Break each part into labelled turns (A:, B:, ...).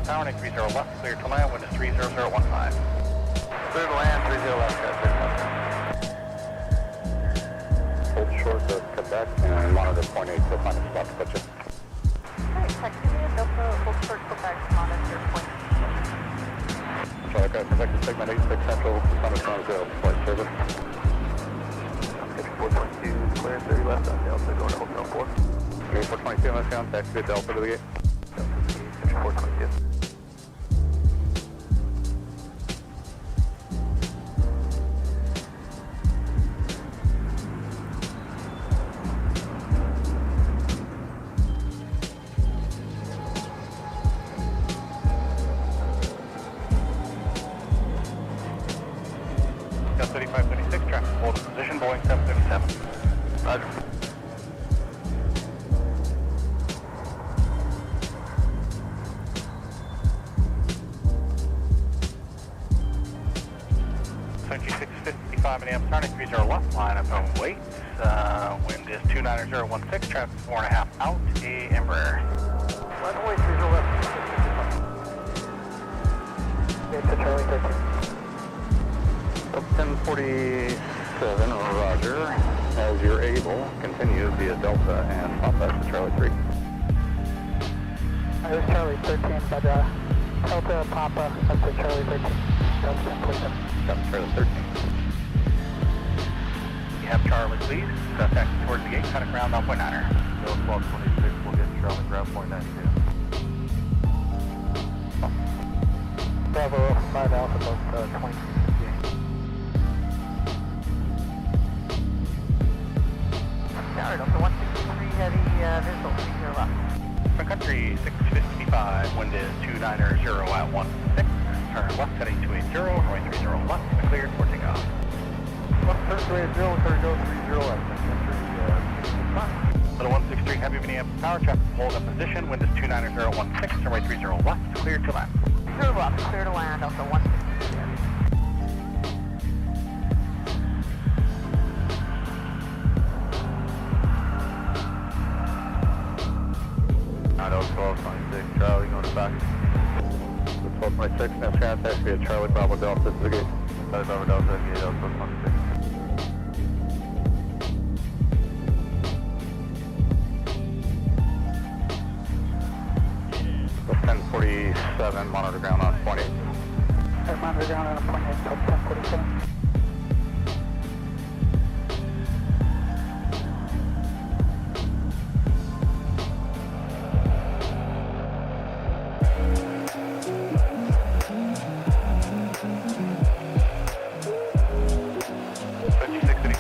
A: tower, 30 left, clear to land, wind is 30015.
B: Clear to land, 30 left, hold short, cut back, and monitor point 8 to find a spot to put you.
C: Alright, Taxi Delta, hold short, Quebec, monitor point.
B: So I've got connected segment 86 Central, Summit 0, flight service.
A: 422, clear, 30 left on Delta, going to Hotel 4.
B: 422, let's go on, taxi Delta to the gate.
A: Delta to the gate, 422. Delta 3536, traffic hold in position, Boeing 737. Roger. Country 655 Minneapolis, turning 30 left, line up and wait. Wind is 29016, traffic 4.5 out, Embraer.
C: Line away, 30 left. It's a Charlie 13.
B: 1047, roger. As you're able, continue via Delta and Papa to Charlie 3.
C: This is Charlie 13, but Delta Papa up to Charlie 13. Delta 1047.
B: Got Charlie 13.
A: You have Charlie, please. Taxi towards the gate, cut a ground on point 9er.
B: Go 1226, we'll get Charlie ground point 92.
C: Bravo 5 Alpha, both 20. Tower, Delta 163, heavy visual, 30 left.
A: Sun Country 655, wind is 290 at 16. Turn left heading 280, runway 30 left, cleared for takeoff.
B: Left turn 280, clear go 30 left.
A: Little 163, heavy Minneapolis tower, traffic hold in position, wind is 290 at 16, runway 30 left, cleared to land.
C: 30 left, clear to land, Delta 163.
B: Idaho 1226, Charlie going back. 1226, now contact via Charlie Bravo Delta to the gate. Charlie Bravo Delta to the gate, 1226. So 1047, monitor ground on point 8.
C: Monitor ground on point 8, Delta 1047.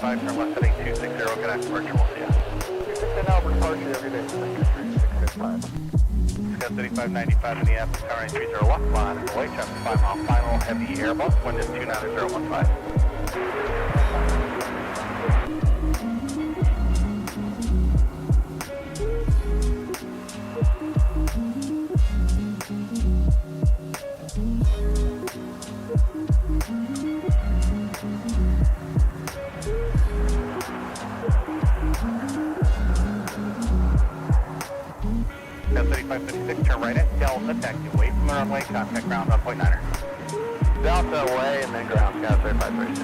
A: Turn left heading 260, connect departure, we'll see ya.
B: 260 now for departure every day. 655.
A: Scott 3595 Minneapolis, tower 30 left, line and away, traffic 5 mile final, heavy Airbus, wind is 29015. Delta 3556, turn right at Delta, taxi away from the runway, contact ground on point 9er.
B: Delta away and then ground, Scott 3536.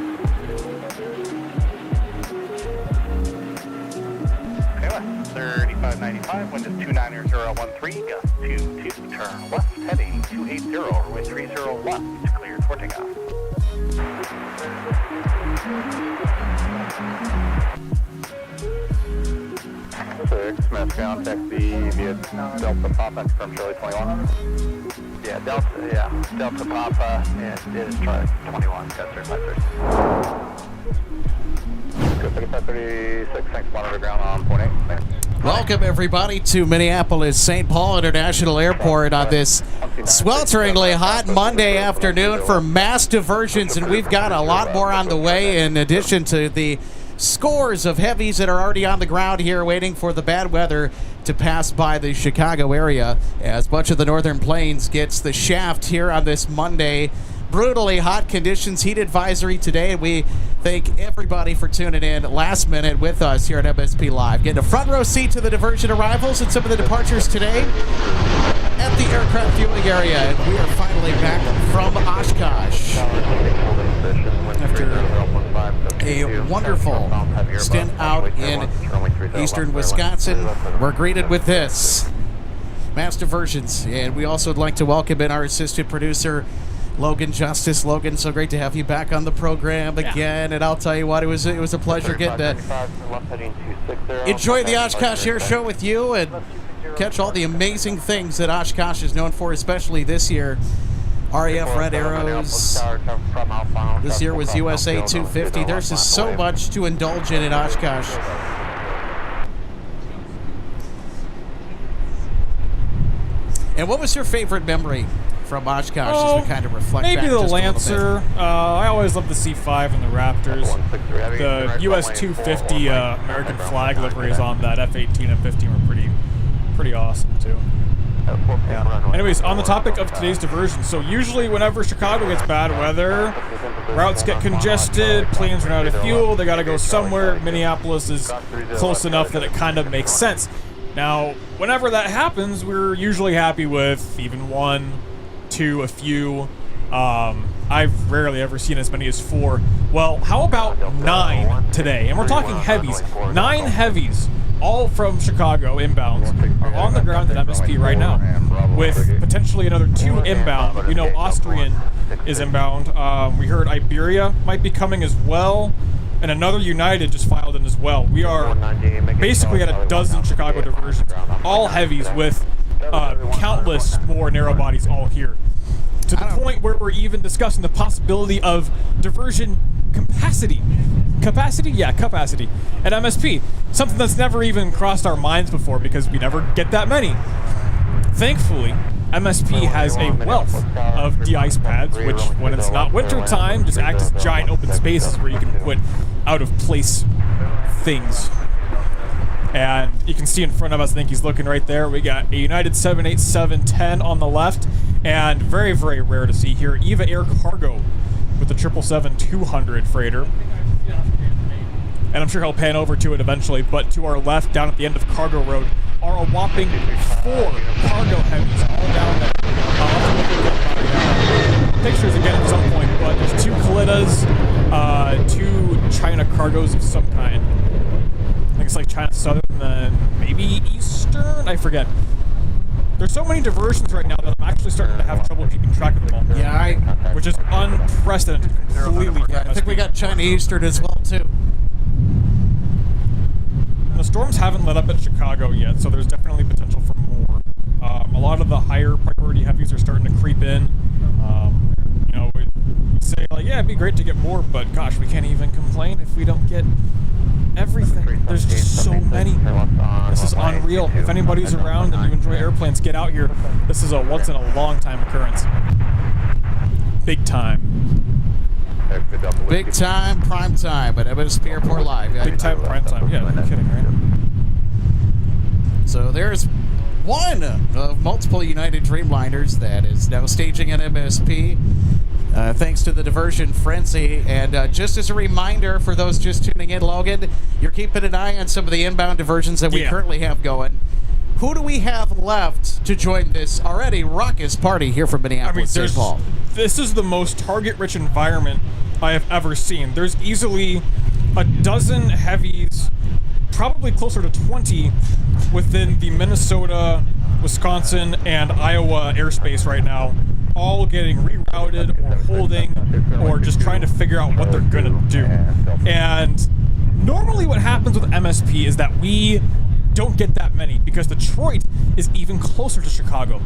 A: Okay, left 3595, wind is 29013, gust 22, turn left heading 280, runway 30 left, cleared for takeoff.
B: Smith, contact the via Delta Papa from Charlie 21.
A: Yeah, Delta Papa, and it is Charlie 21, got 3536.
B: Good, 3536, thanks, monitor ground on point 8. Thanks.
D: Welcome, everybody, to Minneapolis St. Paul International Airport on this swelteringly hot Monday afternoon for mass diversions, and we've got a lot more on the way in addition to the scores of heavies that are already on the ground here waiting for the bad weather to pass by the Chicago area as much of the northern plains gets the shaft here on this Monday. Brutally hot conditions, heat advisory today. We thank everybody for tuning in last minute with us here at MSP Live. Getting a front row seat to the diversion arrivals and some of the departures today at the aircraft viewing area, and we are finally back from Oshkosh after a wonderful stint out in eastern Wisconsin. We're greeted with this. Mass Diversions, and we also would like to welcome in our assistant producer, Logan Justice. Logan, so great to have you back on the program again, and I'll tell you what, it was a pleasure getting to enjoy the Oshkosh Air Show with you and catch all the amazing things that Oshkosh is known for, especially this year. RAF Red Arrows. This year was USA 250. There's just so much to indulge in Oshkosh. And what was your favorite memory from Oshkosh as we kind of reflect back
E: maybe the
D: just
E: Lancer. I always loved the C5 and the Raptors. The US 250 American flag liveries on that F-18 and F-15 were pretty awesome too. Yeah. Anyways, on the topic of today's diversion, so usually whenever Chicago gets bad weather, routes get congested, planes run out of fuel, they gotta go somewhere. Minneapolis is close enough that it kind of makes sense. Now, whenever that happens, we're usually happy with even 1, 2, a few. I've rarely ever seen as many as 4. Well, how about 9 today? And we're talking heavies. 9 heavies, all from Chicago inbounds, are on the ground at MSP right now, with potentially another 2 inbound. We know Austrian is inbound. We heard Iberia might be coming as well. And another United just filed in as well. We are basically at a dozen Chicago diversions, all heavies with countless more narrow bodies all here. To the point where we're even discussing the possibility of diversion capacity. Capacity? Yeah, capacity. At MSP. Something that's never even crossed our minds before because we never get that many. Thankfully, MSP has a wealth of de-ice pads, which, when it's not winter time, just act as giant open spaces where you can put out-of-place things. And you can see in front of us, I think he's looking right there, we got a United 787-10 on the left, and very, very rare to see here, EVA Air Cargo with the 777-200 freighter. And I'm sure he'll pan over to it eventually, but to our left, down at the end of Cargo Road, are a whopping 4 cargo heavies all down there. Pictures again at some point, but there's 2 Kalitas, 2 China cargos of some kind. I think it's like China Southern and maybe Eastern, I forget. There's so many diversions right now that I'm actually starting to have trouble keeping track of them all.
D: Yeah,
E: which is unprecedented, completely.
D: Yeah, I think we got China Eastern as well too.
E: The storms haven't let up at Chicago yet, so there's definitely potential for more. A lot of the higher priority heavies are starting to creep in. You know, we say, like, yeah, it'd be great to get more, but gosh, we can't even complain if we don't get everything. There's just so many. This is unreal. If anybody's around and you enjoy airplanes, get out here. This is a once-in-a-long-time occurrence. Big time.
D: Big time, prime time at MSP Airport Live.
E: Big time, prime time. Yeah, no kidding, right?
D: So there's one of multiple United Dreamliners that is now staging at MSP, thanks to the diversion frenzy. And just as a reminder for those just tuning in, Logan, you're keeping an eye on some of the inbound diversions that we currently have going. Who do we have left to join this already raucous party here from Minneapolis, St. Paul?
E: This is the most target-rich environment I have ever seen. There's easily a dozen heavies, probably closer to 20, within the Minnesota, Wisconsin, and Iowa airspace right now, all getting rerouted or holding or just trying to figure out what they're gonna do. And normally what happens with MSP is that we don't get that many because Detroit is even closer to Chicago.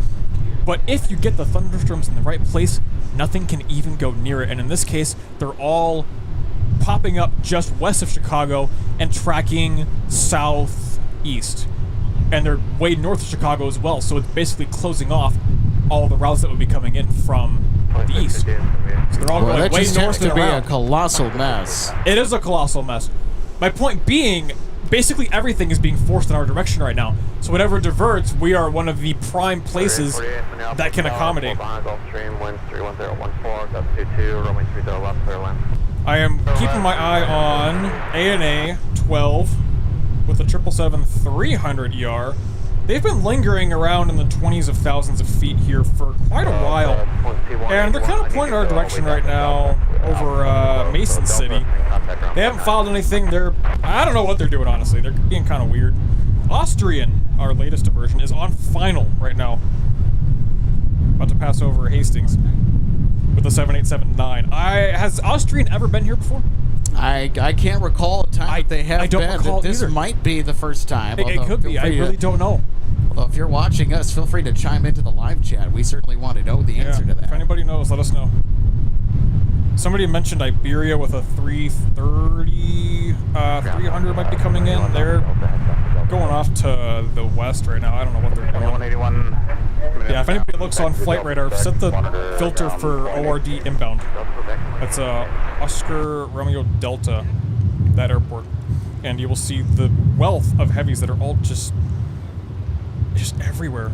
E: But if you get the thunderstorms in the right place, nothing can even go near it. And in this case, they're all popping up just west of Chicago and tracking southeast. And they're way north of Chicago as well, so it's basically closing off all the routes that would be coming in from the east. So they're all going way north
D: to be a colossal mess.
E: It is a colossal mess. My point being, basically everything is being forced in our direction right now. So whatever diverts, we are one of the prime places that can accommodate. I am keeping my eye on ANA 12 with the 777-300 ER. They've been lingering around in the 20s of thousands of feet here for quite a while, and they're kind of pointing our direction right now over Mason City. They haven't filed anything. I don't know what they're doing, honestly. They're being kind of weird. Austrian, our latest diversion, is on final right now. About to pass over Hastings with a 7879. Has Austrian ever been here before?
D: I can't recall a time that they have
E: I don't
D: been.
E: recall
D: This
E: either.
D: might be the first time.
E: It could be. I really don't know.
D: Although if you're watching us, feel free to chime into the live chat. We certainly want to know the answer to that.
E: If anybody knows, let us know. Somebody mentioned Iberia with a 330, 300 might be coming in. They're going off to the west right now. I don't know what they're doing.
B: 181.
E: Yeah, if anybody looks on Flight Radar, set the filter for ORD inbound. That's Oscar Romeo Delta, that airport. And you will see the wealth of heavies that are all just everywhere.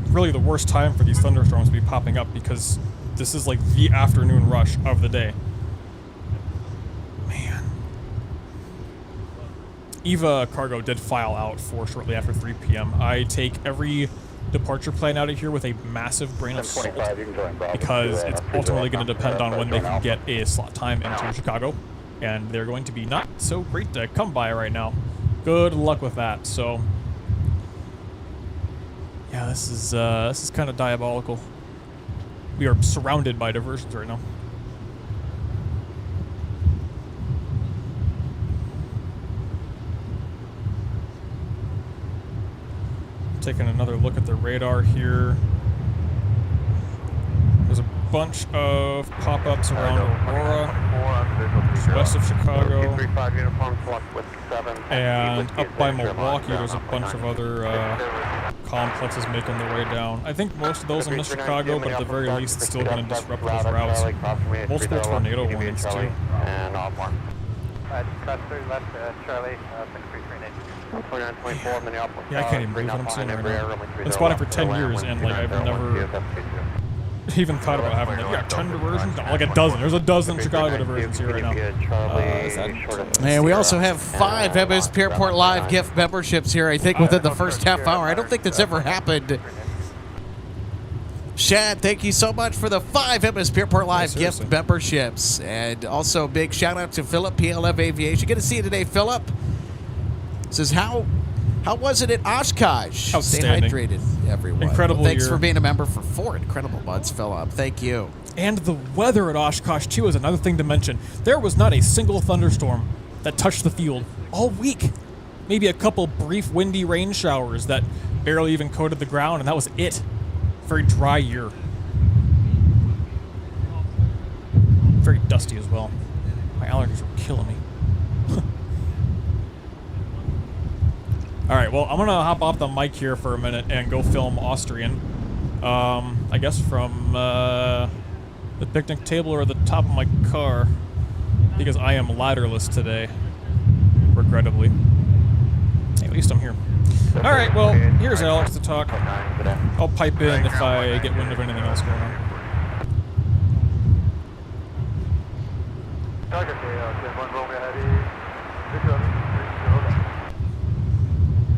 E: Really the worst time for these thunderstorms to be popping up because this is like the afternoon rush of the day. Man. EVA cargo did file out for shortly after 3 p.m. I take every departure plan out of here with a massive grain of salt because it's ultimately going to depend on when they can get a slot time into Chicago, and they're going to be not so great to come by right now. Good luck with that. So yeah, this is kind of diabolical. We are surrounded by diversions right now. Taking another look at the radar here. There's a bunch of pop-ups around Aurora, west of Chicago, and up by Milwaukee there's a bunch of other complexes making their way down. I think most of those will miss Chicago, but at the very least it's still going to disrupt those routes. Multiple tornado warnings too.
B: And off one.
C: Cross 3 left, Charlie, 6339.
B: 4924 Minneapolis.
E: Yeah, I can't even believe what I'm seeing right now. Been spotting for 10 years, and like I've never even thought about having like 10 diversions. No, like a dozen. There's a dozen Chicago diversions here right now.
D: And we also have 5 MSP Airport Live gift memberships here, I think, within the first half hour. I don't think that's ever happened. Shad, thank you so much for the 5 MSP Airport Live gift memberships. And also big shout out to Philip, PLF Aviation. Good to see you today, Philip. Says, how was it at Oshkosh?
E: Outstanding.
D: Stay hydrated, everyone.
E: Incredible
D: Thanks
E: year.
D: for being a member for 4 incredible months, Philip. Thank you.
E: And the weather at Oshkosh, too, is another thing to mention. There was not a single thunderstorm that touched the field all week. Maybe a couple brief windy rain showers that barely even coated the ground, and that was it. Very dry year. Very dusty as well. My allergies were killing me. All right, well, I'm going to hop off the mic here for a minute and go film Austrian. I guess from the picnic table or the top of my car, because I am ladderless today, regrettably. At least I'm here. All right, well, here's Alex to talk. I'll pipe in if I get wind of anything else going on.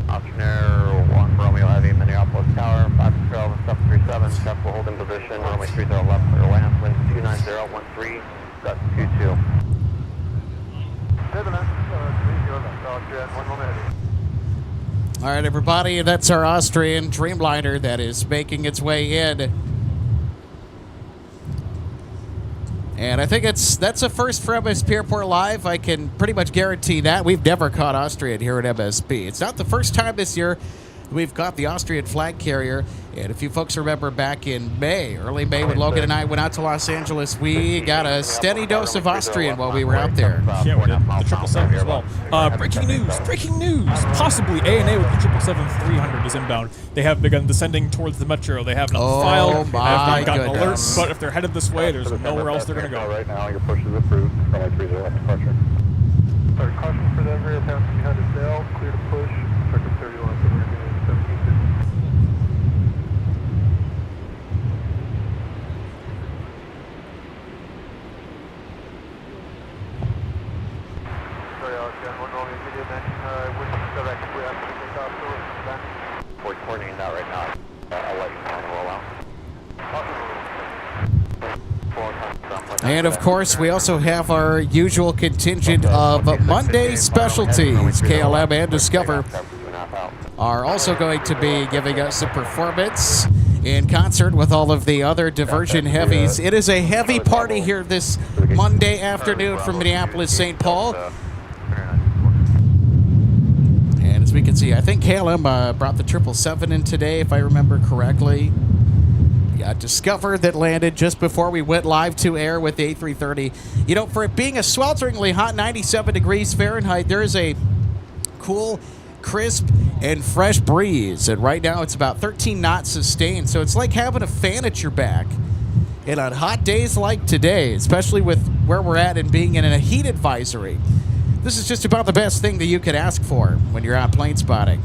B: Option Air 1 Romeo Heavy, Minneapolis Tower, 512 and 737, step will hold in position, runway 30 left, clear land, wind 29013, gust 22.
C: 7 left, 30 left, Austrian, 1 Romeo Heavy.
D: All right, everybody, that's our Austrian Dreamliner that is making its way in. And I think that's a first for MSP Airport Live. I can pretty much guarantee that. We've never caught Austrian here at MSP. It's not the first time this year we've caught the Austrian flag carrier. And if you folks remember back in May, early May, when Logan and I went out to Los Angeles, we got a steady dose of Austrian while we were out there.
E: Yeah, we did. The 777 as well. Breaking news! Possibly ANA with the 777-300 is inbound. They have begun descending towards the metro. They have not filed. Have not gotten alerts, but if they're headed this way, there's nowhere else they're going to go.
B: Right now, your push is approved, runway 30 left departure.
C: Sorry, caution for them, rear passenger behind us now, clear to push, second 30 left, so we're going to 1750. Sorry, Alex, 1 Romeo, immediate match, wind direct, clear after takeoff.
D: And of course, we also have our usual contingent of Monday specialties. KLM and Discover are also going to be giving us a performance in concert with all of the other diversion heavies. It is a heavy party here this Monday afternoon from Minneapolis, St. Paul. And as we can see, I think KLM brought the 777 in today, if I remember correctly. We got Discover that landed just before we went live to air with the A330. You know, for it being a swelteringly hot 97 degrees Fahrenheit, there is a cool, crisp, and fresh breeze. And right now it's about 13 knots sustained. So it's like having a fan at your back. And on hot days like today, especially with where we're at and being in a heat advisory, this is just about the best thing that you could ask for when you're out plane spotting.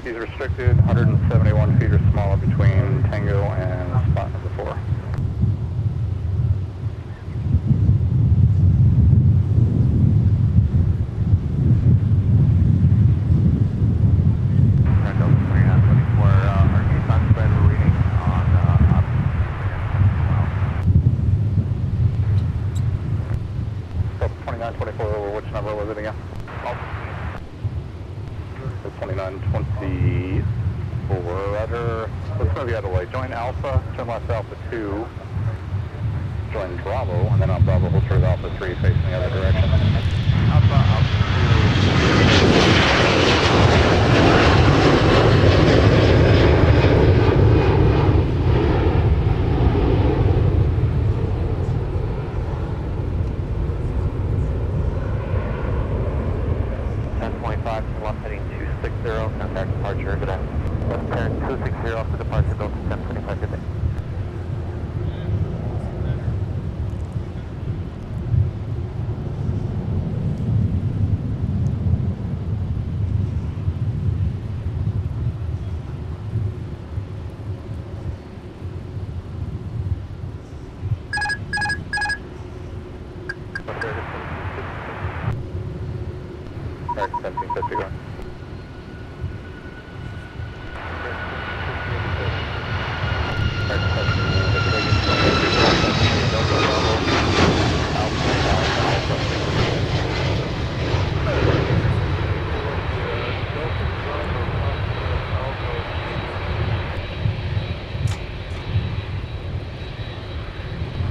C: Restricted, 171 feet or smaller between Tango and spot number 4. So 2924, which number was it again? 2924, Roger. Let's move you out of the way. Join Alpha, turn left Alpha 2, join Bravo, and then on Bravo we'll turn Alpha 3 facing the other direction. Alpha 10.5 to left heading 260, contact departure, good day. Left turn 260 off the departure, built to 1025, good day. Alright, 1750 going.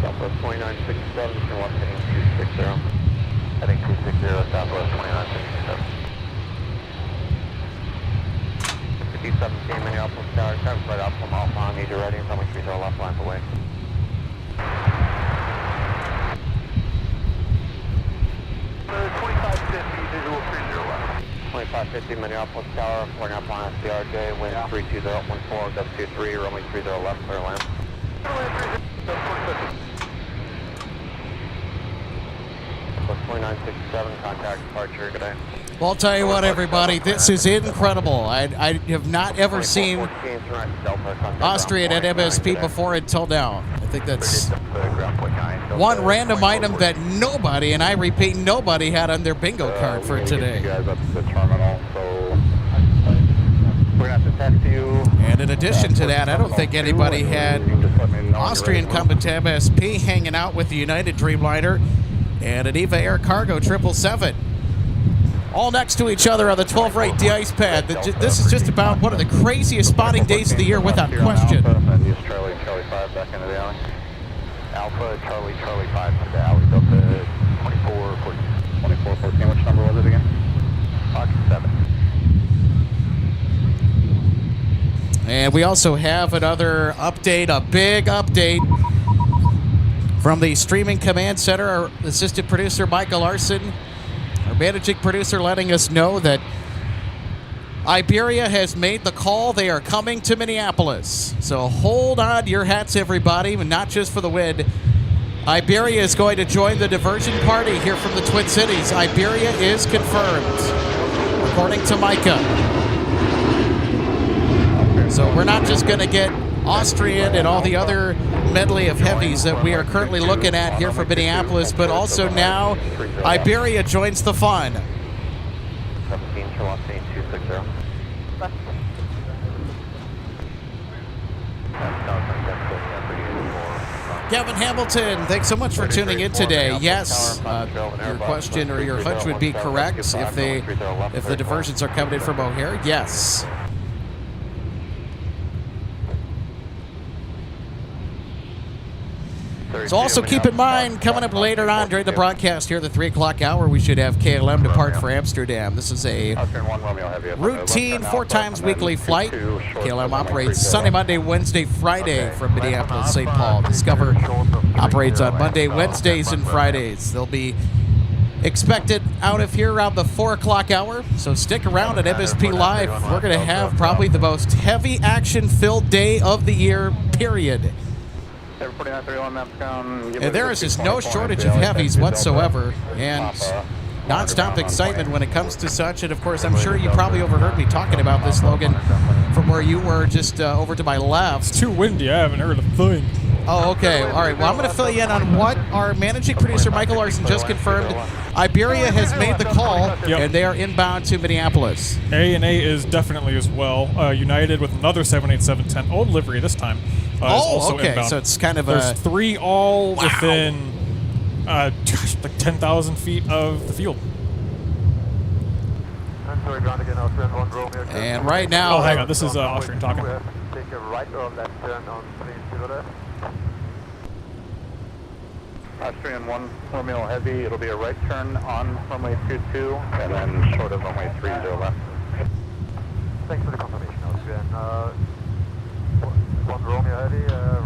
C: Southwest 2967, turn left heading 260. Heading 260, Southwest 2967.
B: ready, runway 30 left, lines away. 2550 Minneapolis Tower, flying up on SDRJ, wind 32014, W23, runway 30 left, clear land. Plus 2967, contact departure, good day.
D: Well, I'll tell you what, everybody, this is incredible. I have not ever seen Austrian at MSP before until now. I think that's one random item that nobody, and I repeat, nobody had on their bingo card for today.
C: You guys up to the terminal, so we're gonna have to text you.
D: And in addition to that, I don't think anybody had Austrian coming to MSP hanging out with the United Dreamliner and an EVA Air Cargo 777. All next to each other on the 12 rate de-ice pad. This is just about one of the craziest spotting days of the year without question.
C: And use Charlie 5 back into the alley. Alpha, Charlie 5 to the alley. Built to 2414. Which number was it again? Fox 7.
D: And we also have another update, a big update from the streaming command center. Our assistant producer Michael Larson, our managing producer, letting us know that Iberia has made the call. They are coming to Minneapolis. So hold on to your hats, everybody, and not just for the win. Iberia is going to join the diversion party here from the Twin Cities. Iberia is confirmed, according to Micah. So we're not just going to get Austrian and all the other medley of heavies that we are currently looking at here for Minneapolis, but also now Iberia joins the fun.
B: 17, Charlotte 260.
D: Kevin Hamilton, thanks so much for tuning in today. Yes, your question or your hunch would be correct if the diversions are coming in from O'Hare. Yes. So also keep in mind, coming up later on during the broadcast here at the 3 o'clock hour, we should have KLM depart for Amsterdam. This is a routine 4 times weekly flight. KLM operates Sunday, Monday, Wednesday, Friday from Minneapolis, St. Paul. Discover operates on Monday, Wednesdays, and Fridays. They'll be expected out of here around the 4 o'clock hour, so stick around at MSP Live. We're going to have probably the most heavy action-filled day of the year, period. And there is just no shortage of heavies whatsoever, and nonstop excitement when it comes to such. And of course, I'm sure you probably overheard me talking about this, Logan, from where you were just over to my left.
E: It's too windy. I haven't heard a thing.
D: Oh, okay. All right. Well, I'm going to fill you in on what our managing producer, Michael Larson, just confirmed. Iberia has made the call, and they are inbound to Minneapolis.
E: ANA is definitely as well. United with another 787-10, old livery this time. Is also
D: okay.
E: Inbound.
D: So it's kind of
E: There's 3 all within, like 10,000 feet of the field.
D: And right now...
E: Oh, hang on. This is Austrian talking.
B: Take a right or left turn on 30
C: Austrian 1 Romeo Heavy, it'll be a right turn on runway 22, and then short of runway 30 left.
B: Thanks for the confirmation, Austrian. 1 Romeo Heavy,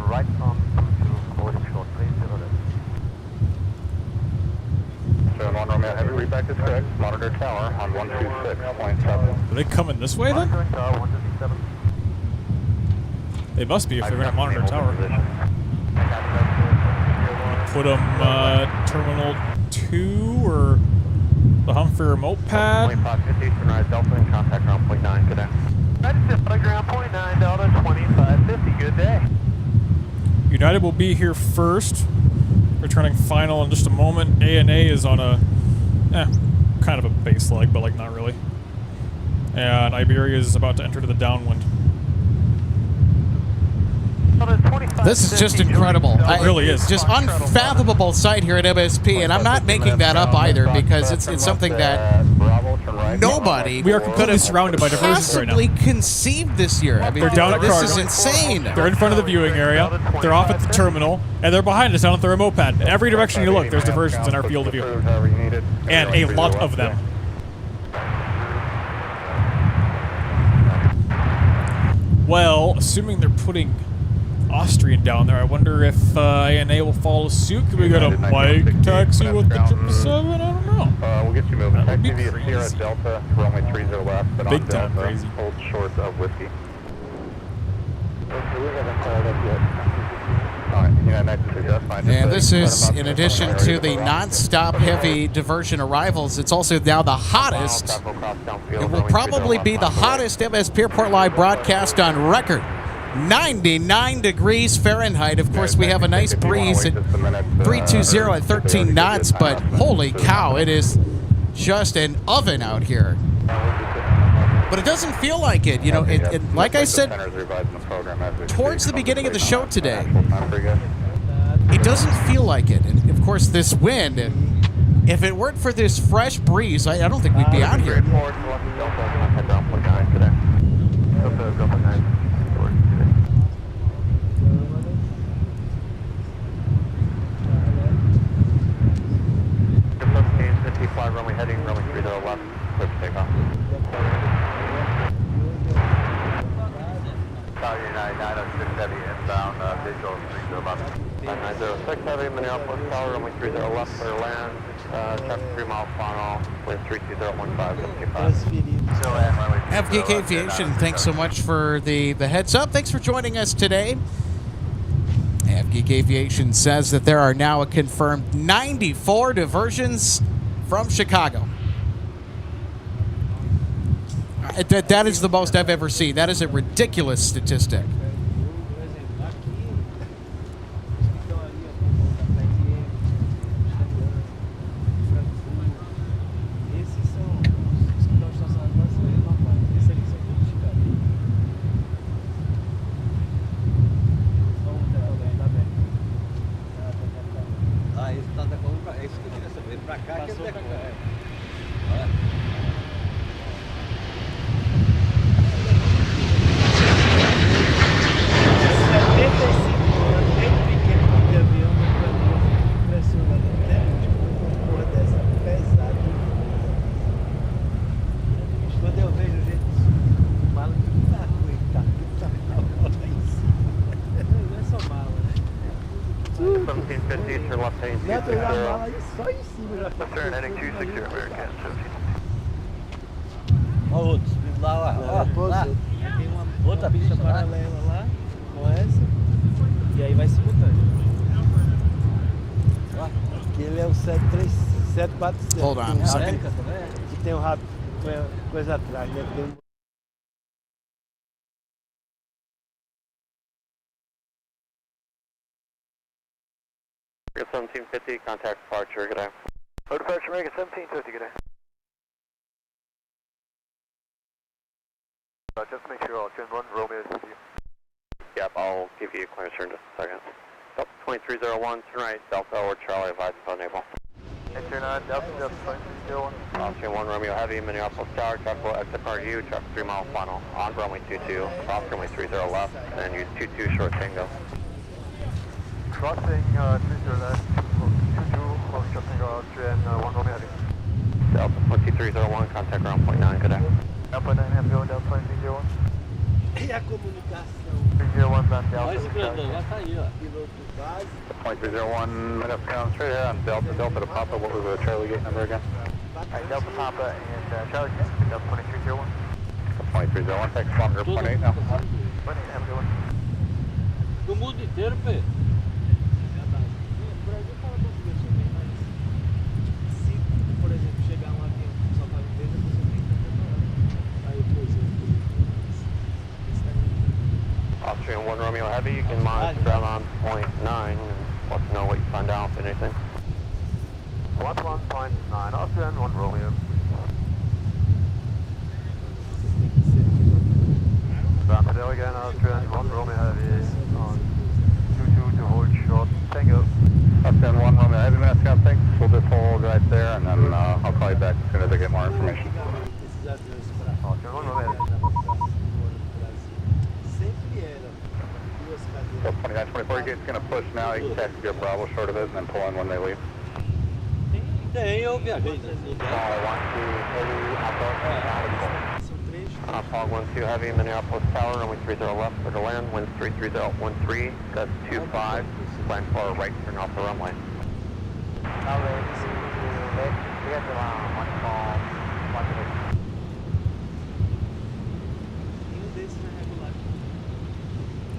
B: right on 22, holding short, 30 left.
C: Austrian 1 Romeo Heavy, readback is correct. Monitor tower on 126.7.
E: Are they coming this way then?
B: Tower 127.
E: They must be if they're going to monitor tower. Put them Terminal 2 or the Humphrey remote pad.
B: 2550, turn right Delta and contact ground point 9, good day. Register ground point 9, Delta 2550, good day.
E: United will be here first, returning final in just a moment. ANA is on a, kind of a base leg, but like not really. And Iberia is about to enter to the downwind.
D: This is just incredible.
E: It really is.
D: Just unfathomable sight here at MSP, and I'm not making that up either because it's something that nobody
E: We are completely surrounded by diversions right now.
D: possibly conceived this year. I mean,
E: They're down at
D: this
E: cargo.
D: is insane.
E: They're in front of the viewing area. They're off at the terminal, and they're behind us down at the remote pad. In every direction you look, there's diversions in our field of view, and a lot of them. Well, assuming they're putting Austrian down there. I wonder if ANA will follow suit. Could we get a bike taxi with the 777? I don't know.
C: We'll get you moving.
E: That would be
C: Taxi via Sierra
E: crazy.
C: Delta, runway 30 left, but
E: Big
C: on
E: time
C: Delta,
E: crazy.
C: hold short of whiskey.
D: And this is, in addition to the non-stop heavy diversion arrivals, it's also now the hottest. It will probably be the hottest MSP Airport Live broadcast on record. 99 degrees Fahrenheit. Of course, we have a nice breeze at 320 at 13 knots, but holy cow, it is just an oven out here. But it doesn't feel like it. You know, like I said towards the beginning of the show today, it doesn't feel like it. And of course, this wind, if it weren't for this fresh breeze, I don't think we'd be out here.
B: Runway heading, runway 30 left, clear for takeoff. Tower United 906 Heavy inbound, visual 30 left. 906 Heavy, Minneapolis Tower, runway 30 left, clear land, traffic 3 mile funnel, wind 32015, 75.
D: FGK Aviation, thanks so much for the heads up. Thanks for joining us today. FGK Aviation says that there are now a confirmed 94 diversions from Chicago. That is the most I've ever seen. That is a ridiculous statistic.
B: Turn heading 260 American.
F: Ó, lá, lá. Tem uma outra pista paralela lá com essa. E aí vai simultâneo. Aquele é o 747.
D: Hold on a second.
F: Que tem um rápido, coisa atrás, né? Tem um...
B: American 1750, contact departure, good day. Departure American 1750, good day. Just make sure all Gen 1 Romeo is with you. Yep, I'll give you a clearance here in just a second. Delta 2301, turn right, Delta or Charlie, advise upon naval. Turn on, Delta 2301. Austrian 1 Romeo Heavy, Minneapolis Tower, traffic will exit RU, traffic 3 mile final, on runway 22, off runway 30 left, and use 22 short tango. Crossing 30 left, 22, close short tango, Austrian 1 Romeo Heavy. Delta 2301, contact ground point 9, good day. Delta 9, have going, Delta 2301.
F: E a comunicação?
B: 301, left, Delta.
F: Olha esse grandão, já tá aí, ó. Piloto base.
C: 2301, minutes down straight ahead on Delta, Delta to Papa. What was the Charlie gate number again?
B: Delta Papa and Charlie, Delta 2301.
C: 2301, takes longer, point 8 now.
B: Point 8, have a good one.
F: No mundo inteiro, Pedro. O Brasil fala português também, mas se, por exemplo, chegar um avião que só fala inglês, você tem que interpretar. Aí, por exemplo,
B: Austrian 1 Romeo Heavy, you can monitor ground on point 9 and let us know what you find out, if anything. Watch 1.9, Austrian 1 Romeo. Ground today again, Austrian 1 Romeo Heavy on 22 to hold short tango.
C: Austrian 1 Romeo Heavy, minutes down, thanks. We'll just hold right there and then I'll call you back as soon as I get more information.
B: Austrian 1 Romeo Heavy.
C: So 2924 gate's going to push now. You can taxi your Bravo short of it and then pull in when they leave.
F: Tem, eu viajei.
B: I want to heavy,
F: São três.
B: Fog 1-2 heavy, Minneapolis Tower, runway 30 left, clear to land, winds 33013, gust 25, plan for a right turn off the runway.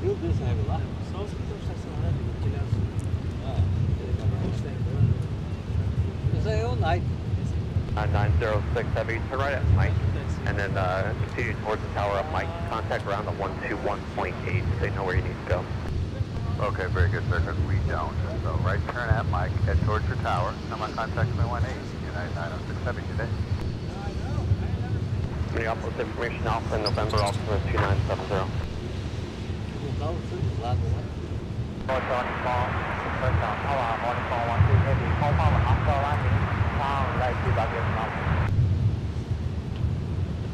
F: Nenhum desses é regular? Só os que estão estacionados, aquele azul. Ah, ele tá muito estendendo. Esse aí é o Night.
B: 906 heavy, turn right at Mike, and then continue towards the tower at Mike. Contact ground at 121.8 so you know where you need to go.
C: Okay, very good, sir, because we don't. So right turn at Mike, head towards your tower. Now my contact's my 18, United 906 heavy today.
B: Minneapolis information Alpha in November, Alpha 2970.
F: Não tá o fio do lado, né?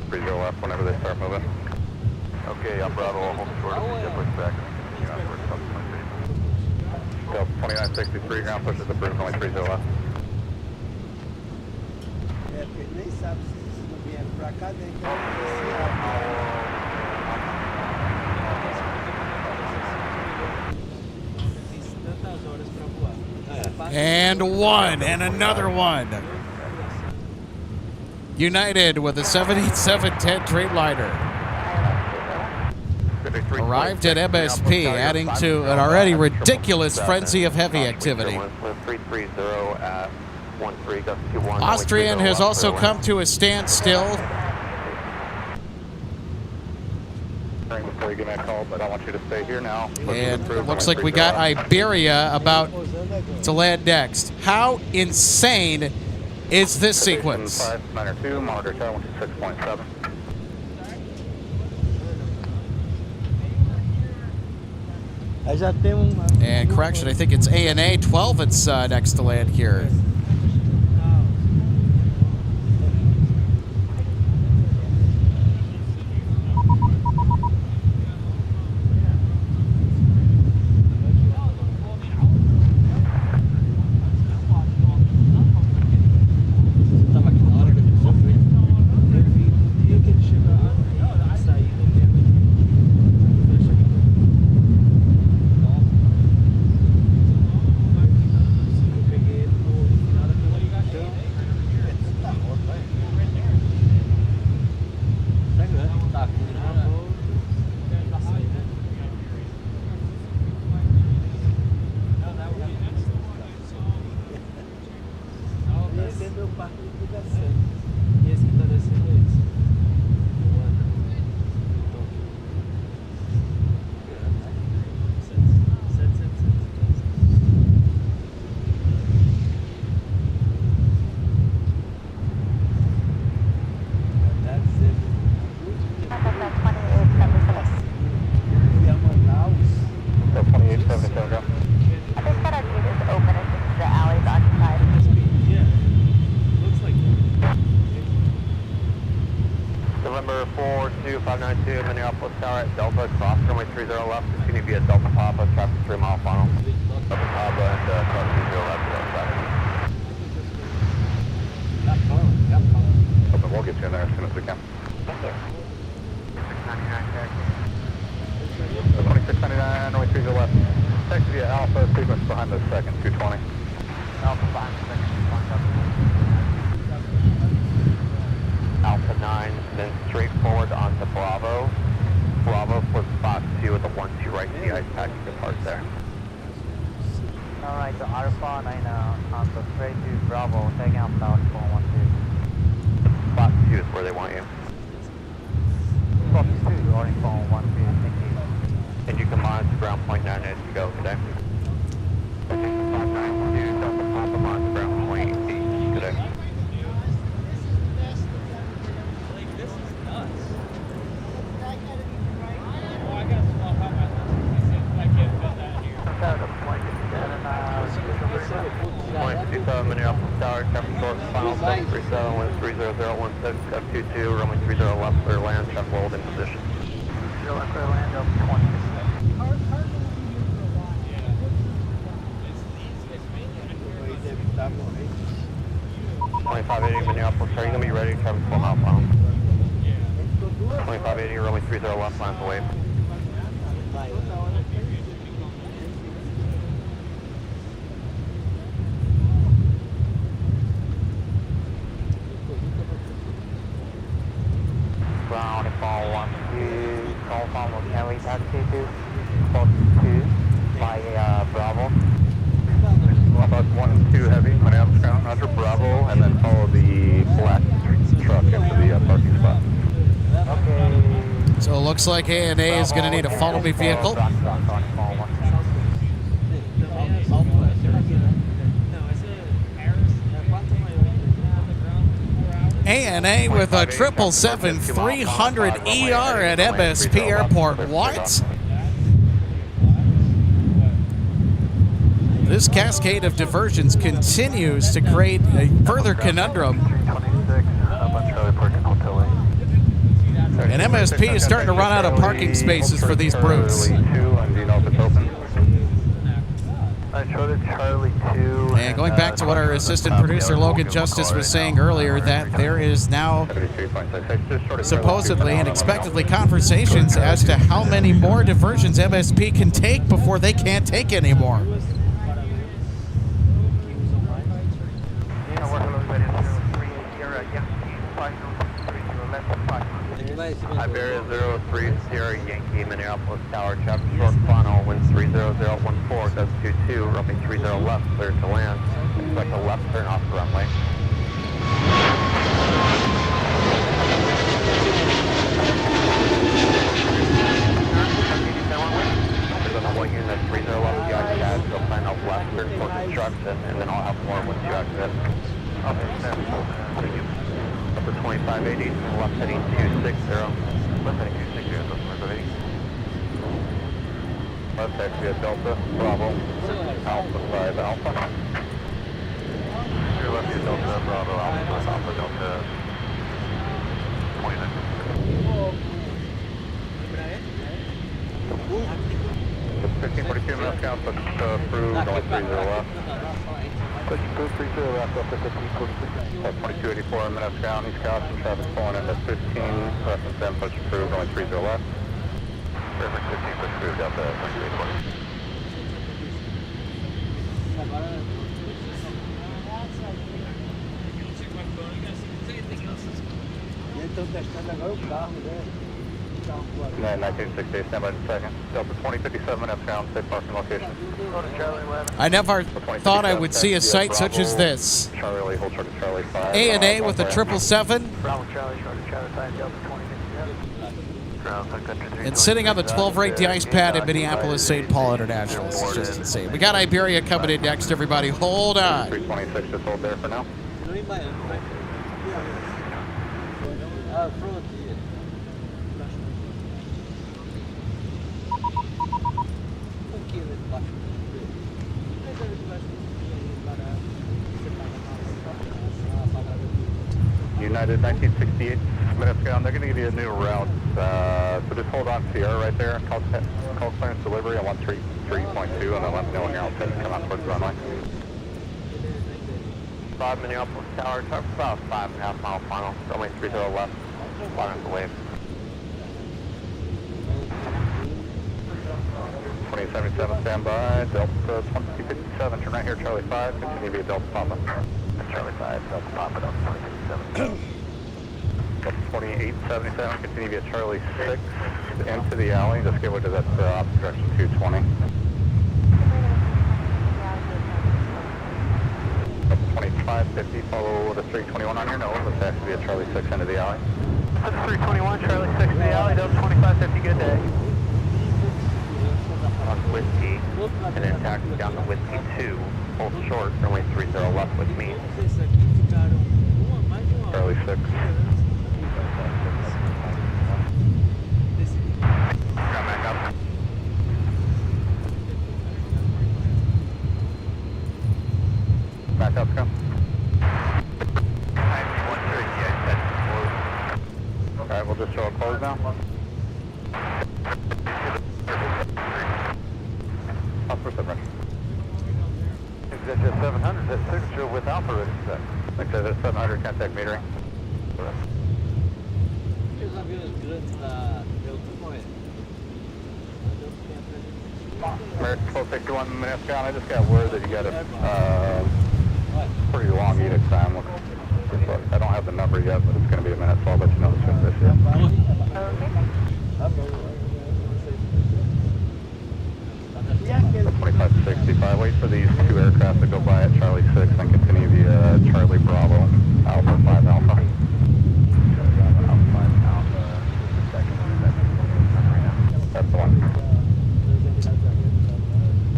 C: Freeze your left whenever they start moving. Okay, I'm Bravo, I'll hold short of the jetway back. Delta 2963, ground push at the bridge, only 30 left.
F: É, porque ele nem sabe se não vier pra cá, nem que tantas horas pra voar.
D: And one, and another one. United with a 787-10 Dreamliner. Arrived at MSP, adding to an already ridiculous frenzy of heavy activity. Austrian has also come to a standstill.
C: Before you give me a call, but I want you to stay here now.
D: And looks like we got Iberia about to land next. How insane is this sequence?
C: 592, monitor tower 6.7.
F: Aí já tem uma.
D: And correction, I think it's ANA 12 it's next to land here.
B: November 42592, Minneapolis Tower at Delta, cross runway 30 left, continue via Delta Papa, traffic 3 mile funnel. Delta Papa and cross 30 left,
C: But we'll get you in there as soon as we can. 2699, runway 30 left. Taxi via Alpha, sequence behind the second, 220.
B: Alpha behind the second, 220. Alpha 9, then straight forward onto Bravo. Bravo for spot 2 with the 1-2 right to the ice pack depart there.
G: Alright, so Alpha 9 on the straight to Bravo, taking up down 412.
B: Spot 2 is where they want you.
G: Spot 2, or in 412, thank you.
B: And you can monitor ground point 9 as you go today. Spot 92, Delta Papa, monitor ground point 8 today. Minneapolis Tower, traffic source, final 737, winds 30016, F22, runway 30 left, clear land, check world in position.
G: Clear land up 20.
B: 2580 Minneapolis, are you going to be ready to travel 4 mile final? 2580, runway 30 left, lines away.
G: Ground fall 12, call from locality taxi to close 2 by Bravo.
C: Bus 1-2 heavy, Minneapolis ground, Roger, Bravo, and then follow the black truck into the parking spot.
G: Okay.
D: So it looks like ANA is going to need a follow me vehicle. ANA with a 777-300 ER at MSP Airport. What? This cascade of diversions continues to create a further conundrum. And MSP is starting to run out of parking spaces for these brutes. And going back to what our assistant producer Logan Justice was saying earlier, that there is now supposedly and expectedly conversations as to how many more diversions MSP can take before they can't take anymore.
B: Iberia 03, Sierra Yankee, Minneapolis Tower, traffic short final, winds 30014, does 22, runway 30 left, clear to land. Expect a left turn off the runway. There's another one unit, 30 left, you exit, so plan out left, clear for construction, and then I'll have more once you exit. Thank you. Upper 2580, left heading 260. Left heading 260, customers of 80.
C: Left taxi at Delta, Bravo, Alpha 5 Alpha.
B: Your left is Delta, Bravo, Alpha, Alpha, Delta, 29.
C: 1542 minutes count, push approved, only 30 left.
B: Push approved, 30 left, up to 1546.
C: 2284 minutes count, East Coast, traffic pulling into 15, reference them, push approved, only 30 left.
B: Reference 15, push approved, Delta, 2284.
C: And then 1968, stand by the second. Delta 2057 minutes count, safe parking location.
D: I never thought I would see a sight such as this.
C: Charlie, hold short of Charlie 5.
D: ANA with a 777
B: Bravo, Charlie, short of Charlie 5, Delta 2057. Ground, Sun Country 3.
D: and sitting on the 12-rate de-ice pad at Minneapolis St. Paul International. This is just insane. We got Iberia coming in next, everybody. Hold on.
C: 326, just hold there for now. United 1968 minutes down. They're going to give you a new route. So just hold on Sierra right there. Call clearance delivery on 133.2 and then let me know when you're all set to come out towards the runway.
B: 5 Minneapolis Tower, traffic about 5.5 mile final, runway 30 left, lines away.
C: 2077 standby, Delta 2057, turn right here, Charlie 5, continue via Delta Papa.
B: Charlie 5, Delta Papa, Delta 2057.
C: Delta 2877, continue via Charlie 6 into the alley, just get rid of that opposite direction 220. Delta 2550, follow the 321 on your nose, let's actually via Charlie 6 into the alley.
B: That's 321, Charlie 6 in the alley, Delta 2550, good day. On Whiskey, and then taxi down to Whiskey 2, hold short, runway 30 left with me.
C: Charlie 6.
B: Come back up.
C: Back up, come. Alright, we'll just show a close now.
B: Exit 700, that signature with Alpha ready set.
C: Exit 700, contact metering. American 1261 Minneapolis, I just got word that you got a pretty long edict time. I don't have the number yet, but it's going to be a minute, so I'll let you know as soon as I see it. 2565, wait for these two aircraft to go by at Charlie 6 and continue via Charlie Bravo, Alpha 5 Alpha. That's the one.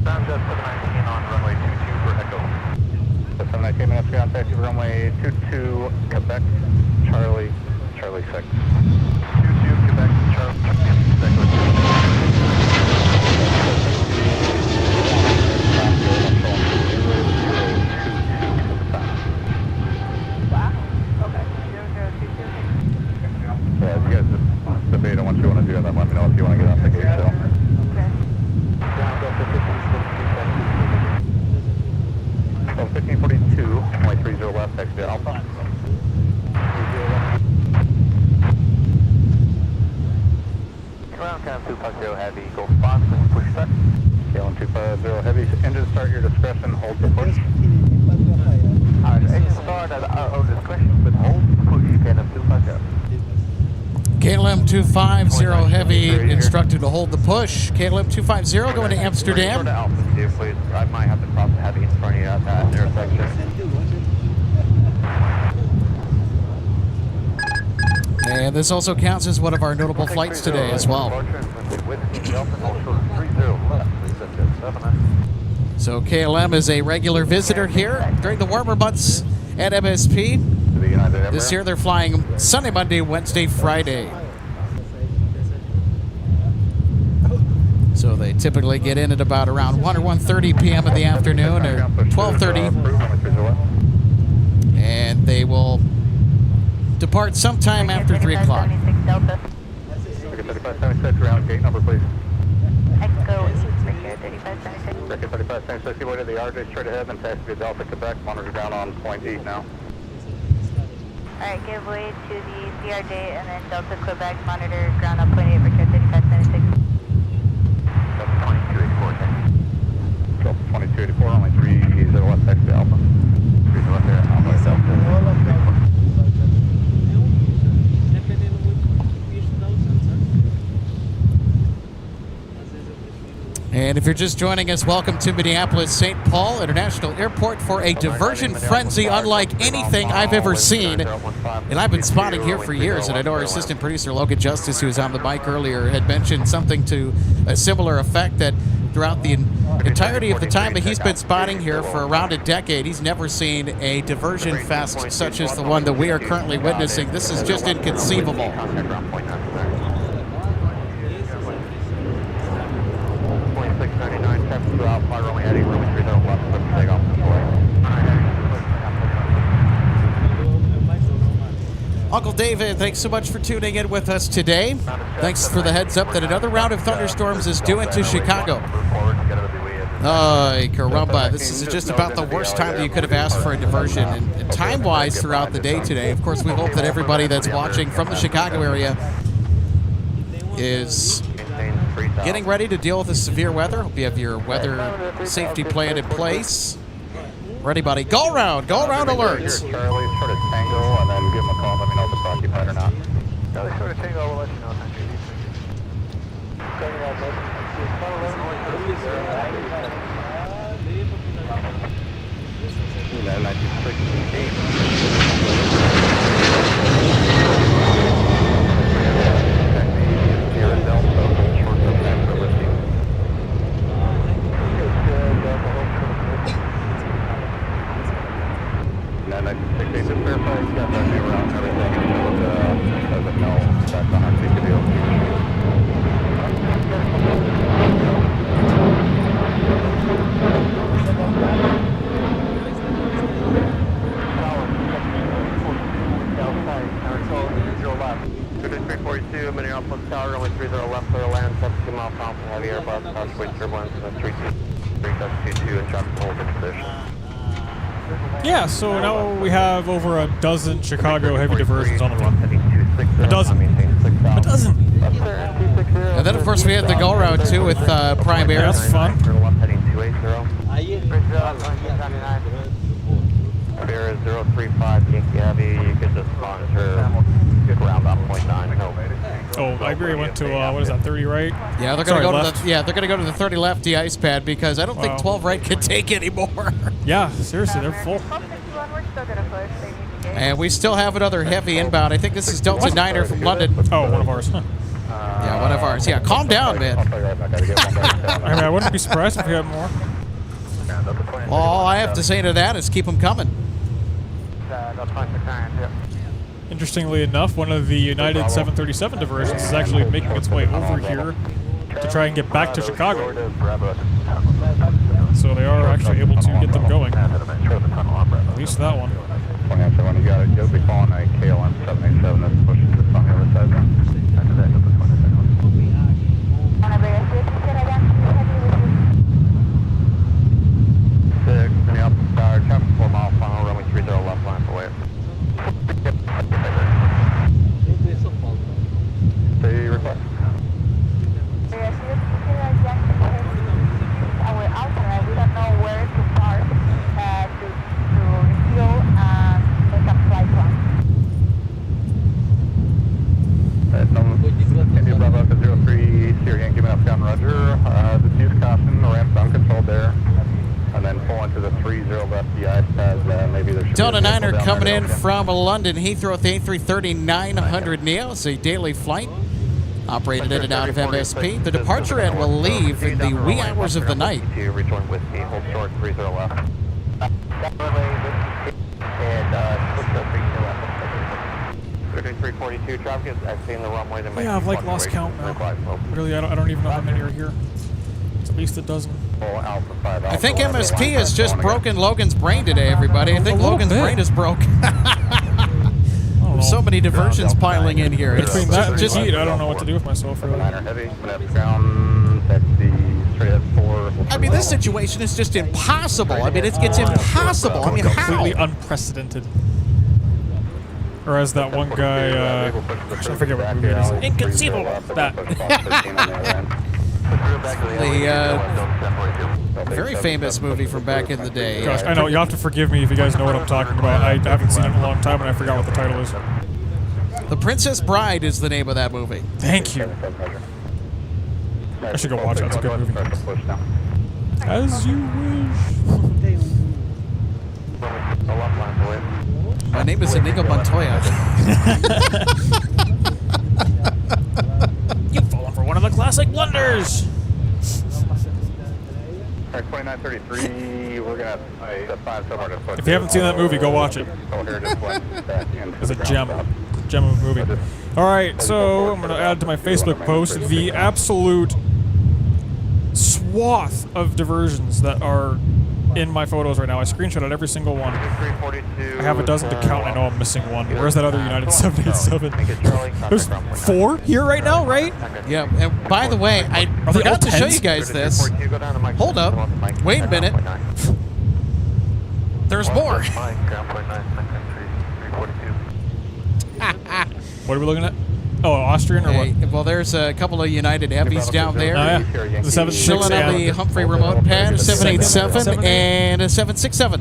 B: Sunset 719 on runway 22 for Echo.
C: 719 minutes, contact runway 22, Quebec, Charlie 6.
B: 22 Quebec, Charlie 6.
C: Yeah, if you guys just debate on what you want to do, and then let me know if you want to get off the gate still. So 1542, only 30 left, exit Alpha.
B: Ground cam 250 heavy, go fast and push start.
C: KLM 250 heavy, engine start your discretion, hold the push.
B: Engine start at our discretion, but hold push KLM 250.
D: KLM 250 heavy instructed to hold the push. KLM 250 going to Amsterdam.
B: Please. I might have to cross the heavy in front of you at that intersection.
D: And this also counts as one of our notable flights today as well. So KLM is a regular visitor here during the warmer months at MSP. This year they're flying Sunday, Monday, Wednesday, Friday. So they typically get in at about around 1 or 1:30 p.m. in the afternoon, or 12:30. And they will depart sometime after 3 o'clock.
C: 3576, round gate number, please.
H: Echo, right here, 3576.
C: Record 3576, you waited the RJ straight ahead, then taxi to Delta, Quebec, monitor down on point 8 now.
H: Alright, give way to the CRJ and then Delta Quebec, monitor ground on point 8, return 3576.
B: That's 2284,
C: Delta 2284, only 30 left, taxi Alpha. 30 left there, Alpha, Delta.
D: And if you're just joining us, welcome to Minneapolis St. Paul International Airport for a diversion frenzy unlike anything I've ever seen. And I've been spotting here for years, and I know our assistant producer, Logan Justice, who was on the mic earlier, had mentioned something to a similar effect, that throughout the entirety of the time that he's been spotting here for around a decade, he's never seen a diversion fest such as the one that we are currently witnessing. This is just inconceivable.
B: 699, traffic through Alpha, runway heading, runway 30 left, let's take off the
D: Uncle David, thanks so much for tuning in with us today. Thanks for the heads up that another round of thunderstorms is due into Chicago. Ay, caramba, this is just about the worst time that you could have asked for a diversion. And time-wise throughout the day today, of course, we hope that everybody that's watching from the Chicago area is getting ready to deal with the severe weather. Hope you have your weather safety plan in place. Ready, buddy. Go around alerts.
C: Charlie, short of Tango, and then give them a call, let me know if it's occupied or not.
B: Charlie, short of Tango, we'll let you know.
C: 1968, just verify you got that new route and everything, and doesn't know that's on our ticket deal.
B: Minneapolis Tower, runway 30 left, clear land, 17 miles south, heavy Airbus, crosswind turbulence, 322 and traffic hold in position.
E: Yeah, so now we have over a dozen Chicago heavy diversions on the run.
B: Heading
E: It doesn't. It doesn't.
D: And then, of course, we had the go route, too, with Prime Air.
E: Yeah, that's fun.
B: Heading 280. Bear is 035 Yankee Heavy. You could just monitor ground on 0.9.
E: Oh, Iberia went to, what is that, 30 right?
D: Yeah, they're going to go to the they're going to go to the 30 left de-ice pad because I don't think 12 right can take anymore.
E: Yeah, seriously, they're full.
D: And we still have another heavy inbound. I think this is Delta Niner from London.
E: Oh, one of ours. Huh.
D: Yeah, one of ours. Yeah, calm down, man.
E: I mean, I wouldn't be surprised if we had more.
D: All I have to say to that is keep them coming.
E: Interestingly enough, one of the United 737 diversions is actually making its way over here to try and get back to Chicago. So they are actually able to get them going. At least that one.
C: When you got it, you'll be calling a KLM 787 that's pushing to on the other side there. Six, Minneapolis Tower, traffic 4 mile final, runway 30 left line for way. Say request.
H: We don't know where to park to refuel and make a flight plan.
C: India Bravo to 03, Sierra Yankee Minneapolis, Roger. Just use caution, the ramp's uncontrolled there. And then pull into the 30 left the ice pad. Maybe there should
D: Delta
C: be a
D: Niner
C: down
D: coming
C: there,
D: in
C: okay.
D: from London Heathrow with the A330-900 Neo. It's a daily flight operated in and out of MSP. The departure end will leave in the wee hours of the night.
B: Rejoin with me, hold short, 30 left. And 342 traffic is exiting the runway.
E: Yeah, I've like lost count now. Really, I don't even know how many are here. It's at least a dozen.
D: I think MSP has just broken Logan's brain today, everybody. I think Logan's brain is broke. So many diversions piling in here. It's
E: Between that and
D: just
E: heat, I don't know what to do with myself, really.
D: I mean, this situation is just impossible. I mean, it's impossible. I mean,
E: Completely
D: how?
E: unprecedented. Or as that one guy, gosh, I forget what movie it is. Inconceivable! That.
D: The very famous movie from back in the day.
E: Gosh, I know, you'll have to forgive me if you guys know what I'm talking about. I haven't seen it in a long time and I forgot what the title is.
D: The Princess Bride is the name of that movie.
E: Thank you. I should go watch it. It's a good movie. As you wish.
D: My name is Inigo Montoya.
E: You've fallen for one of the classic blunders.
C: Alright, 2933, we're gonna find somewhere to put.
E: If you haven't seen that movie, go watch it. It's a gem. Gem of a movie. Alright, so I'm going to add to my Facebook post the absolute swath of diversions that are in my photos right now. I screenshotted every single one. I have a dozen to count. I know I'm missing one. Where's that other United 787? There's 4 here right now, right?
D: Yeah, and by the way, I forgot to show you guys this. Hold up. Wait a minute. There's more.
E: What are we looking at? Oh, Austrian or what?
D: Well, there's a couple of United Heavies down there.
E: Oh, yeah. The 76
D: chilling on the Humphrey remote pad, a 787 and a 767.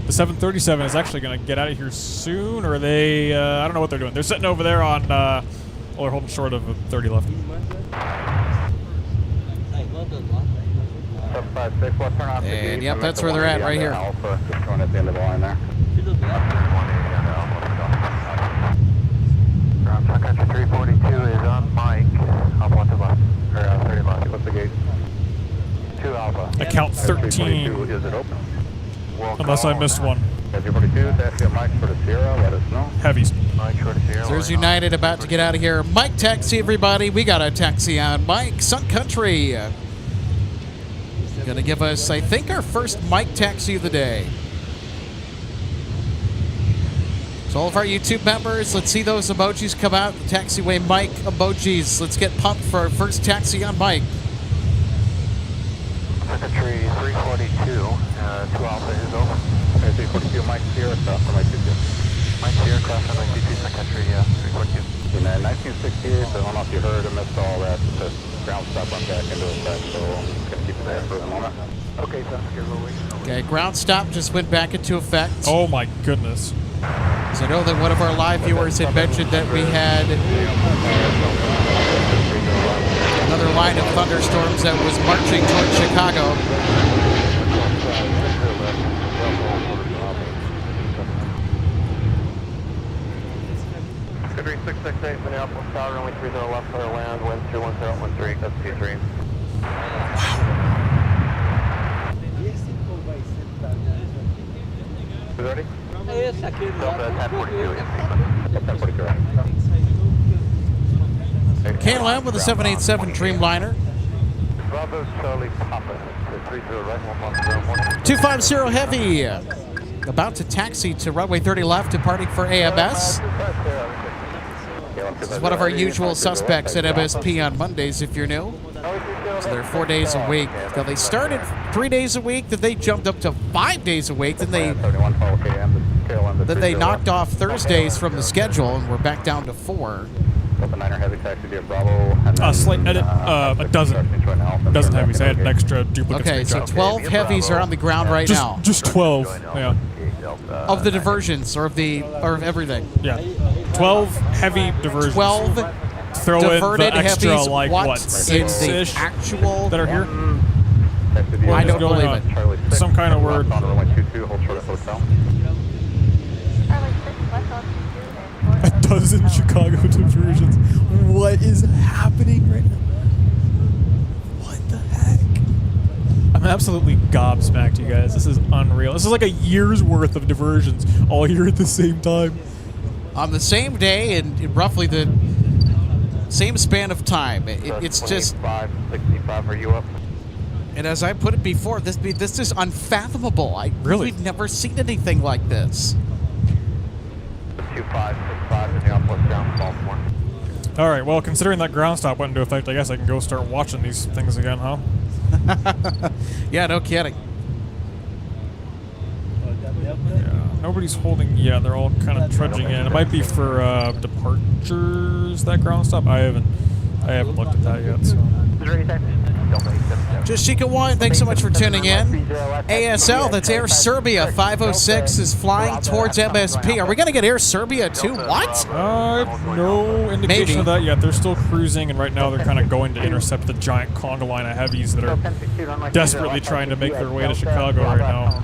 E: The 737 is actually going to get out of here soon, or they, I don't know what they're doing. They're sitting over there on, well, they're holding short of 30 left.
D: And yep, that's where they're at right here.
C: Going at the end of the line there.
B: Sun Country 342 is on mic. Up 1 to left. Or 30 left. What's the gate? 2 Alpha.
E: I count 13.
C: Is it open?
E: Unless I missed one.
C: 42, that's your mic for the Sierra. Let us know.
E: Heavies.
D: There's United about to get out of here. Mike taxi, everybody. We got a taxi on Mike. Sun Country. Gonna give us, I think, our first Mike taxi of the day. So all of our YouTube members, let's see those emojis come out. Taxiway Mike emojis. Let's get pumped for our first taxi on Mike.
B: Secretary 342, 2 Alpha is over.
C: 342, Mike Sierra, stop for Mike 22.
B: Aircraft on 22 Sun Country, 342.
C: In 1968, I don't know if you heard or missed all that. The ground stop went back into effect, so I'm just going to keep it there for the moment.
B: Okay, sounds good.
D: Okay, ground stop just went back into effect.
E: Oh my goodness.
D: So I know that one of our live viewers had mentioned that we had another line of thunderstorms that was marching towards Chicago.
B: 3668 Minneapolis Tower, runway 30 left, clear land, wind 21013, that's 23. You ready? Delta 1042, yes, 1042.
D: KLM with a 787 Dreamliner.
B: Bravo Charlie Papa, 30 right,
D: 250 Heavy. About to taxi to runway 30 left, departing for AMS. This is one of our usual suspects at MSP on Mondays, if you're new. So they're 4 days a week. Now they started 3 days a week, then they jumped up to 5 days a week, then they knocked off Thursdays from the schedule, and we're back down to 4.
E: A slight edit, a dozen heavies. I had an extra duplicate.
D: Okay, so 12 heavies are on the ground right now.
E: Just 12, yeah.
D: Of the diversions, or of everything.
E: Yeah. 12 heavy diversions.
D: 12
E: Throw
D: diverted
E: in the extra,
D: heavies.
E: like,
D: what
E: what,
D: in the
E: 6-ish
D: actual
E: that are here?
D: I don't believe it.
E: Some kind of word. A dozen Chicago diversions. What is happening right now? What the heck? I'm absolutely gobsmacked, you guys. This is unreal. This is like a year's worth of diversions all here at the same time.
D: On the same day and in roughly the same span of time. It's just...
B: 65, are you up?
D: And as I put it before, this is unfathomable. We've never seen anything like this.
B: 2565 Minneapolis down Baltimore.
E: All right, well, considering that ground stop went into effect, I guess I can go start watching these things again, huh?
D: Yeah, no kidding.
E: Yeah, nobody's holding. Yeah, they're all kind of trudging in. It might be for departures, that ground stop. I haven't looked at that yet. So.
D: Just Chica 1, thanks so much for tuning in. ASL, that's Air Serbia 506 is flying towards MSP. Are we going to get Air Serbia too? What?
E: I have no indication of that yet. They're still cruising, and right now they're kind of going to intercept the giant conga line of heavies that are desperately trying to make their way to Chicago right now.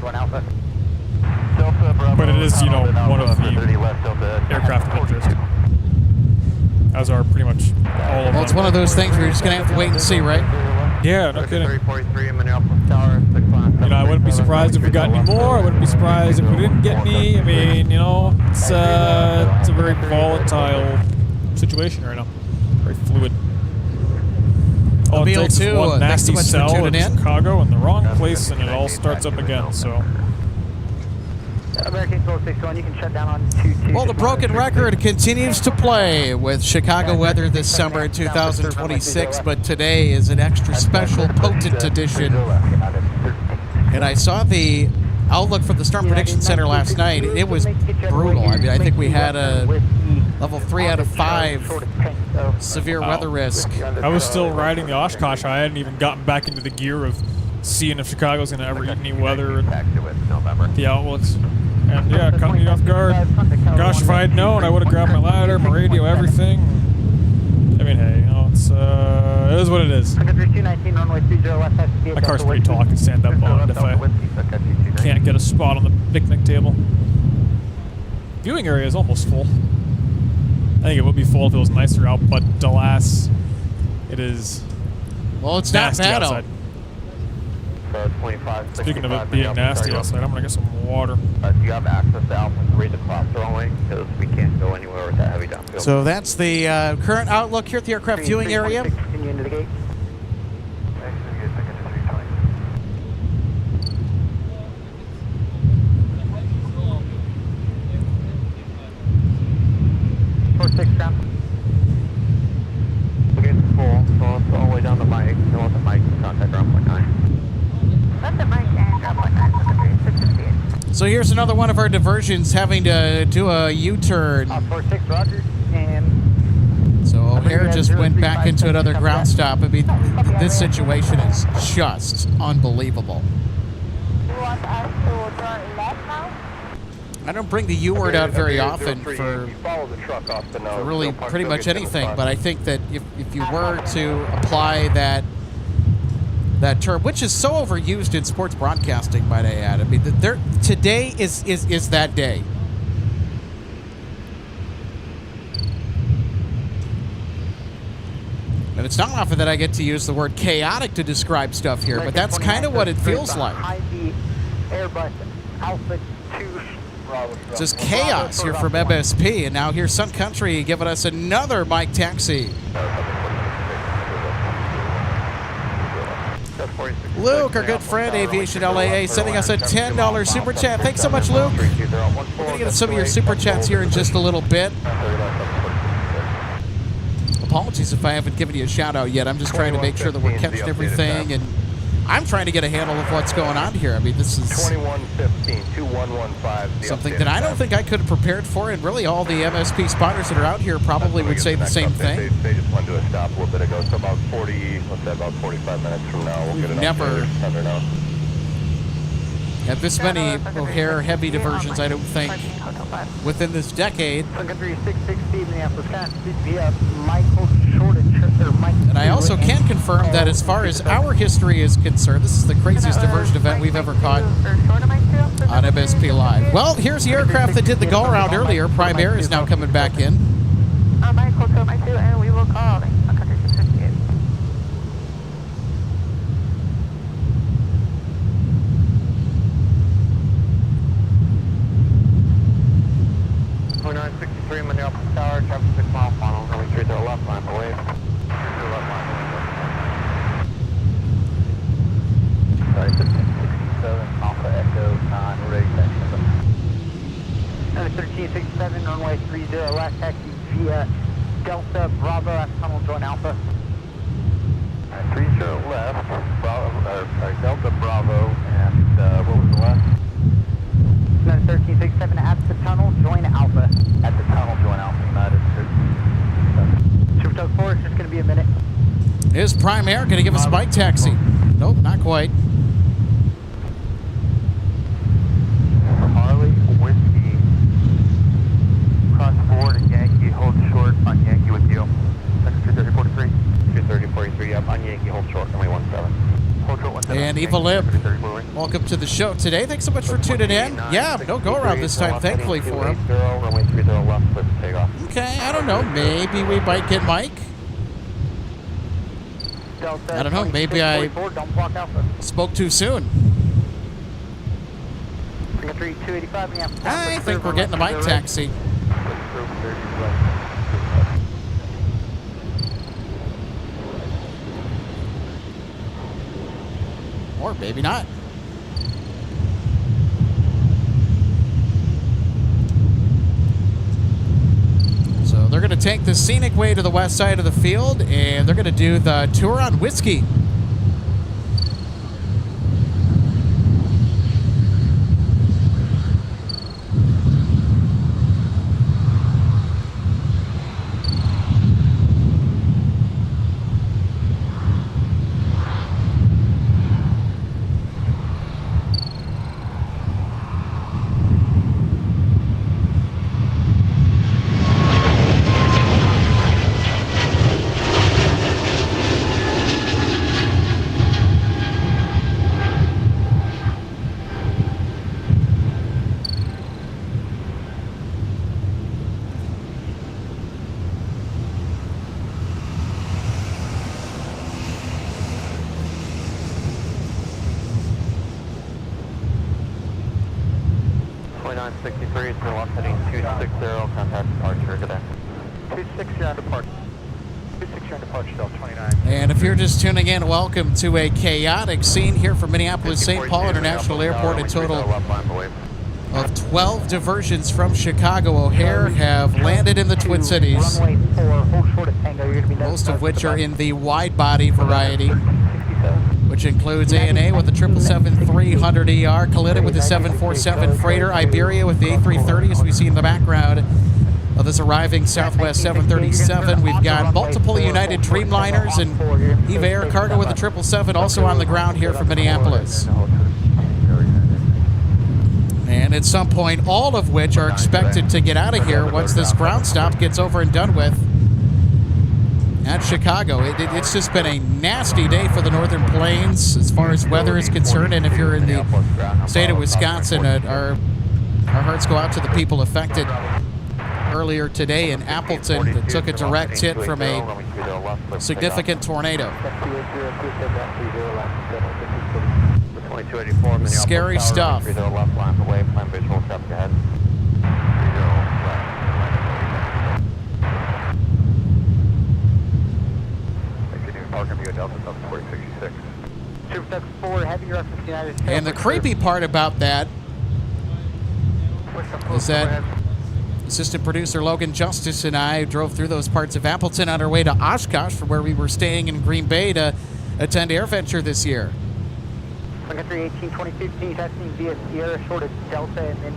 E: But it is, one of the aircraft of interest. As are pretty much all of them.
D: Well, it's one of those things where you're just going to have to wait and see, right?
E: Yeah, no kidding. I wouldn't be surprised if we got any more. I wouldn't be surprised if we didn't get any. I mean, it's a very volatile situation right now. Very fluid. All it takes is one nasty cell in Chicago in the wrong place, and it all starts up again, so...
G: American 1261, you can shut down on 22.
D: Well, the broken record continues to play with Chicago weather this summer in 2026, but today is an extra special potent edition. And I saw the outlook from the Storm Prediction Center last night. It was brutal. I mean, I think we had a level 3 out of 5 severe weather risk.
E: I was still riding the Oshkosh. I hadn't even gotten back into the gear of seeing if Chicago's going to ever get any weather and the outlooks. And yeah, caught me off guard. Gosh, if I had known, I would have grabbed my ladder, my radio, everything. I mean, hey, it is what it is. My car's pretty tall. I can stand up on it if I can't get a spot on the picnic table. Viewing area is almost full. I think it would be full if it was nicer out, but alas, it is.
D: Well, it's not bad outside.
E: Speaking of it being nasty outside, I'm going to get some water.
B: Do you have access to Alpha 3 to cross the runway? Because we can't go anywhere with that heavy downfield.
D: So that's the current outlook here at the aircraft viewing area.
G: Continue into the gate.
B: The gate's full, so it's all the way down to Mike. You want the Mike to contact ground point 9.
H: Let the mic and drop 19 658.
D: So here's another one of our diversions having to do a U-turn.
G: 46, Roger. And
D: So O'Hare just went back into another ground stop. I mean, this situation is just unbelievable.
H: You want us to turn left now?
D: I don't bring the U word out very often for
C: follow the truck off the nose.
D: really pretty much anything, but I think that if you were to apply that term, which is so overused in sports broadcasting, might I add. I mean, today is that day. And it's not often that I get to use the word chaotic to describe stuff here, but that's kind of what it feels like.
G: Airbus Alpha 2.
D: It's just chaos here from MSP, and now here's Sun Country giving us another mic taxi. Luke, our good friend, Aviation LAA, sending us a $10 super chat. Thanks so much, Luke. We're going to get some of your super chats here in just a little bit. Apologies if I haven't given you a shout out yet. I'm just trying to make sure that we're catching everything, and I'm trying to get a handle of what's going on here. I mean, this is
C: 2115-2115.
D: something that I don't think I could have prepared for, and really all the MSP spotters that are out here probably would say the same thing.
C: They just went to a stop a little bit ago, so about 45 minutes from now, we'll get an
D: Never
C: update. Never
D: had this many O'Hare heavy diversions, I don't think, within this decade.
G: Sun Country 660, Minneapolis, via Michael Shortage.
D: And I also can confirm that as far as our history is concerned, this is the craziest diversion event we've ever caught on MSP Live. Well, here's the aircraft that did the go-around earlier. Prime Air is now coming back in.
H: Michael 202, and we will call Sun Country 668.
B: 2963 Minneapolis Tower, traffic 6 mile final, runway 30 left line, away. 30 left line, away. Sorry, 1567, Alpha Echo 9, ready to taxi.
G: 1367, runway 30 left taxi via Delta Bravo at tunnel join Alpha.
B: 30 left, Delta Bravo, and what was the left?
G: 1367 at the tunnel join Alpha.
B: At the tunnel join Alpha, United.
G: Super Tug 4, it's just going to be a minute.
D: Is Prime Air going to give us a bike taxi? Nope, not quite.
B: Harley, Whiskey, cross board, and Yankee, hold short on Yankee with you. 23043. 23043, yep, on Yankee, hold short, runway 17. Hold short 17.
D: And Eva Lib, welcome to the show today. Thanks so much for tuning in. Yeah, no go-around this time, thankfully for him.
B: Runway 30 left, with takeoff.
D: Okay, I don't know. Maybe we might get Mike. I don't know. Maybe I spoke too soon. I think we're getting a bike taxi. Or maybe not. So they're going to take the scenic way to the west side of the field, and they're going to do the tour on Whiskey. And if you're just tuning in, welcome to a chaotic scene here from Minneapolis St. Paul International Airport. A total of 12 diversions from Chicago O'Hare have landed in the Twin Cities, most of which are in the wide-body variety, which includes ANA with the 777-300ER, collided with the 747 freighter, Iberia with the A330, as we see in the background of this arriving Southwest 737. We've got multiple United Dreamliners and EVA Air Cargo with the 777 also on the ground here from Minneapolis. And at some point, all of which are expected to get out of here once this ground stop gets over and done with at Chicago. It's just been a nasty day for the Northern Plains as far as weather is concerned. And if you're in the state of Wisconsin, our hearts go out to the people affected earlier today in Appleton that took a direct hit from a significant tornado. Scary stuff. And the creepy part about that is that assistant producer Logan Justice and I drove through those parts of Appleton on our way to Oshkosh, from where we were staying in Green Bay to attend AirVenture this year.
G: Sun Country 18 2015 testing via Sierra short of Delta, and then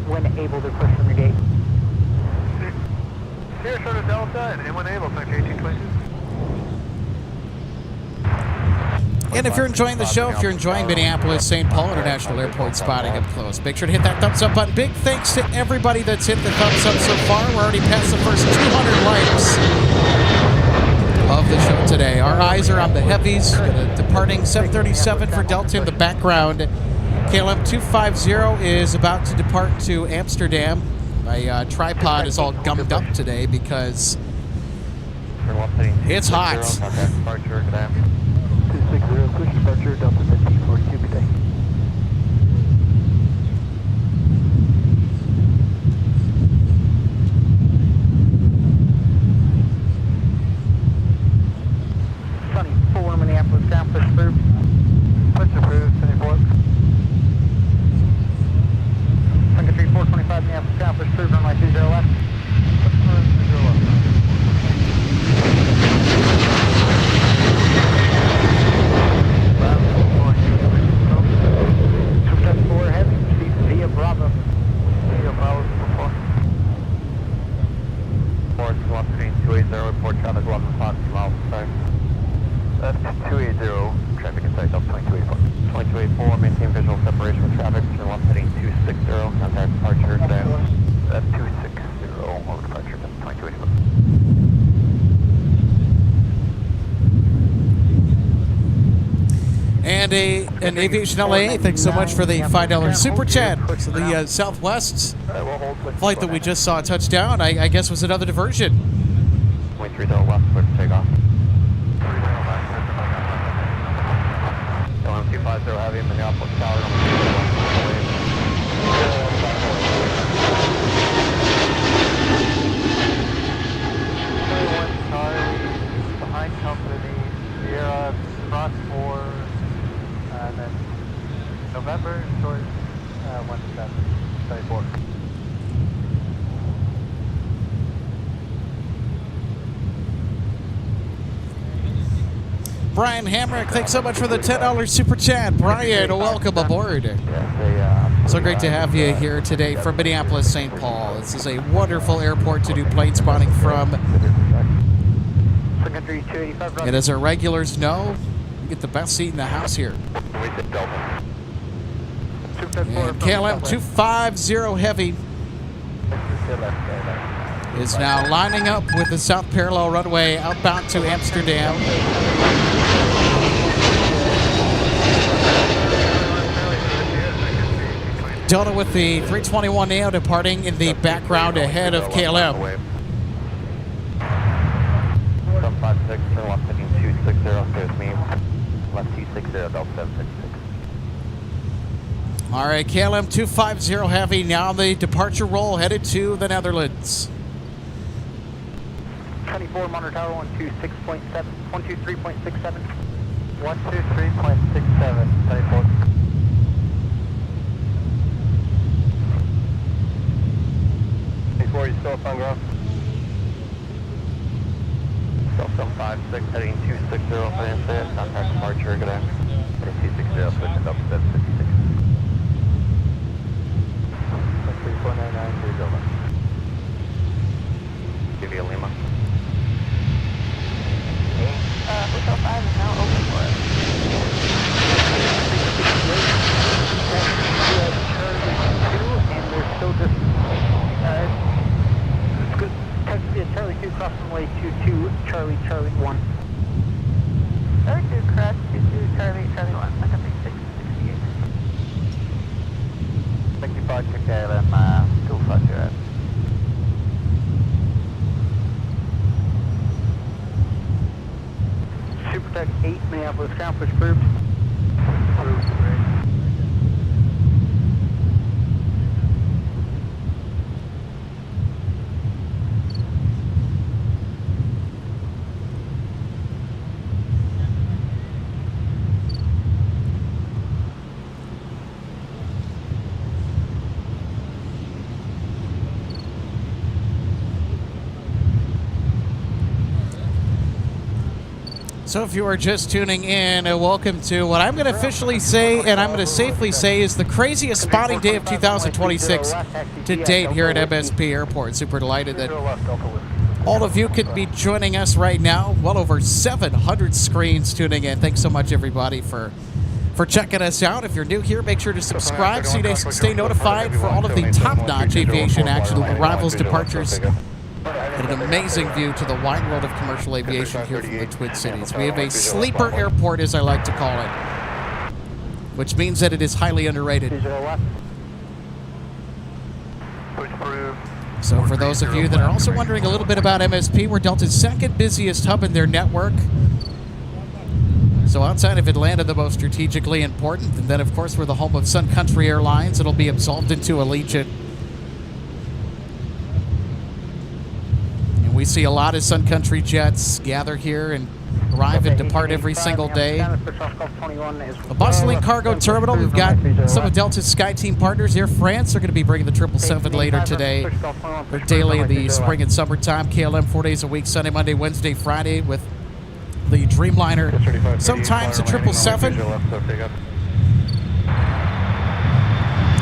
G: when able to push from your gate.
B: Sierra short of Delta and when able, Sun Country 18 2015.
D: And if you're enjoying the show, if you're enjoying Minneapolis St. Paul International Airport spotting up close, make sure to hit that thumbs up button. Big thanks to everybody that's hit the thumbs up so far. We're already past the first 200 likes of the show today. Our eyes are on the heavies. Departing 737 for Delta in the background. KLM 250 is about to depart to Amsterdam. My tripod is all gummed up today because it's hot.
G: 260, push departure, Delta 1542, good day. Sunny 4, Minneapolis, down, push through. Push approved, Sunny 4. Sun Country 425, Minneapolis, down, push through, runway 20 left. Push through, 20 left. Bravo. Before. Force 280, report traffic 11 miles, sorry. That's 280, traffic inside Delta 2284. 2284, maintain visual separation with traffic, turn left heading 260, contact departure, that's 260, over departure, 2284.
D: And an Aviation LA, thanks so much for the $5 super chat. So the Southwest flight that we just saw touch down, I guess, was another diversion.
B: 23 left, clear to take off. KLM 250 heavy, Minneapolis Tower. Behind company, Sierra, cross 4. And then November, short 1774.
D: Brian Hamrick, thanks so much for the $10 super chat. Brian, welcome aboard. So great to have you here today from Minneapolis, St. Paul. This is a wonderful airport to do plane spotting from. And as our regulars know, we get the best seat in the house here. And KLM 250 Heavy is now lining up with the south parallel runway outbound to Amsterdam. Delta with the 321neo departing in the background ahead of KLM.
B: 756, turn left heading 260, stay with me. Left 260, Delta 756.
D: All right, KLM 250 Heavy now on the departure roll, headed to the Netherlands.
G: 24 Monitor Tower, 123.67. 123.67, 24.
B: Before you still up on ground? Delta 56 heading 260 for instance. Contact departure, good afternoon. Heading 260, switching Delta 756. 3499, Delta. Give you a Lima.
H: Hotel 5 is now open for us.
F: And there's still just, it's good. Texas is Charlie 2, cross runway 22, Charlie 1.
H: Charlie 2, cross 22, Charlie 1. Sun Country 668.
B: 65 to KLM, 250.
F: Supertech 8, Minneapolis, ground push approved.
B: Approved, great.
D: So if you are just tuning in, welcome to what I'm going to officially say, and I'm going to safely say, is the craziest spotting day of 2026 to date here at MSP Airport. Super delighted that all of you could be joining us right now. Well over 700 screens tuning in. Thanks so much, everybody, for checking us out. If you're new here, make sure to subscribe so you stay notified for all of the top-notch aviation action, arrivals, departures, and an amazing view to the wide world of commercial aviation here from the Twin Cities. We have a sleeper airport, as I like to call it, which means that it is highly underrated. So for those of you that are also wondering a little bit about MSP, we're Delta's second busiest hub in their network. So outside of Atlanta, the most strategically important. And then, of course, we're the home of Sun Country Airlines. It'll be absolved into Allegiant. We see a lot of Sun Country jets gather here and arrive and depart every single day. A bustling cargo terminal. We've got some of Delta's SkyTeam partners. Air France are going to be bringing the 777 later today. They're daily in the spring and summertime. KLM 4 days a week, Sunday, Monday, Wednesday, Friday with the Dreamliner. Sometimes the 777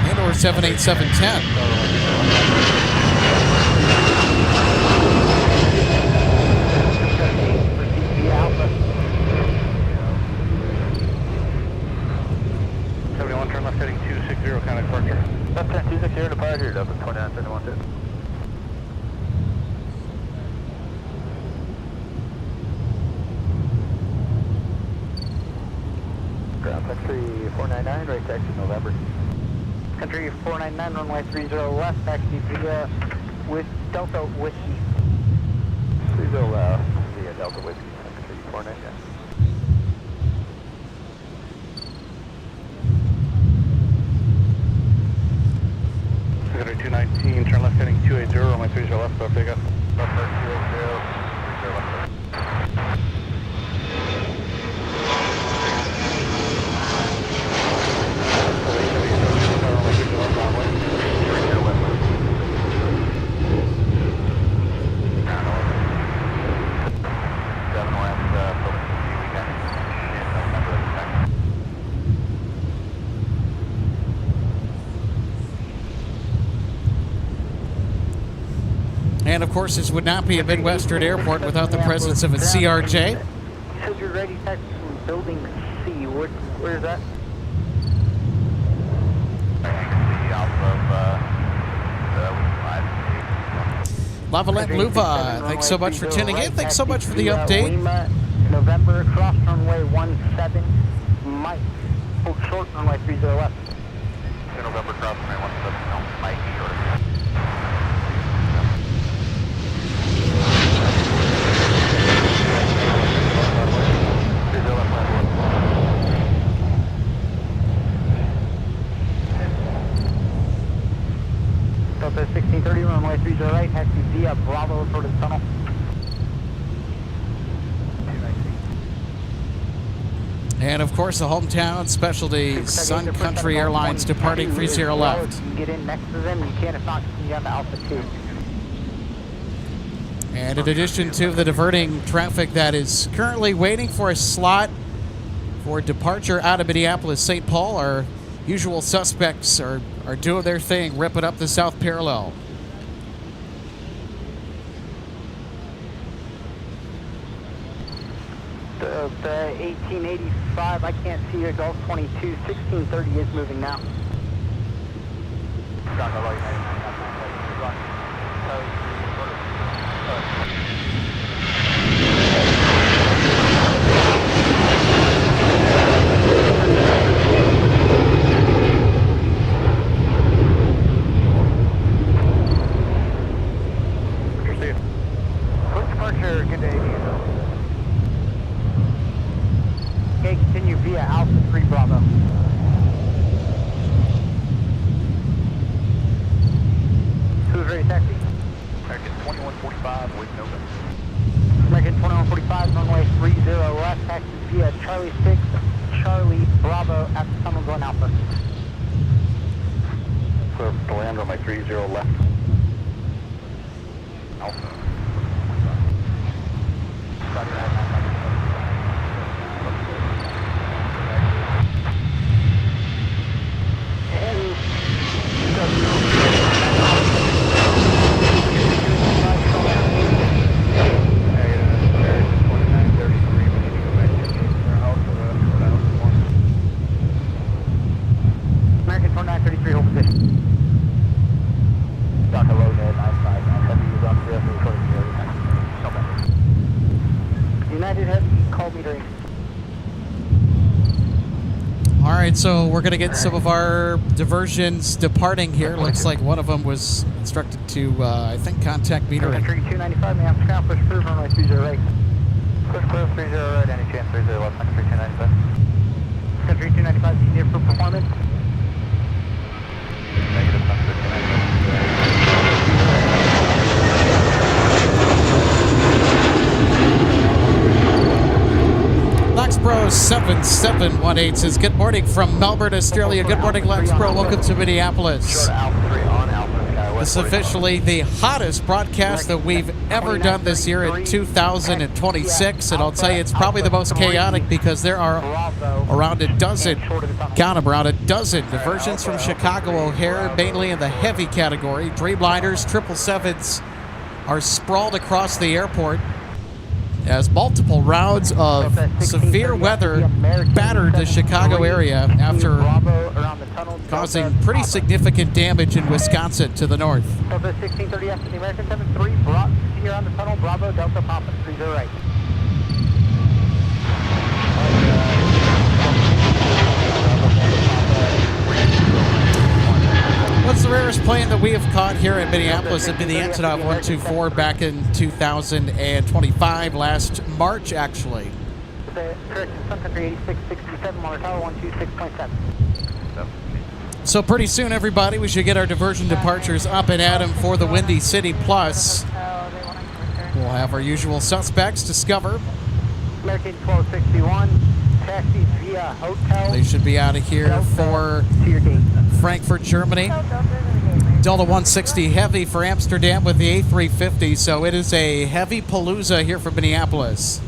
D: and or 787-10.
C: Turn left heading 260, kind of departure.
B: Left 260 departure, Delta 2971. Ground country 499, right taxi November.
F: Country 499, runway 30 left, taxi via with Delta Whiskey.
B: 30 left, via Delta Whiskey, country 499.
C: 219, turn left heading 280, runway 30 left, so pick up.
B: Left 280, 30 left.
D: And, of course, this would not be a Midwestern airport without the presence of a CRJ.
F: You said you're ready to taxi from building C. Where is that?
D: Lavalette Luva, thanks so much for tuning in. Thanks so much for the update.
F: November, cross runway 17, Mike. Hold short, runway 30 left.
B: November, cross runway 17, no, Mike, short.
F: Delta 1630, runway 30 right, taxi via Bravo for the tunnel.
D: And, of course, the hometown specialty, Sun Country Airlines, departing 30 left.
F: You can get in next to them, you can if not, you have to Alpha 2.
D: And in addition to the diverting traffic that is currently waiting for a slot for departure out of Minneapolis-St. Paul, our usual suspects are doing their thing, ripping up the south parallel.
G: The 1885, I can't see your Gulf 22, 1630 is moving now.
B: Quick departure, good day.
G: Okay, continue via Alpha 3 Bravo. Who's ready, taxi?
B: American 2145 with Nova.
G: American 2145, runway 30 left, taxi via Charlie 6, Charlie Bravo at the tunnel going Alpha.
C: So to land on my 30 left.
B: Alpha.
G: American 2933, hold position.
B: Dr. Logan, 95, heavy run for
G: United Heavy, call metering.
D: All right, so we're going to get some of our diversions departing here. Looks like one of them was instructed to, I think, contact metering.
G: Country 295, may I have ground push through, runway 30 right.
B: Push clear 30 right, any chance 30 left, country 295.
G: Country 295, you near for performance?
B: Negative, country 295.
D: Luxpro 7718 says, good morning from Melbourne, Australia. Good morning, Luxpro. Welcome to Minneapolis.
B: Short Alpha 3 on Alpha Sky.
D: This is officially the hottest broadcast that we've ever done this year in 2026. And I'll tell you, it's probably the most chaotic because there are around a dozen, count them, around a dozen diversions from Chicago O'Hare, mainly in the heavy category. Dreamliners, 777s are sprawled across the airport as multiple rounds of severe weather battered the Chicago area after causing pretty significant damage in Wisconsin to the north.
G: Delta 1630 after the American 73, here on the tunnel, Bravo, Delta Papa, 30 right.
D: What's the rarest plane that we have caught here at Minneapolis? It'd be the Antonov 124 back in 2025, last March, actually.
G: Correction, Sun Country 8667, Water Tower 126.7.
D: So pretty soon, everybody, we should get our diversion departures up and at 'em for the Windy City Plus. We'll have our usual suspects discover.
G: American 1261, taxis via hotel.
D: They should be out of here
G: Delta
D: for
G: to your gate.
D: Frankfurt, Germany. Delta 160 heavy for Amsterdam with the A350, so it is a heavy palooza here from Minneapolis.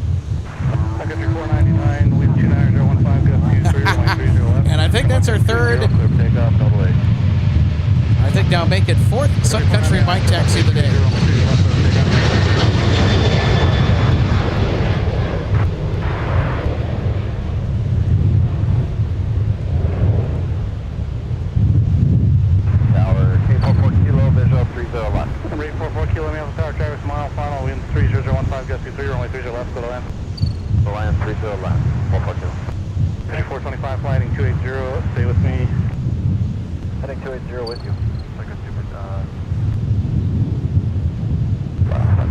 C: Country 499, wind 29015, gust 3
D: And I think that's our third.
C: Takeoff, double A.
D: I think now make it fourth Sun Country Mike taxi of the day.
B: Tower, 844 kilo, visual 30 left.
C: Number 844 kilo, Minneapolis Tower, Travis mile, final, wind 3015, gust 23, runway 30 left, go to land.
B: The land 30 left, 44 kilo.
C: Country 425, flighting 280, stay with me.
B: Heading 280 with you. Like a super,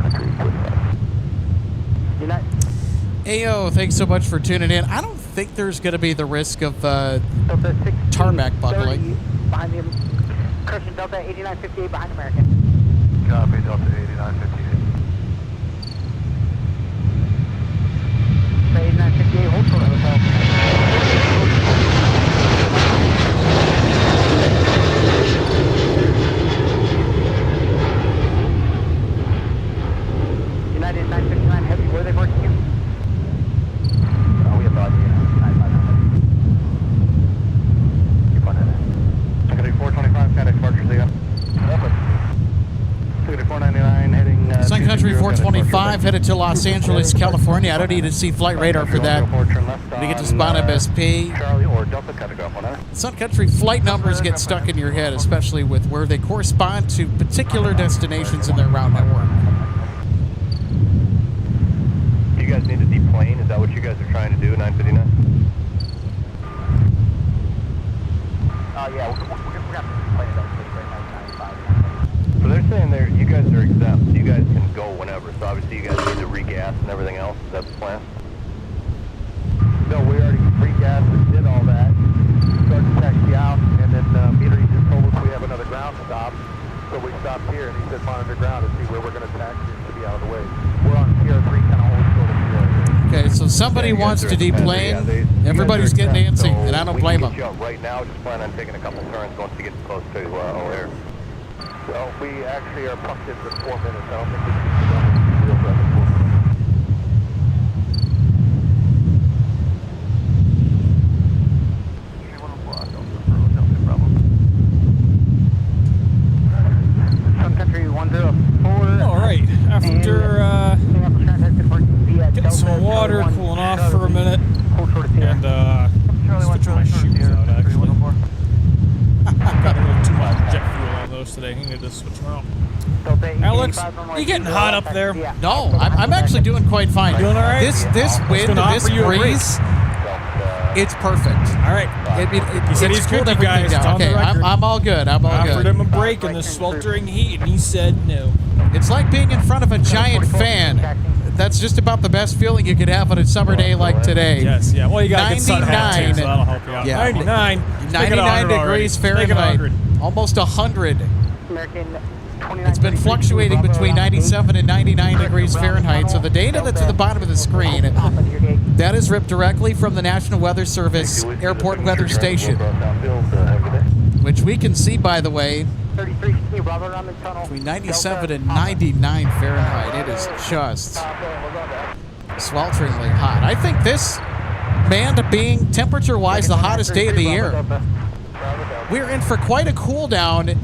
B: country,
G: United.
D: Ayo, thanks so much for tuning in. I don't think there's going to be the risk of tarmac buckling.
G: Behind the Correction, Delta 8958 behind American.
B: Copy, Delta 8958.
G: 8958, hold short of hotel.
D: Country 425 headed to Los Angeles, California. I don't need to see flight radar for that. We get to spot MSP.
C: Charlie or Delta Catacomb on there.
D: Sun Country flight numbers get stuck in your head, especially with where they correspond to particular destinations in their route network.
B: Do you guys need a deplane? Is that what you guys are trying to do, 959?
G: Yeah, we're going to play it up right now, 95.
B: So they're saying you guys are exempt. You guys can go whenever. So obviously you guys need to regas and everything else. Is that the plan?
G: No, we already regassed and did all that. Started to taxi out, and then Peter, he just told us we have another ground stop. So we stopped here, and he said monitor ground to see where we're going to taxi to be out of the way. We're on TR3, kind of old sort of TR3.
D: Okay, so somebody wants to deplane. Everybody's getting antsy, and I don't blame them.
B: Right now, just plan on taking a couple turns once you get close to O'Hare.
G: Well, we actually are pumped in for 4 minutes. I don't think we can get on the real rapid 4 minutes. Sun Country 104.
E: All right, after getting some water, cooling off for a minute, and switching my shoes out, actually. Got a little too much jet fuel on those today. I need to switch them out. Alex, you getting hot up there?
D: No, I'm actually doing quite fine.
E: Doing all right?
D: This wind, this breeze, it's perfect.
E: All right. He said he's good, you guys. It's on the
D: Okay,
E: record.
D: I'm all good. I'm all
E: I offered
D: good.
E: him a break in the sweltering heat, and he said no.
D: It's like being in front of a giant fan. That's just about the best feeling you could have on a summer day like today.
E: Yes, yeah. Well, you got to get sun hat too, so that'll help you out.
D: Yeah.
E: 99.
D: 99 degrees Fahrenheit. Almost 100. It's been fluctuating between 97 and 99 degrees Fahrenheit. So the data that's at the bottom of the screen, that is ripped directly from the National Weather Service Airport Weather Station, which we can see, by the way, between 97 and 99 Fahrenheit. It is just swelteringly hot. I think this may end up being, temperature-wise, the hottest day of the year. We're in for quite a cool down.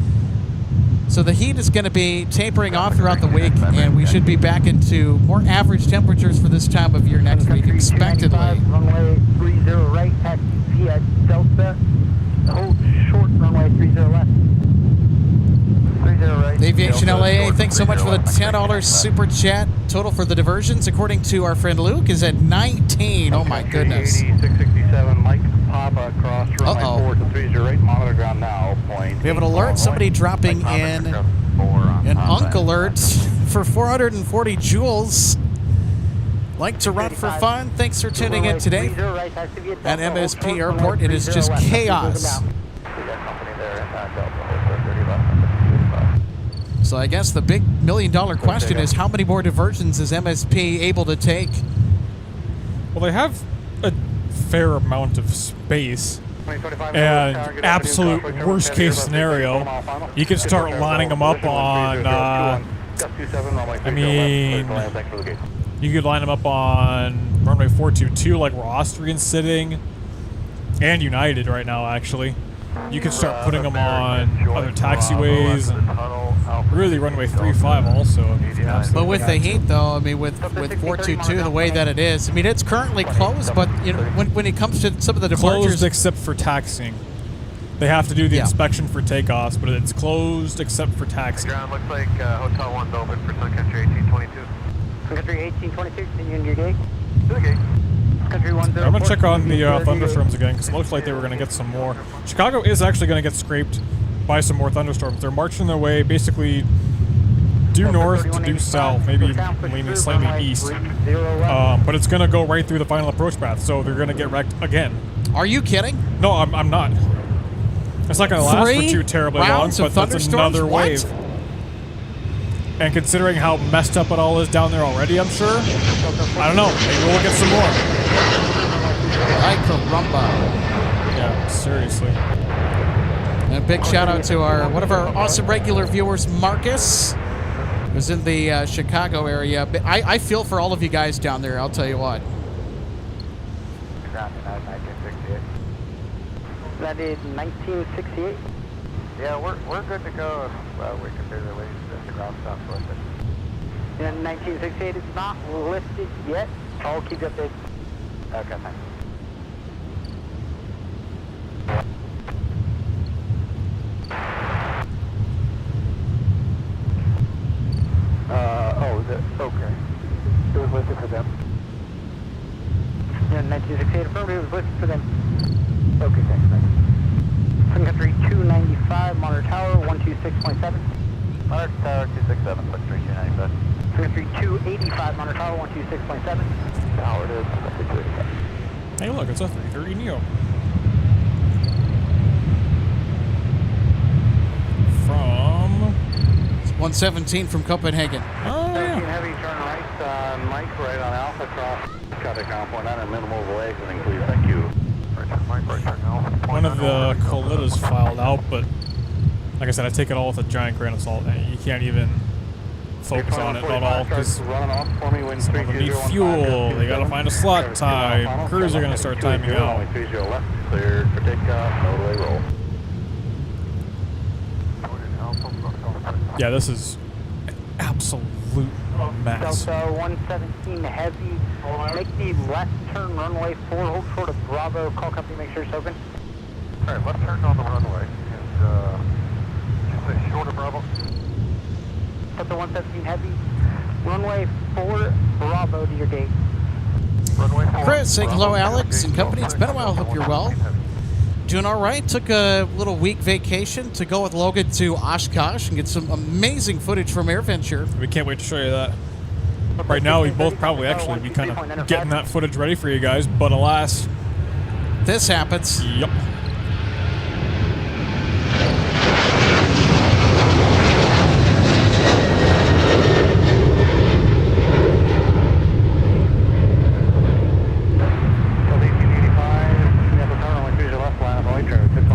D: So the heat is going to be tapering off throughout the week, and we should be back into more average temperatures for this time of year next week, expectedly.
G: Runway 30 right, taxi at Delta. Hold short, runway 30 left. 30 right.
D: Aviation LAA, thanks so much for the $10 super chat. Total for the diversions, according to our friend Luke, is at 19. Oh my goodness.
C: 667, Mike Papa, cross runway 4-30, monitor ground now, point.
D: We have an alert, somebody dropping in an UNC alert for 440 joules. Like to run for fun? Thanks for tuning in today at MSP Airport. It is just chaos. So I guess the big $1 million question is, how many more diversions is MSP able to take?
E: Well, they have a fair amount of space. And absolute worst case scenario, you can start lining them up on, you could line them up on runway 422, like where Austrian's sitting, and United right now, actually. You could start putting them on other taxiways, and really runway 35 also.
D: But with the heat, though, I mean, with 422 the way that it is, I mean, it's currently closed, but you know, when it comes to some of the departures,
E: closed except for taxiing. They have to do the inspection for takeoffs, but it's closed except for taxiing.
B: Ground looks like Hotel 1's open for Sun Country 1822.
G: Sun Country 1822, continue your gate. Okay. Country 10.
E: I'm going to check on the thunderstorms again, because it looks like they were going to get some more. Chicago is actually going to get scraped by some more thunderstorms. They're marching their way basically due north to due south, maybe leaning slightly east. But it's going to go right through the final approach path, so they're going to get wrecked again.
D: Are you kidding?
E: No, I'm not. It's not going to last for too terribly long, but that's another wave. And considering how messed up it all is down there already, I'm sure, I don't know, maybe we'll get some more.
D: Like caramba.
E: Yeah, seriously.
D: And a big shout out to one of our awesome regular viewers, Marcus, who's in the Chicago area. I feel for all of you guys down there, I'll tell you what.
G: That is 1968.
B: Yeah, we're good to go. Well, we can do the ground stop with it. And 1968 is not listed yet. I'll keep you updated. Okay, thanks. Okay. It was listed for them. Yeah, 1968 affirmative, it was listed for them. Okay, thanks. Sun Country 295, Monitor Tower 126.7.
G: Monitor Tower 267, Sun Country 295.
B: Sun Country 285, Monitor Tower 126.7.
G: Tower it is, 285.
E: Hey, look, it's a 330 Neo. From...
D: It's 117 from Copenhagen.
E: Oh, yeah.
C: Heavy turn right, Mike, right on Alpha, cross. Traffic on 49 minimal exiting, please. Thank you.
G: Mike, right turn now.
E: One of the Colitas filed out, but like I said, I take it all with a giant grain of salt. You can't even focus on it at all because they need fuel. They gotta find a slot time. Crews are gonna start timing out.
C: Cleared for takeoff, no delay roll.
E: Yeah, this is an absolute mess.
B: Delta 117 heavy. Make the left turn runway 4, hold short of Bravo. Call company, make sure it's open.
G: Alright, left turn on the runway. And, say short of Bravo.
B: Delta 117 heavy. Runway 4, Bravo to your gate.
G: Runway 4.
D: Chris, say hello, Alex and company. It's been a while. Hope you're well. Doing all right. Took a little week vacation to go with Logan to Oshkosh and get some amazing footage from AirVenture.
E: We can't wait to show you that. Right now, we both probably actually be kind of getting that footage ready for you guys, but alas,
D: this happens.
E: Yep.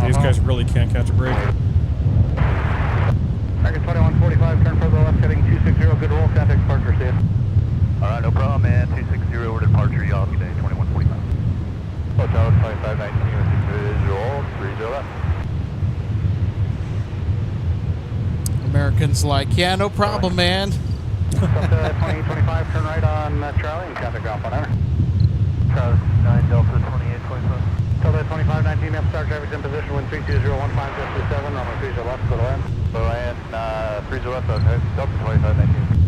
E: These guys really can't catch a break.
C: Target 2145, turn further left, heading 260, good roll, contact departure, see ya.
G: Alright, no problem, man. 260, we're departure, y'all, today, 2145.
C: Hotel 2519, visual, 30 left.
D: Americans like, yeah, no problem, man.
C: Delta 2025, turn right on Charlie and contact ground 100.
G: Charlie 9 Delta 2825.
C: Delta 2519, start traffic's in position, wind 32015, just 27, runway 30 left, go to land.
G: So land 30 left, okay. Delta 2519.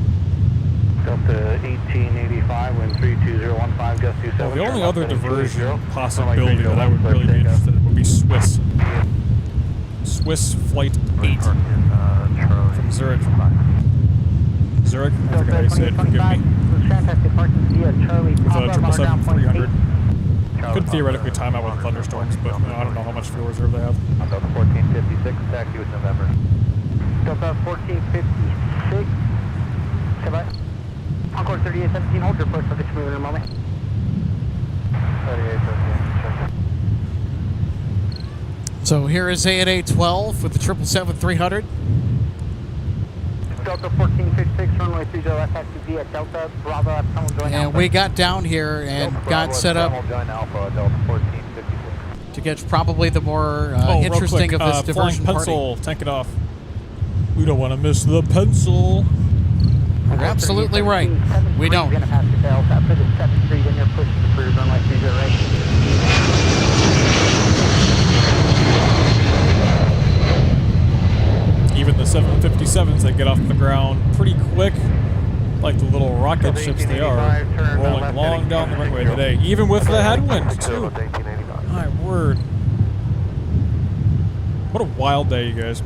C: Delta 1885, wind 32015, gust 27.
E: Well, the only other diversion possibility that I would really be interested in would be Swiss. Swiss Flight 8 from Zurich. Zurich, I forgot how you say it, forgive me. With a 777-300. Could theoretically time out with thunderstorms, but I don't know how much fuel reserve they have.
G: Delta 1456, taxi with November.
B: Delta 1456. Goodbye. Encore 3817, hold your push, I'll get you moving in a moment.
G: 3817,
D: So here is ANA 12 with the 777-300.
B: Delta 1456, runway 30 left, taxi via Delta, Bravo, someone join
D: And
B: Alpha.
D: we got down here and got set up
G: join Alpha, Delta 1456.
D: to get probably the more
E: Real
D: interesting
E: quick,
D: of this diversion
E: flying
D: party.
E: pencil, tank it off. We don't want to miss the pencil.
D: You're absolutely right. We don't.
B: You're going to pass the tail tap for the 7th Street, and you're pushing the cruise runway 30 right.
E: Even the 757s that get off the ground pretty quick, like the little rocket ships they are, rolling long down the runway today, even with the headwind, too. My word. What a wild day, you guys.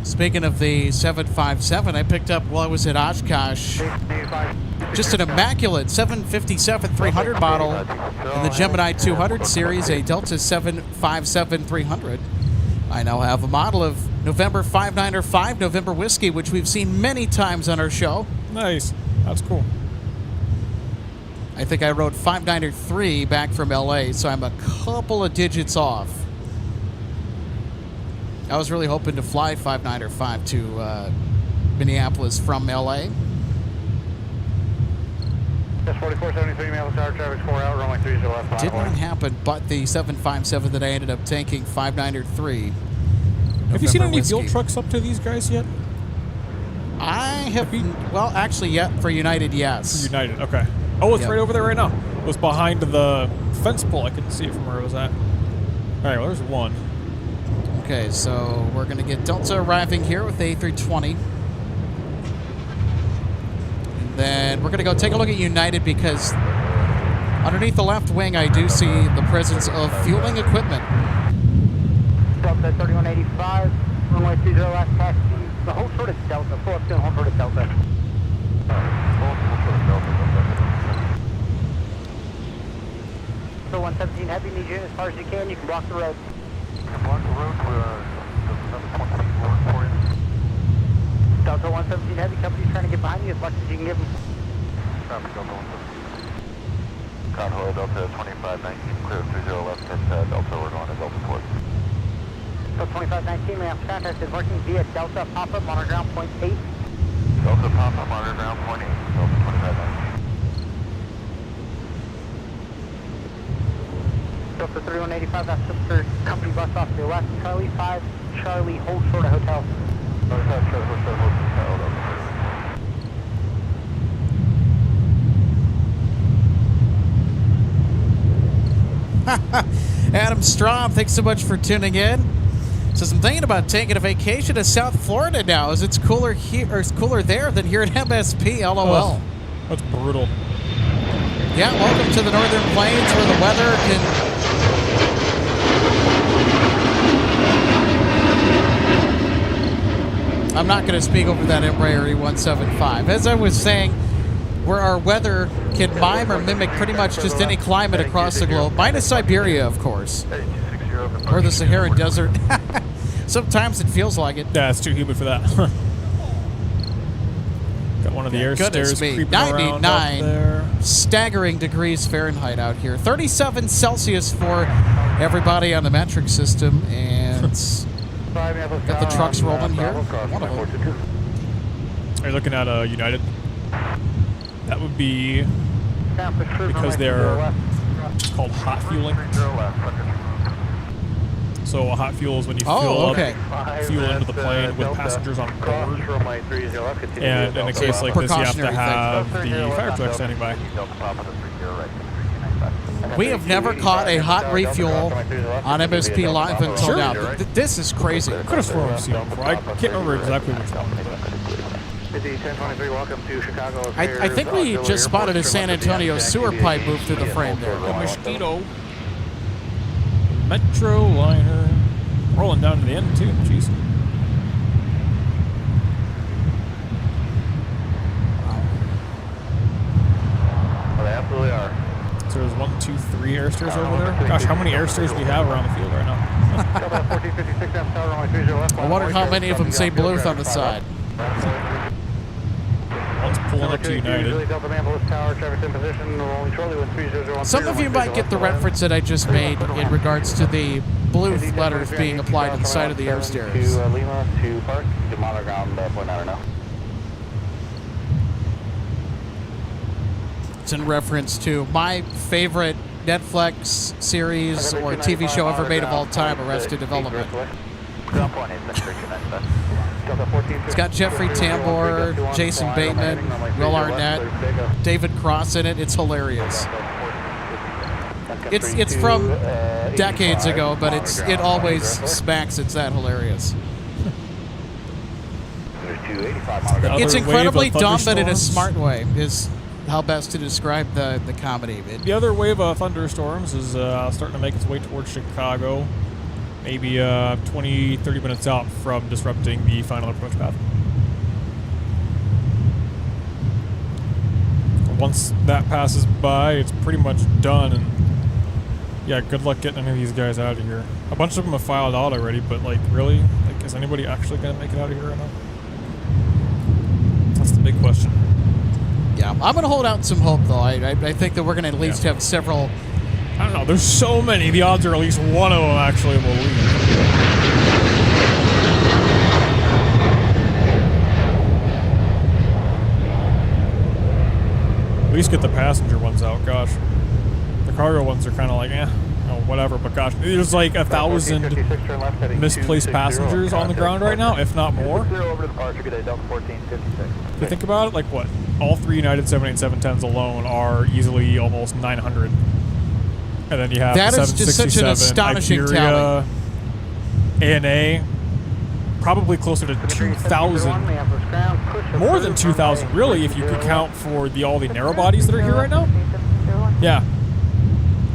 D: Speaking of the 757, I picked up while I was at Oshkosh just an immaculate 757-300 model in the Gemini 200 series, a Delta 757-300. I now have a model of November 59er 5 November Whiskey, which we've seen many times on our show.
E: Nice. That's cool.
D: I think I wrote 59er 3 back from LA, so I'm a couple of digits off. I was really hoping to fly 59er 5 to Minneapolis from LA.
C: Just 4473, Minneapolis Tower, traffic's 4 out, runway 30 left.
D: Did not happen, but the 757 that I ended up taking, 59er 3.
E: Have you seen
D: November
E: any fuel
D: Whiskey.
E: trucks up to these guys yet?
D: have, well, actually, yeah, for United, yes.
E: United, okay. Oh, it's
D: Yep.
E: right over there right now. It was behind the fence pole. I couldn't see it from where it was at. All right, well, there's one.
D: Okay, so we're going to get Delta arriving here with the A320. And then we're going to go take a look at United because underneath the left wing, I do see the presence of fueling equipment.
B: Delta 3185, runway 30 last taxi. The whole short of Delta, full up to the whole short of Delta. So 117 Heavy, need you in as far as you can. You can block the road.
G: Block the road, another 20 for you.
B: Delta 117 Heavy, company's trying to get behind you as much as you can give them.
G: Traffic Delta 117. Convoy Delta 2519, clear 30 left, hit Delta, we're going to Delta Port.
B: So 2519, ma'am, contact is working via Delta pop-up on our ground point 8.
G: Delta pop-up on our ground point 8, Delta 2519.
B: Delta 3185, that's for company bus off to your left. Charlie 5, Charlie, hold short of hotel.
D: Adam Strom, thanks so much for tuning in. Says, I'm thinking about taking a vacation to South Florida now, as it's cooler here, or it's cooler there than here at MSP, LOL.
E: Oh, that's brutal.
D: Yeah, welcome to the Northern Plains where the weather can... I'm not going to speak over that Embraer E175. As I was saying, where our weather can mime or mimic pretty much just any climate across the globe, minus Siberia, of course, or the Saharan Desert. Sometimes it feels like it.
E: Yeah, it's too humid for that. Got one of the air stairs creeping around up there.
D: Staggering degrees Fahrenheit out here. 37 Celsius for everybody on the metric system, and got the trucks rolling here. One of them.
E: Are you looking at United? That would be because they're called hot fueling. So a hot fuel is when you fill up fuel into the plane with passengers on board. And in a case like this, you have to have the fire truck standing by.
D: We have never caught a hot refuel on MSP Live until now. This is crazy.
E: I could have sworn I've seen it before. I can't remember exactly which one.
D: I think we just spotted a San Antonio sewer pipe move through the frame there.
E: A mosquito. Metro liner. Rolling down to the end, too. Jeez.
C: Well, they absolutely are.
E: So there's 1, 2, 3 air stairs over there. Gosh, how many air stairs do we have around the field right now?
D: I wonder how many of them say Bluth on the side.
E: One's pulling up to United.
D: Some of you might get the reference that I just made in regards to the Bluth letters being applied on the side of the air stairs.
C: To Lima, to Park, to monitor ground, point 9 now.
D: It's in reference to my favorite Netflix series or TV show ever made of all time, Arrested Development. It's got Jeffrey Tambor, Jason Bateman, Will Arnett, David Cross in it. It's hilarious. It's from decades ago, but it always smacks. It's that hilarious. It's incredibly dumb, but in a smart way is how best to describe the comedy.
E: The other wave of thunderstorms is starting to make its way towards Chicago. Maybe 20, 30 minutes out from disrupting the final approach path. Once that passes by, it's pretty much done, and yeah, good luck getting any of these guys out of here. A bunch of them have filed out already, but like, really? Like, is anybody actually going to make it out of here or not? That's the big question.
D: Yeah, I'm going to hold out some hope, though. I think that we're going to at least have several...
E: I don't know. There's so many. The odds are at least one of them actually will leave. At least get the passenger ones out. Gosh, the cargo ones are kind of like, eh. know, whatever, but gosh, there's like 1,000 misplaced passengers on the ground right now, if not more.
G: Over to departure, good day, Delta 1456.
E: If you think about it, like what? All 3 United 787-10s alone are easily almost 900. And then you have
D: That is just such an
E: 767,
D: astonishing
E: Iberia, ANA, probably closer to 2,000. More than 2,000, really, if you could count for all the narrow bodies that are here right now. Yeah.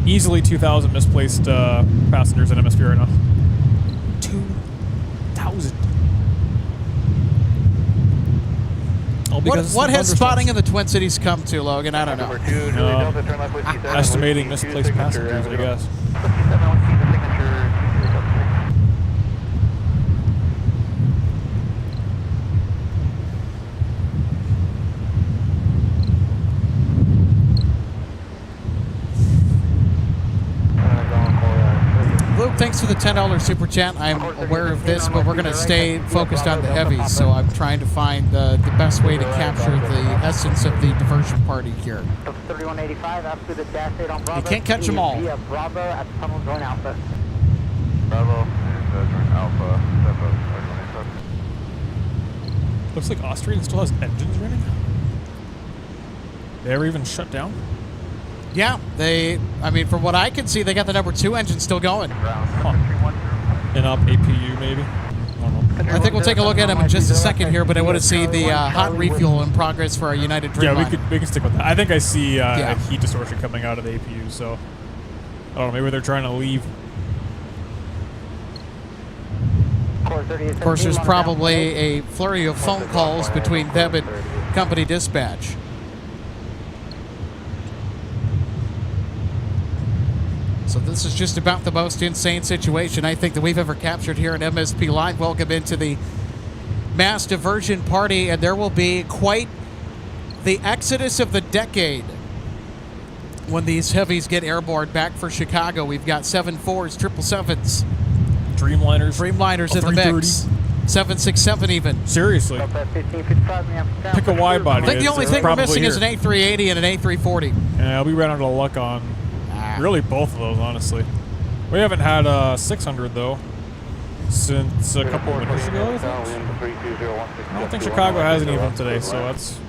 E: Easily 2,000 misplaced passengers in MSP right now. 2,000.
D: What has spotting in the Twin Cities come to, Logan? I don't know.
E: Estimating misplaced passengers, I guess.
D: Luke, thanks for the $10 super chat. I'm aware of this, but we're going to stay focused on the heavies, so I'm trying to find the best way to capture the essence of the diversion party here.
B: 3185, after the dash 8 on Bravo.
D: You can't catch them all.
B: Via Bravo at the tunnel joint Alpha.
C: Bravo and joint Alpha.
E: Looks like Austrian still has engines running. They ever even shut down?
D: Yeah, I mean, from what I can see, they got the number 2 engine still going.
E: Huh. And up APU, maybe? I don't know.
D: I think we'll take a look at them in just a second here, but I want to see the hot refuel in progress for our United Dreamline.
E: Yeah, we can stick with that. I think I see a heat distortion coming out of the APU, so I don't know, maybe they're trying to leave.
D: Of course, there's probably a flurry of phone calls between them and company dispatch. So this is just about the most insane situation I think that we've ever captured here at MSP Live. Welcome into the mass diversion party, and there will be quite the exodus of the decade when these heavies get airborne back for Chicago. We've got 747s, 777s, Dreamliners in the mix, 767 even.
E: Seriously. Pick a wide body.
D: I think the only thing we're missing is an A380 and an A340.
E: Yeah, we ran out of luck on really both of those, honestly. We haven't had a 600 though since a couple of minutes ago, I think. I don't think Chicago has any of them today, so that's...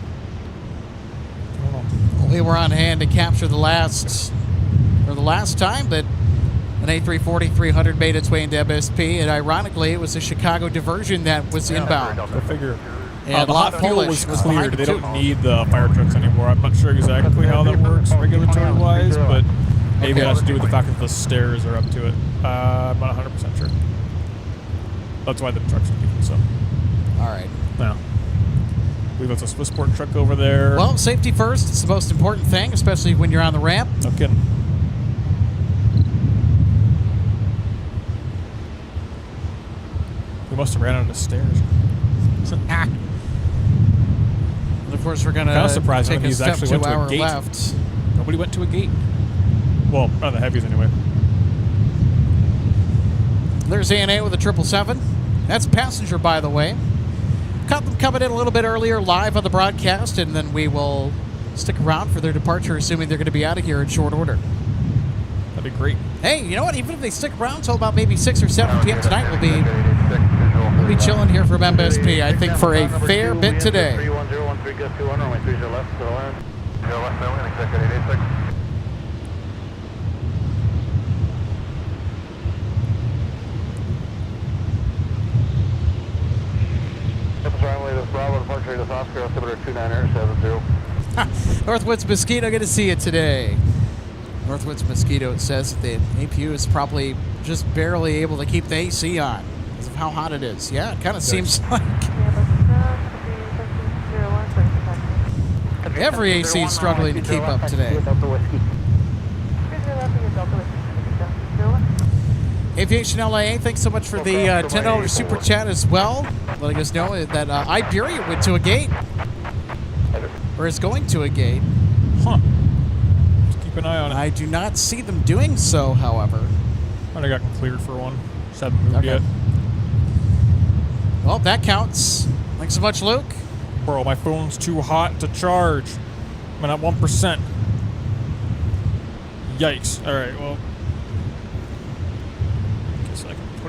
E: I don't know.
D: We were on hand to capture the last time that an A340-300 made its way into MSP, and ironically, it was a Chicago diversion that was inbound.
E: Go figure.
D: And
E: the hot fuel was cleared. They
D: too.
E: don't need the fire trucks anymore. I'm not sure exactly how that works regulatory-wise, but maybe it has to do with the fact that the stairs are up to it. I'm not 100% sure. That's why the trucks are keeping some.
D: All right.
E: Now, I believe it's a Swissport truck over there.
D: Well, safety first. It's the most important thing, especially when you're on the ramp.
E: No kidding. We must have ran out of stairs.
D: And of course, we're going
E: Kind of
D: to
E: surprising
D: take
E: when
D: a
E: these
D: step
E: actually
D: to
E: went to a
D: our
E: gate.
D: left.
E: Nobody went to a gate. Well, none of the heavies anyway.
D: There's ANA with a 777. That's passenger, by the way. Caught them coming in a little bit earlier live on the broadcast, and then we will stick around for their departure, assuming they're going to be out of here in short order.
E: That'd be great.
D: Hey, you know what? Even if they stick around until about maybe 6 or 7 p.m. tonight, we'll be chilling here from MSP, I think, for a fair bit today.
C: 31013, gust 200, runway 30 left, to the land. 0 left, no wind, expect 886. Runway to Bravo, departure to Oscar, altimeter 2970.
D: Northwoods Mosquito, good to see you today. Northwoods Mosquito, it says that the APU is probably just barely able to keep the AC on because of how hot it is. Yeah, it kind of seems like every AC is struggling to keep up today. Aviation LA, thanks so much for the $10 super chat as well, letting us know that Iberia went to a gate, or is going to a gate.
E: Huh. Just keep an eye on it.
D: I do not see them doing so, however.
E: Might have gotten cleared for one. Just haven't moved yet.
D: Well, that counts. Thanks so much, Luke.
E: Bro, my phone's too hot to charge. I'm at 1%. Yikes. All right, well,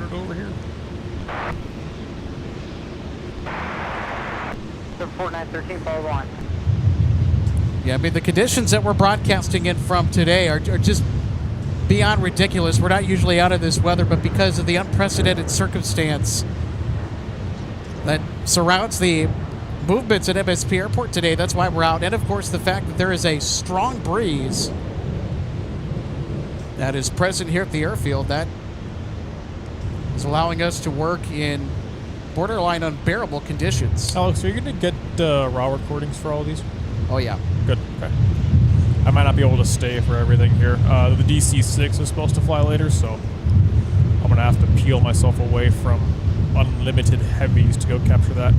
E: monitor over here.
B: 74913, follow on.
D: Yeah, I mean, the conditions that we're broadcasting in from today are just beyond ridiculous. We're not usually out of this weather, but because of the unprecedented circumstance that surrounds the movements at MSP Airport today, that's why we're out. And, of course, the fact that there is a strong breeze that is present here at the airfield, that is allowing us to work in borderline unbearable conditions.
E: Alex, are you going to get raw recordings for all of these?
D: Oh, yeah.
E: Good. Okay. I might not be able to stay for everything here. The DC-6 is supposed to fly later, so I'm going to have to peel myself away from unlimited heavies to go capture that.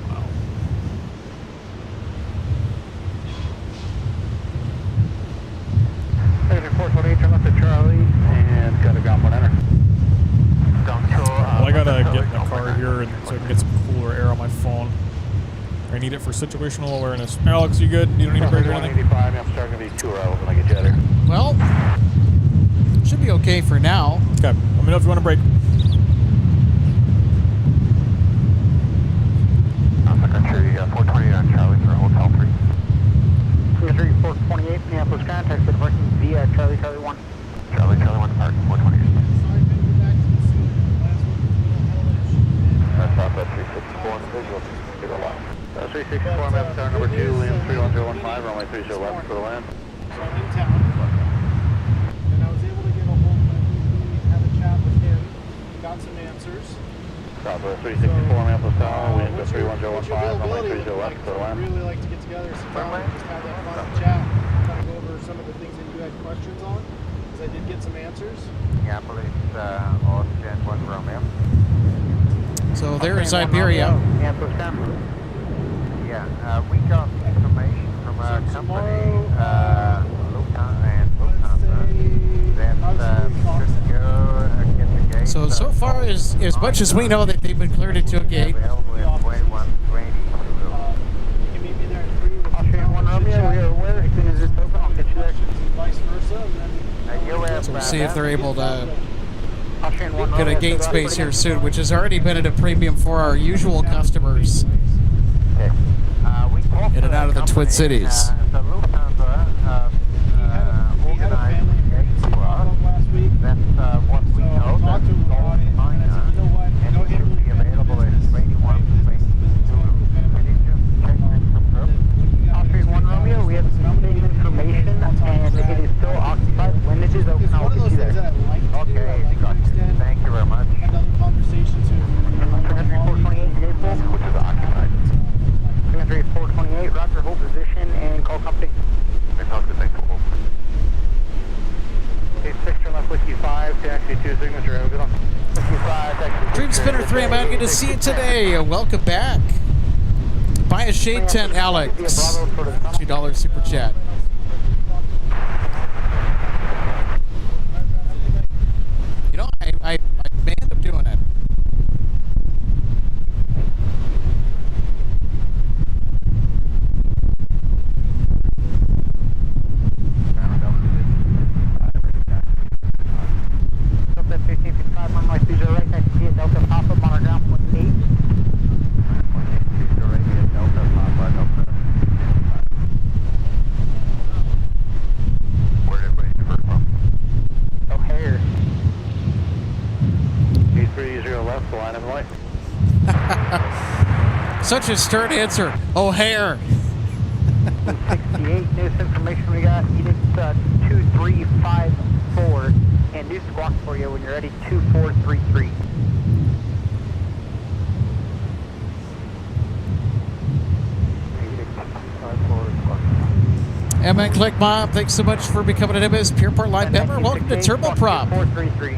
E: Wow.
C: 428, turn left to Charlie, and got a ground point enter.
E: Well, I gotta get in the car here and so I can get some cooler air on my phone. I need it for situational awareness. Alex, you good? You don't need a break or anything?
C: 185, I'm starting to be 2 hours when I get you out there.
D: Well, should be okay for now.
E: Okay, let me know if you want a break.
G: Sun Country 428 on Charlie for Hotel 3.
B: Sun Country 428, Minneapolis contact for departing via Charlie 1.
G: Charlie 1, departing 428. That's off at 364 on the visual. To the left.
C: 364, map star number 2, land 31015, runway 30 left for the land.
F: So I'm in town, and I was able to get a hold of my VP, had a chat with him, got some answers.
C: Southwest 364, map star, wind
F: What's your
C: 31015, runway
F: availability
C: 30 left for the
F: I'd
C: land.
F: really like to get together sometime and just have that fun chat, kind of go over some of the things that you had questions on, because I did get some answers.
G: Minneapolis, Austin 1 Romeo.
D: So there is Iberia.
G: Yeah, we got information from a company, Lufthansa and Lufthansa, that should go get the gate.
D: So far as much as we know that they've been cleared into a gate.
G: Available in 2120.
F: You can meet me there at 3 with
B: Austrian 1 Romeo, we are aware. As soon as it's open, I'll get you there.
F: questions and vice versa, and then
D: So we'll see if they're able to
B: Austrian 1
D: get a
B: Romeo,
D: gate
B: so
D: space here soon, which has already been at a premium for our usual customers.
G: Okay. We talked
D: In and
G: to
D: out of the
G: company,
D: Twin Cities.
G: The Lufthansa
F: he had a
G: organized
F: family
G: a gate
F: emergency
G: for
F: pop
G: us.
F: up last week.
G: That's what we
F: So
G: know.
F: I talked to him about it, and I said, you know what,
G: And
F: go
G: it
F: ahead
G: should
F: and
G: be available in 21, 22. Can you just check and confirm?
B: Austrian 1 Romeo, we have some same information, and it is still occupied. When it is open,
F: It's
B: I'll
F: one of
B: get
F: those
B: you
F: things
B: there.
F: that I like to do. I
G: Okay,
F: like to
G: got you.
F: extend,
G: Thank you very much.
F: have other conversations with
B: Country 428, April,
G: Which is occupied.
B: Country 428, roger, hold position, and call company.
G: It's all good. Thanks for holding.
C: Okay, 6 turn left, whiskey 5, taxi 2 signature, have a good one.
B: Whiskey 5, taxi 2.
D: Dream Spinner 3, I'm out. Good to see you today. Welcome back. Buy a shade tent, Alex. $2 super chat. You know, I may end up doing it.
B: Delta 1555, runway 30 right, I see a Delta pop-up on our ground point 8.
G: Where did everybody divert from?
B: O'Hare.
C: 830 left, the line of light.
D: Such a stern answer. O'Hare.
B: 68, newest information we got, Edith 2354, and new squawk for you when you're ready, 2433.
D: MN Click Mob, thanks so much for becoming an MSP Airport Live member. Welcome to Turboprop.
B: 433.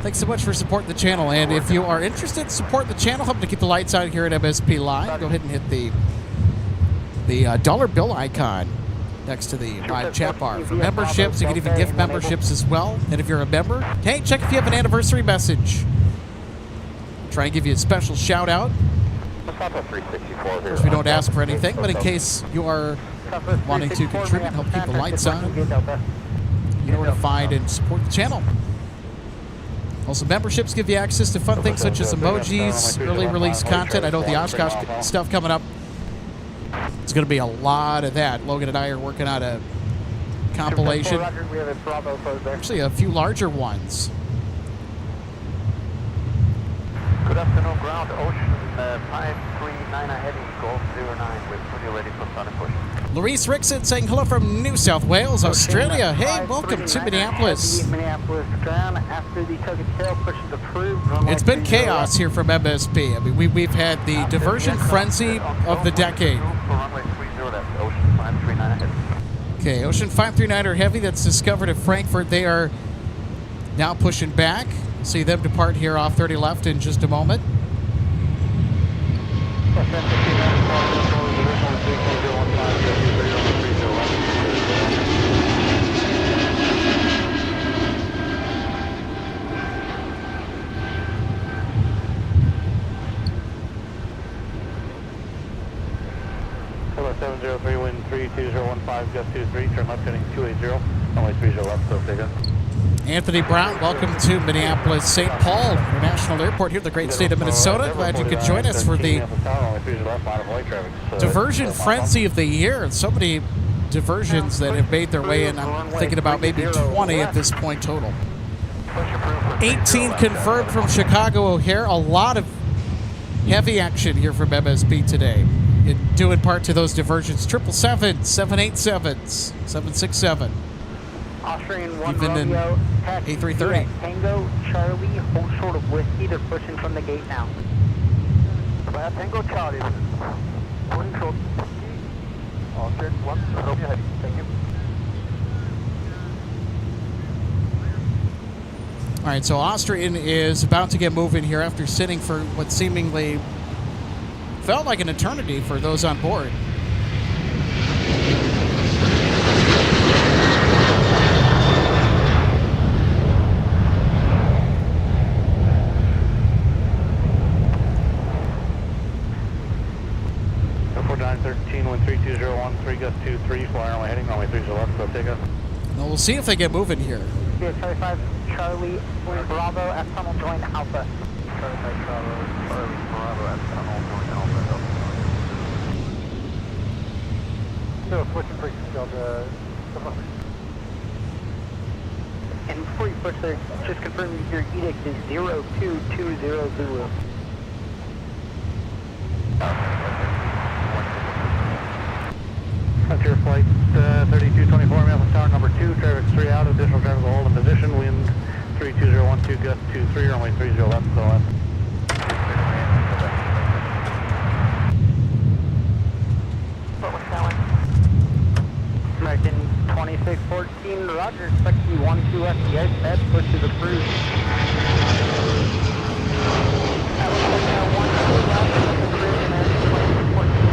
D: Thanks so much for supporting the channel. And if you are interested in support the channel, help to keep the lights on here at MSP Live, go ahead and hit the dollar bill icon next to the live chat bar. For memberships, you can even gift memberships as well. And if you're a member, hey, check if you have an anniversary message. Try and give you a special shout out.
G: Let's stop at 364
D: Of
G: here.
D: course, we don't ask for anything, but in case you are wanting to contribute, help keep the lights on. You know where to find and support the channel. Also, memberships give you access to fun things such as emojis, early release content. I know the Oshkosh stuff coming up. It's going to be a lot of that. Logan and I are working on a compilation. Actually, a few larger ones.
G: Good afternoon, ground. Ocean 539 heading, Golf 09 with fully ready for sun and push.
D: Maurice Rickson saying hello from New South Wales, Australia. Hey, welcome to Minneapolis.
G: Minneapolis ground after the tug and tail pushes approved.
D: It's been chaos here from MSP. I mean, we've had the diversion frenzy of the decade. Okay, Ocean 539 are heavy. That's discovered at Frankfurt. They are now pushing back. See them depart here off 30 left in just a moment.
C: Hello, 703, wind 32015, gust 23, turn left heading 280, runway 30 left, so take it.
D: Anthony Brown, welcome to Minneapolis St. Paul International Airport here in the great state of Minnesota. Glad you could join us for the diversion frenzy of the year. And so many diversions that have made their way in. I'm thinking about maybe 20 at this point total. 18 confirmed from Chicago O'Hare. A lot of heavy action here from MSP today. Due in part to those diversions. 777, 787s, 767.
G: Austrian 1
D: Even in
G: Romeo, taxi
D: A330.
G: Tango, Charlie, hold short of whiskey. They're pushing from the gate now. Tango, Charlie. Holding short. Austrian 1 Romeo, heavy. Thank you.
D: All right, so Austrian is about to get moving here after sitting for what seemingly felt like an eternity for those on board.
C: Wind 32013, gust 23, fly runway heading, runway 30 left, so take us.
D: Well, we'll see if they get moving here.
G: Charlie 5, Charlie, Bravo, at tunnel, join Alpha. Charlie 5, Charlie, Bravo, at tunnel, join Alpha. So, switching for Delta. And before you push there, just confirm your edict is 0220 Zulu.
C: Frontier Flight 3224, Minneapolis Tower number 2, traffic 3 out, additional traffic will hold in position, wind 32012, gust 23, runway 30 left, so left.
G: What was going? American 2614, Roger, expect to be 12 left, the ice pad, push is approved. That looks like 12 left, approved, American 2614.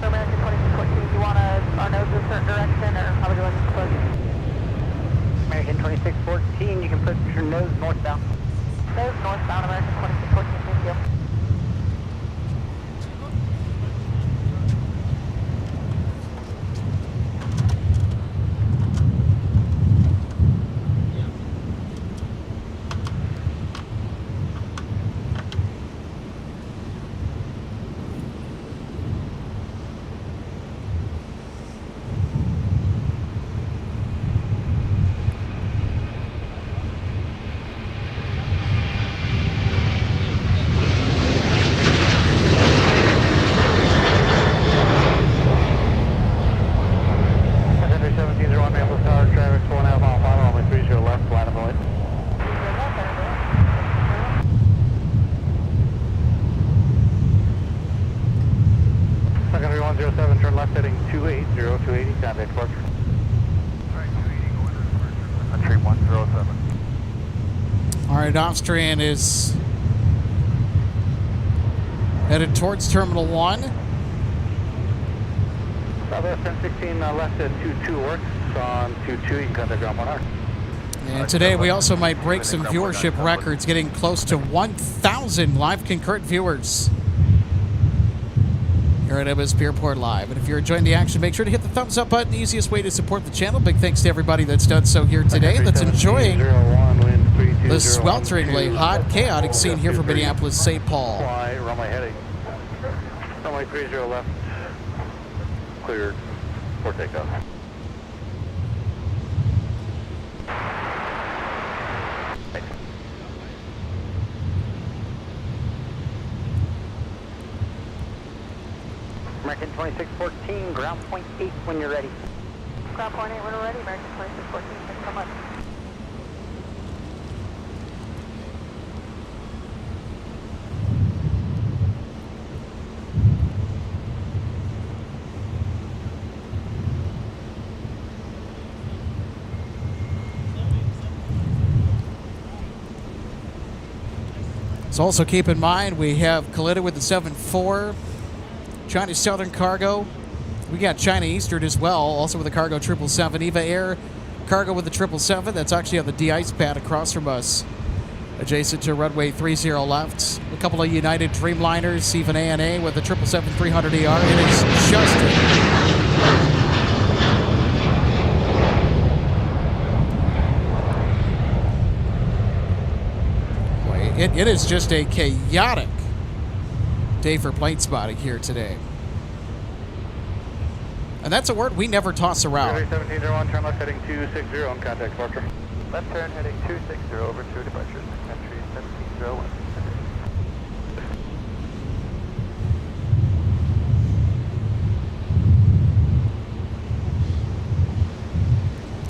G: American 2614, do you want our nose in a certain direction, or how would you like to push? American 2614, you can push your nose northbound. Nose northbound, American 2614, thank you.
D: Austrian is headed towards Terminal 1.
C: Southwest 1016 left at 22 works on 22. You can contact ground 1R.
D: And today we also might break some viewership records, getting close to 1,000 live concurrent viewers. here at MSP Airport Live. And if you're enjoying the action, make sure to hit the thumbs up button. Easiest way to support the channel. Big thanks to everybody that's done so here today, that's enjoying the swelteringly hot, chaotic scene here from Minneapolis, St. Paul.
C: Fly, runway heading. Runway 30 left. Cleared for takeoff.
B: American 2614, ground point 8 when you're ready.
H: Ground point 8 when we're ready, American 2614. Thanks so much.
D: So also keep in mind, we have collided with the 7-4. China Southern Cargo. We got China Eastern as well, also with the Cargo 777. Eva Air Cargo with the 777. That's actually on the de-ice pad across from us, adjacent to runway 30 left. A couple of United Dreamliners, even ANA with the 777-300ER. It is just it is just a chaotic day for plane spotting here today. And that's a word we never toss around.
C: 1701, turn left heading 260 on contact departure.
B: Left turn heading 260 over to departure. Sun Country 1701.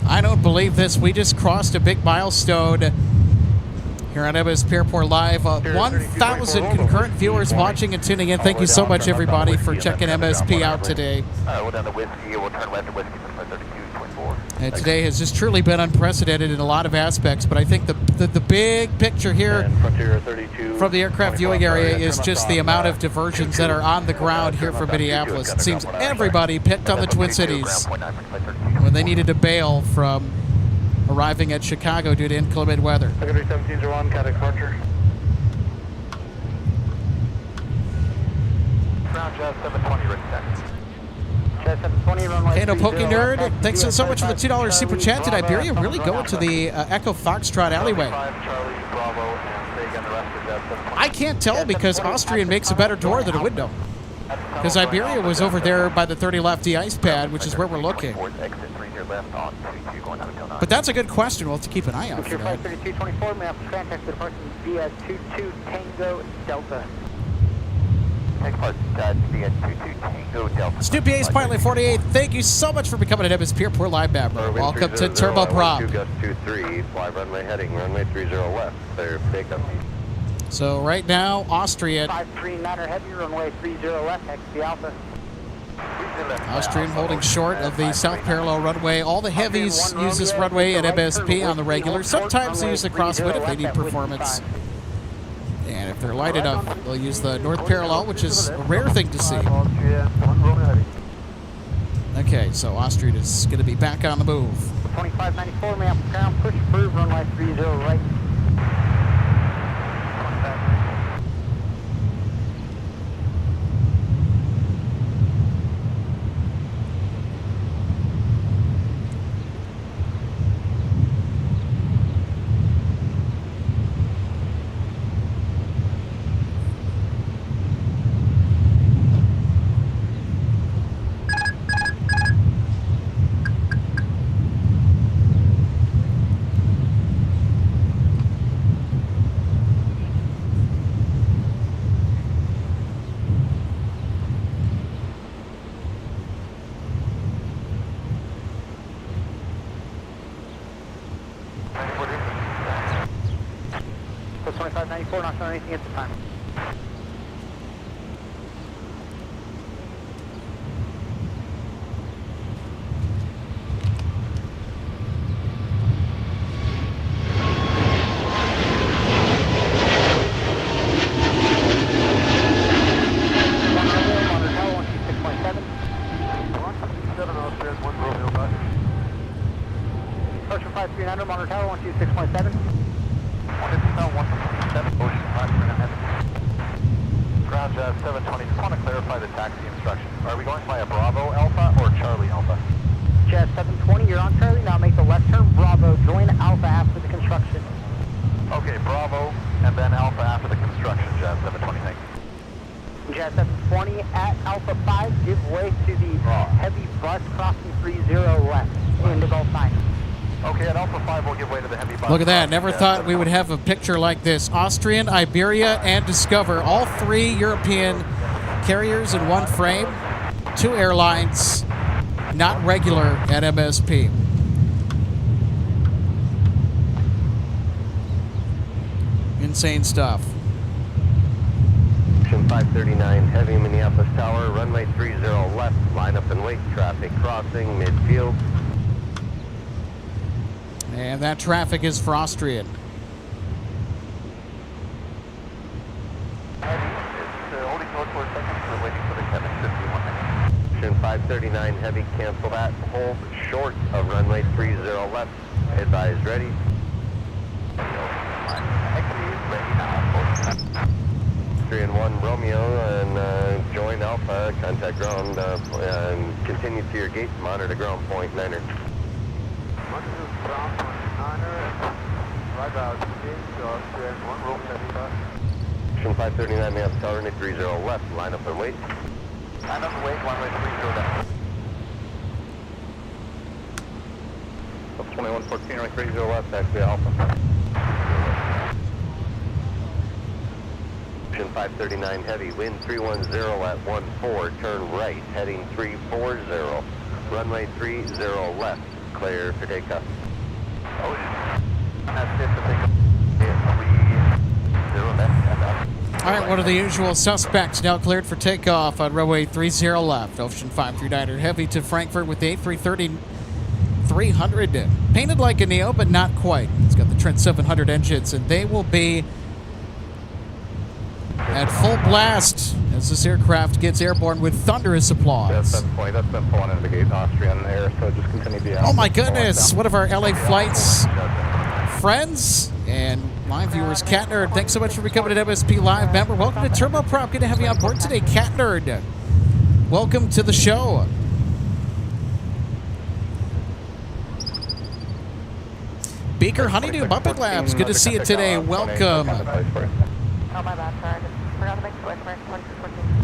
D: I don't believe this. We just crossed a big milestone here on MSP Airport Live. 1,000 concurrent viewers watching and tuning in. Thank you so much, everybody, for checking MSP out today.
B: We'll down the whiskey. We'll turn left to whiskey for 3224.
D: And today has just truly been unprecedented in a lot of aspects, but I think the big picture here from the aircraft viewing area is just the amount of diversions that are on the ground here for Minneapolis. It seems everybody picked on the Twin Cities when they needed to bail from arriving at Chicago due to inclement weather.
C: 1701, contact departure.
B: Ground jet 720, ready taxi. Jet 720, runway.
D: Hey, no Poking Nerd, thanks so much for the $2 super chat. Did Iberia really go into the Echo Foxtrot alleyway? I can't tell because Austrian makes a better door than a window. Because Iberia was over there by the 30 left de-ice pad, which is where we're looking. But that's a good question. We'll have to keep an eye out for that.
B: 3224, may I have contact departure via 22 Tango Delta. Take part via 22 Tango Delta.
D: Stu PA's Pilot 48, thank you so much for becoming an MSP Airport Live member. Welcome to Turboprop.
C: Gust 23, fly runway heading, runway 30 left, clear takeoff.
D: So right now, Austrian.
B: 539er heavy, runway 30 left, taxi Alpha.
D: Austrian holding short of the south parallel runway. All the heavies use this runway at MSP on the regular. Sometimes they use the crosswind if they need performance. And if they're light enough, they'll use the north parallel, which is a rare thing to see. Okay, so Austrian is going to be back on the move.
B: 2594, may I have ground push approved, runway 30 right. So 2594, not showing anything at the time. Approach 5300, Monitor Tower, 126.7. 157, Ocean 5,
C: Ground Jazz 720, just want to clarify the taxi instructions. Are we going via Bravo Alpha or Charlie Alpha?
F: Jazz 720, you're on Charlie. Now make the left turn, Bravo. Join Alpha after the construction.
C: Okay, Bravo, and then Alpha after the construction, Jazz 720, thanks.
F: Jazz 720 at Alpha 5, give way to the heavy bus crossing 30 left into Gulf 9.
C: Okay, at Alpha 5, we'll give way to the heavy bus.
D: Look at that. Never thought we would have a picture like this. Austrian, Iberia, and Discover. All three European carriers in one frame. Two airlines, not regular at MSP. Insane stuff.
B: 539 Heavy, Minneapolis Tower, runway 30 left, line up and wait, traffic crossing, midfield.
D: And that traffic is for Austrian.
C: Holding north for a second, we're waiting for the Kmsp 1.
B: 539 Heavy, cancel that, hold short of runway 30 left, advise ready.
C: Ready now.
B: 3 and 1 Romeo and join Alpha, contact ground, and continue to your gate, monitor ground point, Niner.
C: Right out, Austrian 1 room, heavy.
B: 539 Minneapolis Tower, runway 30 left, line up and wait.
C: Line up and wait, runway 30 left. 2114, runway 30 left, taxi Alpha.
B: 539 Heavy, wind 310 at 14, turn right, heading 340, runway 30 left, clear for takeoff.
C: That's it for takeoff. 30 left.
D: All right, one of the usual suspects now cleared for takeoff on runway 30 left. Ocean 539 Heavy to Frankfurt with the A330 300. Painted like a Neo, but not quite. It's got the Trent 700 engines, and they will be at full blast as this aircraft gets airborne with thunderous applause.
C: That's 720, that's been pulling into the gate, Austrian Air, so just continue to be out.
D: Oh my goodness, one of our LA Flights friends and live viewers, Cat Nerd. Thanks so much for becoming an MSP Live member. Welcome to Turboprop. Good to have you on board today, Cat Nerd. Welcome to the show. Beaker Honeydew Muppet Labs. Good to see you today. Welcome.
H: Oh, my bad, sorry. I just forgot to make the American 2614.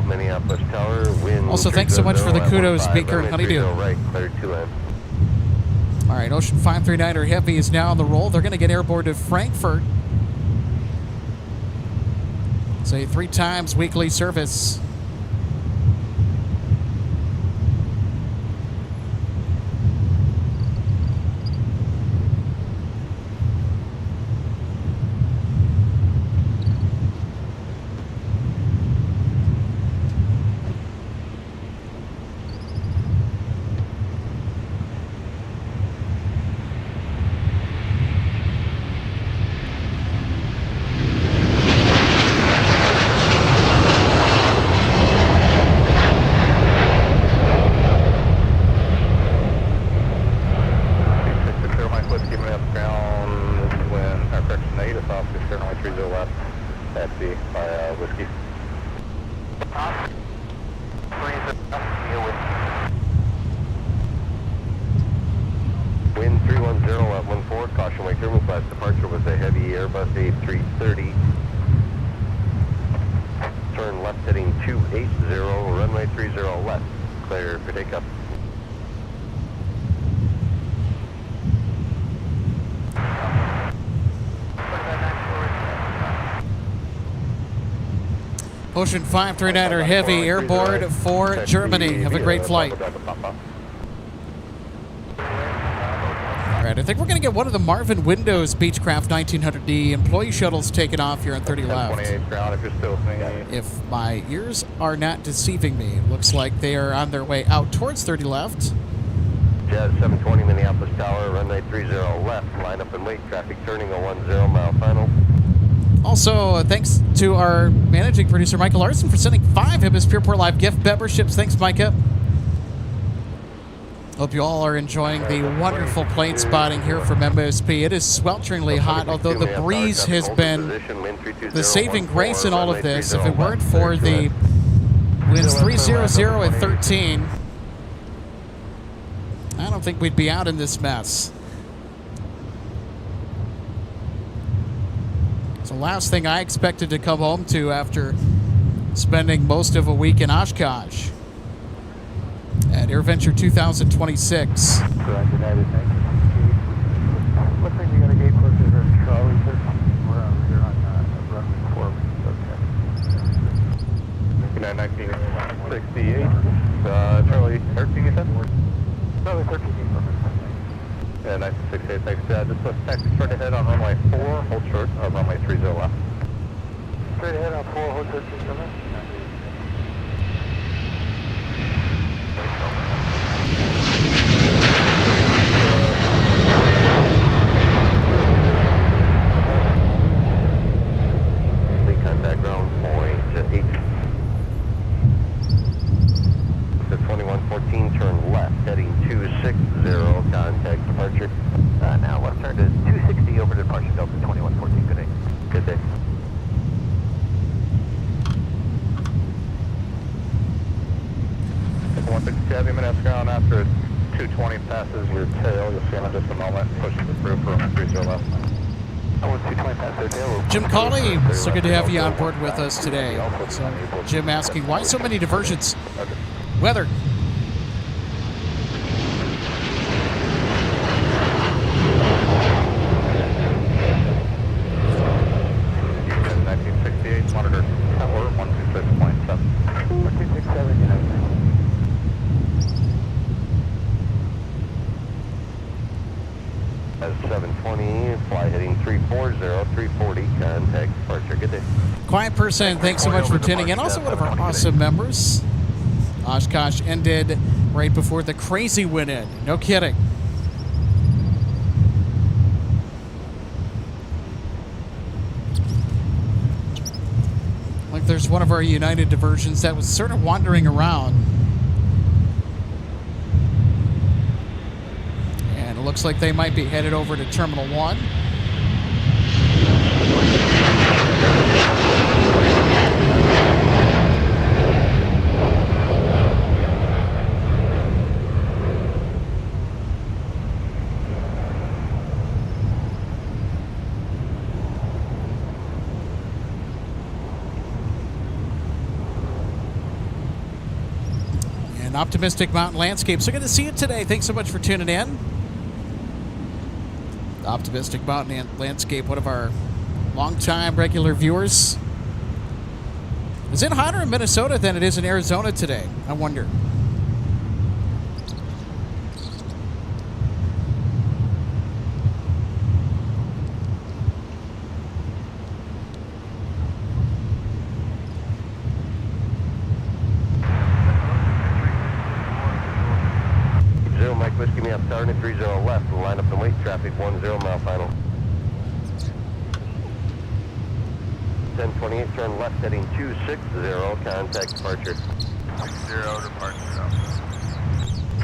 B: Minneapolis Tower, wind.
D: Also, thanks so much for the kudos, Beaker and Honeydew.
B: Right, clear 2M.
D: All right, Ocean 539 Heavy is now on the roll. They're going to get airborne to Frankfurt. It's a 3 times weekly service.
B: Wind 310 at 14, caution wake thermal class departure with a heavy Airbus A330. Turn left heading 280, runway 30 left, clear for takeoff.
D: Ocean 539 Heavy airborne for Germany. Have a great flight. All right, I think we're going to get one of the Marvin Windows Beechcraft 1900D employee shuttles taken off here on 30 left. If my ears are not deceiving me, it looks like they are on their way out towards 30 left.
B: Jazz 720 Minneapolis Tower, runway 30 left, line up and wait, traffic turning a 10 mile final.
D: Also, thanks to our managing producer, Michael Larson, for sending 5 MSP Airport Live gift memberships. Thanks, Micah. Hope you all are enjoying the wonderful plane spotting here from MSP. It is swelteringly hot, although the breeze has been the saving grace in all of this. If it weren't for the winds 300 at 13, I don't think we'd be out in this mess. It's the last thing I expected to come home to after spending most of a week in Oshkosh at AirVenture 2026.
G: United 1968. Looks like we got a gate closer to Charlie 13. We're over here on runway 4.
C: United 1968. Charlie 13, you said?
G: Charlie 13,
C: Yeah, 1968, thanks. Just taxi straight ahead on runway 4, hold short of runway 30 left.
G: straight ahead on 4, hold 13, come in.
B: Contact ground point 8. The 2114 turn left, heading 260, contact departure.
G: Now left turn to 260 over to departure Delta 2114, good day.
B: Good day.
C: Heavy minutes ground after 220 passes your tail. You'll see him in just a moment. Pushes it through for 30 left.
G: Oh, 220 past their tail.
D: Jim Cawley, so good to have you on board with us today. So Jim asking, why so many diversions? Weather.
C: In 1968, monitor tower 126.7.
G: 267, United.
B: As 720, fly heading 340, 340, contact departure. Good day.
D: Quiet person, thanks so much for tuning in. Also one of our awesome members. Oshkosh ended right before the crazy went in. No kidding. Like there's one of our United diversions that was sort of wandering around. And it looks like they might be headed over to Terminal 1. Optimistic Mountain Landscape. So good to see you today. Thanks so much for tuning in. Optimistic Mountain Landscape, one of our longtime regular viewers. Is it hotter in Minnesota than it is in Arizona today? I wonder.
B: Whiskey me up, starting at 30 left, line up and wait, traffic 10 mile final. 1028, turn left, heading 260, contact departure.
G: 60, departure.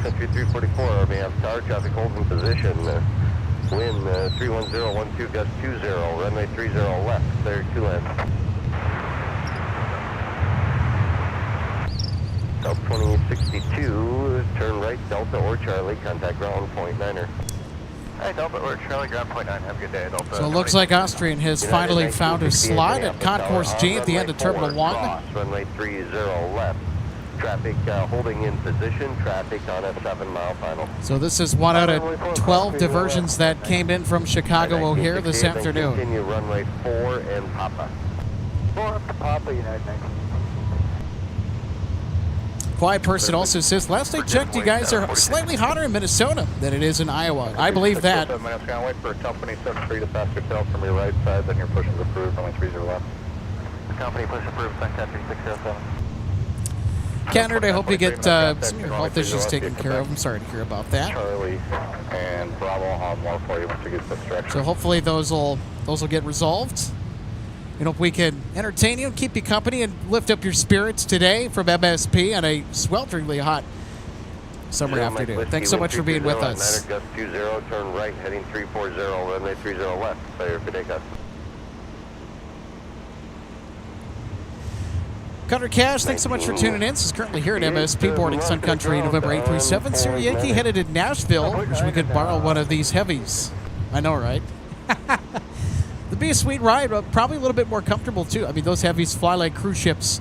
B: Country 344, may have tower traffic holds in position. Wind 31012, gust 20, runway 30 left, clear 2 left. Delta 2062, turn right, Delta or Charlie, contact ground point 9er.
G: Hi, Delta or Charlie, ground point 9, have a good day, Delta.
D: So it looks like Austrian has finally found his slot at Concourse G at the end of Terminal 1.
B: Runway 30 left, traffic holding in position, traffic on a 7 mile final.
D: So this is 1 out of 12 diversions that came in from Chicago O'Hare this afternoon.
B: Continue runway 4 and Papa.
G: 4 up to Papa, United 19.
D: Quiet person also says, last I checked, you guys are slightly hotter in Minnesota than it is in Iowa. I believe that.
C: Wait for company 73 to pass your tail from your right side, then your push is approved, only 30 left.
G: Company push approved, Sun Country 607.
D: Kennard, I hope you get some of your health issues taken care of. I'm sorry to hear about that.
C: Charlie and Bravo will have more for you once you get this direction.
D: So hopefully those will get resolved. You know, if we can entertain you and keep you company and lift up your spirits today from MSP on a swelteringly hot summer afternoon. Thanks so much for being with us.
B: Gust 20, turn right, heading 340, runway 30 left. Clear for takeoff.
D: Cutter Cash, thanks so much for tuning in. This is currently here at MSP boarding Sun Country, November 837. Sierra Yankee headed to Nashville. Wish we could borrow one of these heavies. I know, right? It'd be a sweet ride, but probably a little bit more comfortable, too. I mean, those heavies fly like cruise ships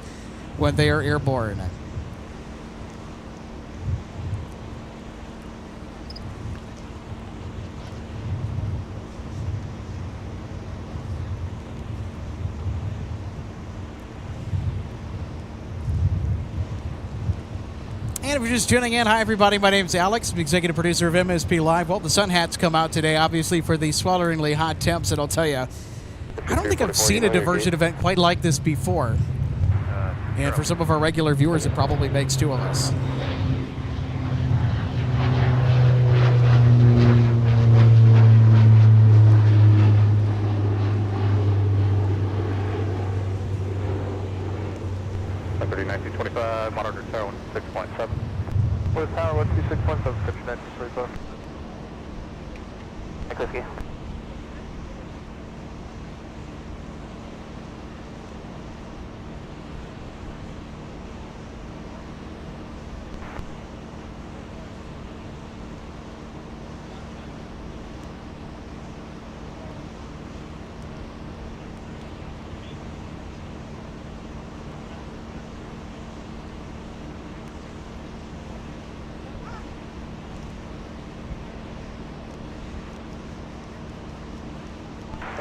D: when they are airborne. And if you're just tuning in, hi everybody, my name's Alex, I'm the executive producer of MSP Live. Well, the sun hats come out today, obviously, for the swelteringly hot temps, and I'll tell you, I don't think I've seen a diversion event quite like this before. And for some of our regular viewers, it probably makes two of us.
C: Monitor tone 6.7.
G: What is power? What's 6.7? Country 1925.
B: Whiskey.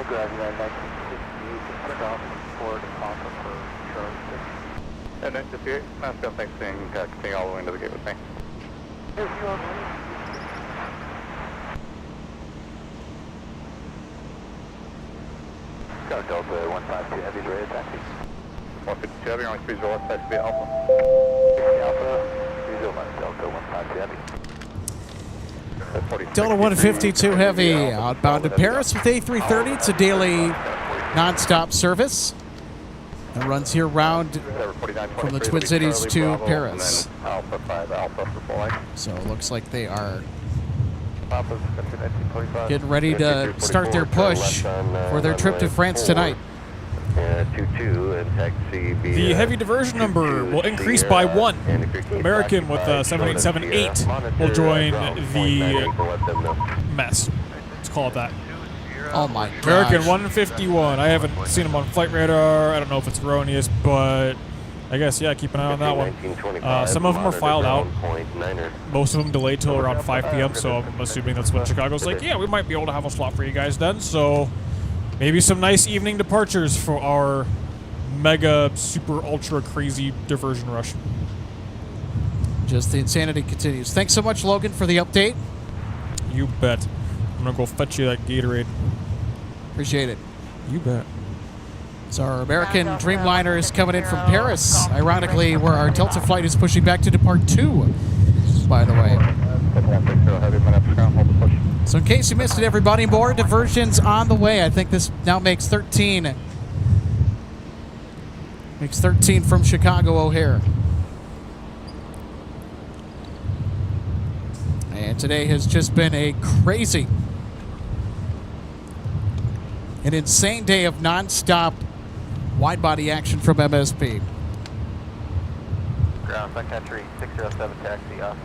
G: Gravity 1968, turn off for deposit for Charlie 6.
C: And 958, Nonstop, thanks, continue all the way into the gate with me.
G: If you are ready. Got Delta 152 heavy ready taxi.
C: 152 heavy, only 30 left, that's the Alpha.
G: Alpha, 30 left, Delta 152 heavy.
D: Delta 152 Heavy outbound to Paris with A330. It's a daily nonstop service that runs here round from the Twin Cities to Paris. So it looks like they are getting ready to start their push for their trip to France tonight.
B: 22 and taxi
E: The heavy diversion number will increase by 1. American with 7878 will join the mess. Let's call it that.
D: Oh my god.
E: American 151. I haven't seen him on flight radar. I don't know if it's erroneous, but I guess, yeah, keep an eye on that one. Some of them are filed out. Most of them delayed till around 5 p.m., so I'm assuming that's when Chicago's like, yeah, we might be able to have a slot for you guys then, so maybe some nice evening departures for our mega, super, ultra crazy diversion rush.
D: Just the insanity continues. Thanks so much, Logan, for the update.
E: You bet. I'm gonna go fetch you that Gatorade.
D: Appreciate it.
E: You bet.
D: So our American Dreamliner is coming in from Paris, ironically, where our Delta flight is pushing back to depart 2, by the way. So in case you missed it, everybody, more diversions on the way. I think this now makes 13. Makes 13 from Chicago O'Hare. And today has just been a crazy, an insane day of non-stop wide-body action from MSP.
G: Ground, Sun Country 607 taxi off.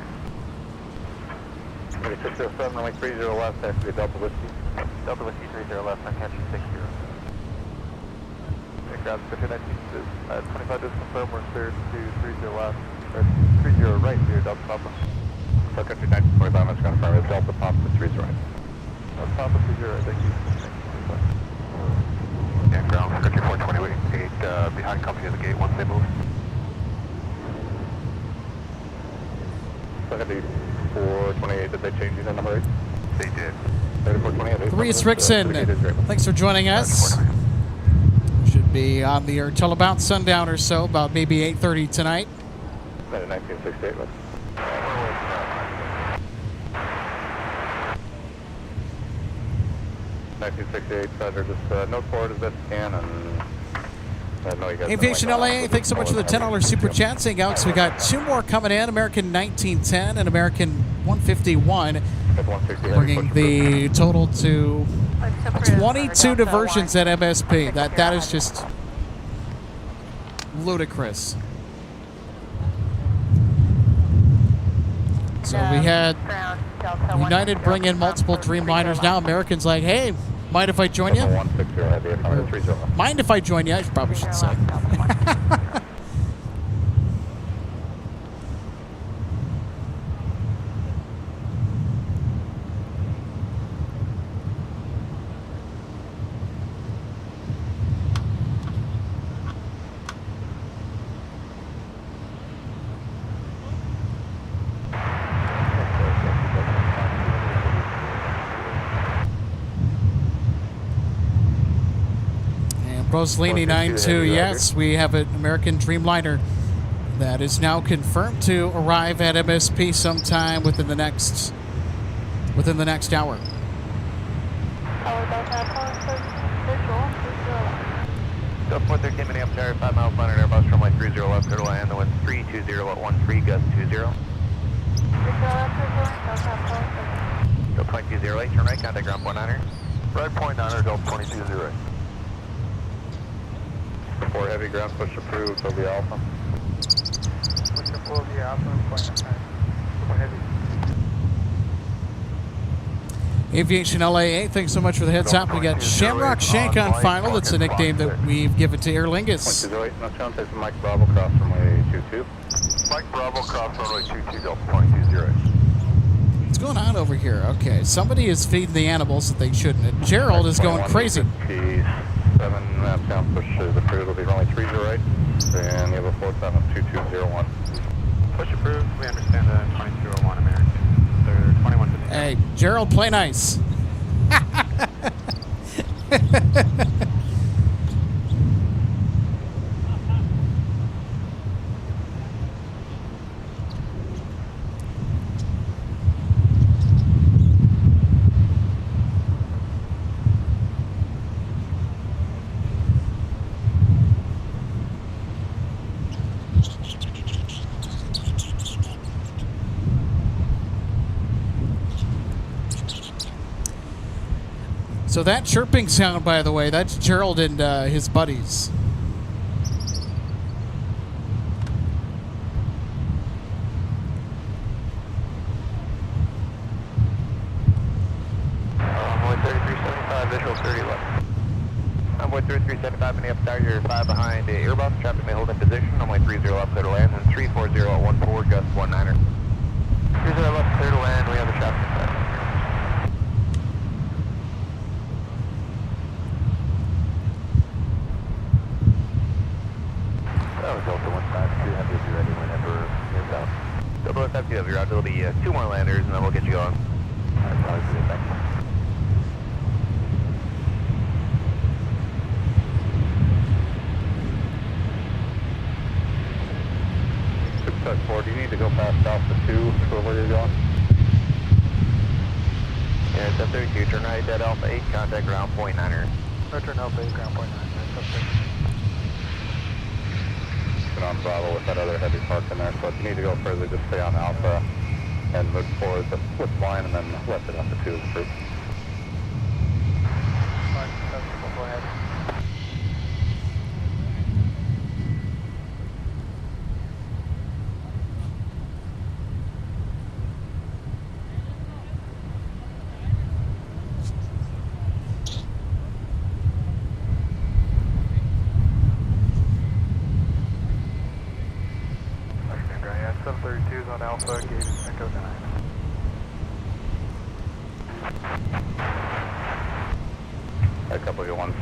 C: 607, runway 30 left, taxi Delta Whiskey.
G: Delta Whiskey 30 left, Sun Country 60. Ground, Country 25 just confirm we're cleared to 30 left, or 30 right here, Delta Papa.
C: Sun Country 1925, I'm just confirm it's Delta Papa 30 right.
G: Delta Papa 30 right, thank you.
B: Yeah, ground, Country 428, behind company at the gate once they move.
C: Sun Country 428, did they change you to number 8?
B: They did.
C: 3428.
D: Reese Rickson, thanks for joining us. Should be on the air till about sundown or so, about maybe 8:30 tonight.
C: 1968, right? 1968, Roger, just note forward as best you can, and
D: Aviation LA, thanks so much for the $10 super chat. Saying, Alex, we got 2 more coming in, American 1910 and American 151, bringing the total to 22 diversions at MSP. That is just ludicrous. So we had United bring in multiple Dreamliners. Now American's like, hey, mind if I join you? Mind if I join you? I probably should say. Rosalini 92, yes, we have an American Dreamliner that is now confirmed to arrive at MSP sometime within the next hour.
B: Delta 413 Minneapolis, 5 miles landed Airbus runway 30 left, clear to land, the wind 320 at 13, gust 20. Delta 2208, turn right, contact ground point 9er.
C: Right point 9er, Delta 2208. 4 heavy ground push approved, will be Alpha.
F: Push approved, yeah, Alpha, point 9. Heavy.
D: Aviation LA, thanks so much for the heads up. We got Shamrock Shank on final. That's a nickname that we've given to Aer Lingus.
C: 2208, no chance, it's Mike Bravo, cross runway 22. Mike Bravo, cross runway 22, Delta 2208.
D: What's going on over here? Okay, somebody is feeding the animals that they shouldn't. And Gerald is going crazy.
C: 7 down push is approved, will be runway 308, and you have a 472201.
B: Push approved, we understand the 2201 American. They're 2150.
D: Hey, Gerald, play nice. So that chirping sound, by the way, that's Gerald and his buddies.
B: Envoy 3375, visual 30 left. Envoy 3375, Minneapolis Tower, you're 5 behind the Airbus. Traffic may hold in position. Runway 30 left, clear to land, and 340 at 14, gust 19er. 30 left, clear to land, we have the traffic inside. Delta 152, have you be ready whenever you're out. Delta 152, have you out. There'll be 2 more landers, and then we'll get you going. Alright, probably good, thank you.
C: Success 4, do you need to go past Alpha 2 for where you're going?
B: Yeah, it's up 32, turn right at Alpha 8, contact ground point 9er.
F: Turn Alpha 8, ground point 9, that's up 32.
C: On Bravo with that other heavy park in there, so if you need to go further, just stay on Alpha and move forward the flip line and then left it Alpha 2 is approved.
F: Fine, that's go ahead.
C: on Alpha, gauge Echo 9. A couple of good ones.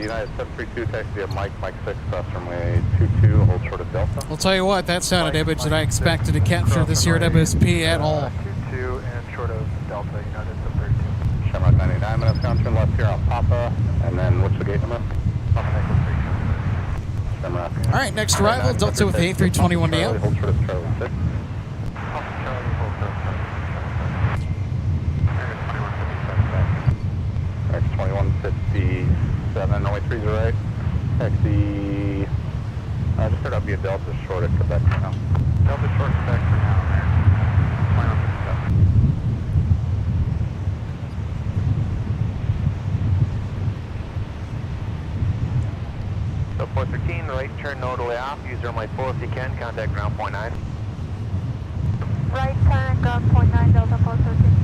C: United 732, taxi at Mike 6, cross runway 22, hold short of Delta.
D: I'll tell you what, that's not an image that I expected to capture this year at MSP at all.
C: 22 and short of Delta, United 732. Shamrock 99 minutes, down turn left here on Papa, and then what's the gate number? Shamrock.
D: All right, next arrival, Delta with the A321 NEO.
C: Hold short of Charlie 6. X 2157, only 3's right. Taxi Delta short at Quebec for now. Delta short Quebec for now, there. Final stuff.
B: So 413, right turn nodally off, use runway 4 if you can, contact ground point 9.
H: Right turn, ground point 9, Delta 413.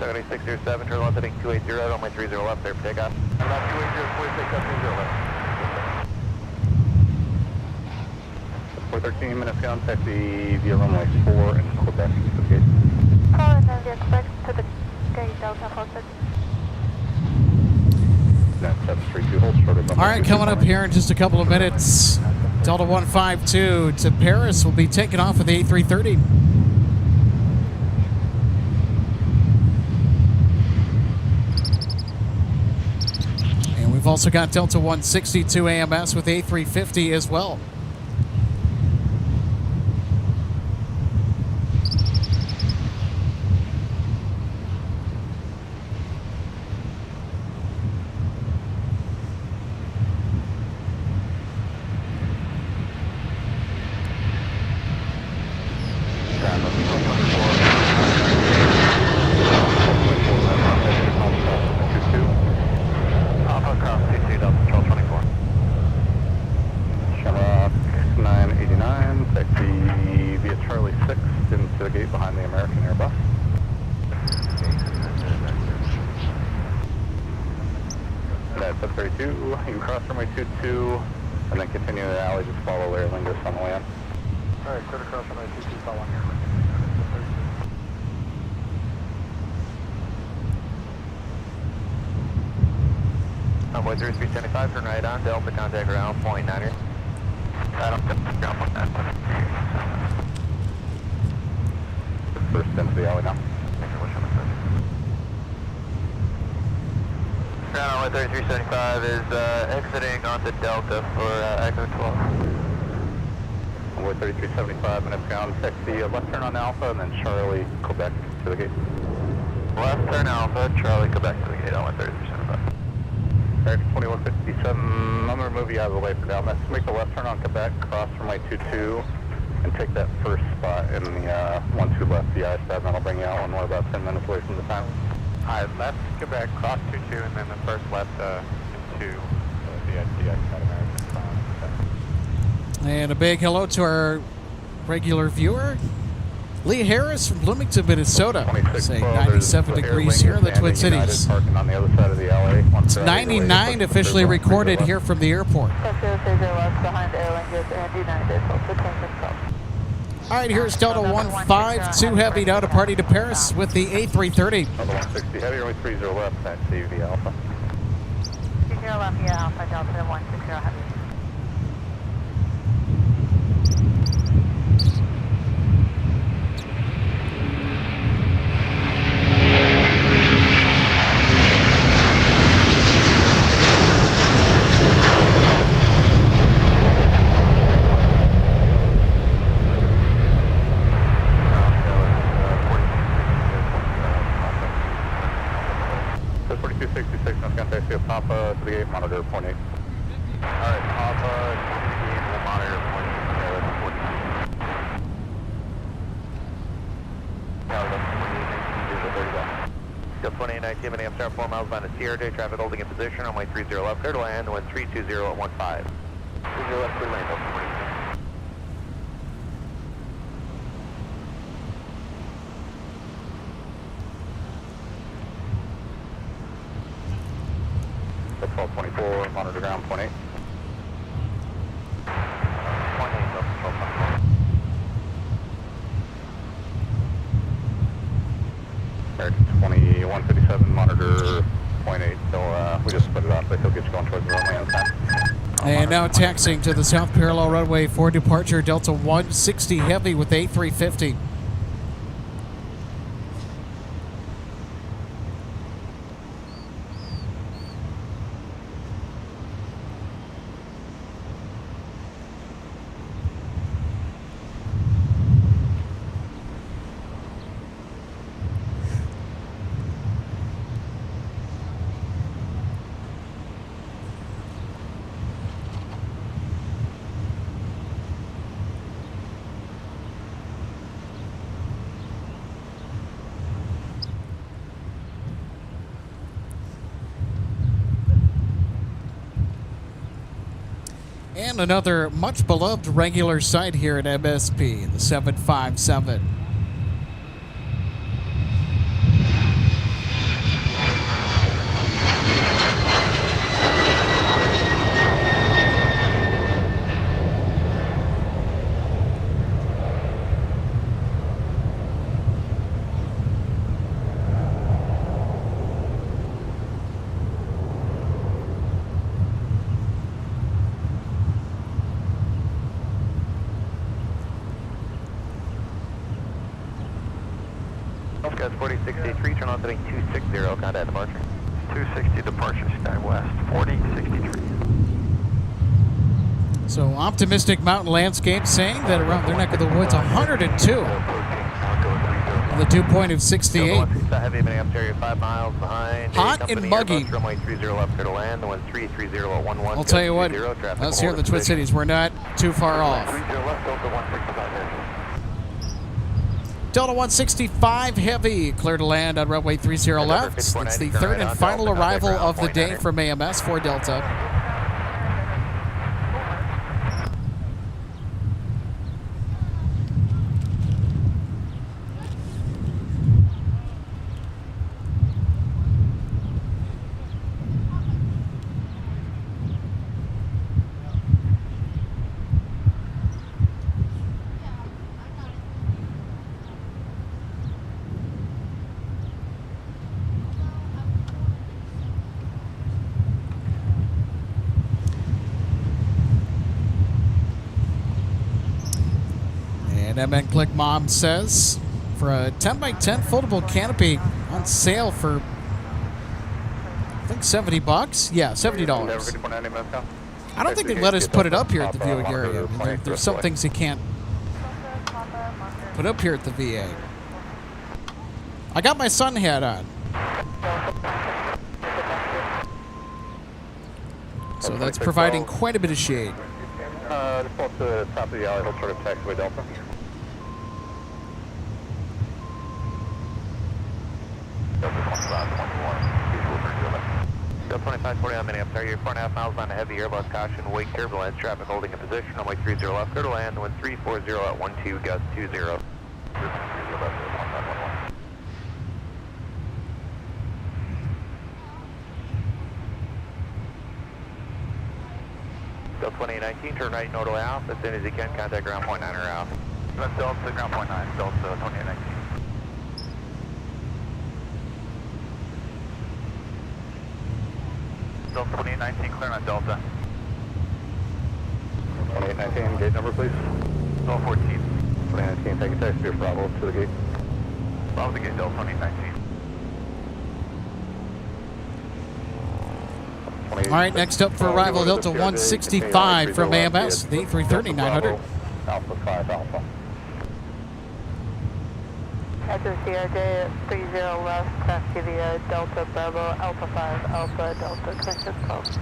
B: 7607, turn left heading 280, runway 30 left there for takeoff. About 280, please take up 30 left.
C: 413 minutes down, taxi via runway 4 and Quebec to the gate.
H: Call and then the express to the gate, Delta 413.
C: That's 732, hold short of
D: All right, coming up here in just a couple of minutes, Delta 152 to Paris will be taking off with the A330. And we've also got Delta 162 AMS with A350 as well.
B: Alpha cross 22, Delta Control 24.
C: Shamrock 989, taxi via Charlie 6 into the gate behind the American Airbus. That's 732, you can cross runway 22 and then continue the alley, just follow Aer Lingus on the way in.
G: Alright, clear to cross runway 22, follow on here.
B: Runway 3375, turn right on, Delta contact ground point 9 here. I don't think ground point 9.
C: First into the alley now.
B: Ground runway 3375 is exiting onto Delta for exit 12.
C: Runway 3375 minutes down, taxi left turn on Alpha and then Charlie, Quebec to the gate.
B: Left turn Alpha, Charlie, Quebec to the gate, runway 3375.
C: American 2157, I'm going to move you out of the way for now. Let's make the left turn on Quebec, cross runway 22, and take that first spot in the 12 left VI stab, and that'll bring you out when we're about 10 minutes away from the time.
G: Alright, left Quebec, cross 22, and then the first left into the SDX side American.
D: And a big hello to our regular viewer, Lee Harris from Bloomington, Minnesota. Saying 97 degrees here in the Twin Cities.
C: On the other side of the alley.
D: It's 99 officially recorded here from the airport. All right, here's Delta 152 Heavy now departing to Paris with the A330.
C: Delta 160 Heavy, runway 30 left, taxi via Alpha.
H: 30 left via Alpha, Delta 160 Heavy.
C: So 4266, that's going to taxi up Papa to the gate, monitor point 8.
B: Alright, Papa to the gate, we'll monitor point 8. Still 2819, Minneapolis Airport, 4 miles bound to CRJ, traffic holding in position, runway 30 left, clear to land, wind 320 at 15. 30 left, clear to land, Delta 42.
C: So 1224, monitor ground point 8.
B: Point 8, Delta 1224.
C: American 2157, monitor point 8. So we just put it off, but he'll get you going towards the runway on time.
D: And now taxiing to the south parallel runway for departure, Delta 160 Heavy with A350. And another much beloved regular site here at MSP, the 757.
B: Guys, 4063, turn on heading 260, contact departure. 260 departure, sky west, 4063.
D: So optimistic mountain landscape saying that around their neck of the woods, 102. And the dew point of 68.
B: Heavy Minneapolis, 5 miles behind.
D: Hot and muggy.
B: Runway 30 left, clear to land, the 1330 at 11.
D: I'll tell you what, us here in the Twin Cities, we're not too far off.
B: 30 left, Delta 165 there.
D: Delta 165 heavy, clear to land on runway 30 left. It's the third and final arrival of the day from AMS for Delta. And MN Click Mom says for a 10x10 foldable canopy on sale for I think $70. Yeah, $70. I don't think they let us put it up here at the viewing area. I mean, there's some things you can't put up here at the VA. I got my sun hat on. So that's providing quite a bit of shade.
C: Just pull up to the top of the alley, he'll sort of taxiway Delta.
B: Delta 2540 on Minneapolis, you're 4.5 miles on a heavy Airbus caution, wake turbulence, traffic holding in position, runway 30 left, clear to land, wind 340 at 12, gust 20. Delta 2819, turn right northerly off, as soon as you can, contact ground point 9 or out.
C: That's Delta, ground point 9, Delta 2819. Delta 2819, clear on Delta. 2819, gate number please. Delta 14. 2819, take a taxi to Bravo to the gate. Bravo to the gate, Delta 2819.
D: All right, next up for arrival, Delta 165 from AMS, the 330-900.
C: Alpha 5 Alpha.
H: After CRJ 30 left, cross via Delta Bravo Alpha 5 Alpha Delta Twin 12.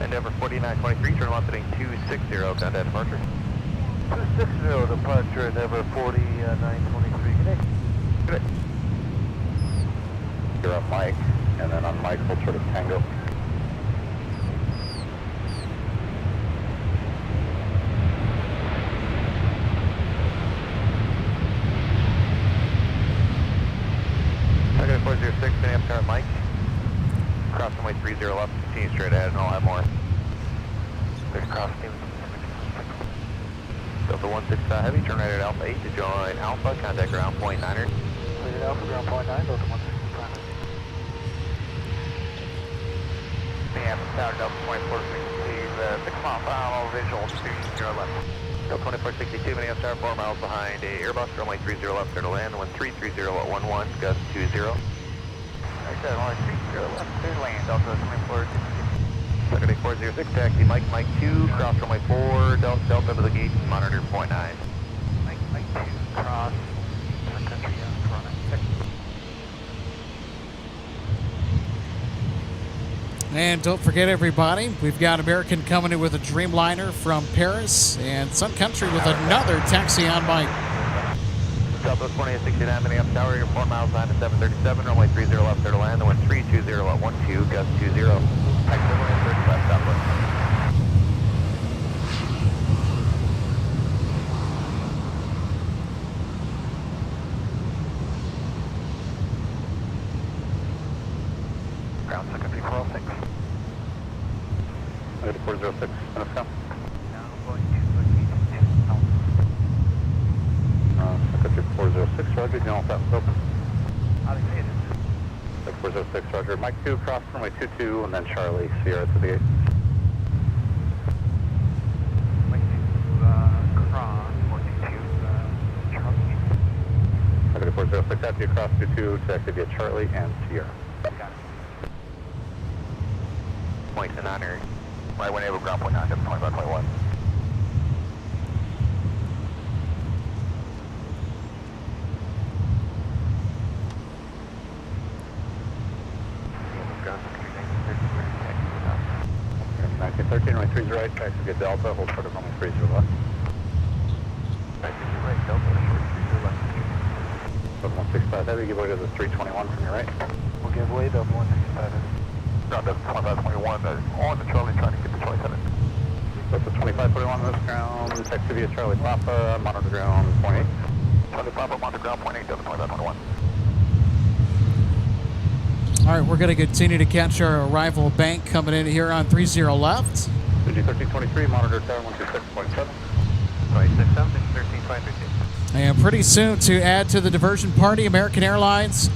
B: Endeavor 4923, turn left heading 260, contact departure.
G: 260 departure, Endeavor 4923,
B: Good.
C: You're on Mike, and then on Mike, we'll sort of tango.
B: Target 406, Minneapolis, Mike. Cross runway 30 left, continue straight ahead, and I'll have more. There's cross team. Delta 165 heavy, turn right at Alpha 8 to join Alpha, contact ground point 9er.
G: Clear Alpha, ground point 9, Delta 165.
B: Minneapolis Tower, Delta 2460, the 6 mile final, visual, 30 left. Delta 2462, Minneapolis Tower, 4 miles behind a Airbus, runway 30 left, clear to land, 1330 at 11, gust 20. Right there, runway 30 left, clear to land, Delta 2462. Second 406, taxi, Mike 2, cross runway 4, Delta to the gate, monitor .9.
G: Mike 2, cross, Sun Country, Toronto.
D: And don't forget, everybody, we've got American coming in with a Dreamliner from Paris, and Sun Country with another taxi on Mike.
B: Southwest 2869, Minneapolis Tower, you're 4 miles behind at 737, runway 30 left, clear to land, 1320 at 12, gust 20. Taxi 130 left, Southwest.
G: Ground second 406.
C: 406, minutes go.
G: Now going to location 2.
C: Secretary 406, Roger, you know if that was open.
G: Obviously it is.
C: 406, Roger. Mike 2, cross runway 22, and then Charlie, Sierra to the gate.
G: Mike 2, cross, 422, Charlie.
C: Secretary 406, after you cross 22, to activate Charlie and Sierra.
G: Got it.
B: Points in honor. Right when able, ground point 9, 2521.
G: Ground second 1913,
C: 1913, runway 30 right, activate Delta, hold short of runway 30 left.
G: right, Delta, short 30 left.
C: 165 heavy, give way to the 321 from your right.
G: We'll give way to 165.
B: Ground up 2521, on the Charlie, trying to get the 27.
C: Delta 2541 on this ground, taxi via Charlie Papa, monitor ground, point 8.
B: Charlie Papa, monitor ground, point 8, Delta 2521.
D: All right, we're going to continue to catch our arrival bank coming in here on 30 left.
C: Fuji 1323, monitor tower 126.7.
B: 267, 1323.
D: And pretty soon, to add to the diversion party, American Airlines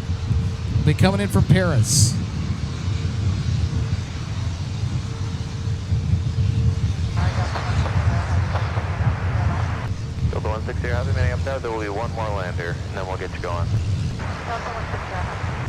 D: will be coming in from Paris.
B: Delta 160, you're having Minneapolis Tower, there will be one more lander, and then we'll get you going.
H: Delta 160.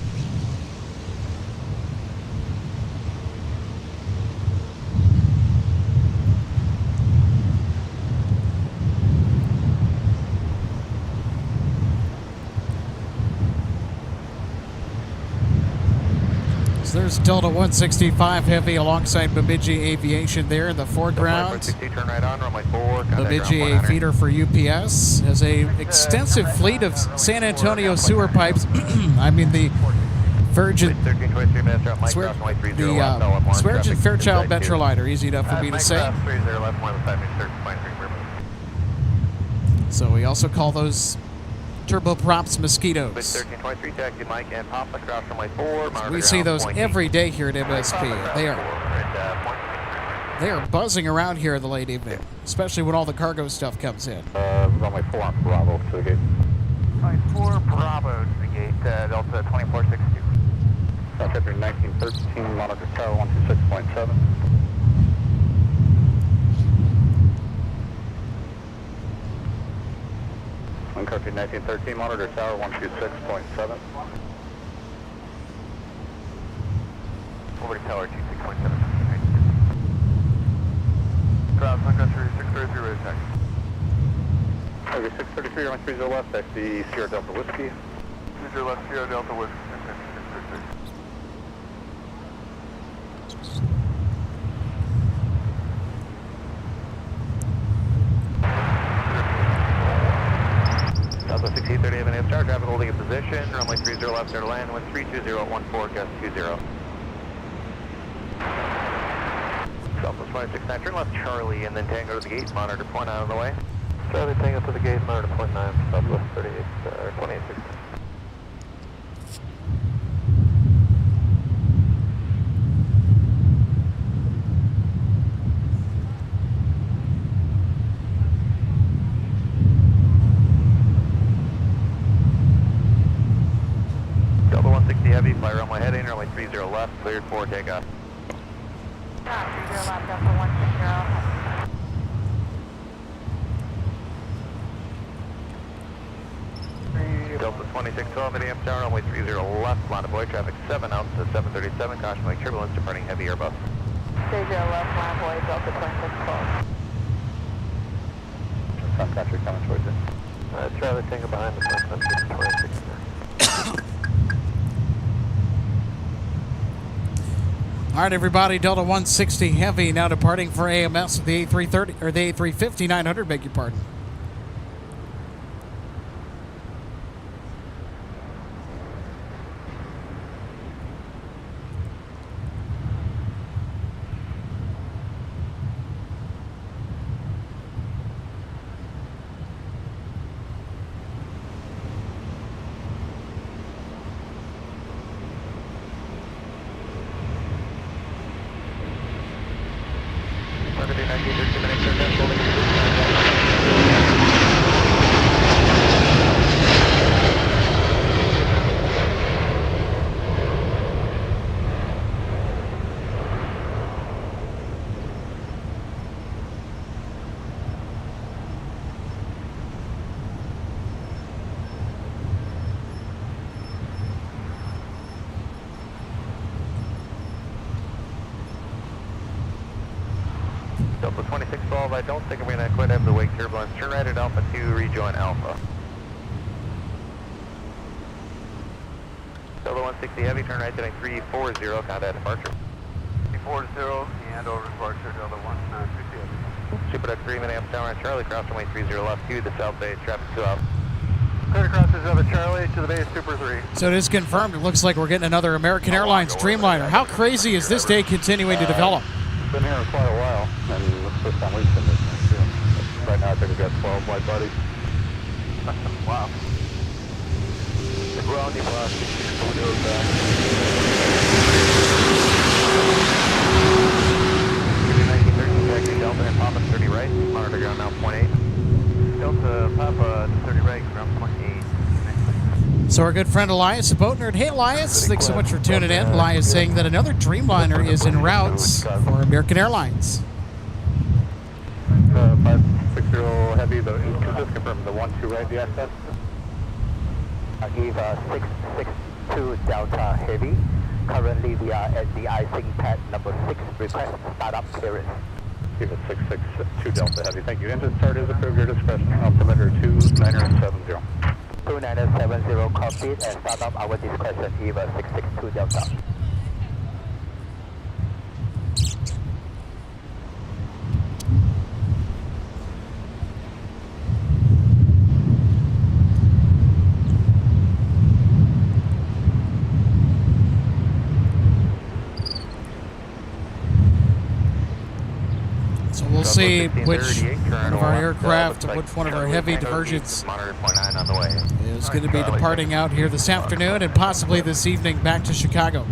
D: So there's Delta 165 Heavy alongside Bemidji Aviation there in the foreground.
B: 460, turn right on, runway 4,
D: Bemidji, a feeder for UPS, has a extensive fleet of San Antonio sewer pipes. I mean, the Virgin,
B: 1323 minutes, drop Mike, cross runway 30 left,
D: the Virgin Fairchild Metroliner, easy enough for me to say.
B: 30 left, more than 5 minutes, 13.3.
D: So we also call those turboprops mosquitoes.
B: 1323, taxi Mike and Papa, cross runway 4.
D: We see those every day here at MSP. They are buzzing around here in the late evening, especially when all the cargo stuff comes in.
C: Runway 4 on Bravo to the gate.
B: Runway 4, Bravo to the gate, Delta 2462.
C: South Country 1913, monitor tower 126.7. Sun Country 1913, monitor tower 126.7.
B: Over to tower 26.7. Ground Sun Country 633, ready to taxi.
C: Okay, 633, runway 30 left, taxi Sierra Delta Whiskey.
B: 30 left, Sierra Delta Whiskey. Southwest 1630, Minneapolis Tower, traffic holding a position, runway 30 left, clear to land, wind 320 at 14, gust 20. Southwest 569, turn left Charlie, and then Tango to the gate, monitor point 9 on the way. Charlie, Tango to the gate, monitor point 9, Southwest 2816. Delta 160 heavy, fly runway heading, runway 30 left, cleared for takeoff.
H: 30 left, Delta 160.
B: 2612, Minneapolis Tower, runway 30 left, line of boy, traffic 7 out to 737, caution like turbulence, departing heavy Airbus.
H: 30 left, line of boy, Delta 2612.
C: Sun Country coming towards it.
B: Charlie Tango behind the Sun Country 26.
D: All right, everybody, Delta 160 Heavy now departing for AMS with the A330, or the A350 900, beg your pardon.
B: Delta 2612, I don't think I'm going to quite have the wake turbulence. Turn right at Alpha 2, rejoin Alpha. Delta 160 Heavy, turn right heading 340, contact departure.
G: 340, and over departure, Delta 160 Heavy.
B: Super Duck 3, Minneapolis Tower on Charlie, cross runway 30 left to the south base, traffic 2 out.
G: Clear across the Delta Charlie to the base, Super 3.
D: So it is confirmed. It looks like we're getting another American Airlines Dreamliner. How crazy is this day continuing to develop?
C: Been here quite a while, and it's the first time we've seen this thing too. Right now I think we've got 12 white bodies.
G: Wow. The grounding last 6 goes back.
B: 1913, taxi Delta and Papa 30 right, monitor ground now 0.8.
G: Delta Papa 30 right, ground 0.8.
D: So our good friend Elias Boatner. Hey, Elias, thanks so much for tuning in. Elias saying that another Dreamliner is en route for American Airlines.
C: 560 Heavy, can you just confirm the 1-2 right, the access?
G: Give 662 Delta Heavy. Currently we are at the icing pad number 6, request startup clearance.
C: Give it 662 Delta Heavy, thank you. Engine start is approved, your discretion. Altimeter 2970.
G: 2970 copied and start up our discretion, EVA 662 Delta.
D: So we'll see which one of our aircraft, which one of our heavy diversions is going to be departing out here this afternoon and possibly this evening back to Chicago.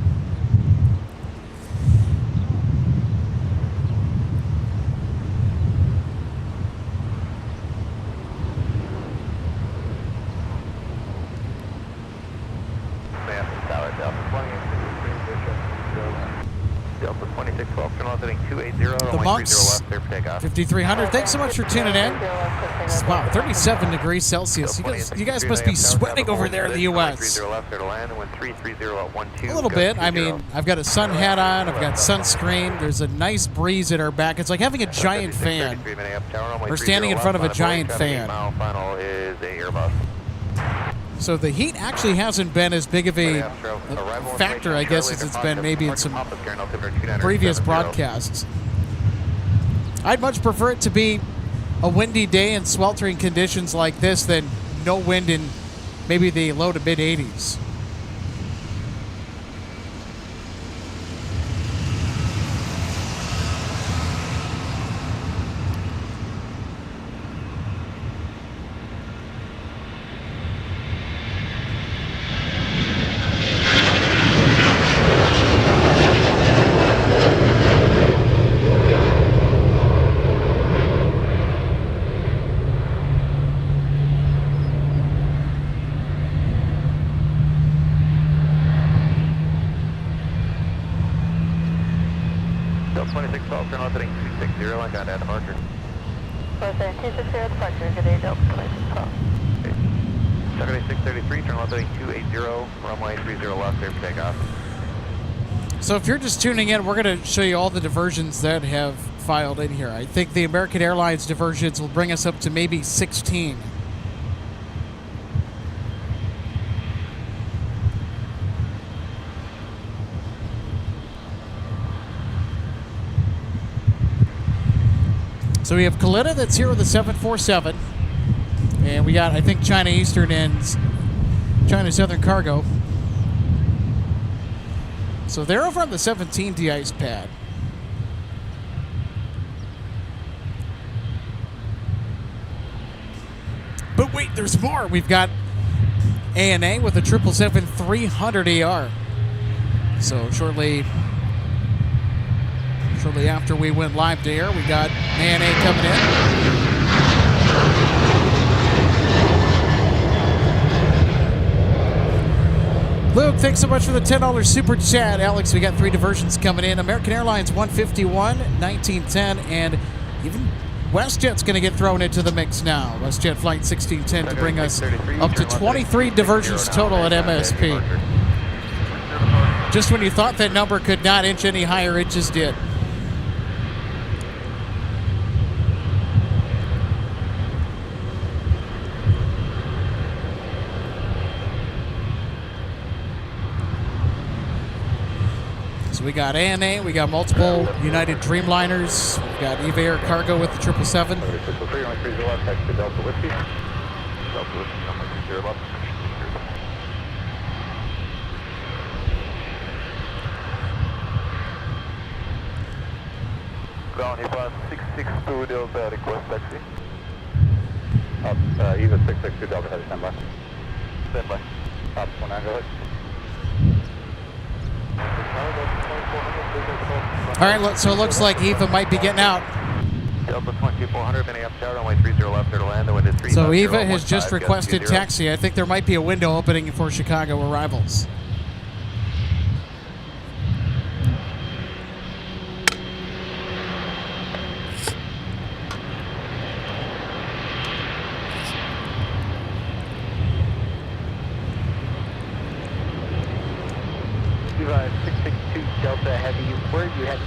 D: The Monks, 5300. Thanks so much for tuning in. Wow, 37 degrees Celsius. You guys must be sweating over there in the U.S. A little bit. I mean, I've got a sun hat on. I've got sunscreen. There's a nice breeze at our back. It's like having a giant fan. We're standing in front of a giant fan. So the heat actually hasn't been as big of a factor, I guess, as it's been maybe in some previous broadcasts. I'd much prefer it to be a windy day and sweltering conditions like this than no wind in maybe the low to mid 80s.
B: Saturday 633, turn left heading 280, runway 30 left, clear for takeoff.
D: So if you're just tuning in, we're going to show you all the diversions that have filed in here. I think the American Airlines diversions will bring us up to maybe 16. So we have Kalita that's here with the 747. And we got, I think, China Eastern and China Southern Cargo. So they're over on the 17 de-ice pad. But wait, there's more. We've got ANA with a 777-300 ER. So shortly after we went live to air, we got ANA coming in. Luke, thanks so much for the $10 super chat. Alex, we got 3 diversions coming in. American Airlines 151, 1910, and even WestJet's going to get thrown into the mix now. WestJet Flight 1610 to bring us up to 23 diversions total at MSP. Just when you thought that number could not inch any higher, it just did. So we got ANA, we got multiple United Dreamliners, we got EVA Air Cargo with the 777.
C: Delta Whiskey.
B: Ground Eva 662 Delta, request taxi.
C: Eva 662 Delta, heavy standby.
B: Standby.
C: Top 19, go ahead.
D: All right, so it looks like Eva might be getting out.
B: Delta 2400, Minneapolis Tower, runway 30 left, clear to land, the wind is 3.
D: So Eva has just requested taxi. I think there might be a window opening for Chicago arrivals.
B: Eva 662 Delta Heavy, where are you headed?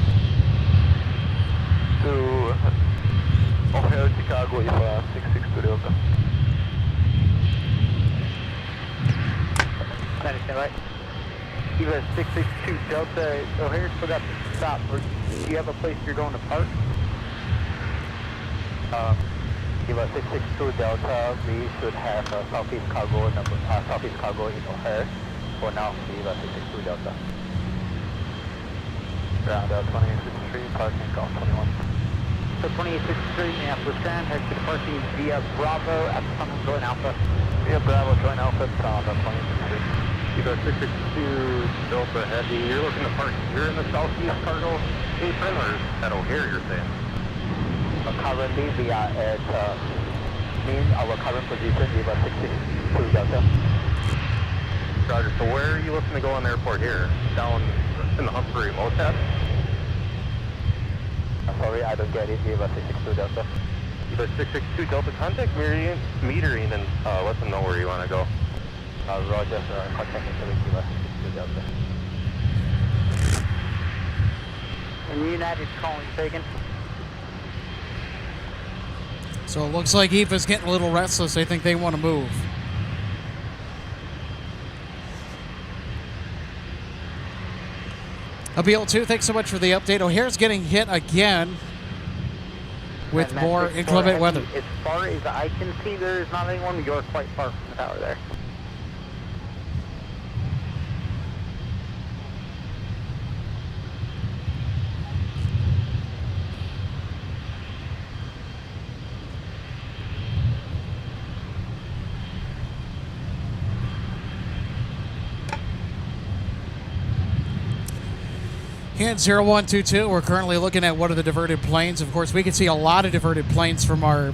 B: To O'Hare, Chicago, Eva 662 Delta. Understand, right? Eva 662 Delta, O'Hare forgot to stop. Do you have a place you're going to park? Eva 662 Delta, we should have Southeast Cargo Southeast Cargo in O'Hare. For now, Eva 662 Delta. Ground 2863, parking golf 21. So 2863, Minneapolis Grand, head to departing via Bravo at Sun Joint Alpha. Via Bravo Joint Alpha, Sound 2863.
C: Eva 662 Delta Heavy, you're looking to park here in the Southeast Cargo apron or at O'Hare, you're saying?
B: Currently, we are at our current position, Eva 662 Delta.
C: Roger, so where are you looking to go on the airport here? Down in the Humphrey Motep?
B: I'm sorry, I don't get it, Eva 662 Delta.
C: Eva 662 Delta, contact metering and let them know where you want to go.
B: Roger, contact metering, Eva 662 Delta. And United calling taken.
D: So it looks like Eva's getting a little restless. I think they want to move. BL2, thanks so much for the update. O'Hare's getting hit again with more inclement weather.
B: As far as I can see, there is not anyone. You're quite far from the tower there.
D: And 0122, we're currently looking at one of the diverted planes. Of course, we can see a lot of diverted planes from our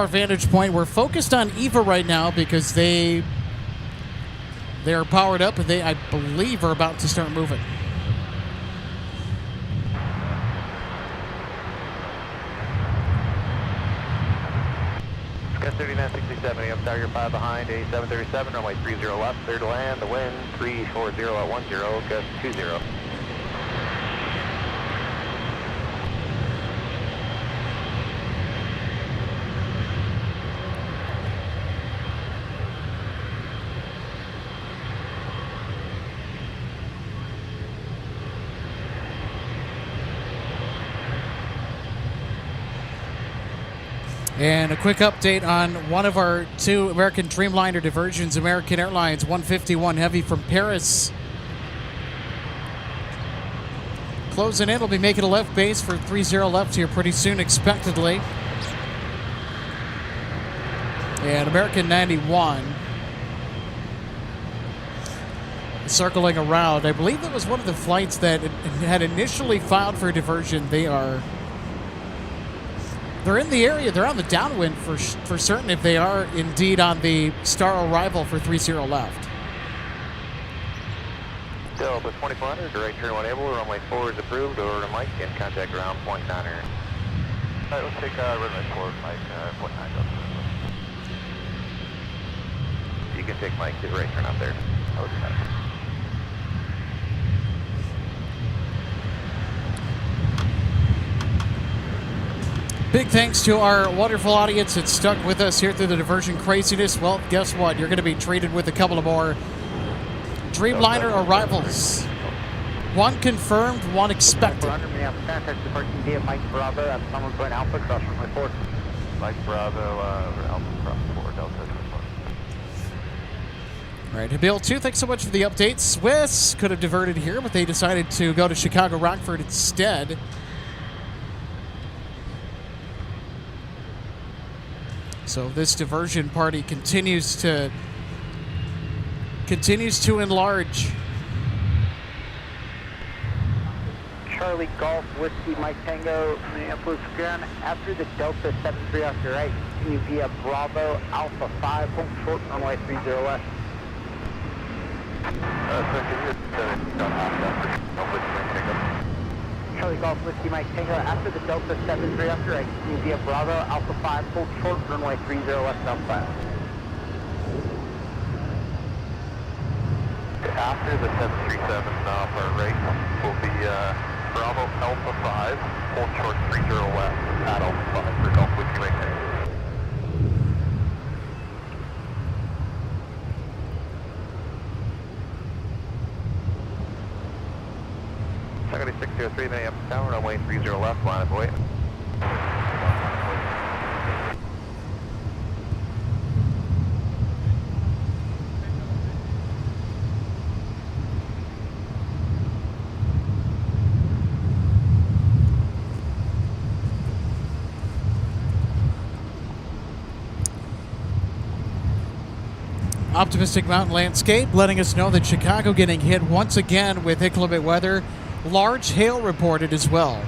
D: vantage point. We're focused on Eva right now because they're powered up and they, I believe, are about to start moving.
B: Sky 3967, I'm Tiger 5 behind, a 737, runway 30 left, clear to land, the wind 340 at 10, gust 20.
D: And a quick update on one of our two American Dreamliner diversions, American Airlines 151 Heavy from Paris. Closing in, will be making a left base for 30 left here pretty soon, expectedly. And American 91 circling around. I believe that was one of the flights that had initially filed for diversion. They're in the area. They're on the downwind for certain if they are indeed on the star arrival for 30 left.
B: Delta 2400, direct turn 1 able, runway 4 is approved, over to Mike, and contact ground point 9er. Alright, let's take runway 4, Mike, point 9 up. You can take Mike, his right turn up there. That was nice.
D: Big thanks to our wonderful audience that stuck with us here through the diversion craziness. Well, guess what? You're going to be treated with a couple of more Dreamliner arrivals. One confirmed, one expected.
G: Minneapolis, contact departing via Mike Bravo at Summon Point Alpha, cross runway 4.
B: Mike Bravo, over Alpha, cross 4, Delta 24.
D: All right, Bill 2, thanks so much for the update. Swiss could have diverted here, but they decided to go to Chicago Rockford instead. So this diversion party continues to enlarge.
G: Charlie Golf Whiskey Mike Tango Minneapolis ground after the Delta 73 off your right. Continue via Bravo Alpha 5, hold short runway 30 left. Charlie Golf Whiskey Mike Tango after the Delta 73 off your right. Continue via Bravo Alpha 5, hold short runway 30 left Alpha 5.
B: After the 737 off our right will be Bravo Alpha 5, hold short 30 left at Alpha 5 for Golf Whiskey Mike Tango. Secondary 603, Minneapolis Tower, runway 30 left, line of way.
D: Optimistic mountain landscape letting us know that Chicago getting hit once again with inclement weather. Large hail reported as well.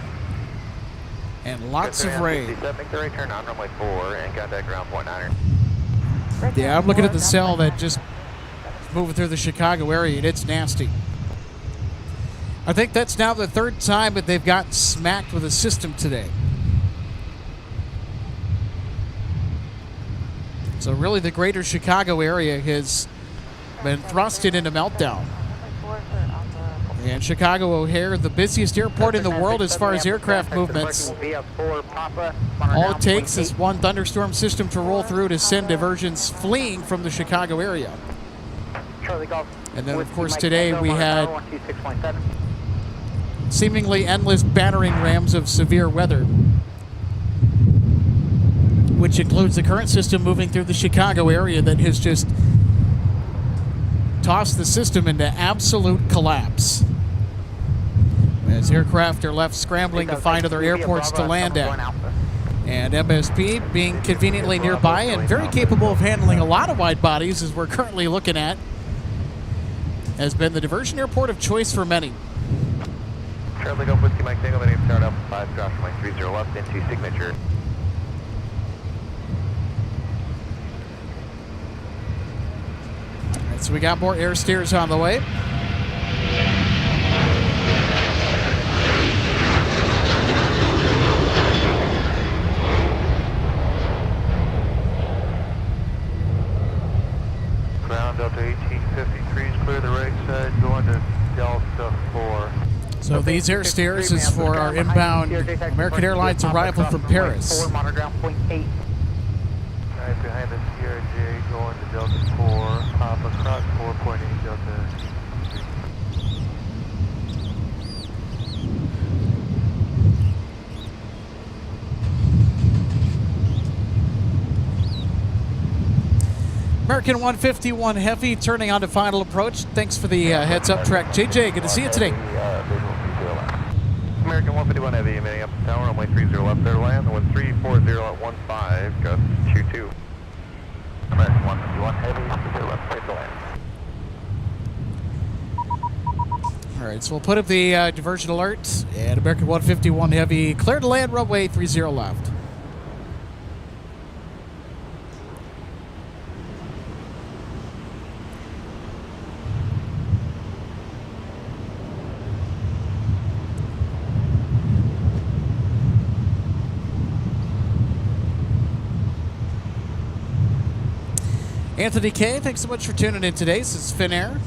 D: And lots of rain.
B: Make the right turn on runway 4 and contact ground point 9er.
D: Yeah, I'm looking at the cell that just moving through the Chicago area, and it's nasty. I think that's now the third time that they've gotten smacked with a system today. So really the greater Chicago area has been thrusted into meltdown. And Chicago O'Hare, the busiest airport in the world as far as aircraft movements. All it takes is one thunderstorm system to roll through to send diversions fleeing from the Chicago area. And then, of course, today we had seemingly endless battering rams of severe weather, which includes the current system moving through the Chicago area that has just tossed the system into absolute collapse, as aircraft are left scrambling to find other airports to land at. And MSP, being conveniently nearby and very capable of handling a lot of wide bodies, as we're currently looking at, has been the diversion airport of choice for many.
B: Charlie Golf Whiskey Mike Tango, my name is Tower Alpha 5, cross runway 30 left into signature.
D: So we got more air steers on the way. these air stairs is for our inbound American Airlines arrival from Paris.
B: Monitor ground point 8.
G: Right behind the CRJ going to Delta 4, Papa Croc 4.8 Delta.
D: American 151 Heavy turning on to final approach. Thanks for the heads up track. JJ, good to see you today.
B: American 151 Heavy, Minneapolis Tower, runway 30 left there land, wind 340 at 15, gust 22. American 151 Heavy, 30 left, clear to land.
D: All right, so we'll put up the diversion alert, and American 151 Heavy clear to land, runway 30 left. Anthony K, thanks so much for tuning in today. This is Finnair.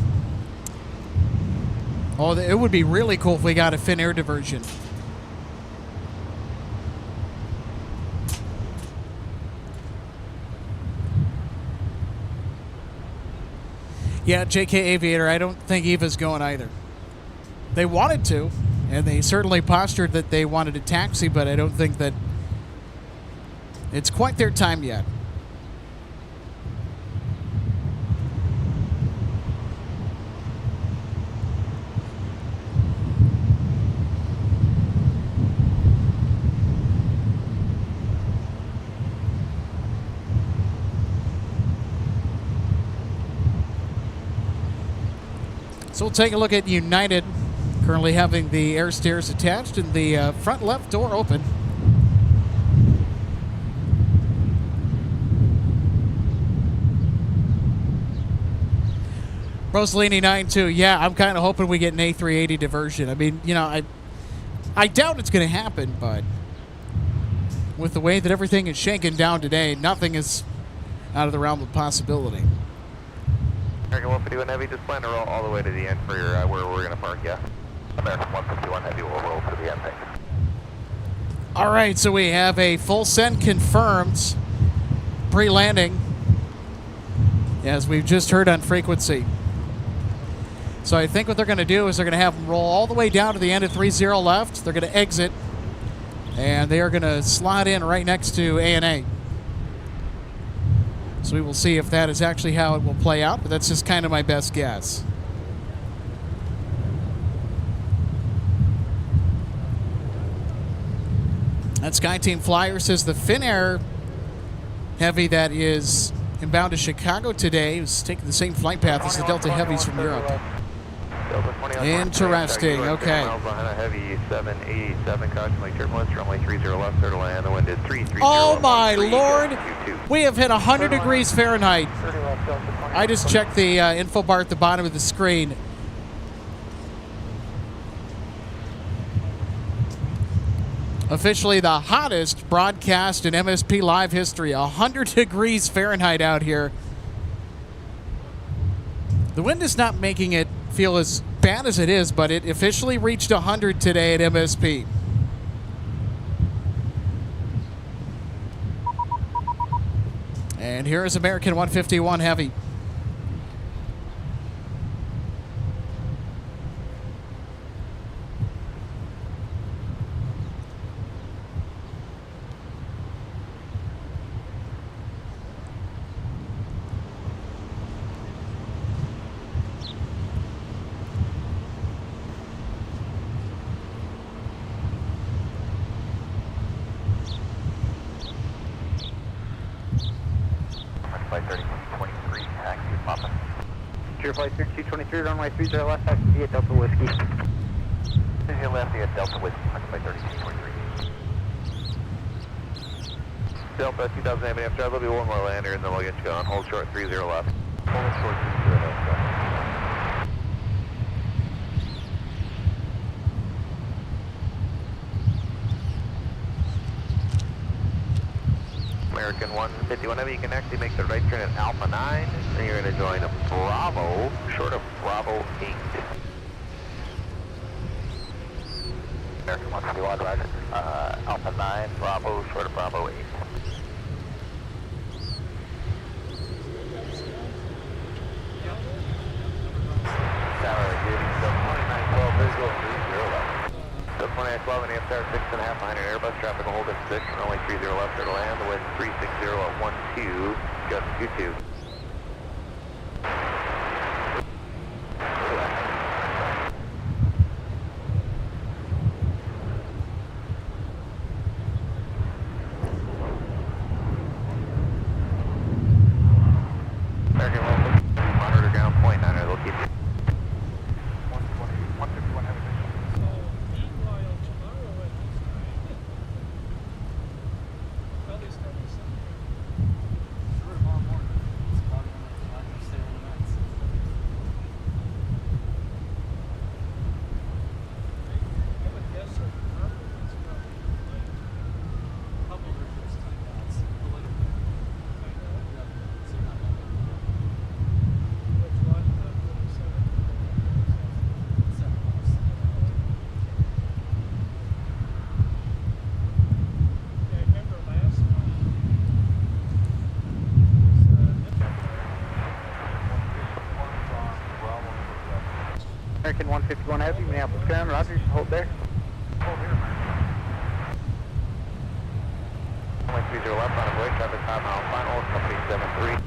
D: Oh, it would be really cool if we got a Finnair diversion. Yeah, JK Aviator, I don't think Eva's going either. They wanted to, and they certainly postured that they wanted a taxi, but I don't think that it's quite their time yet. So we'll take a look at United, currently having the air stairs attached and the front left door open. Rosalini 92, yeah, I'm kind of hoping we get an A380 diversion. I mean, you know, I doubt it's going to happen, but with the way that everything is shaken down today, nothing is out of the realm of possibility.
B: American 151 Heavy, just plan to roll all the way to the end for your, where we're going to park, yeah? American 151 Heavy will roll to the end, thanks.
D: All right, so we have a full send confirmed pre-landing, as we've just heard on frequency. So I think what they're going to do is they're going to have them roll all the way down to the end of 30 left. They're going to exit, and they are going to slot in right next to ANA. So we will see if that is actually how it will play out, but that's just kind of my best guess. That SkyTeam Flyer says the Finnair Heavy that is inbound to Chicago today is taking the same flight path as the Delta Heavies from Europe. Interesting, okay.
B: Heavy 787, caution turbulence, runway 30 left, clear to land, the wind is 330.
D: Oh my lord! We have hit 100 degrees Fahrenheit. I just checked the info bar at the bottom of the screen. Officially the hottest broadcast in MSP live history. 100 degrees Fahrenheit out here. The wind is not making it feel as bad as it is, but it officially reached 100 today at MSP. And here is American 151 Heavy.
B: Flight 3223, runway 30 left, taxi at Delta Whiskey. Here left, at Delta Whiskey, flight 3223. Delta 2000 AMF, drive, there'll be one more lander and then we'll get you going. Hold short 30 left. Hold short 30 left. American 151 Heavy, you can actually make the right turn at Alpha 9, and you're going to join a Bravo, short of Bravo 8.
G: 151, roger. Alpha 9, Bravo, short of Bravo 8. Tower, giving sub 2912, visual 30 left. Sub 2912 and AFR 6.5 behind an Airbus, traffic will hold at 6, runway 30 left, clear to land, wind 360 at 12, gust 22. American Local, monitor ground, point 9, they'll keep you. 151 heavy. American 151 Heavy, Minneapolis ground, roger, hold there. Hold here, man. 130 left on the way, traffic 5 mile final, company 73.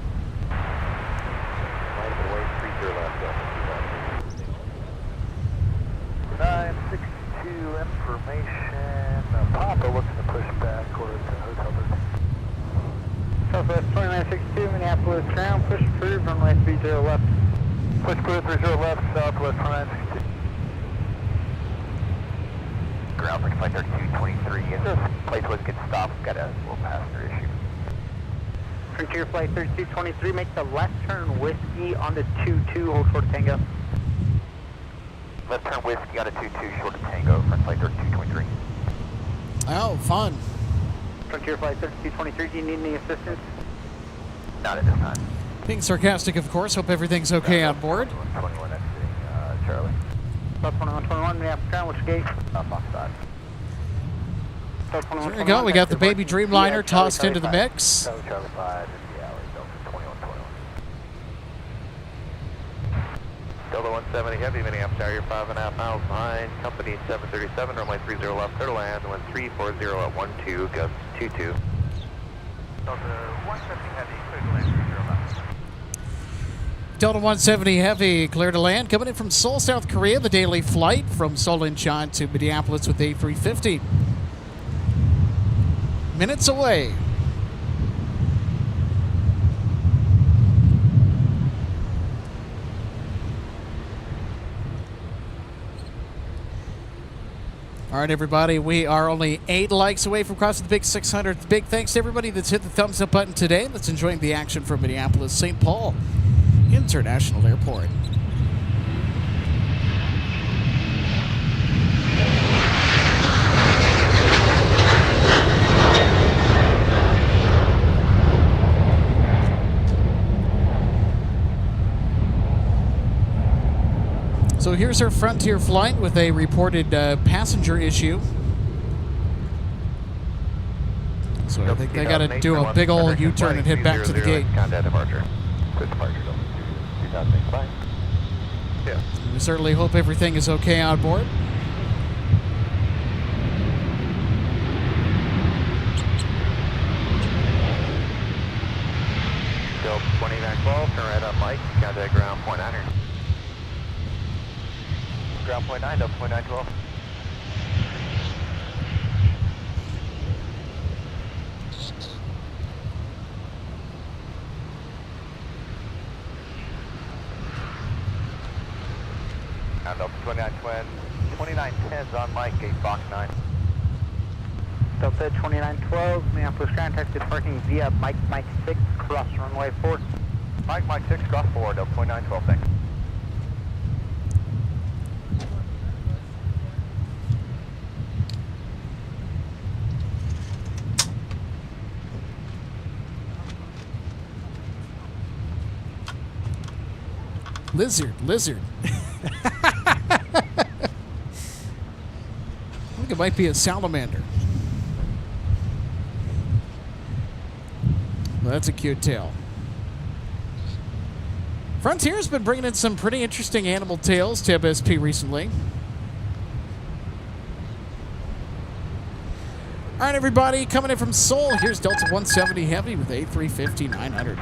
G: Right of the way, 30 left, 962 information, Papa looking to push back towards Hotel Bridge. Southwest 2962, Minneapolis ground, push approved, runway 30 left. Push clear 30 left, southwest 2962. Ground for flight 3223. If this flight was get stopped, got a little passenger issue. Frontier flight 3223, make the left turn whiskey on the 22, hold short of Tango. Left turn whiskey on the 22, short of Tango, front flight 3223.
D: Oh, fun.
G: Frontier flight 3223, do you need any assistance? Not at this time.
D: Being sarcastic, of course. Hope everything's okay on board.
G: 21 exiting, Charlie. South 2121, Minneapolis ground, which gate? Fox 5.
D: There we go. We got the baby Dreamliner tossed into the mix.
G: Charlie 5 in the alley, Delta 2121. Delta 170 Heavy, Minneapolis area, 5.5 miles behind. Company 737, runway 30 left, clear to land, wind 340 at 12, gust 22. Delta 170 Heavy, clear to land, 30 left.
D: Delta 170 Heavy, clear to land. Coming in from Seoul, South Korea, the daily flight from Seoul Incheon to Minneapolis with A350. Minutes away. All right, everybody, we are only 8 likes away from crossing the big 600. Big thanks to everybody that's hit the thumbs up button today. That's enjoying the action from Minneapolis, St. Paul International Airport. So here's our Frontier flight with a reported passenger issue. So I think they got to do a big old U-turn and head back to the gate.
G: Contact departure. Good departure, 2005. Yeah.
D: We certainly hope everything is okay on board.
G: Delta 2912, turn right up, Mike. Contact ground point 9. Ground point 9, Delta 2912. Delta 2910's on Mike, gate box 9. Delta 2912, Minneapolis ground, taxi parking via Mike 6, cross runway 4. Mike 6, cross 4, Delta 2912, thanks.
D: Lizard. Look at might be a salamander. Well, that's a cute tail. Frontier's been bringing in some pretty interesting animal tails to MSP recently. All right, everybody, coming in from Seoul, here's Delta 170 Heavy with A350 900.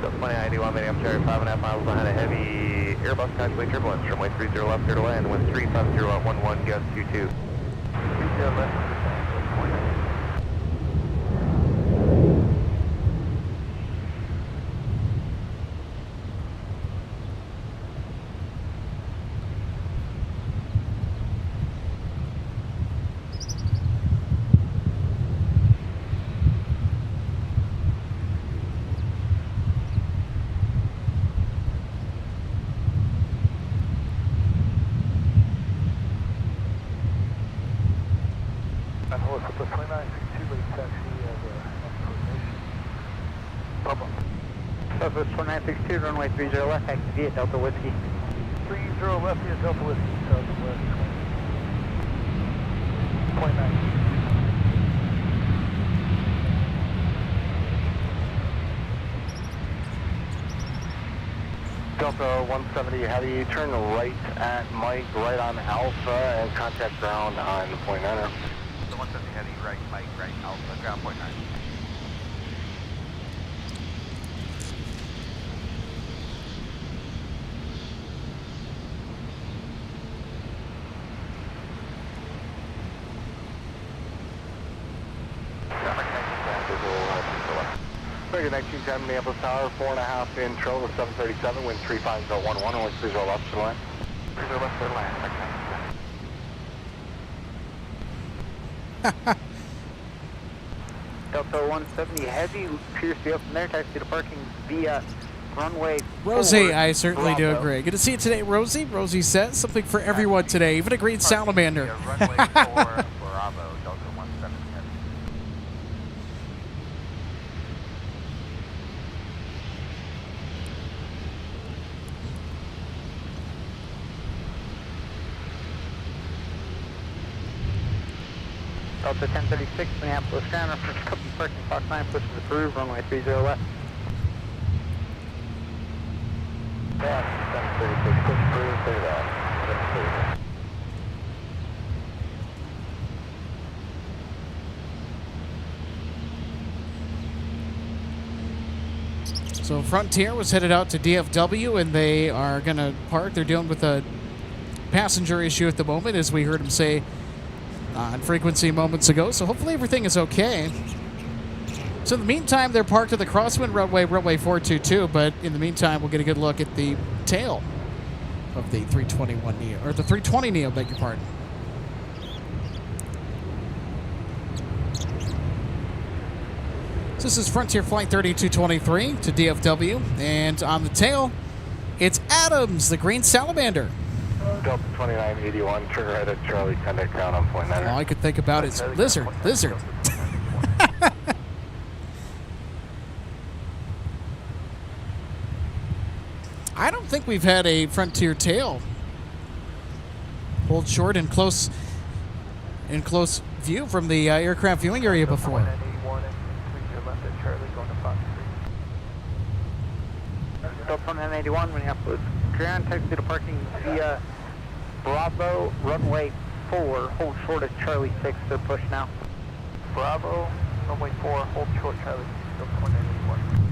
B: Delta 2091, medium cherry, 5.5 miles behind a heavy Airbus calculate turbulence, runway 30 left, clear to land, wind 350 at 11, gust 22. 30 left.
G: Southwest 2962, runway 30 left, taxi at Delta Whiskey.
B: 30 left via Delta Whiskey, southwest 29.
C: Delta 170 Heavy, turn right at Mike, right on Alpha, and contact ground on point 9.
B: The 170 Heavy, right, Mike, right, Alpha, ground point 9.
C: American 1910 Minneapolis Tower, 4.5 intro to 737, wind 35011, only 30 left to line. 30 left to line,
G: Delta 170 Heavy, Pierce the open there, taxi to parking via runway
D: Rosie,
G: 4,
D: I certainly do
G: Bravo.
D: agree. Good to see you today, Rosie. Rosie says something for everyone today, even a green salamander.
B: Runway 4, Bravo, Delta 170 Heavy.
G: Delta 1036, Minneapolis ground, reference company parking, Fox 9, pushes approved, runway 30 left.
C: Yeah, 736, push through, clear that.
D: So Frontier was headed out to DFW, and they are going to park. They're dealing with a passenger issue at the moment, as we heard him say on frequency moments ago. So hopefully everything is okay. So in the meantime, they're parked at the crosswind runway 422. But in the meantime, we'll get a good look at the tail of the 321 Neo, or the 320 Neo, beg your pardon. So this is Frontier Flight 3223 to DFW, and on the tail, it's Adams, the green salamander.
C: Delta 2981, turn right at Charlie, contact ground on point 9.
D: All I could think about is lizard. I don't think we've had a Frontier tail hold short in close view from the aircraft viewing area before.
B: 181 and 30 left at Charlie, going to Fox 3.
G: Delta 2981, Minneapolis ground, taxi to parking via Bravo, runway 4, hold short at Charlie 6, they're push now.
B: Bravo, runway 4, hold short, Charlie, Delta 181.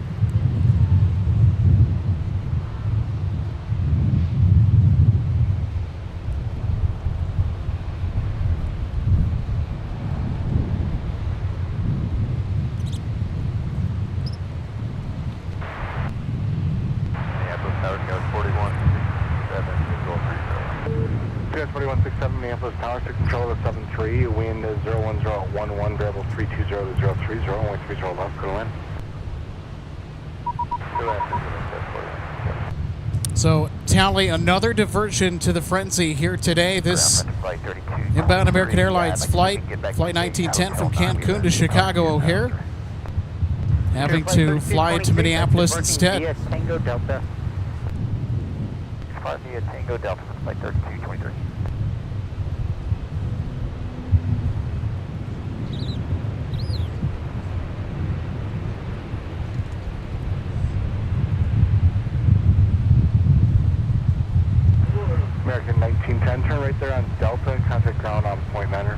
C: Yes, 4167 Minneapolis Tower, 6 control of 73, wind is 010 at 11, variable 320 to 030, only 30 left, go in.
D: So, tally another diversion to the frenzy here today. This inbound American Airlines flight 1910 from Cancun to Chicago O'Hare, having to fly to Minneapolis instead.
G: Tango Delta. 5 via Tango Delta, flight 3223.
C: American 1910, turn right there on Delta and contact ground on point 9er.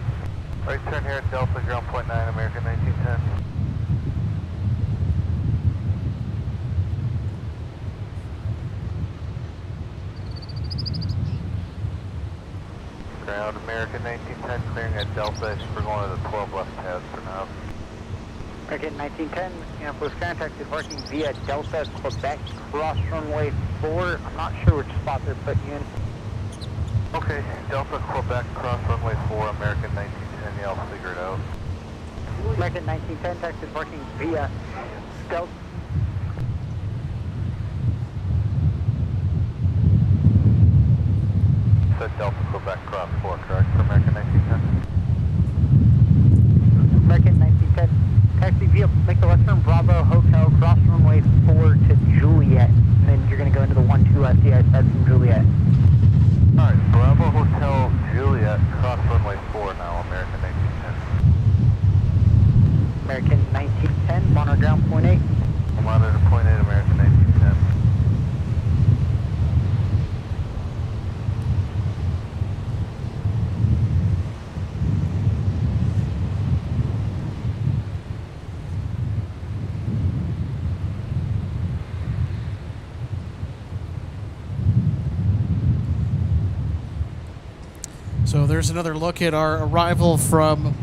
G: Right turn here at Delta, ground point 9, American 1910. Ground American 1910, clearing at Delta. I think we're going to the 12 left tabs for now.
B: American 1910, Minneapolis contact is working via Delta, Quebec, cross runway 4. I'm not sure which spot they're putting you in.
G: Okay, Delta, Quebec, cross runway 4, American 1910, yeah, I'll figure it out.
B: American 1910, text is working via Delta.
G: Said Delta, Quebec, cross 4, correct, for American 1910?
B: American 1910, taxi via make the Western Bravo Hotel, cross runway 4 to Juliet. And then you're going to go into the 12 SDI side from Juliet.
G: Alright, Bravo Hotel, Juliet, cross runway 4 now, American 1910.
B: American 1910, monitor ground point 8.
G: Monitor point 8, American 1910.
D: So there's another look at our arrival from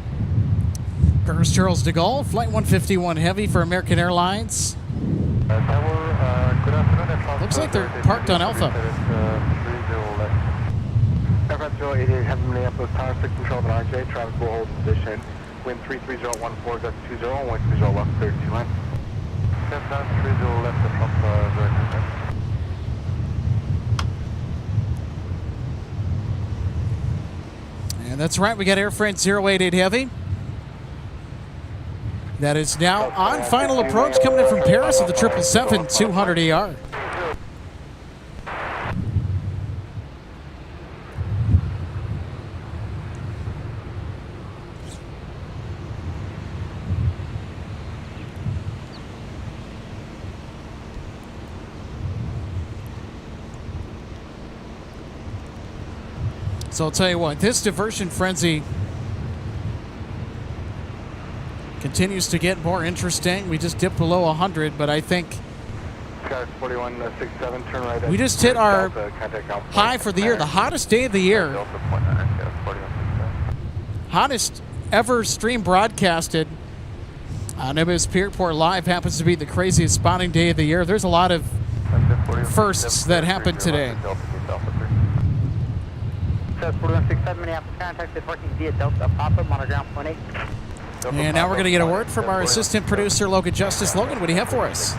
D: Paris Charles de Gaulle, Flight 151 Heavy for American Airlines.
G: Tower, good afternoon.
D: Looks like they're parked on Alpha.
C: Aircraft 088 Heavy Minneapolis, Tower 6 control of an RJ, traffic will hold position. Wind 33014, gust 20, wind 30 left, clear 2 line.
G: Step down, 30 left, the front direction.
D: And that's right, we got Air France 088 Heavy. That is now on final approach, coming in from Paris with the 777-200ER. So I'll tell you what, this diversion frenzy continues to get more interesting. We just dipped below 100, but I think
C: Sky 4167, turn right.
D: We just hit our high for the year, the hottest day of the year. Hottest ever stream broadcasted on MSP Airport Live. Happens to be the craziest spotting day of the year. There's a lot of firsts that happened today.
B: Says 4167, Minneapolis contact is working via Delta Papa, monitor ground point 8.
D: And now we're going to get a word from our assistant producer, Logan Justice. Logan, what do you have for us?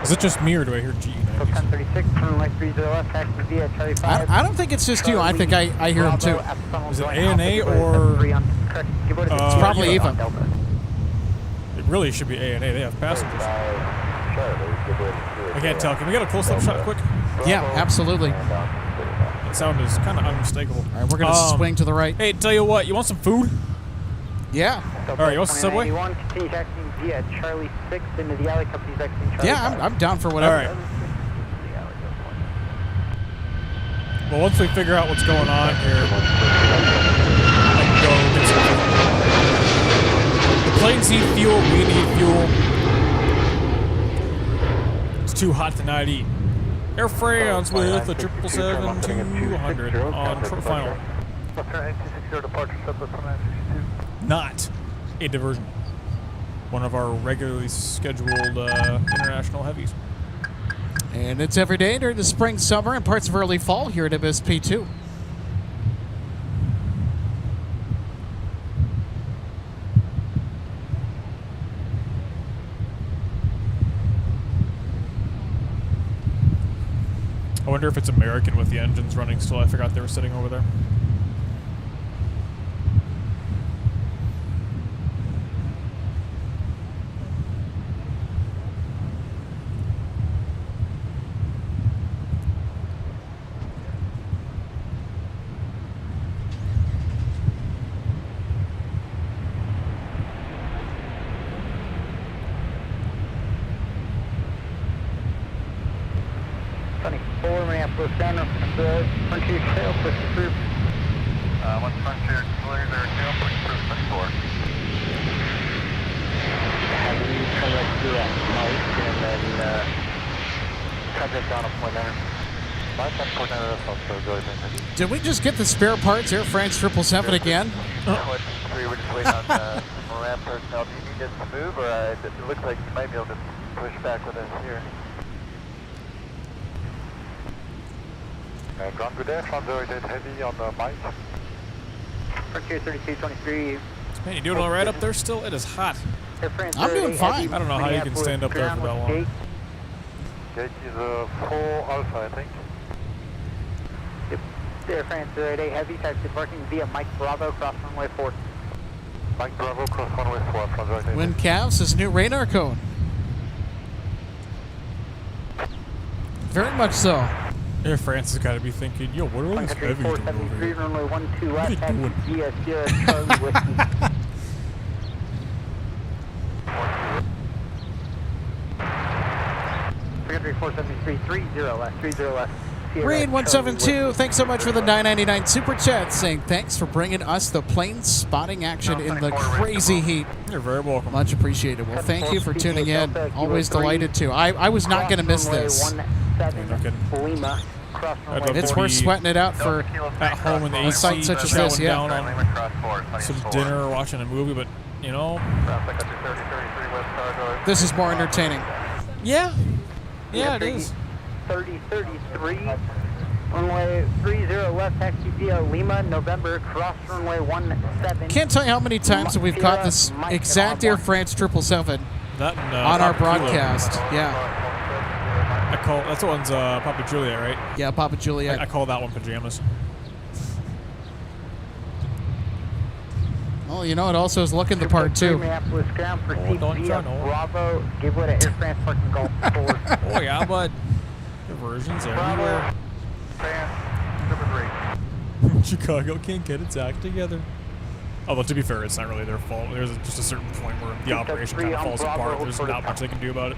E: Is it just me or do I hear GE?
B: 1036, turn right 30 left, taxi via Charlie 5.
D: I don't think it's just you. I think I hear him too.
E: Is it ANA or...
D: It's probably Eva.
E: It really should be ANA. They have passengers. I can't tell. Can we get a close-up shot quick?
D: Yeah, absolutely.
E: That sound is kind of unmistakable.
D: All right, we're going to swing to the right.
E: Hey, tell you what, you want some food?
D: Yeah.
E: All right, you want some Subway?
B: Continue taxiing via Charlie 6 into the alley company's exiting Charlie
D: Yeah,
B: 5.
D: I'm down for whatever.
E: All right. Well, once we figure out what's going on here, I can go get some. The planes need fuel. We need fuel. It's too hot to not eat. Air France with the 777-200 on short final. Not a diversion. One of our regularly scheduled international heavies.
D: And it's every day during the spring, summer, and parts of early fall here at MSP2.
E: I wonder if it's American with the engines running still. I forgot they were sitting over there.
B: Minneapolis ground, Frontier tail, push approved.
G: Once Frontier clears their tail, push approved, push 4.
B: Have you try to do that Mike and then contact down a point there.
G: My 10.9 that's also really good.
D: Did we just get the spare parts, Air France 777 again?
G: We're just waiting on the ramp personnel. Do you need us to move, or it looks like you might be able to push back with us here?
C: Ground good there, transit heavy on the mic.
B: Frontier 3223.
E: Man, you doing all right up there still? It is hot.
B: Air France
D: I'm doing fine.
E: I don't know how you can stand up there for that long.
C: Gate is full alpha, I think.
B: Air France 8 heavy, type departing via Mike Bravo, cross runway 4.
C: Mike Bravo, cross runway 4, transit.
D: Wind calves is new radar code. Very much so.
E: Air France has got to be thinking, yo, what are all these heavies doing over here?
B: Runway 12
E: What are
B: left,
E: they doing?
B: taxi via Sierra Charlie Whiskey. Secondary 473, 30 left, 30 left.
D: Rain 172, thanks so much for the $9.99 super chat, saying thanks for bringing us the plane spotting action in the crazy heat.
E: You're very welcome.
D: Much appreciated. Well, thank you for tuning in. Always delighted to. I was not going to miss this.
B: Lima, cross runway
D: It's worth sweating it out for
E: At home in the
D: a
E: AC,
D: site such as this,
E: chowing
D: yeah.
E: down on some dinner or watching a movie, but, you know,
D: This is more entertaining.
E: yeah. Yeah, it is.
B: 3033, runway 30 left, taxi via Lima, November, cross runway 17.
D: Can't tell you how many times we've caught this exact Air France 777
E: That and,
D: on our
E: Papa Kilo.
D: broadcast. Yeah.
E: I call that's the one's Papa Juliet, right?
D: Yeah, Papa Juliet.
E: I call that one pajamas.
D: Well, you know, it also is looking the part, too.
B: Minneapolis ground, proceed
E: don't
B: via
E: you know?
B: Bravo, give way to Air France parking Golf 4.
E: Oh, yeah, but diversions everywhere. Chicago can't get its act together. Although, to be fair, it's not really their fault. There's just a certain point where the operation kind of falls apart. There's not much they can do about it.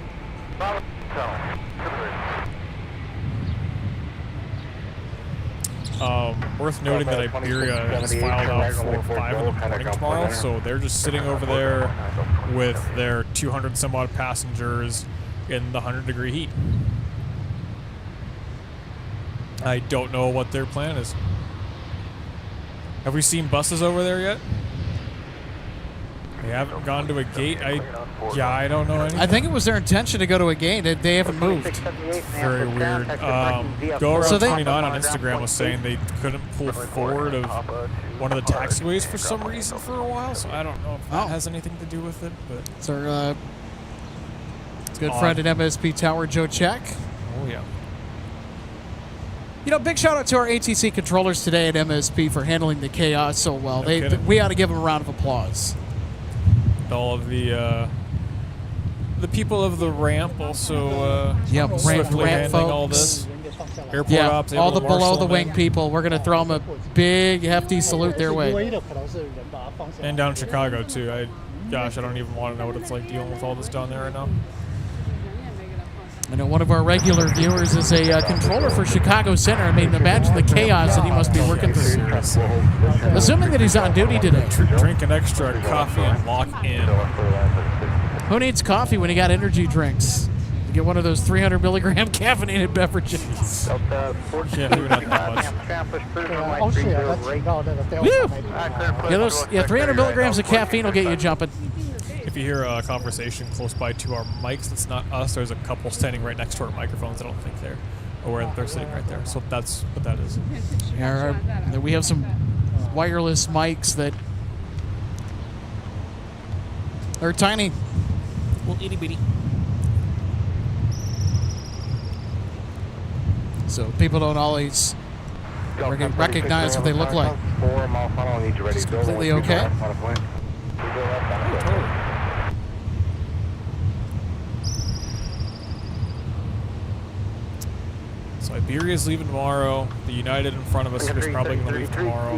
E: Worth noting that Iberia is filed out for 5 in the morning tomorrow, so they're just sitting over there with their 200 some odd passengers in the 100-degree heat. I don't know what their plan is. Have we seen buses over there yet? They haven't gone to a gate. I don't know anything.
D: I think it was their intention to go to a gate. They haven't moved.
E: Very weird. Go around
D: So they-
E: 29 on Instagram was saying they couldn't pull forward of one of the taxiways for some reason for a while. So I don't know if that has anything to do with it. But
D: It's our good friend at MSP Tower, Joe Check.
E: oh yeah,
D: You know, big shout out to our ATC controllers today at MSP for handling the chaos so well.
E: No kidding.
D: We ought to give them a round of applause.
E: all of the people of the ramp also
D: Yep,
E: swiftly
D: ramp
E: handling all
D: folks.
E: this. Airport
D: Yeah,
E: ops,
D: all
E: able
D: the
E: to
D: below
E: marshal
D: the
E: them
D: wing
E: in.
D: people. We're going to throw them a big, hefty salute their way.
E: And down in Chicago too. I don't even want to know what it's like dealing with all this down there right now.
D: I know one of our regular viewers is a controller for Chicago Center. I mean, imagine the chaos that he must be working through. Assuming that he's on duty today.
E: Drink an extra coffee and lock in.
D: Who needs coffee when you got energy drinks? You get one of those 300 milligram caffeinated beverages.
E: Yeah, maybe not that much.
D: Woo! Yeah, 300 milligrams of caffeine will get you jumping.
E: If you hear a conversation close by to our mics, it's not us. There's a couple standing right next to our microphones. I don't think they're aware that they're sitting right there. So that's what that is.
D: Yeah, we have some wireless mics that are tiny.
E: Well, itty bitty.
D: So people don't always recognize what they look like. It's completely okay.
E: So Iberia's leaving tomorrow. The United in front of us is probably going to leave tomorrow.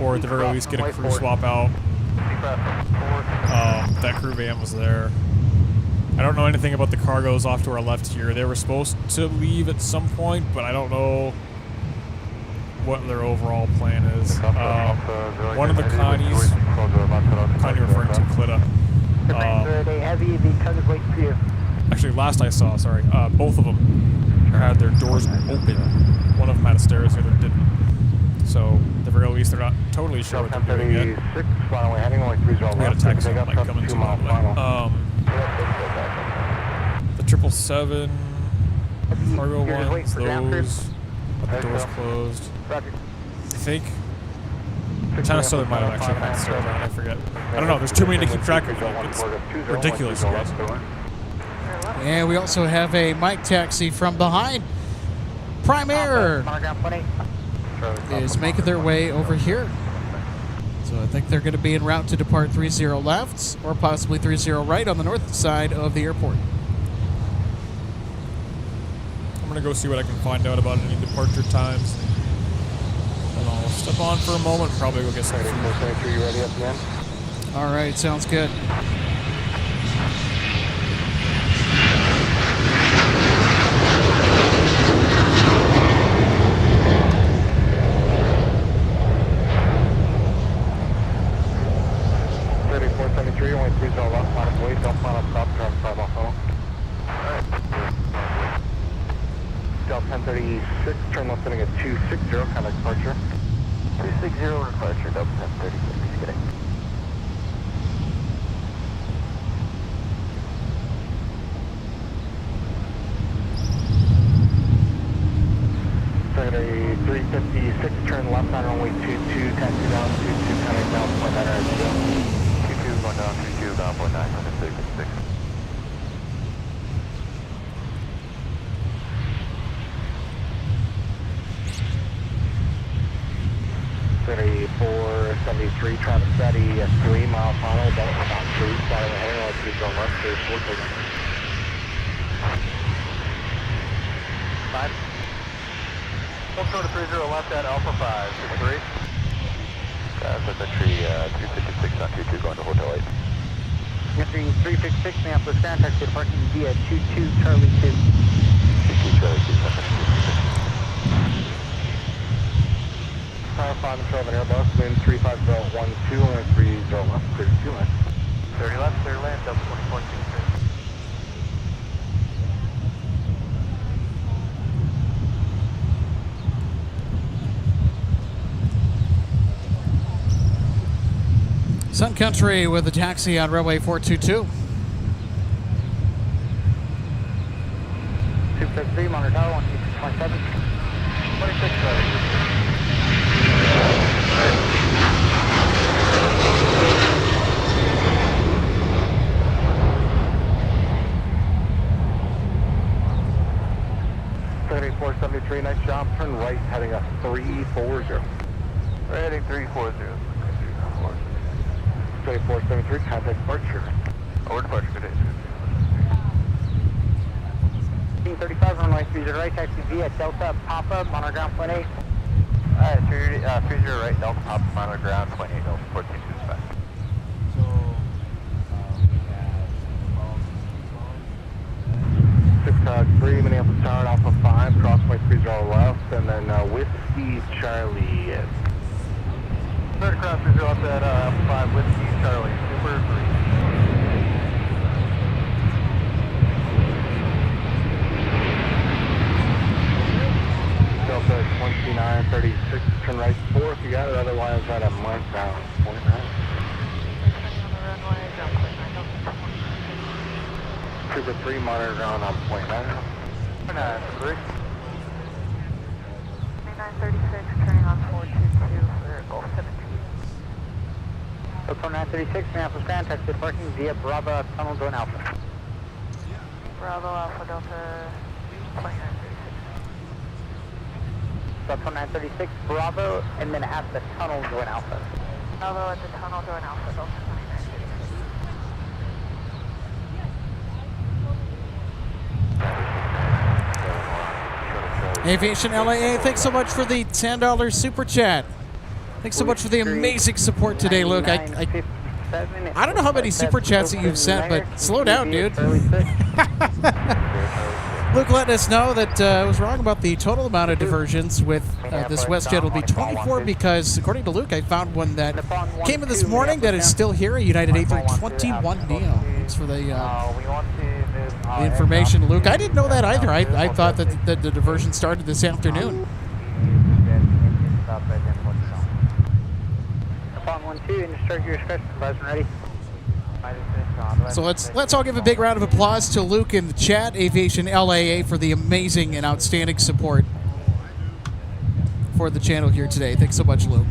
E: Or at the very least get a crew swap out. That crew van was there. I don't know anything about the cargoes off to our left here. They were supposed to leave at some point, but I don't know what their overall plan is. One of the Connies, Connie referring to Clitta.
F: Heavy, the tug is waiting for you.
E: Actually, last I saw, sorry, both of them had their doors open. One of them had a stairs, the other didn't. So, at the very least, they're not totally sure what they're doing yet. We got a taxi like coming to my way. The 777 cargo ones, those, the doors closed. I think China Southern might have actually had stairs on, I forget. I don't know, there's too many to keep track of. It's ridiculous, you guys.
D: And we also have a mic taxi from behind. Prime Air is making their way over here. So I think they're going to be en route to depart 30 left or possibly 30 right on the north side of the airport.
E: I'm going to go see what I can find out about any departure times. And I'll step on for a moment, probably go get some food.
G: You ready up then?
D: All right, sounds good.
G: Only 30 left, final way, don't plan on stop, turn 5 off home. Delta 1036, turn left heading at 260, contact departure. 260 departure, Delta 1036, good day. Secretary 356, turn left on runway 22, taxi down, 22, coming down, point that area. Going down 32, down 49, 666. City 473, traffic steady, 3 mile final, about 3, starting ahead, let's keep going left, there's 4 taking. 5. Full short of 30 left at Alpha 5, 63. Sun Country 256 on 22 going to Hotel 8. Entry 356, Minneapolis, Sun Country departing via 22 Charlie 2. 22 Charlie 2, Sun Country 256. Power 5 and 12 Airbus, wind 35012, only 30 left, 32 left. 30 left, 30 land, Delta 2463.
D: Sun Country with a taxi on runway 422.
F: 253, monitor tower, 1627. 26,
G: City 473, nice job. Turn right, heading up 340. Right, heading 340. 473, contact departure. Over departure, good day.
F: 1535, runway 30 right, taxi via Delta Papa, monitor ground point 8.
G: Alright, 30 right, Delta Papa, monitor ground point 8, Delta 1425.
F: So,
G: we have 3, Minneapolis Tower, Alpha 5, crossway 30 left, and then Whiskey Charlie. Third cross 30 left at Alpha 5, Whiskey Charlie, Super 3. Delta 2936, turn right 4 if you got it, otherwise right at mark down, point 9. Super 3, monitor ground on point 9. 3.
H: 2936, turning on 422 for Gulf 17.
F: Delta 936, Minneapolis Grand, taxi departing via Bravo, tunnel zone Alpha.
H: Bravo Alpha Delta 2936.
F: Delta 936, Bravo, and then at the tunnel zone Alpha.
H: Bravo at the tunnel door Alpha Delta 2936.
D: Aviation LAA, thanks so much for the $10 super chat. Thanks so much for the amazing support today, Luke. I I don't know how many super chats that you've sent, but slow down, dude. Luke letting us know that I was wrong about the total amount of diversions with this WestJet. Will be 24 because, according to Luke, I found one that came in this morning that is still here, a United A321neo. Thanks for the information, Luke. I didn't know that either. I thought that the diversion started this afternoon.
B: Upon 1-2, and start your discretion, advisement ready.
D: So let's all give a big round of applause to Luke in the chat, Aviation LAA, for the amazing and outstanding support for the channel here today. Thanks so much, Luke.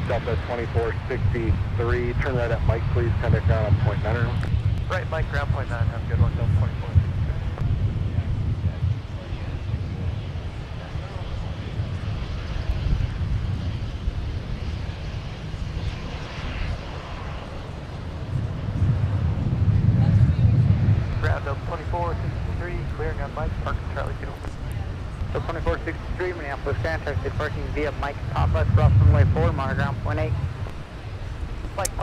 C: Delta 2463, turn right at Mike, please, contact ground on point 9.
G: Right, Mike, ground point 9, have a good one, Delta 24. Ground Delta 2463, clearing on Mike, parking Charlie Kilo.
B: So 2463, Minneapolis, contacted parking via Mike Papa, cross runway 4, monitor ground point 8.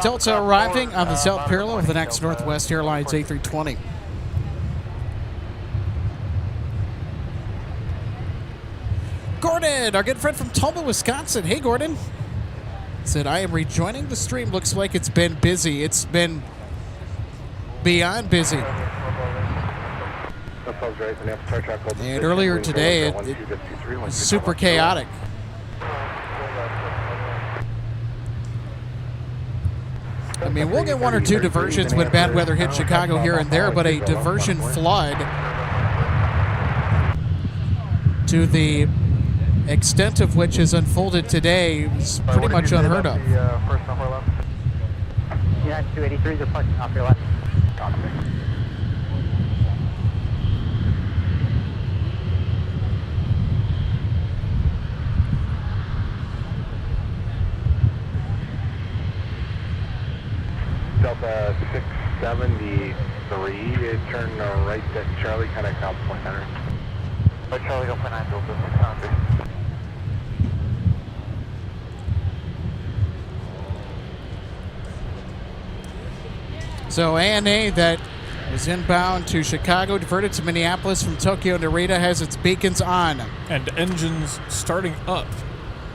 D: Delta arriving on the south parallel of the next Northwest Airlines A320. Gordon, our good friend from Tulsa, Wisconsin. Hey, Gordon. Said, I am rejoining the stream. Looks like it's been busy. It's been beyond busy. And earlier today, it was super chaotic. I mean, we'll get one or two diversions when bad weather hits Chicago here and there, but a diversion flood to the extent of which is unfolded today is pretty much unheard of.
B: United 283 is reflecting off your left.
C: Delta 673, turn right at Charlie, contact ground point 9.
G: Right, Charlie, Delta 9, Delta 600.
D: So ANA that was inbound to Chicago, diverted to Minneapolis from Tokyo Narita, has its beacons on.
E: And engines starting up.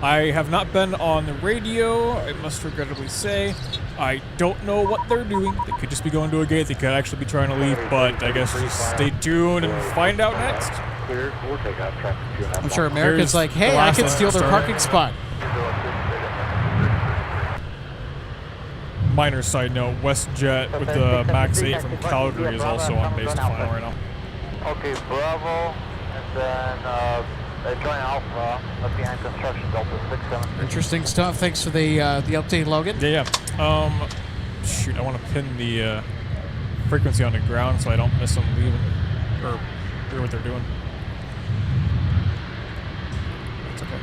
E: I have not been on the radio, I must regrettably say. I don't know what they're doing. They could just be going to a gate. They could actually be trying to leave, but I guess just stay tuned and find out next.
D: I'm sure America's like, hey, I can steal their parking spot.
E: Minor side note, WestJet with the MAX 8 from Calgary is also on base to final right now.
G: Okay, Bravo, and then join Alpha, left behind construction, Delta 673.
D: Interesting stuff. Thanks for the update, Logan.
E: Yeah. Shoot, I want to pin the frequency on the ground so I don't miss them leaving or hear what they're doing. That's okay.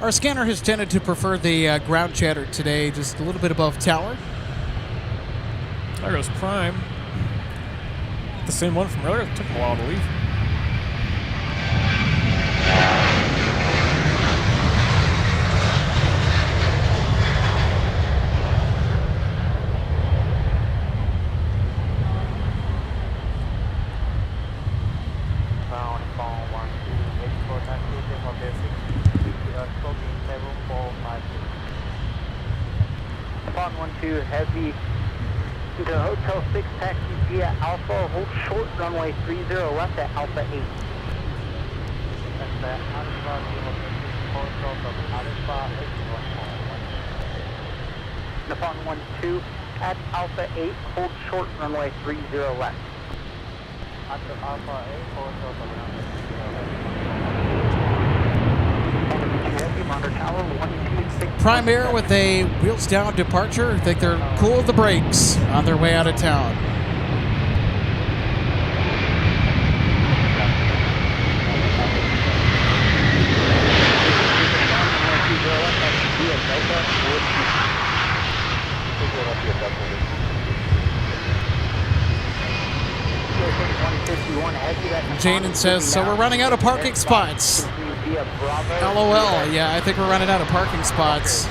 D: Our scanner has tended to prefer the ground chatter today, just a little bit above tower.
E: There goes Prime. The same one from earlier. It took him a while to leave.
B: Upon 1-2, heavy into Hotel 6 taxi via Alpha, hold short runway 30 left at Alpha 8. That's that Alpha upon 1-2, at Alpha 8, hold short runway 30 left.
D: Prime Air with a wheels down departure. I think they're cool with the brakes on their way out of town. Jaden says, so we're running out of parking spots. LOL, yeah, I think we're running out of parking spots.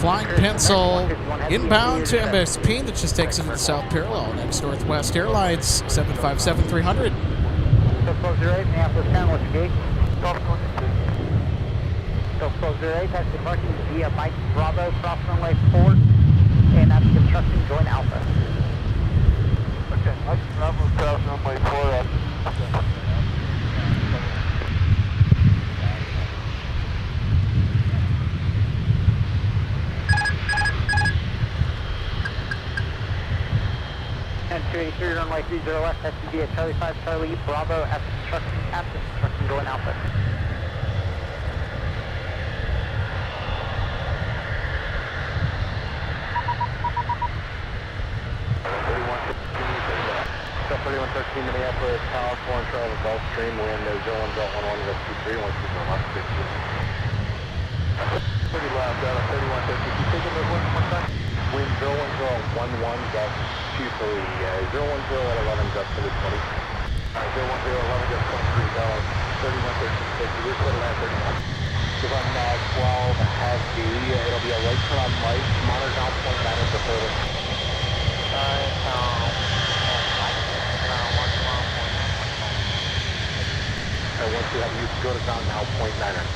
D: Flying Pencil inbound to MSP that just takes it to the south parallel. Next Northwest Airlines 757-300.
F: Minneapolis Town, what's your gate? Gulf 08, that's departing via Mike Bravo, cross runway 4, and that's construction join Alpha.
B: Okay, Mike Bravo, cross runway 4,
F: And 283 runway 30 left, that's via Charlie 5, Charlie Bravo, after construction join Alpha.
B: Minneapolis, Tower 4 and travel Gulfstream, wind 01.11, that's 23, 1 left, 15. Pretty loud, down at 3150. Can you take it one more time? Wind 01011, gust 23, 010 at 11, gust to the 20. 010 11, gust 23, down 3113, we're putting at 31. If I'm 12 heavy, it'll be a right turn on light, monitor down 0.9 at the further. Once you have, you go to down now, 0.9er.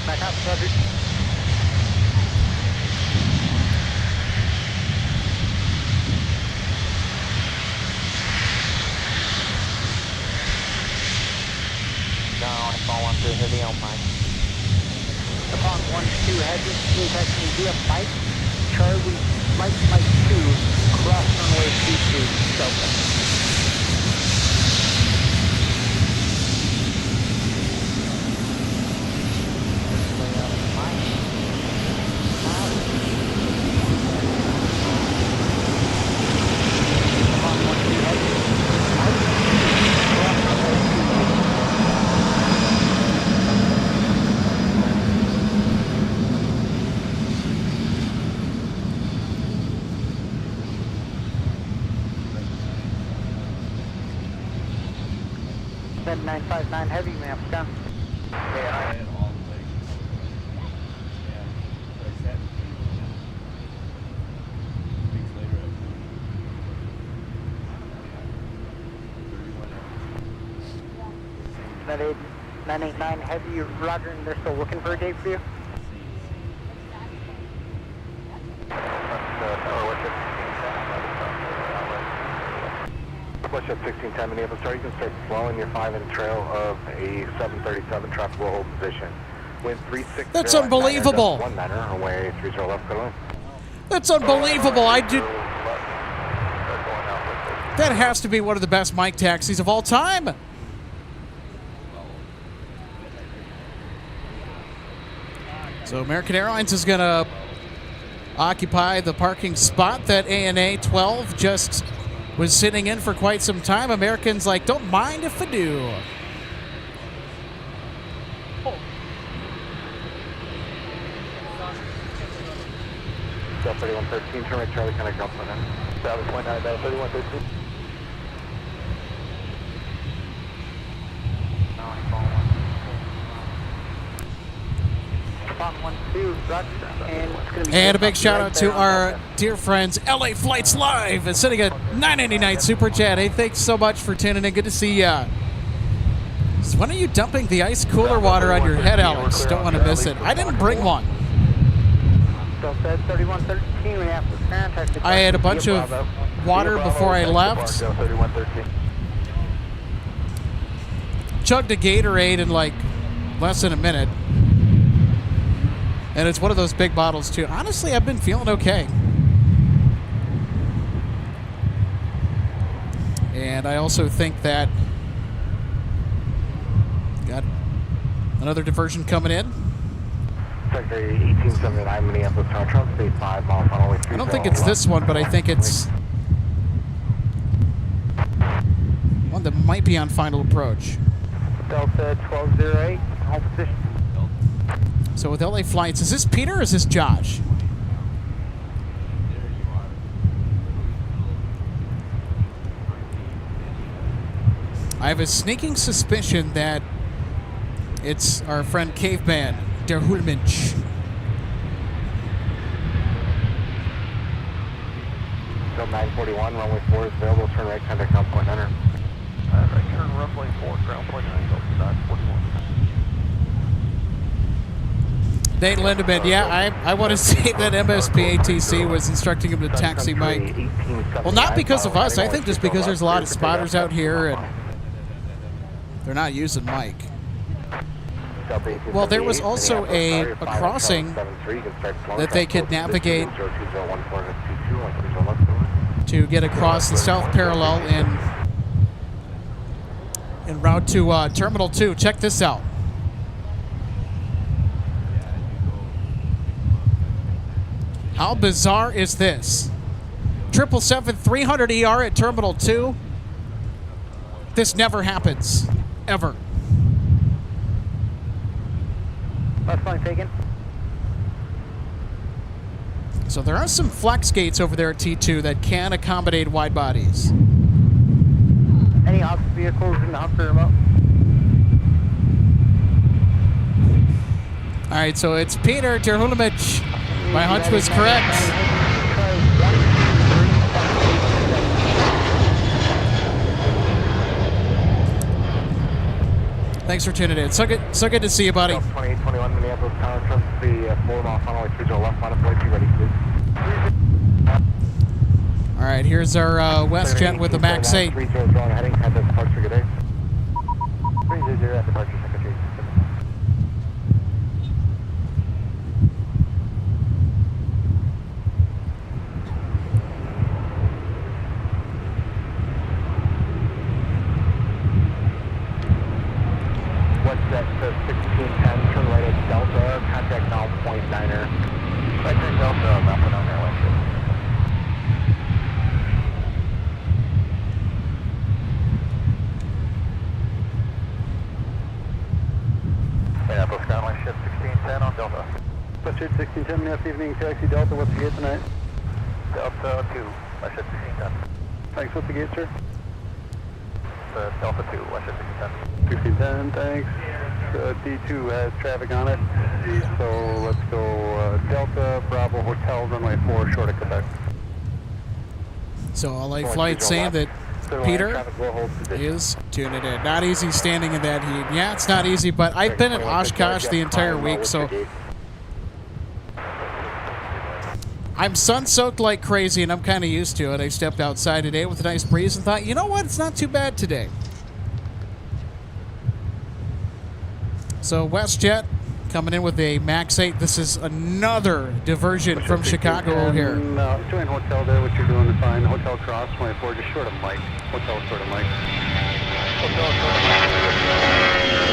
F: Back up, Roger.
B: No, I fall onto heavy on mine.
F: Upon 1-2 heavy, taxi via Mike, Charlie, Mike 2, cross runway 22, Delta. Then 959 heavy, map down. That 989 heavy, Roger, and they're still looking for a date for you?
B: Push up 1610 Minneapolis, you can start slowing your 5-inch trail of a 737 traffic will hold position. Wind 360.
D: That's unbelievable.
B: 19er, away 30 left, go in.
D: That's unbelievable. That has to be one of the best Mike taxis of all time. So American Airlines is going to occupy the parking spot that ANA 12 just was sitting in for quite some time. Americans like, don't mind if I do.
G: Delta 3113, turn right, Charlie, connect Delta 9. Dallas 29, Delta 3113.
D: And a big shout out to our dear friends, LA Flights Live, is sending a $9.99 super chat. Hey, thanks so much for tuning in. Good to see ya. So when are you dumping the ice cooler water on your head, Alex? Don't want to miss it. I didn't bring one. I had a bunch of water before I left. Chugged a Gatorade in like less than a minute. And it's one of those big bottles too. Honestly, I've been feeling okay. And I also think that got another diversion coming in.
G: Secretary 1879 Minneapolis, Trump State 5 miles on way.
D: I don't think it's this one, but I think it's one that might be on final approach.
G: Delta 1208, home position.
D: So with LA Flights, is this Peter or is this Josh? I have a sneaking suspicion that it's our friend Caveman, der Hulmensch.
G: So 941, runway 4 is available, turn right, contact ground point enter. Right turn, runway 4, ground point 9, Delta dot 41.
D: Nate Lindemann, yeah, I want to say that MSP ATC was instructing him to taxi Mike. Well, not because of us. I think just because there's a lot of spotters out here and they're not using Mike. Well, there was also a crossing that they could navigate to get across the south parallel en route to Terminal 2. Check this out. How bizarre is this? 777-300ER at Terminal 2. This never happens. Ever.
G: Last line taken.
D: So there are some flex gates over there at T2 that can accommodate wide bodies.
G: Any ops vehicles in the Humphrey remote?
D: All right, so it's Peter der Hulmensch. My hunch was correct. Thanks for tuning in. So good to see you, buddy.
G: 2821 Minneapolis Tower, Trump, the 4 mile final way 30 left on approach. You ready, please?
D: All right, here's our WestJet with the MAX 8.
G: 30 drawing heading, contact departure, good day. 300 at departure, Secretary. WestJet 1610, turn right at Delta, contact now point 9er. Right turn Delta, mapping on airline ship. Minneapolis Skyline ship 1610 on Delta. WestJet 1610, Minneapolis evening, taxi Delta, what's the gate tonight? Delta 2, WestJet 1610. Thanks, what's the gate, sir? Delta 2, WestJet 1610. 1610, thanks. D2 has traffic on it, so let's go Delta, Bravo, Hotel, runway 4, short of Quebec.
D: So LA Flight saying that Peter is tuning in. Not easy standing in that heat. Yeah, it's not easy, but I've been in Oshkosh the entire week, so I'm sun-soaked like crazy, and I'm kind of used to it. I stepped outside today with a nice breeze and thought, you know what? It's not too bad today. So WestJet coming in with a MAX 8. This is another diversion from Chicago here.
G: Join Hotel there, what you're doing is fine. Hotel cross, 24, just short of Mike. Hotel short of Mike. Hotel short of Mike.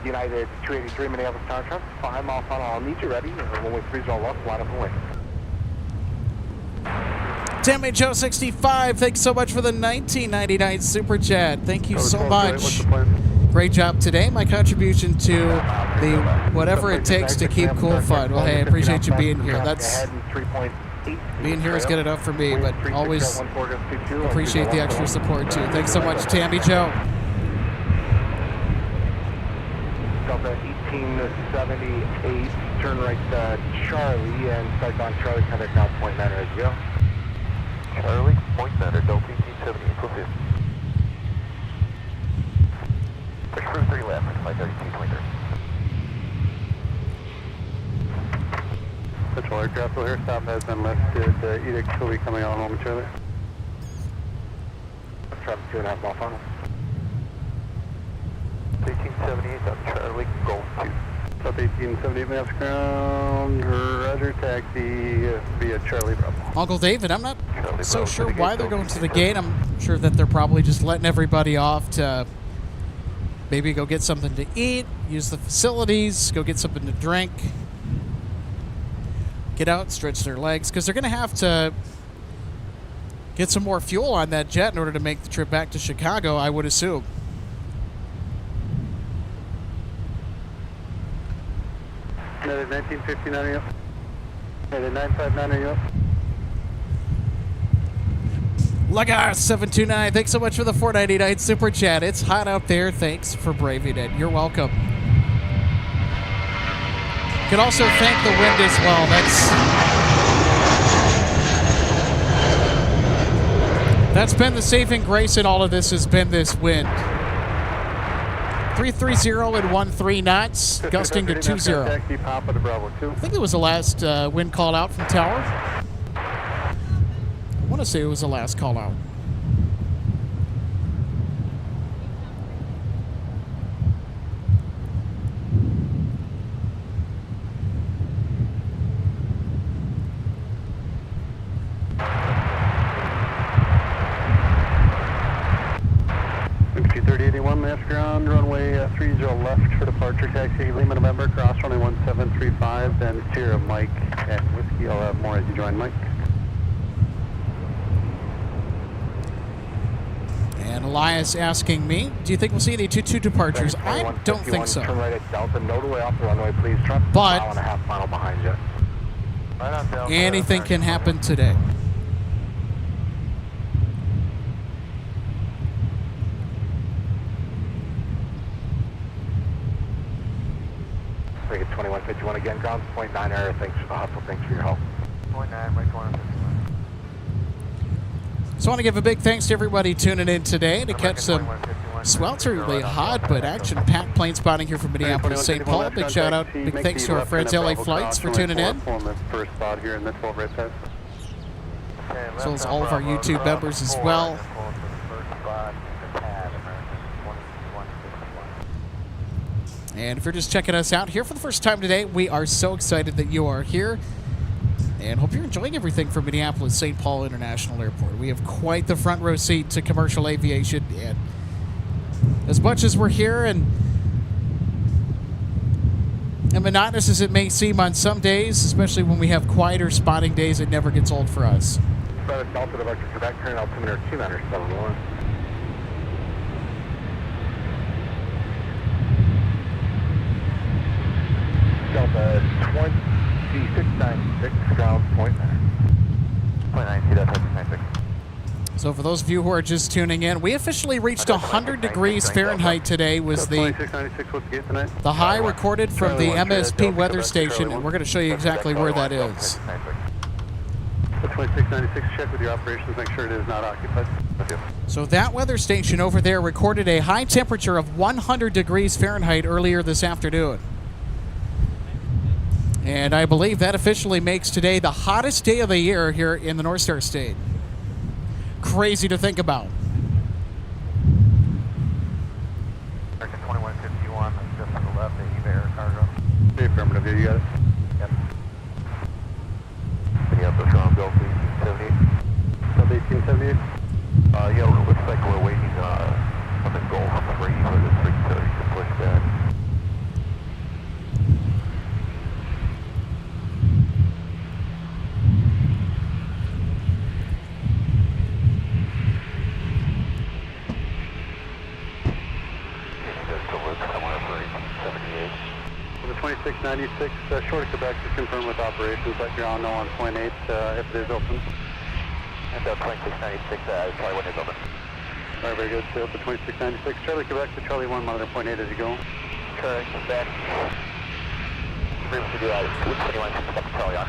C: United 283 Minneapolis Tower Traffic, 5 mile final. I'll need you ready. Runway 30 left, line up and wait.
D: Tammy Joe 65, thanks so much for the 1999 super chat. Thank you so much. Great job today. My contribution to the whatever it takes to keep cool fun. Well, hey, I appreciate you being here. That's being here is good enough for me, but always appreciate the extra support too. Thanks so much, Tammy Joe.
C: Delta 1878, turn right Charlie, and start on Charlie, contact now point 9 as you go.
G: Charlie, point center, Delta 1878, proceed. Push through 3 left, 532.3.
C: Central aircraft will here, stop has been lifted. Edict will be coming on momentarily. Traffic 2.5 mile final.
G: 1878, that's Charlie, Golf 2.
C: South 1878 maps ground, roger, taxi via Charlie Bravo.
D: Uncle David, I'm not so sure why they're going to the gate. I'm sure that they're probably just letting everybody off to maybe go get something to eat, use the facilities, go get something to drink, get out, stretch their legs, because they're going to have to get some more fuel on that jet in order to make the trip back to Chicago, I would assume.
C: Another 1959 are you up? Another 959 are you up?
D: Lagar 729, thanks so much for the 499 super chat. It's hot out there. Thanks for braving it. You're welcome. You can also thank the wind as well. That's been the saving grace in all of this, has been this wind. 330 and 13 knots, gusting to 20. I think it was the last wind call out from tower. I want to say it was the last call out.
C: Mass ground, runway 30 left for departure, taxi Lima November, cross runway 1735, then Sierra Mike and Whiskey. I'll have more as you join Mike.
D: And Elias asking me, do you think we'll see any 22 departures? I don't think so.
C: Turn right at Delta, no delay off the runway, please. Trust
D: but
C: mile and a half final behind you. Right on Delta,
D: anything can happen today.
C: Make it 2151 again, ground point 9 error. Thanks for the hustle. Thanks for your help.
G: Point 9, right 2151.
D: Just want to give a big thanks to everybody tuning in today to catch some swelteringly hot but action-packed plane spotting here from Minneapolis, St. Paul. Big shout out, big thanks to our friends LA Flights for tuning in.
C: First spot here in the 12 right pass.
D: As well as all of our YouTube members as well. And if you're just checking us out here for the first time today, we are so excited that you are here. And hope you're enjoying everything from Minneapolis St. Paul International Airport. We have quite the front row seat to commercial aviation. And as much as we're here and monotonous as it may seem on some days, especially when we have quieter spotting days, it never gets old for us.
C: Delta departure Quebec, turn altimeter 2971. Delta 2696, ground point 9. Point 9, see that 96.
D: So for those of you who are just tuning in, we officially reached 100 degrees Fahrenheit today was the high recorded from the MSP weather station, and we're going to show you exactly where that is.
C: 2696, check with your operations, make sure it is not occupied.
D: So that weather station over there recorded a high temperature of 100 degrees Fahrenheit earlier this afternoon. And I believe that officially makes today the hottest day of the year here in the North Star State. Crazy to think about.
G: American 2151, just to the left, the air cargo.
C: The affirmative, you got it.
G: Yep. Minneapolis ground, Delta 1878.
C: Delta 1878?
G: Yeah, it looks like we're waiting on the Gulf 3 for the 330 to push back.
C: 2696, short of Quebec, just confirm with operations. Let ground know on point 8 if it is open.
B: And 2696, Charlie 1 is open.
C: All right, very good. Stay open 2696. Charlie Quebec to Charlie 1, monitor point 8 as you go.
B: Charlie Quebec. Previously, 221, Charlie on.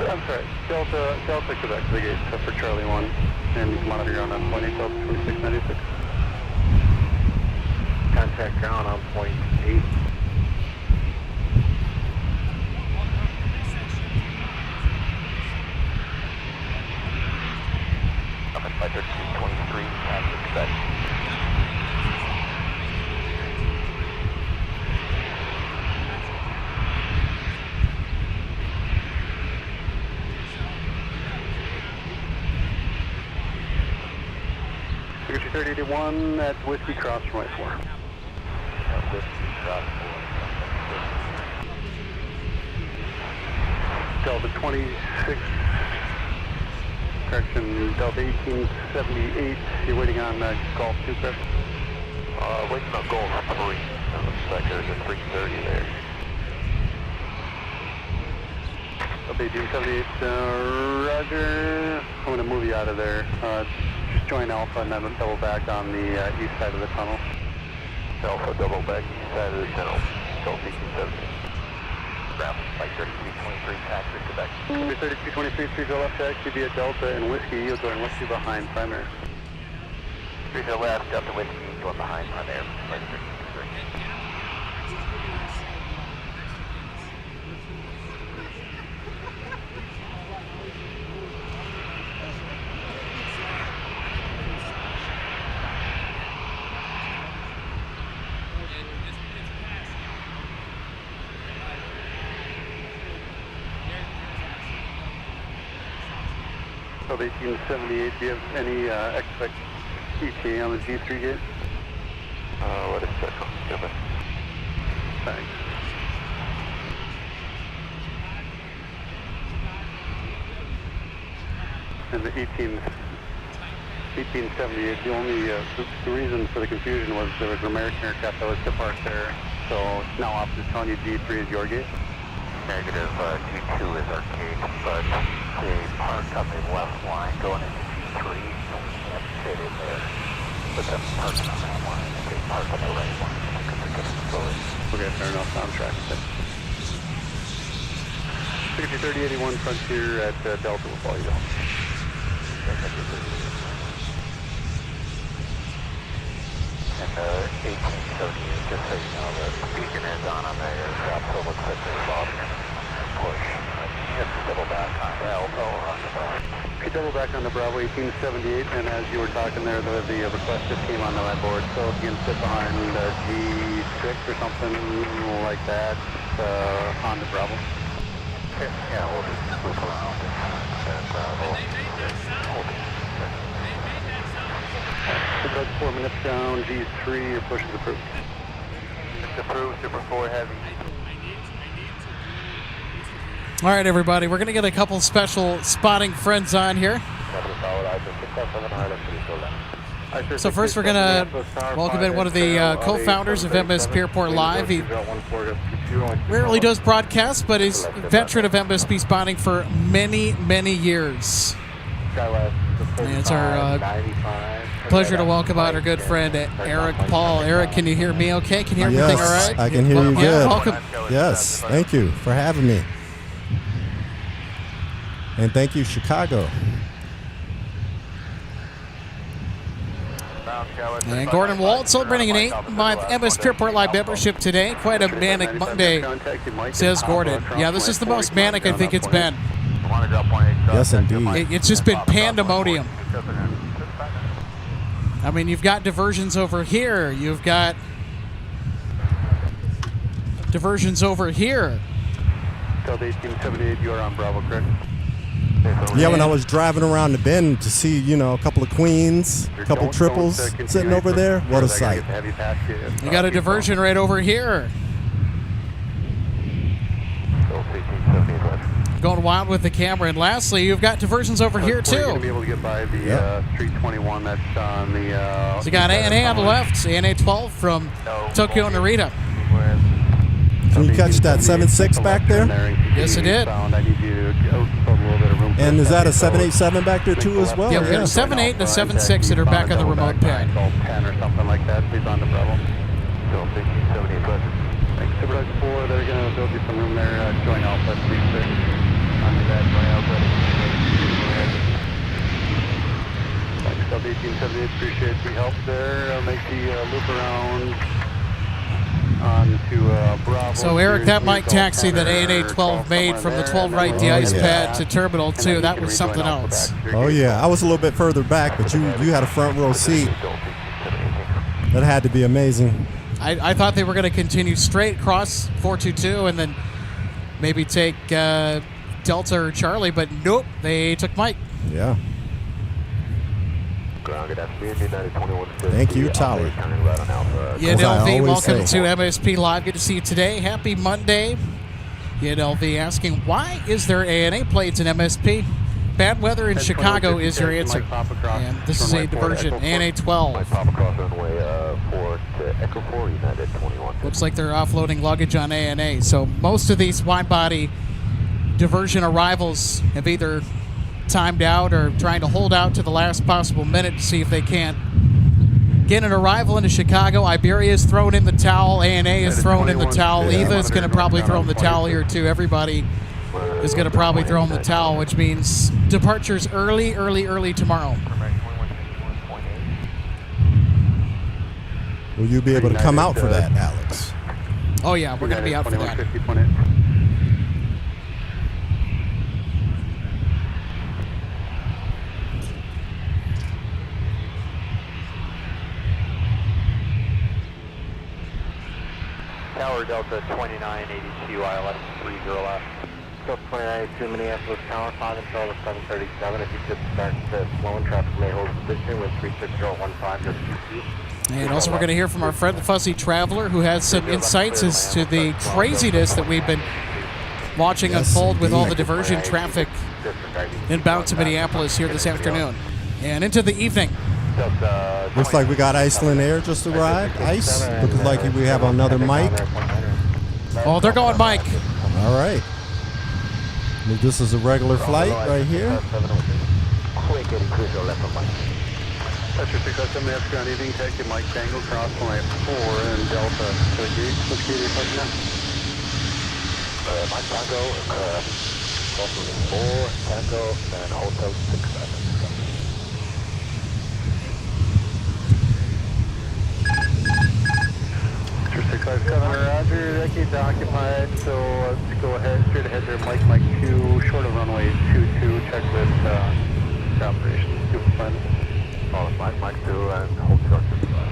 C: I'm sorry, Delta Quebec to the gate for Charlie 1, and you can monitor ground on point 8 Delta 2696.
B: Contact ground on point 8. Up at 53223, after Quebec.
C: Secretary 3081 at Whiskey Cross from I-4.
B: Whiskey Cross 4.
C: Delta 26, correction, Delta 1878, you're waiting on Golf 2, correct?
B: Waiting on Golf 3. It looks like there's a 330 there.
C: Delta 1878, Roger. I'm going to move you out of there. Just join Alpha and then double back on the east side of the tunnel.
B: Alpha double back east side of the tunnel. Golf 1878. Ground by 3223, taxi Quebec.
C: 3223, 3 to the left, taxi via Delta and Whiskey. You're going Whiskey behind primary.
B: 3 to the left, Delta Whiskey, going behind primary. By 3223.
C: Delta 1878, do you have any expect ETA on the G3 gate?
B: What is that? Given.
C: Thanks. And the 1878, the only, the reason for the confusion was there was an American aircraft that was to park there, so it's now off just telling you G3 is your gate?
B: Negative, G2 is our gate, but they parked on the left line going into G3, so we can't fit in there. But them parking on that line, if they park on the right line, because they're getting slowly.
C: Okay, fair enough, on track. Secretary 3081 Frontier at Delta will follow you down.
B: And 1878, just so you know, the beacon is on the aircraft, so it looks like they're about to push. You have to double back on Bravo on the Bravo.
C: Okay, double back on the Bravo 1878, and as you were talking there, the request just came on the board, so if you can sit behind G6 or something like that on the Bravo.
B: Okay, yeah, we'll just move around and Bravo. Hold it.
C: About 4 minutes down, G3, your push is approved.
B: It's approved, Super 4 heavy.
D: All right, everybody, we're going to get a couple special spotting friends on here. So first we're going to welcome in one of the co-founders of MSP Airport Live. He rarely does broadcasts, but he's a veteran of MSP spotting for many, many years. And it's our pleasure to welcome out our good friend Eric Paul. Eric, can you hear me okay? Can you hear everything all right?
I: I can hear you good.
D: Welcome.
I: Yes, thank you for having me. And thank you, Chicago.
D: And Gordon Walt celebrating an 8-month MSP Airport Live membership today. Quite a manic Monday, says Gordon. Yeah, this is the most manic I think it's been.
I: Yes, indeed.
D: It's just been pandemonium. I mean, you've got diversions over here. You've got diversions over here.
C: Delta 1878, you are on Bravo, correct?
I: Yeah, when I was driving around the bend to see, you know, a couple of queens, a couple triples sitting over there, what a sight.
D: You got a diversion right over here. Going wild with the camera. And lastly, you've got diversions over here, too.
C: You're going to be able to get by the Street 21 that's on the...
D: So you got ANA on the left, ANA 12 from Tokyo Narita.
I: Can you catch that 7.6 back there?
D: Yes, I did.
I: And is that a 787 back there too as well?
D: Yeah, we got a 7.8 and a 7.6 that are back on the remote pad.
C: 10 or something like that. Please on the Bravo. Still 1578, but Supervisor 4, they're going to build you some room there. Join Alpha 36. On the bed, join Alpha. Sub 1878, appreciate the help there. Make the loop around onto Bravo.
D: So, Eric, that mic taxi that ANA 12 made from the 12 right de-ice pad to Terminal 2, that was something else.
I: Oh, yeah. I was a little bit further back, but you had a front row seat. That had to be amazing.
D: I thought they were going to continue straight across 422 and then maybe take Delta or Charlie, but nope, they took Mike.
I: Yeah. Thank you, Tyler.
D: UNLV, welcome to MSP Live. Good to see you today. Happy Monday. UNLV asking, why is there ANA planes in MSP? Bad weather in Chicago is your answer. And this is a diversion, ANA 12. Looks like they're offloading luggage on ANA. So most of these wide-body diversion arrivals have either timed out or trying to hold out to the last possible minute to see if they can't get an arrival into Chicago. Iberia is thrown in the towel. ANA is thrown in the towel. EVA is going to probably throw in the towel here too. Everybody is going to probably throw in the towel, which means departures early tomorrow.
I: Will you be able to come out for that, Alex?
D: Oh yeah, we're going to be out for that.
B: Tower Delta 2982 ILS 30 left. Delta 2982 Minneapolis Tower 5 until 737. If you could start slowing traffic may hold position with 36015 just QC.
D: And also we're going to hear from our friend the Fuzzy Traveler, who has some insights as to the craziness that we've been watching unfold with all the diversion traffic inbound to Minneapolis here this afternoon and into the evening.
I: Looks like we got Iceland Air just arrived. Ice. Looks like we have another mic.
D: Oh, they're going Mike.
I: All right. This is a regular flight right here.
C: Toucher 607, that's ground evening, take your Mike Tango, cross line 4 and Delta. So let's get your question now.
B: Mike Tango, cross line 4, Tango, and Hotel 67.
C: Toucher 657, roger, that gate's occupied, so let's go ahead, straight ahead there, Mike 2, short of runway 22, checklist, operations, 2 for fun.
B: Mike 2 and hold short 55.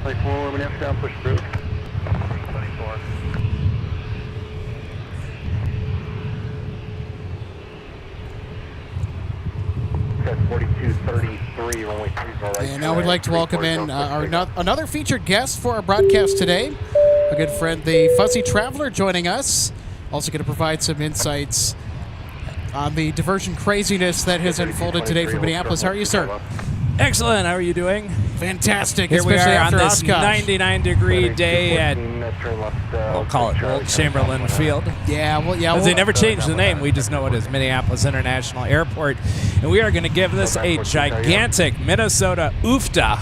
C: Mike 4, we have to down, push through.
B: 24. Okay, 4233, runway 30.
D: And now we'd like to welcome in another featured guest for our broadcast today. A good friend, the Fuzzy Traveler, joining us. Also going to provide some insights on the diversion craziness that has unfolded today from Minneapolis. How are you, sir?
J: Excellent. How are you doing?
D: Fantastic.
J: Here we
D: especially
J: are on
D: after
J: this
D: Oshkosh.
J: 99-degree day at, we'll call it Old Chamberlain Field.
D: Yeah, well, yeah.
J: Because they never changed the name. We just know it as Minneapolis International Airport. And we are going to give this a gigantic Minnesota oofta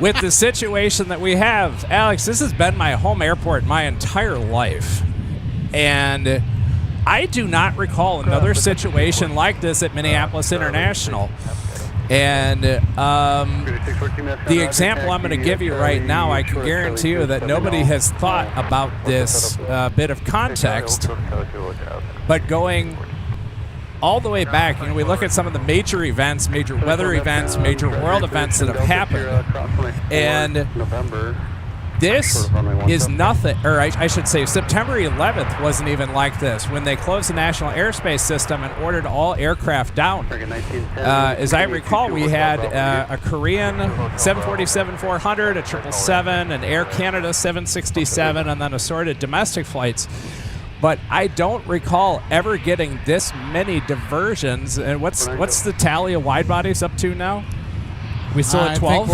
J: with the situation that we have. Alex, this has been my home airport my entire life. And I do not recall another situation like this at Minneapolis International. And the example I'm going to give you right now, I can guarantee you that nobody has thought about this bit of context. But going all the way back, we look at some of the major events, major weather events, major world events that have happened. And this is nothing, or I should say September 11th wasn't even like this, when they closed the National Airspace System and ordered all aircraft down. As I recall, we had a Korean 747-400, a 777, an Air Canada 767, and then assorted domestic flights but I don't recall ever getting this many diversions. And what's the tally of wide bodies up to now? We still at 12?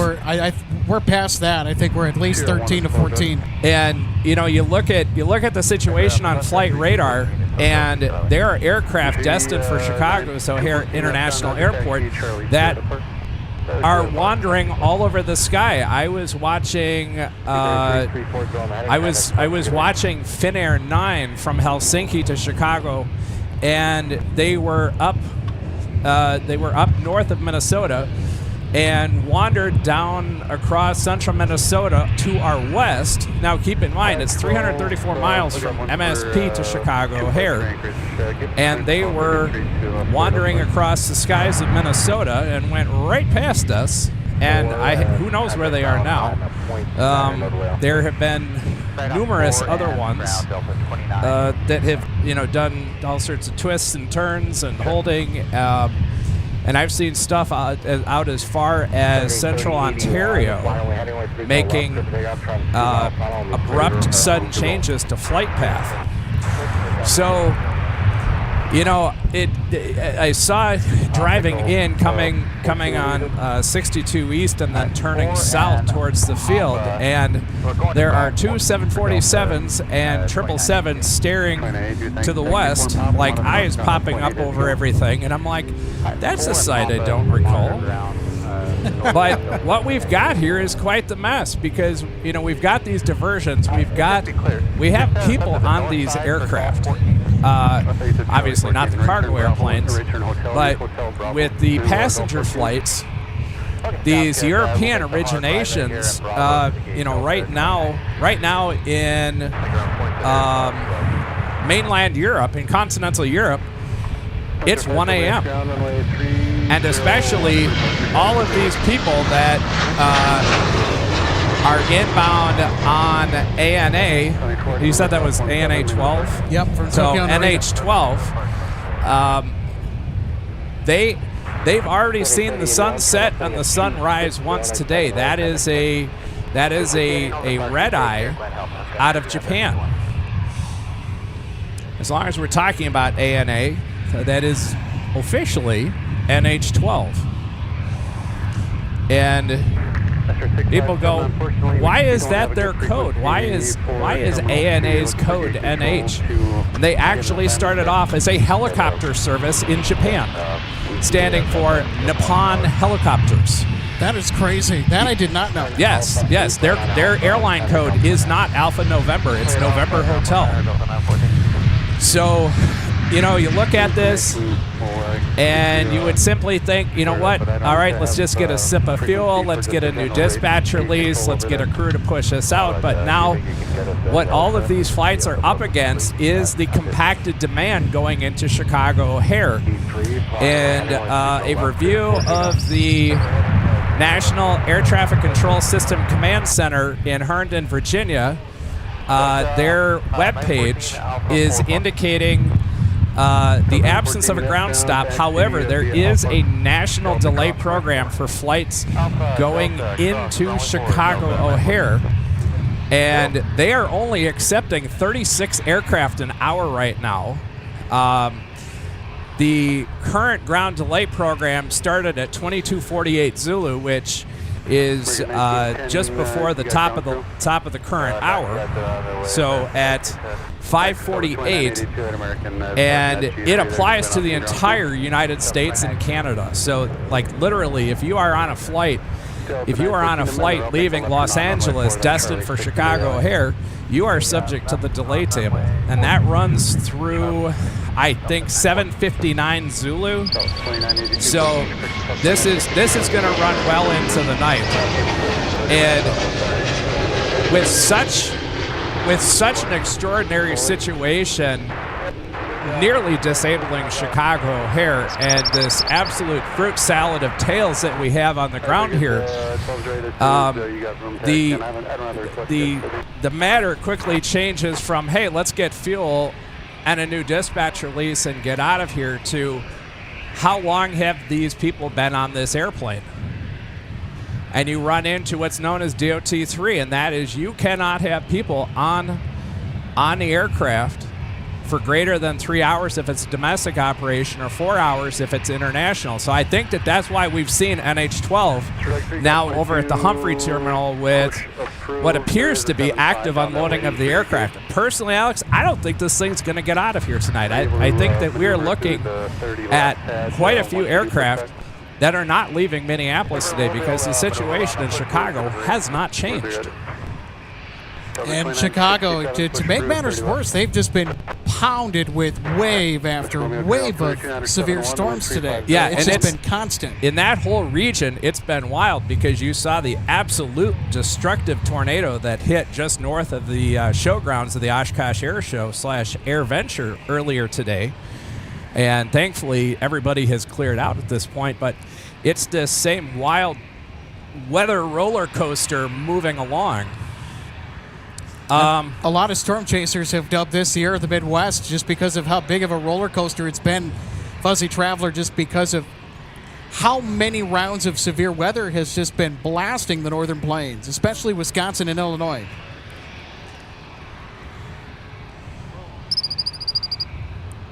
D: We're past that. I think we're at least 13 to 14.
J: And you look at the situation on flight radar, and there are aircraft destined for Chicago's O'Hare International Airport that are wandering all over the sky. I was watching Finnair 9 from Helsinki to Chicago, and they were up north of Minnesota and wandered down across central Minnesota to our west. Now keep in mind, it's 334 miles from MSP to Chicago O'Hare. And they were wandering across the skies of Minnesota and went right past us. And who knows where they are now. There have been numerous other ones that have done all sorts of twists and turns and holding. And I've seen stuff out as far as central Ontario making abrupt, sudden changes to flight path. So, I saw driving in, coming on 62 East and then turning south towards the field, and there are two 747s and 777s staring to the west, like eyes popping up over everything, and I'm like, that's a sight I don't recall. But what we've got here is quite the mess, because we've got these diversions, we have people on these aircraft. Obviously not the cargo airplanes, but with the passenger flights, these European originations, right now in mainland Europe, in continental Europe, it's 1 a.m. And especially all of these people that are inbound on ANA. You said that was ANA 12?
D: Yep, from
J: so
D: Tokyo
J: NH12. They've already seen the sunset and the sunrise once today. That is a red eye out of Japan. As long as we're talking about ANA, that is officially NH12. And people go, why is that their code? Why is ANA's code NH? And they actually started off as a helicopter service in Japan, standing for Nippon Helicopters.
D: That is crazy. That I did not know.
J: Yes. Their airline code is not Alpha November. It's November Hotel. So, you look at this, and you would simply think, what? All right, let's just get a sip of fuel. Let's get a new dispatch release. Let's get a crew to push us out. But now what all of these flights are up against is the compacted demand going into Chicago O'Hare. And a review of the National Air Traffic Control System Command Center in Herndon, Virginia, their webpage is indicating the absence of a ground stop. However, there is a national delay program for flights going into Chicago O'Hare, and they are only accepting 36 aircraft an hour right now. The current ground delay program started at 2248 Zulu, which is just before the top of the current hour. So at 5:48, and it applies to the entire United States and Canada. So, like, literally, if you are on a flight leaving Los Angeles destined for Chicago O'Hare, you are subject to the delay table, and that runs through, I think, 7:59 Zulu. So this is going to run well into the night, and with such an extraordinary situation nearly disabling Chicago O'Hare, and this absolute fruit salad of tails that we have on the ground here, the matter quickly changes from, hey, let's get fuel and a new dispatch release and get out of here, to how long have these people been on this airplane? And you run into what's known as DOT 3, and that is you cannot have people on the aircraft for greater than 3 hours if it's a domestic operation or 4 hours if it's international. So I think that that's why we've seen NH-12 now over at the Humphrey terminal with what appears to be active unloading of the aircraft. Personally, Alex, I don't think this thing's going to get out of here tonight. I think that we're looking at quite a few aircraft that are not leaving Minneapolis today because the situation in Chicago has not changed.
D: And Chicago, to make matters worse, they've just been pounded with wave after wave of severe storms today.
J: Yeah,
D: it's
J: and
D: just been constant.
J: In that whole region, it's been wild because you saw the absolute destructive tornado that hit just north of the showgrounds of the Oshkosh Air Show / Air Venture earlier today. And thankfully, everybody has cleared out at this point. But it's this same wild weather roller coaster moving along.
D: A lot of storm chasers have dubbed this the Air of the Midwest just because of how big of a roller coaster it's been, Fuzzy Traveler, just because of how many rounds of severe weather has just been blasting the northern plains, especially Wisconsin and Illinois.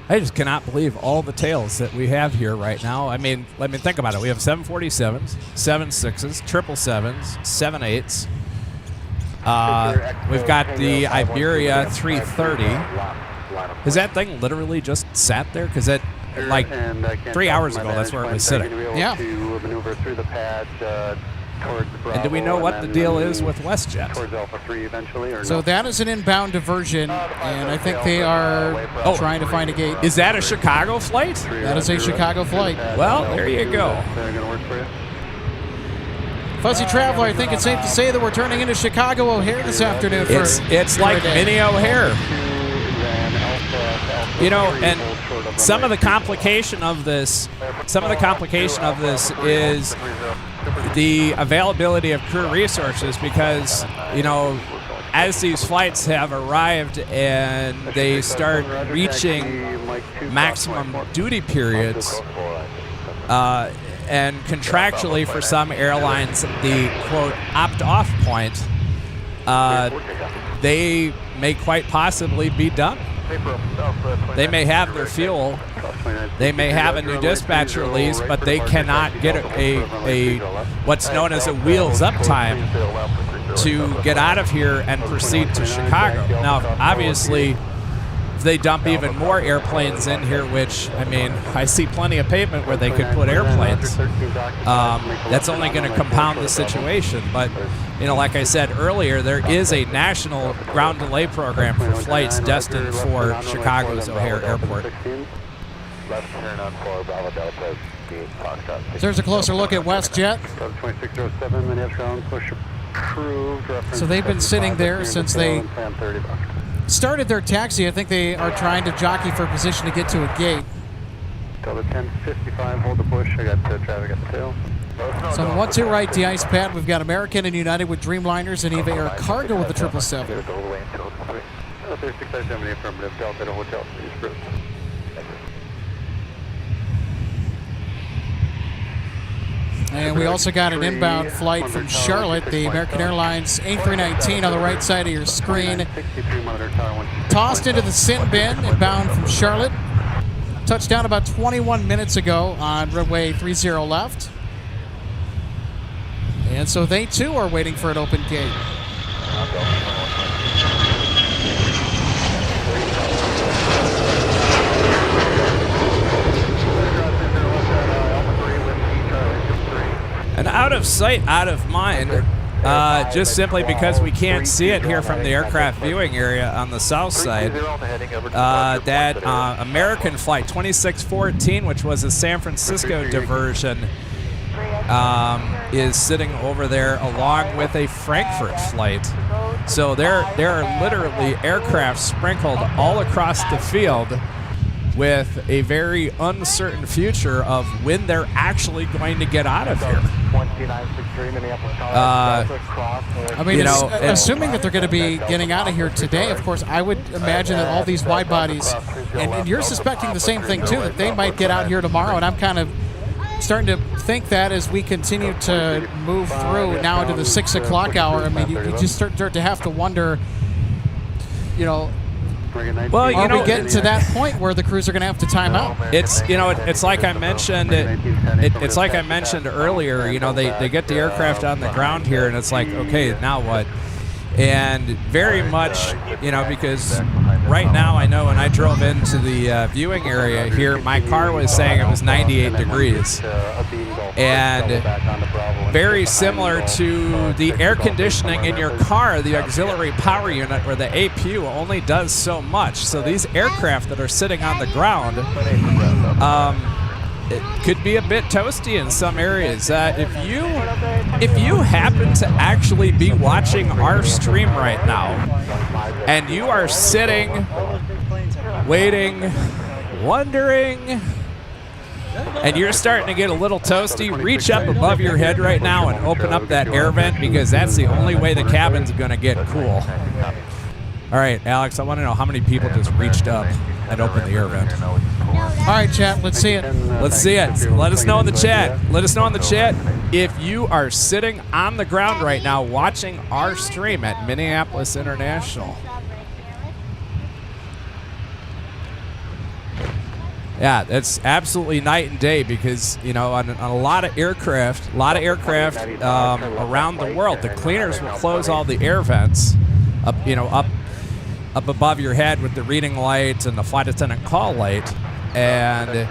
J: I just cannot believe all the tails that we have here right now. I mean, let me think about it. We have 747s, 76s, 777s, 78s. We've got the Iberia 330. Has that thing literally just sat there? Because it, like 3 hours ago, that's where it was sitting.
D: Yeah.
J: And do we know what the deal is with WestJet?
D: So that is an inbound diversion, and I think they are trying to find a gate.
J: Is that a Chicago flight?
D: That is a Chicago flight.
J: Well, there you go.
D: Fuzzy Traveler, I think it's safe to say that we're turning into Chicago O'Hare this afternoon.
J: It's like mini O'Hare. You know, and some of the complication of this is the availability of crew resources because, you know, as these flights have arrived and they start reaching maximum duty periods, and contractually for some airlines, the quote opt-off point, they may quite possibly be done. They may have their fuel, they may have a new dispatch release, but they cannot get a what's known as a wheels up time to get out of here and proceed to Chicago. Now, obviously, if they dump even more airplanes in here, which, I mean, I see plenty of pavement where they could put airplanes, that's only going to compound the situation. But, you know, like I said earlier, there is a national ground delay program for flights destined for Chicago's O'Hare Airport.
D: There's a closer look at WestJet. So they've been sitting there since they started their taxi. I think they are trying to jockey for position to get to a gate.
C: Delta 1055, hold the push. I got traffic at the tail.
D: So on the 1-2 right de-ice pad, we've got American and United with Dreamliners and Eva Air Cargo with the 777.
C: 3670 affirmative, Delta to Hotel, please.
D: And we also got an inbound flight from Charlotte, the American Airlines A319 on the right side of your screen. Tossed into the sin bin, inbound from Charlotte. Touched down about 21 minutes ago on runway 30 left. And so they too are waiting for an open gate.
J: And out of sight, out of mind, just simply because we can't see it here from the aircraft viewing area on the south side. That American flight 2614, which was a San Francisco diversion, is sitting over there along with a Frankfurt flight. So there are literally aircraft sprinkled all across the field with a very uncertain future of when they're actually going to get out of here.
D: I mean, assuming that they're going to be getting out of here today, of course, I would imagine that all these wide bodies, and you're suspecting the same thing too, that they might get out here tomorrow, and I'm kind of starting to think that as we continue to move through now into the 6 o'clock hour. I mean, you just start to have to wonder, you know,
J: Well, you
D: Are
J: know,
D: we getting to that point where the crews are going to have to time out?
J: it's it's like I mentioned it's like I mentioned earlier. You know, they get the aircraft on the ground here, and it's like, okay, now what? And very much, you know, because right now I know when I drove into the viewing area here, my car was saying it was 98 degrees. And very similar to the air conditioning in your car, the auxiliary power unit or the APU only does so much. So these aircraft that are sitting on the ground, it could be a bit toasty in some areas. If you happen to actually be watching our stream right now, and you are sitting, waiting, wondering, and you're starting to get a little toasty, reach up above your head right now and open up that air vent, because that's the only way the cabin's going to get cool. All right, Alex, I want to know how many people just reached up and opened the air vent.
D: All right, chat, let's see it.
J: Let's see it. Let us know in the chat. Let us know in the chat if you are sitting on the ground right now watching our stream at Minneapolis International. Yeah, it's absolutely night and day, because, you know, on a lot of aircraft around the world, the cleaners will close all the air vents up, you know, up above your head with the reading light and the flight attendant call light, and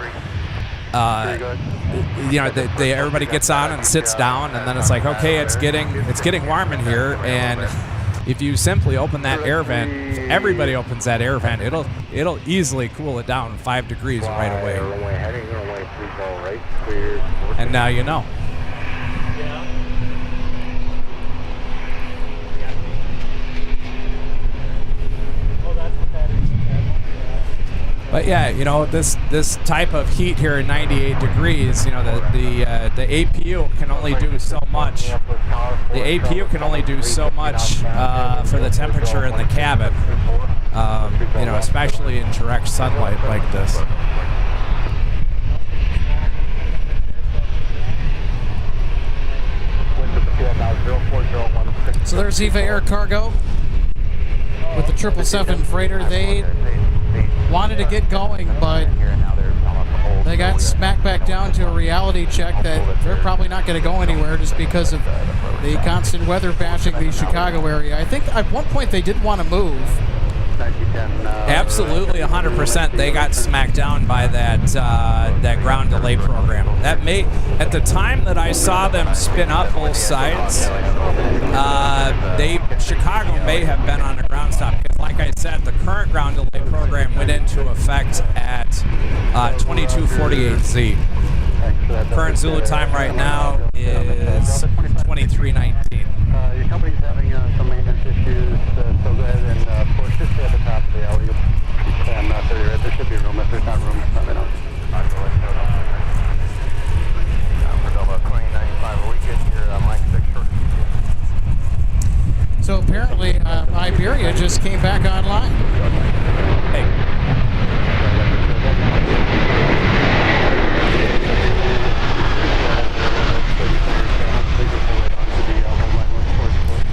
J: you know, everybody gets on and sits down, and then it's like, okay, it's getting warm in here, and if you simply open that air vent, if everybody opens that air vent, it'll easily cool it down 5 degrees right away. And now you know. But yeah, you know, this type of heat here at 98 degrees, you know, the APU can only do so much. The APU can only do so much for the temperature in the cabin, you know, especially in direct sunlight like this.
D: So there's Eva Air Cargo with the 777 freighter. They wanted to get going, but they got smacked back down to a reality check that they're probably not going to go anywhere just because of the constant weather bashing the Chicago area. I think at one point they did want to move.
J: Absolutely, 100%. They got smacked down by that ground delay program. That may, at the time that I saw them spin up both sides, Chicago may have been on a ground stop. Because like I said, the current ground delay program went into effect at 22:48Z. Current Zulu time right now is 23:19.
C: Your company's having some maintenance issues, so go ahead and push just at the top of the alley. And there should be room. If there's not room, let me know.
D: So apparently Iberia just came back online.
J: Hey.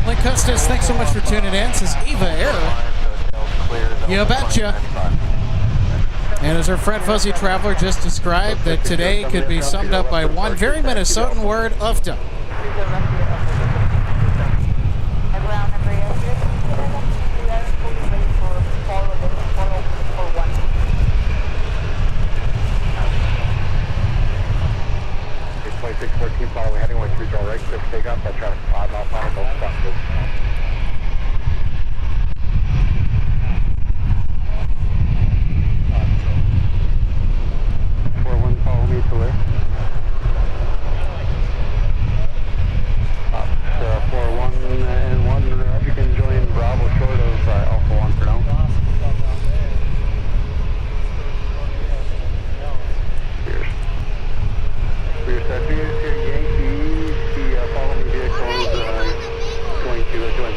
D: Link Custis, thanks so much for tuning in. This is Eva Air. You betcha. And as our friend Fuzzy Traveler just described, that today could be summed up by one very Minnesotan word, ufta.
C: Follow heading with 3 right, clear for takeoff. That traffic 5 mile final, don't stop. 4-1, follow me to where? 4-1 and 1, you can join Bravo short of Alpha 1 for now. For your set, Yankee, the following vehicles going to join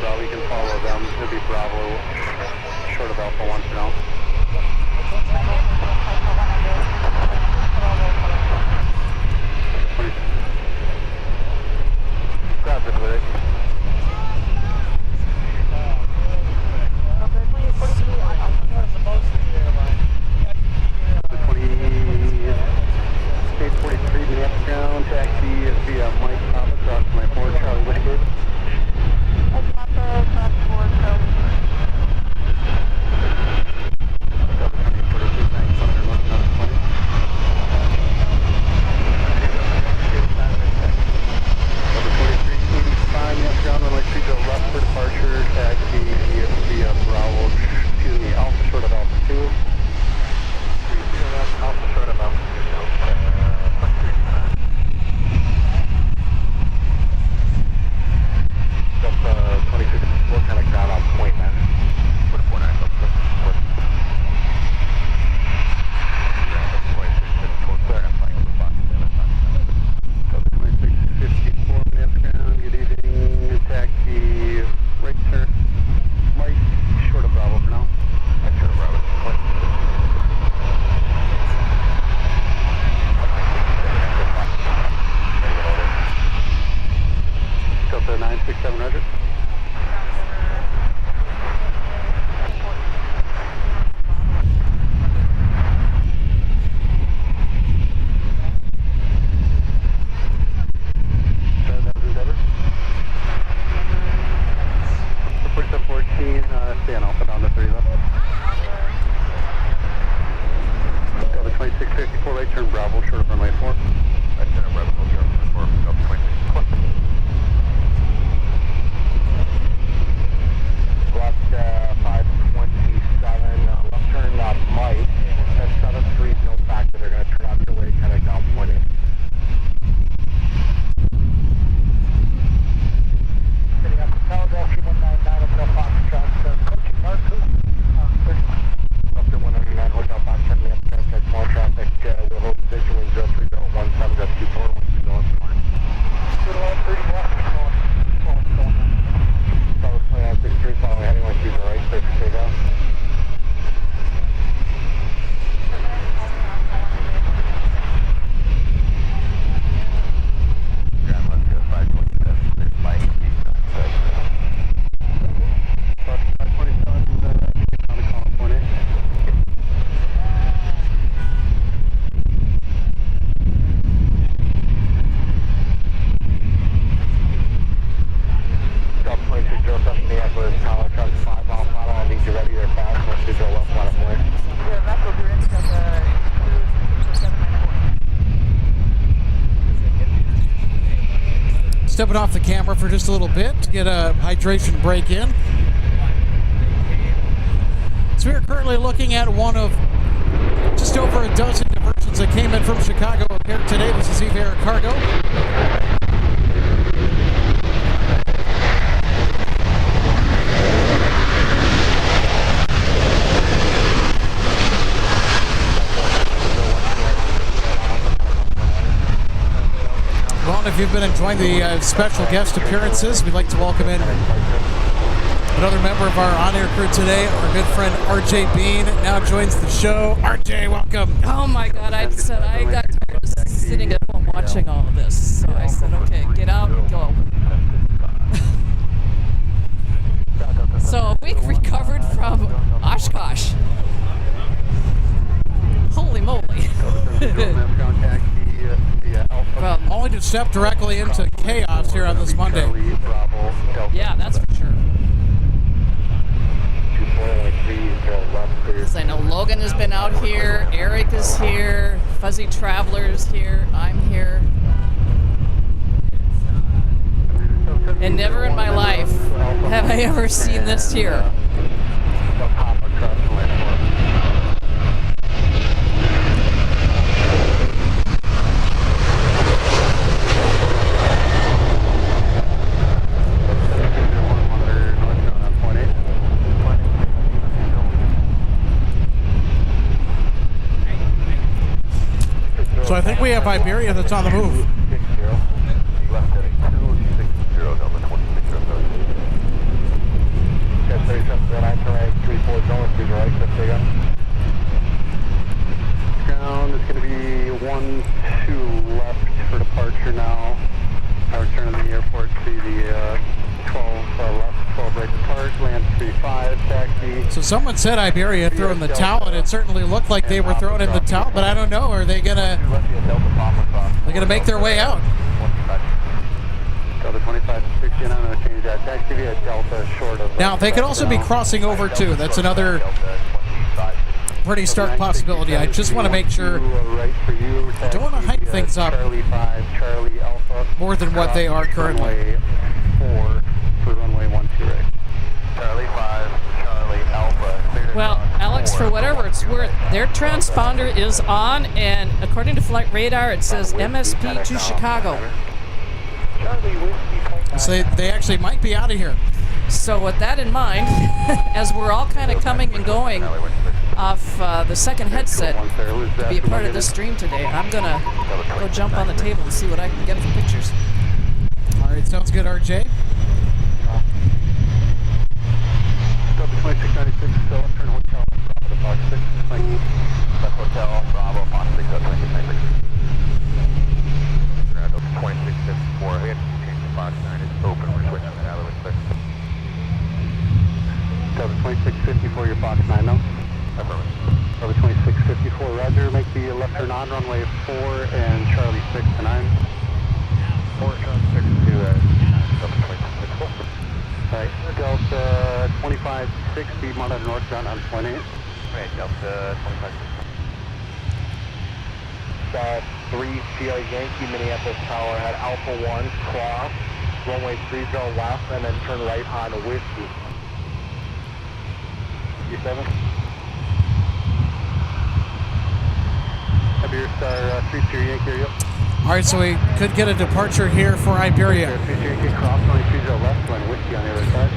C: 700. Stay on Alpha down to 3 left. Delta 2654, right turn Bravo, short of runway 4. Right turn Bravo, short of runway 4, Delta 26. Left 527, left turn Mike. That's 73, no factor, they're going to turn out your way, kind of down pointing. Sitting up to Philadelphia 199, Hotel Foxtrot, coaching Marcus, 31. After 199, Hotel Foxtrot, we have to check small traffic, we'll hold position wind 0317, that's 24, once we go on the line. Good old 30 left, going on. South play on 63, following heading 1 to the right, stay down. Minneapolis, Colorado, truck 5 mile final. I'll need you ready there fast. Once you go left, line of way.
F: Yeah, that will be ready at 279.
D: Stepping off the camera for just a little bit to get a hydration break in. So we are currently looking at one of just over a dozen diversions that came in from Chicago here today. This is Eve Air Cargo. Well, if you've been enjoying the special guest appearances, we'd like to welcome in another member of our on-air crew today. Our good friend RJ Bean now joins the show. RJ, welcome.
K: Oh my God! I said I got tired of sitting at home watching all of this, so I said, "Okay, get out and go." So a week recovered from Oshkosh. Holy moly!
D: Well, only to step directly into chaos here on this Monday.
K: Yeah, that's for sure. Because I know Logan has been out here, Eric is here, Fuzzy Traveler's here, I'm here. And never in my life have I ever seen this here.
D: So I think we have Iberia that's on the move.
C: Ground is going to be 1-2 left for departure now. I return to the airport to the 12 left, 12 right depart, land 35, taxi.
D: So someone said Iberia threw in the towel, and it certainly looked like they were throwing in the towel, but I don't know. Are they gonna make their way out?
C: Delta 2560, and I'm going to change that. Taxi via Delta short of...
D: Now, they could also be crossing over, too. That's another pretty stark possibility. I just want to make sure I don't want to hype things up more than what they are currently.
C: 4 for runway 12 right. Charlie 5, Charlie Alpha.
K: Well, Alex, for whatever it's worth, their transponder is on, and according to flight radar, it says MSP to Chicago.
D: So they actually might be out of here.
K: So with that in mind, as we're all kind of coming and going off the second headset to be a part of this stream today, I'm going to go jump on the table and see what I can get for pictures.
D: All right, sounds good, RJ.
C: Delta 2696, left turn hotel, Bravo to Fox 6, thank you. Left hotel, Bravo, Fox 6, 2696. Delta 2654, we have to change to Fox 9, it's open, we're switching to 2650 for your Fox 9 now. Over 2654, roger. Make the left turn on runway 4 and Charlie 6 to 9. 4 6 to Delta 2664. Alright, Delta 2560, mount out northbound on point 8.
B: Right, Delta 2560.
C: 3 Sierra Yankee, Minneapolis Tower, had Alpha 1, cross, runway 30 left, and then turn right on Whiskey. U7. Iberia Star 3 Sierra Yankee, yep.
D: All right, so we could get a departure here for Iberia.
C: 3 Sierra Yankee, cross, runway 30 left, and Whiskey on the other side.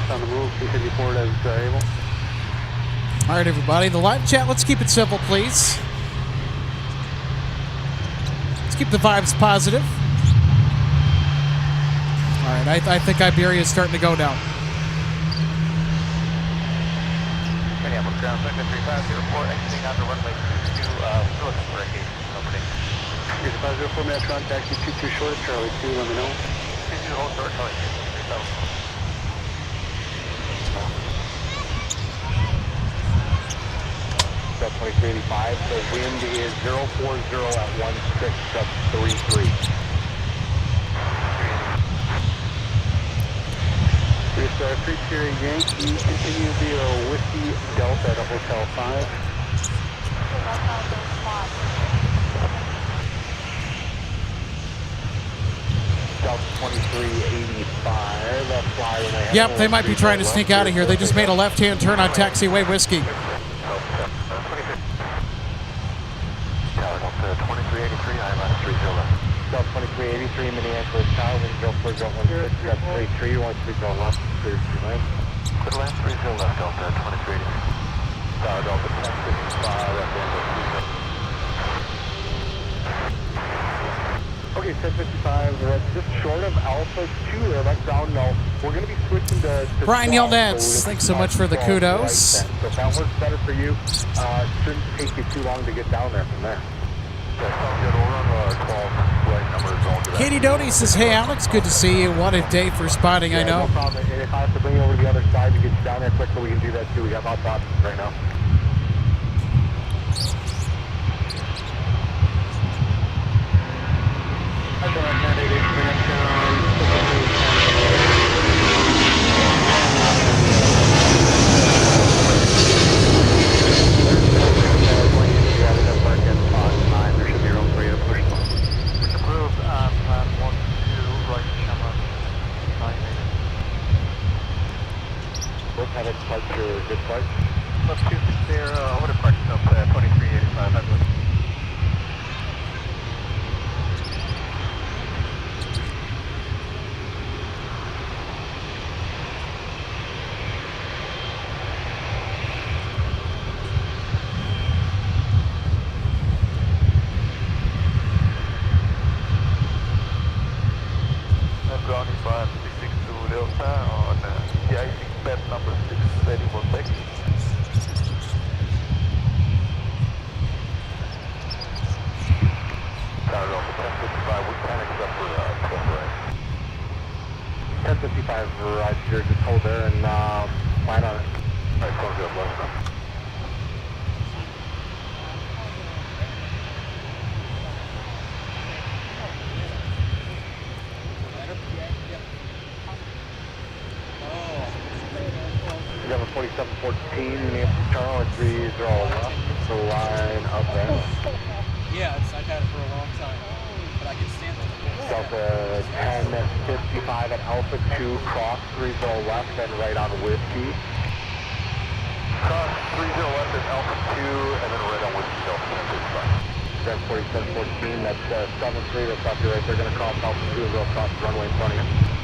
C: On the move, continue forward as able.
D: All right, everybody, the live chat, let's keep it simple, please. Let's keep the vibes positive. All right, I think Iberia is starting to go down.
B: Minneapolis ground, Sun Country 504, exiting on the runway 22, looking for a gate opening.
C: Here's 504 Metron, taxi 22 short, Charlie 2, let me know.
B: 22 hold short, Charlie 2, 3
C: 2385, the wind is 040 at 16.33. Here's 3 Sierra Yankee, continue via Whiskey Delta to Hotel 5. Delta 2385, fly when they
D: Yep, they might be trying to sneak out of here. They just made a left-hand turn on taxiway Whiskey.
B: Delta 2383, ILS 30 left.
C: Delta 2383, Minneapolis Tower, wind 04.16, that's 33, 13 left, 32 left.
B: Clear land 30 left, Delta 2383.
C: Delta 1055, that's Okay, 1055, we're just short of Alpha 2 there, that's down now. We're going to be switching to
D: Brian Yelnats, thanks so much for the kudos.
C: Right, so if that works better for you, it shouldn't take you too long to get down there from there.
D: Katie Doty says, hey, Alex, good to see you. What a day for spotting, I know.
C: No problem. And if I have to bring you over to the other side to get you down there quicker, we can do that too. We got lots of options right now. Good flight.
B: Left 260, over to park up 2385, I believe. Ground is 662 Delta on CIC bed number 631
C: 1055, Roger, just hold there and plan on it. Alright, sounds good, let us know. You have a 4714, Minneapolis Charlie 30 left, the line up there.
F: Yeah, I've had it for a long time, but I can stand it.
C: Delta 1055 at Alpha 2, cross 30 left and right on Whiskey.
B: Cross 30 left is Alpha 2 and then right on Whiskey Delta 1055.
C: 4714, that's 73, that's up here right. They're going to cross Alpha 2 and go across the runway in front of you.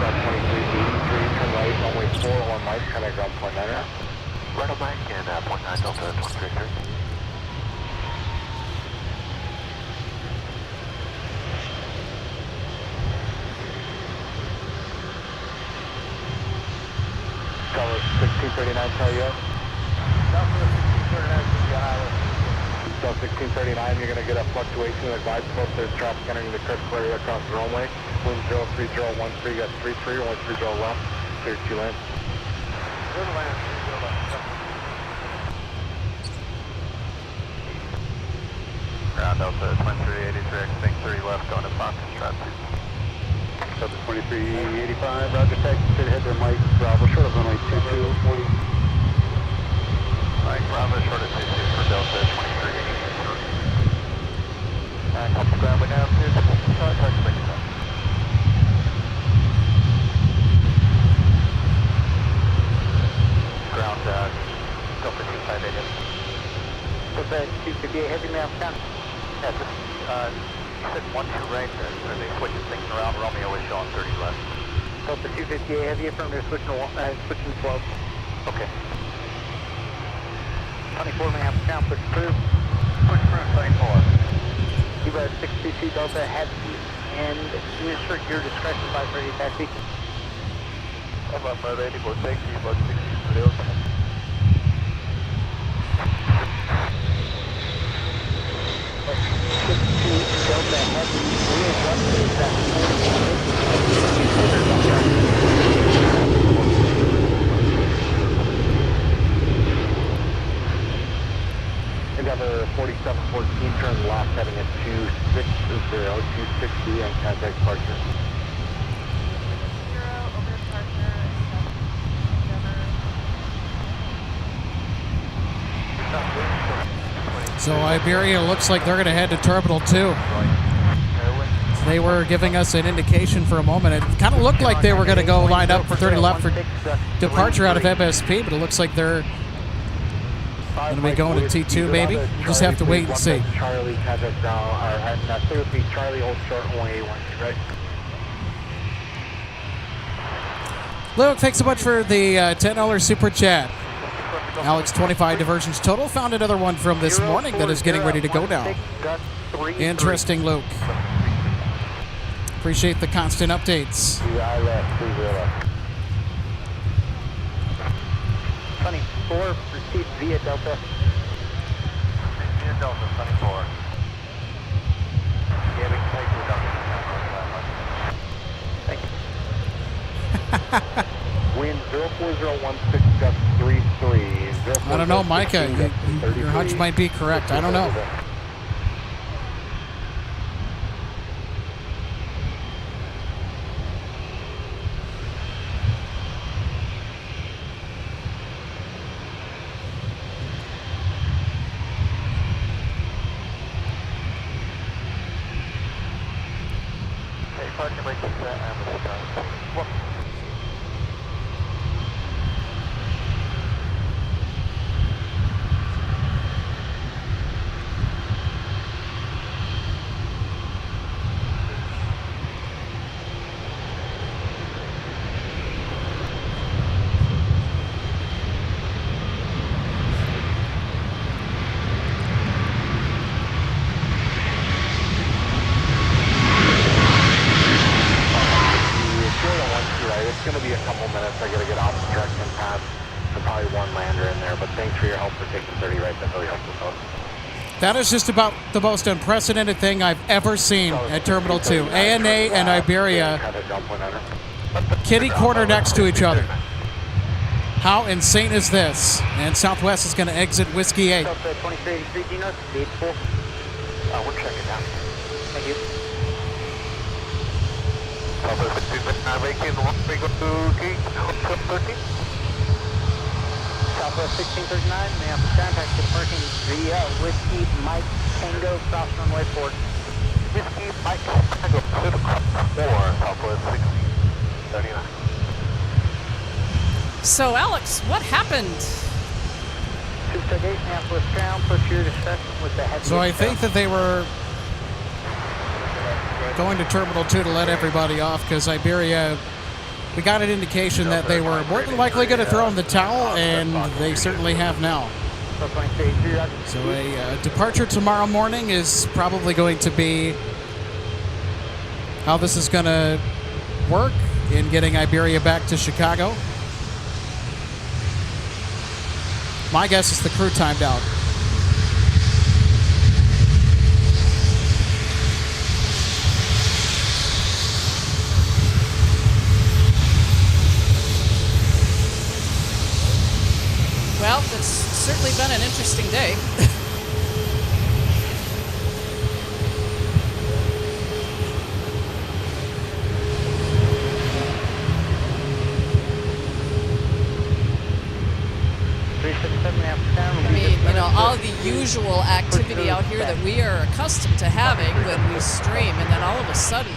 C: 2383, turn right, runway 4 on right, kind of ground point 9.
B: Right on bank and point 9 Delta 2383.
C: Tower 1639, tell you.
B: Delta 1639,
C: So 1639, you're going to get a fluctuation in the glide slope. There's traffic entering the critical area across the runway. Wind 03013, you got 33, 130 left. Clear 2 lanes.
G: Clear to land, 30 left. Ground Delta 2383, exiting 3 left, going to Fox Trap.
C: Delta 2385, roger, taxi, straight ahead there, Mike Bravo, short of runway 22.
G: Mike Bravo, short of 22 for Delta 2383. Couple ground way down, please. Ground, Delta 258.
B: Delta 258, heavy mail count.
G: Yeah, just, you said 1-2 right there, so they switching things around. Romeo is showing 30 left.
B: Delta 258, heavy affirmative, switching 12.
G: Okay.
B: 24 mail count, push through.
G: Push through, 24.
B: Cuba 622 Delta heavy and insert your discretion by ready taxi.
G: I'm up by 84 taxi, about 60 for the open.
B: Delta heavy,
C: Endeavor 4714, turn left, heading at 260, 260, and contact departure.
H: 0, over departure, Endeavor.
D: So Iberia looks like they're going to head to Terminal 2. They were giving us an indication for a moment. It kind of looked like they were going to go line up for 30 left for departure out of MSP, but it looks like they're going to be going to T2 maybe. We'll just have to wait and see.
C: Charlie, contact ground, stay with me, Charlie, hold short, only A1, right?
D: Luke, thanks so much for the $10 super chat. Alex, 25 diversions total. Found another one from this morning that is getting ready to go now. Interesting, Luke. Appreciate the constant updates.
B: 24, received via Delta.
G: Via Delta, 24. Yeah, we can take the Delta.
B: Thank you.
C: Wind 04016, gust 33.
D: I don't know, Micah. Your hunch might be correct. I don't know.
G: Parking brake is set, and we'll start.
C: It's going to be a couple minutes. I got to get off the direct path. There's probably one lander in there, but thanks for your help for taking 30 right. That really helps us out.
D: That is just about the most unprecedented thing I've ever seen at Terminal 2. ANA and Iberia kitty corner next to each other. How insane is this? And Southwest is going to exit Whiskey 8.
B: 2383 Dino, speed full.
G: We're checking now.
B: Thank you.
G: Southwest 259, we go to gate 13.
B: Southwest 1639, may I have contact to parking via Whiskey Mike Tango, cross runway 4.
G: Whiskey Mike Tango, 4, Southwest 1639.
K: So, Alex, what happened?
B: 268, Minneapolis ground, push your discretion with the heavy.
D: So I think that they were going to Terminal 2 to let everybody off because Iberia, we got an indication that they were more than likely going to throw in the towel, and they certainly have now. So a departure tomorrow morning is probably going to be how this is going to work in getting Iberia back to Chicago. My guess is the crew timed out.
K: Well, it's certainly been an interesting day. I mean, you know, all the usual activity out here that we are accustomed to having when we stream, and then all of a sudden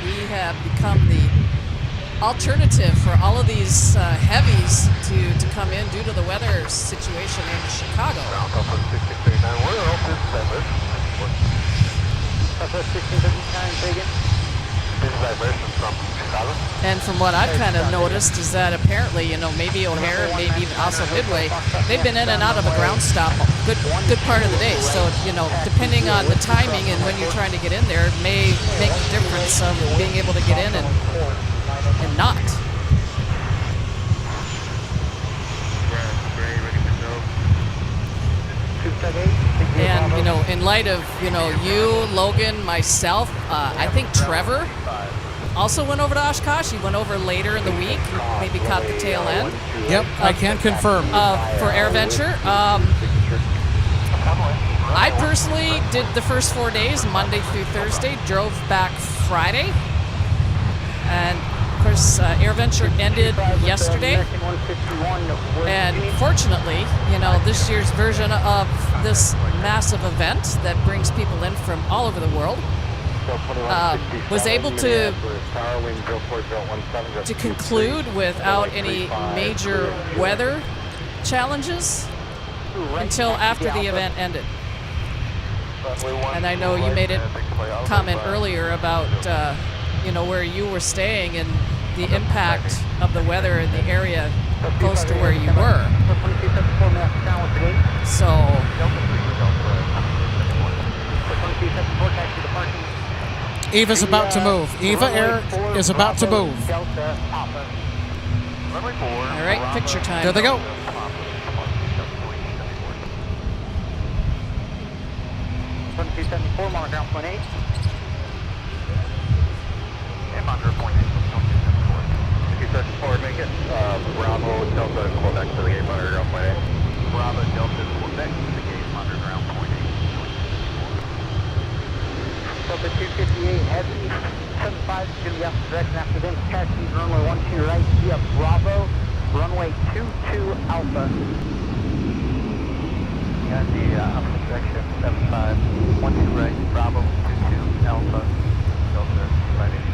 K: we have become the alternative for all of these heavies to come in due to the weather situation in Chicago. And from what I've kind of noticed is that apparently, you know, maybe O'Hare, maybe even also Midway, they've been in and out of a ground stop good part of the day. So, you know, depending on the timing and when you're trying to get in there, it may make a difference of being able to get in and not. And, you know, in light of, you know, you, Logan, myself, I think Trevor also went over to Oshkosh. He went over later in the week, maybe caught the tail end.
D: Yep, I can confirm.
K: For AirVenture. I personally did the first 4 days, Monday through Thursday, drove back Friday. And of course, AirVenture ended yesterday, and fortunately, you know, this year's version of this massive event that brings people in from all over the world was able to conclude without any major weather challenges until after the event ended. And I know you made a comment earlier about you know, where you were staying and the impact of the weather in the area close to where you were. So,
D: Eva's about to move. Eva Air is about to move.
K: All right, picture time.
D: There they go.
C: Forward, make it Bravo Delta Quebec to the gate monitor ground point 8. Bravo Delta Quebec to the gate monitor ground point 8.
F: Delta 258 heavy, 75 is going to be off the direction after them. Taxi runway 12 right via Bravo, runway 22 Alpha.
B: Got the opposite direction, 75, 12 right, Bravo 22 Alpha, Delta fighting.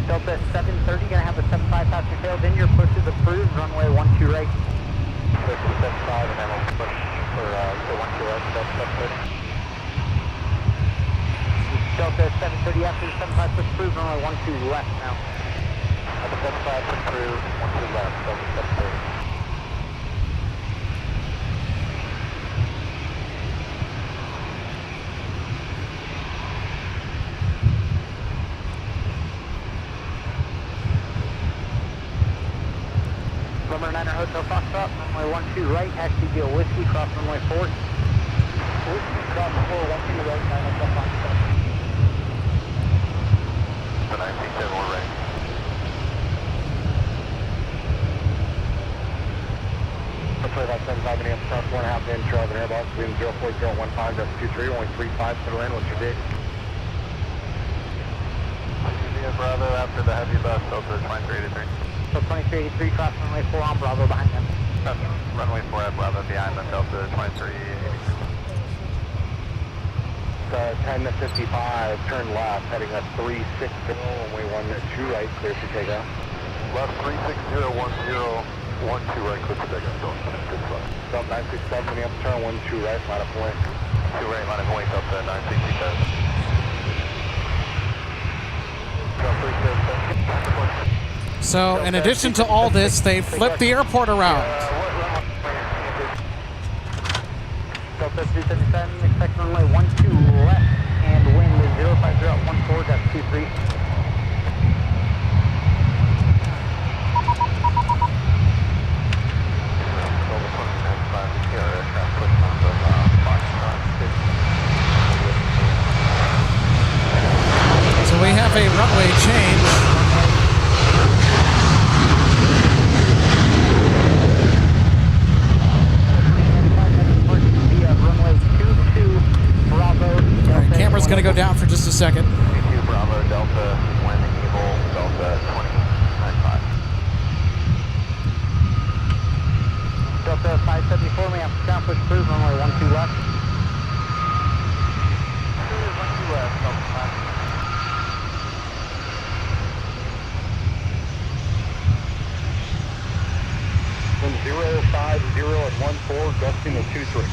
F: Delta 730, going to have a 75 passenger tail. Then your push is approved, runway 12 right.
B: Push to 75 and then we'll push for 12 right, Delta 730.
F: Delta 730 after the 75 push approved, runway 12 left now.
B: At the 75 push through, 12 left, Delta 730.
F: Number 9 Hotel Foxtrot, runway 12 right, taxi via Whiskey, cross runway 4. Whiskey, cross 4, 12 right, 9 Hotel Foxtrot.
B: The 967 more right.
C: Hopefully about 75 and cross 1.5 in, Charlie and Airbus, wind 04015, that's 23, only 35, settle in, what's your date?
B: Bravo after the heavy bus, Delta 2383.
F: So 2383, cross runway 4 on Bravo behind them.
B: Runway 4 at Bravo behind them, Delta 2383.
C: 10 to 55, turn left, heading up 360, runway 12 right, clear for takeoff.
B: Left 360, 10, 12 right, clear for takeoff. Good spot.
C: Delta 967, when you have to turn 12 right, line up point.
B: 2 right, line of point, Delta 967.
D: So, in addition to all this, they flipped the airport around.
F: Delta 377, expect runway 12 left, and wind is 050 at 14, that's 23.
D: So we have a runway change. second.
G: 22 Bravo, Delta, wind evil, Delta 2095.
F: Delta 574, may have ground push through, runway 12 left.
G: 12 left, Delta 5.
C: From 050 and 14, gusting to 23.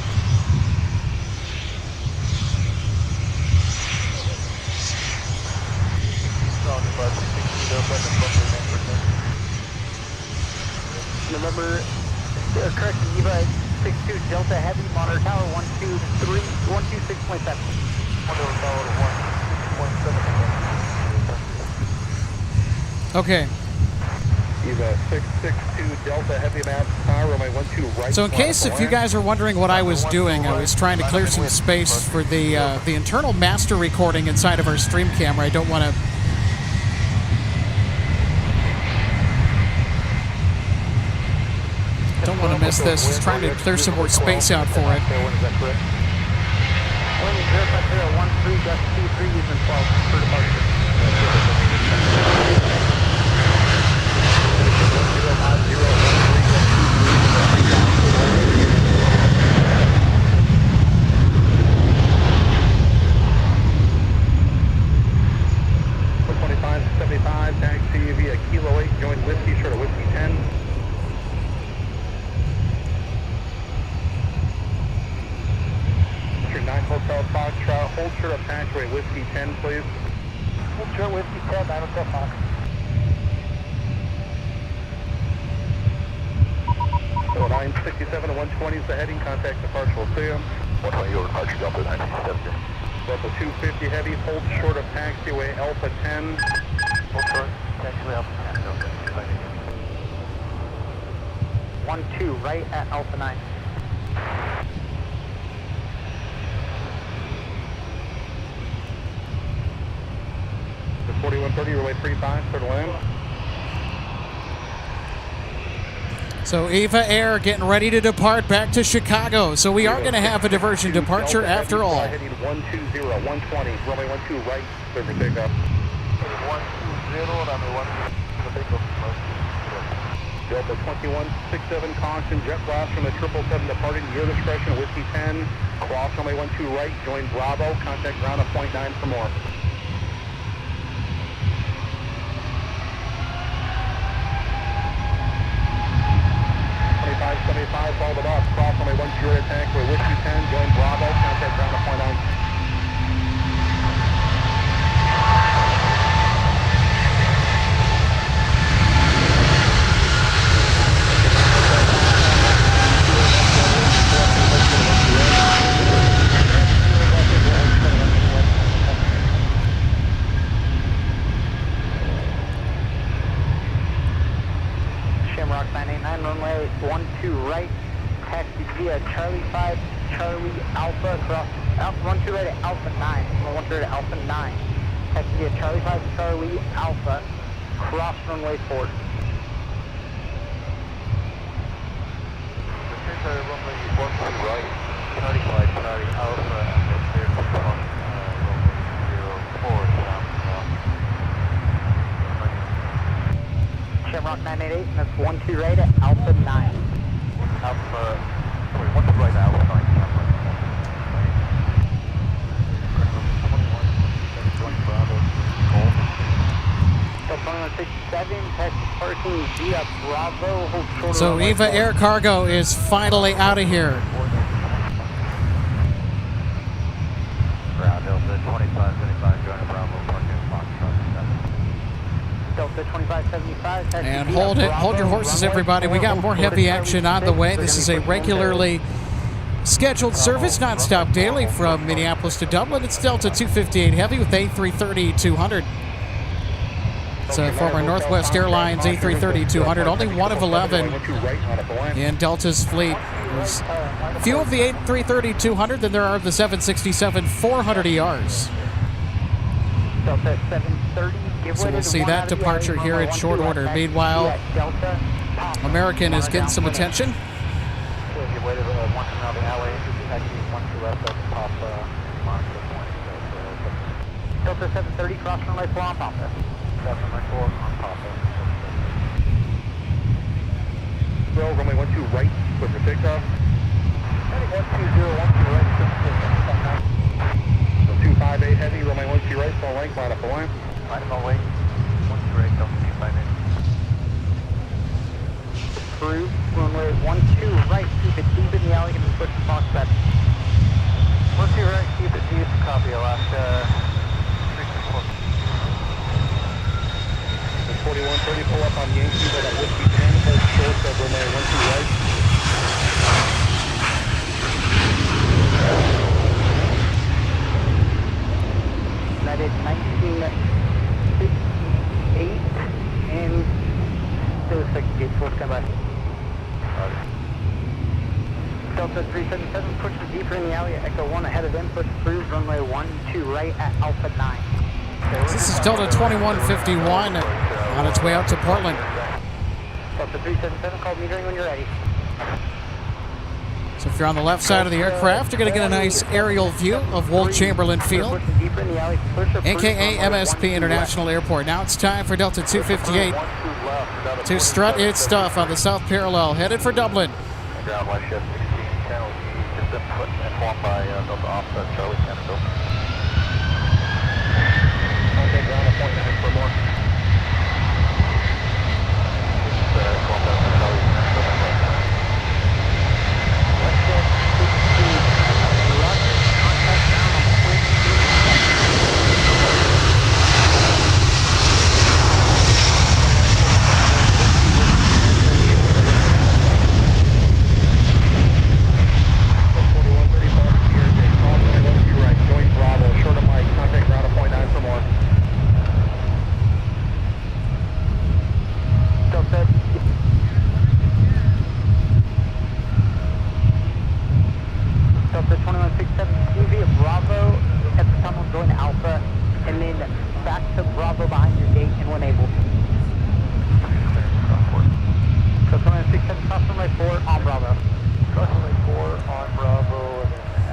F: November, correction, Eva 62 Delta Heavy, monitor tower 126.7.
G: Monitor tower 126.7.
D: Okay.
C: Eva 662 Delta Heavy Maps, power runway 12 right.
D: So in case if you guys are wondering what I was doing, I was trying to clear some space for the internal master recording inside of our stream camera. I don't want to... Don't want to miss this. Just trying to clear some more space out for it.
F: Wind 050 13, gust 23, using 12 for departure.
C: 2575, taxi via Kilo 8, join Whiskey, short of Whiskey 10. Mr. 9 Hotel Foxtrot, hold short of taxiway Whiskey 10, please.
F: Hold short Whiskey 10, 9 Hotel Fox.
C: 967 to 120 is the heading, contact departure, we'll see you.
G: 120 over departure, Delta 967.
C: Delta 250 heavy, hold short of taxiway Alpha 10.
G: Hold short, taxiway Alpha 10, Delta
F: 12 right at Alpha 9.
C: The 4130, runway 35, clear to land.
D: So Eva Air getting ready to depart back to Chicago. So we are going to have a diversion departure after all.
C: Heading 120, 120, runway 12 right, clear for takeoff.
G: 120, runway 1 for takeoff.
C: Delta 2167, caution, jet blast from the 777 departing, your discretion, Whiskey 10, cross runway 12 right, join Bravo, contact ground at .9 for more. Followed it up, cross runway 10 attack with Whiskey 10, join Bravo, contact ground at .9.
F: Shamrock 989, runway 12 right, taxi via Charlie 5, Charlie Alpha, cross, 12 right at Alpha 9, 12 right at Alpha 9, taxi via Charlie 5, Charlie Alpha, cross runway 4.
G: Runway 12 right, Charlie 5, Charlie Alpha, and then clear to cross runway 04 down.
F: Shamrock 988, and that's 12 right at Alpha 9.
G: Alpha, sorry, 12 right at Alpha 9.
F: Delta 2167, taxi parking via Bravo, hold short.
D: So Eva Air Cargo is finally out of here.
G: Ground Delta 2575, join Bravo, parking Foxtrot 7.
F: Delta 2575, taxi
D: And
F: via
D: hold it,
F: Bravo,
D: hold your horses,
F: runway
D: everybody. We got more
F: 4,
D: heavy
F: Charlie
D: action on the
F: 6.
D: way. This is a regularly scheduled service, nonstop daily from Minneapolis to Dublin. It's Delta 258 Heavy with A330-200. It's a former Northwest Airlines A330-200, only one of 11 in Delta's fleet. There's a few of the A330-200 than there are of the 767 400ERs.
F: Delta 730.
D: So we'll see that departure here in short order. Meanwhile, American is getting some attention.
F: Delta 730, cross runway 4 on Papa.
G: Cross runway 4 on Papa.
C: Well, runway 12 right, clear for takeoff.
G: Heading 120, 12 right,
C: 258 heavy, runway 12 right, full length, line up the line.
G: Line up on wing. 12 right, Delta 258.
F: Through runway 12 right, keep it deep in the alley and push the box back.
G: 12 right, keep it deep, copy Alaska.
C: 4130, pull up on Yankee, but at Whiskey 10, hold short of runway 12 right.
F: That is 1968 and still 68, full standby. Delta 377 pushes deeper in the alley, Echo 1 ahead of them, push through runway 12 right at Alpha 9.
D: This is Delta 2151 on its way out to Portland.
F: Delta 377, call metering when you're ready.
D: So if you're on the left side of the aircraft, you're going to get a nice aerial view of Wolf Chamberlain Field, aka MSP International Airport. Now it's time for Delta 258 to strut its stuff on the south parallel, headed for Dublin.
G: Ground left shift 1610 will be just informed by Delta Offset Charlie Canada. Okay, ground appointment for more. Informed Delta Charlie Canada.
F: Left shift 16, left, contact down on point 2167, via Bravo at the tunnel, join Alpha, and then back to Bravo behind your gate and when able. So 2167, cross runway 4 on Bravo.
G: Cross runway 4 on Bravo.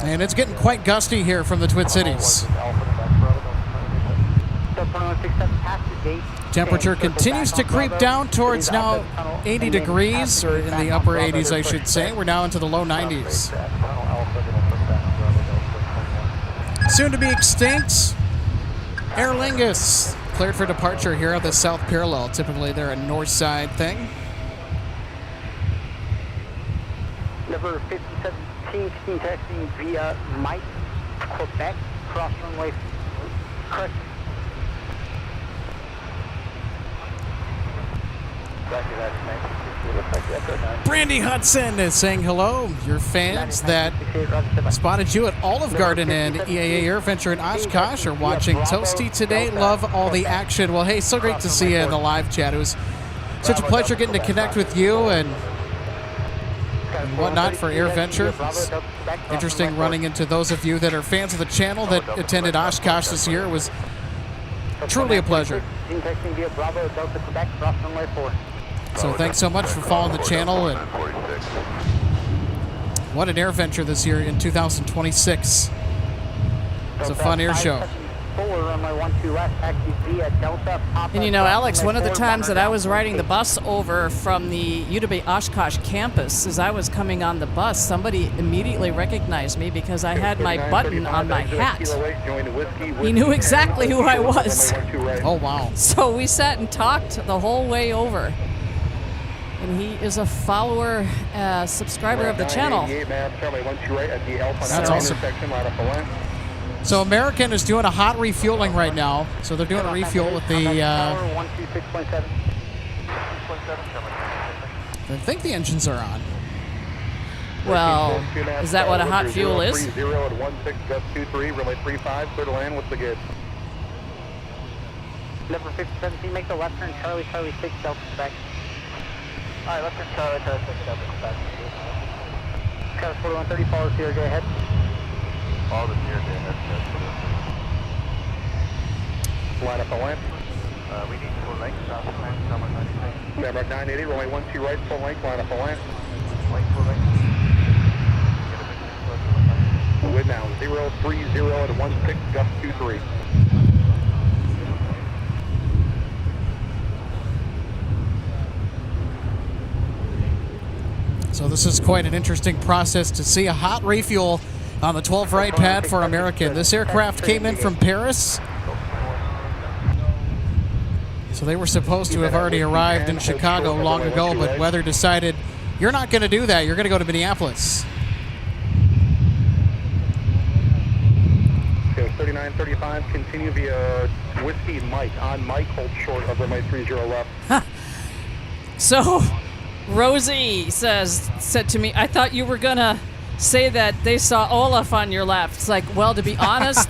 D: And it's getting quite gusty here from the Twin Cities.
F: So 2167, past the gate.
D: Temperature continues to creep down towards now 80 degrees, or in the upper 80s, I should say. We're now into the low 90s. Soon to be extinct, Aer Lingus cleared for departure here on the south parallel. Typically, they're a north side thing.
F: Number 5017, steam taxiing via Mike, Quebec, cross runway. Correct.
D: Brandy Hudson is saying hello. Your fans that spotted you at Olive Garden and EAA AirVenture in Oshkosh are watching Toasty today. Love all the action. Well, hey, so great to see you in the live chat. It was such a pleasure getting to connect with you and whatnot for AirVenture. It's interesting running into those of you that are fans of the channel that attended Oshkosh this year. It was truly a pleasure. So thanks so much for following the channel, and what an AirVenture this year in 2026. It's a fun air show.
K: And you know, Alex, one of the times that I was riding the bus over from the UW Oshkosh campus, as I was coming on the bus, somebody immediately recognized me because I had my button on my hat. He knew exactly who I was.
D: Oh, wow.
K: So we sat and talked the whole way over. And he is a follower, subscriber of the channel.
D: That's awesome. So American is doing a hot refueling right now. So they're doing a refuel with the... I think the engines are on.
K: Well, is that what a hot fuel is?
C: 30 at 16, gust 23, runway 35, clear to land, what's the good?
F: Number 5017, make the left turn, Charlie 6, Delta back.
G: Alright, left turn Charlie 6, Delta back.
F: Scott 4130, follow CRJ ahead.
G: Follow the CRJ ahead.
C: Line up the lamp.
G: We need full length, south of land, number 96.
C: Number 980, runway 12 right, full length, line up the lamp.
G: Full length.
C: Wind now 030 at 16, gust 23.
D: So this is quite an interesting process to see a hot refuel on the 12 right pad for American. This aircraft came in from Paris. So they were supposed to have already arrived in Chicago long ago, but weather decided, you're not going to do that. You're going to go to Minneapolis.
C: Okay, 3935, continue via Whiskey Mike. On Mike, hold short of runway 30 left.
K: So, Rosie said to me, I thought you were going to say that they saw Olaf on your left. It's like, well, to be honest,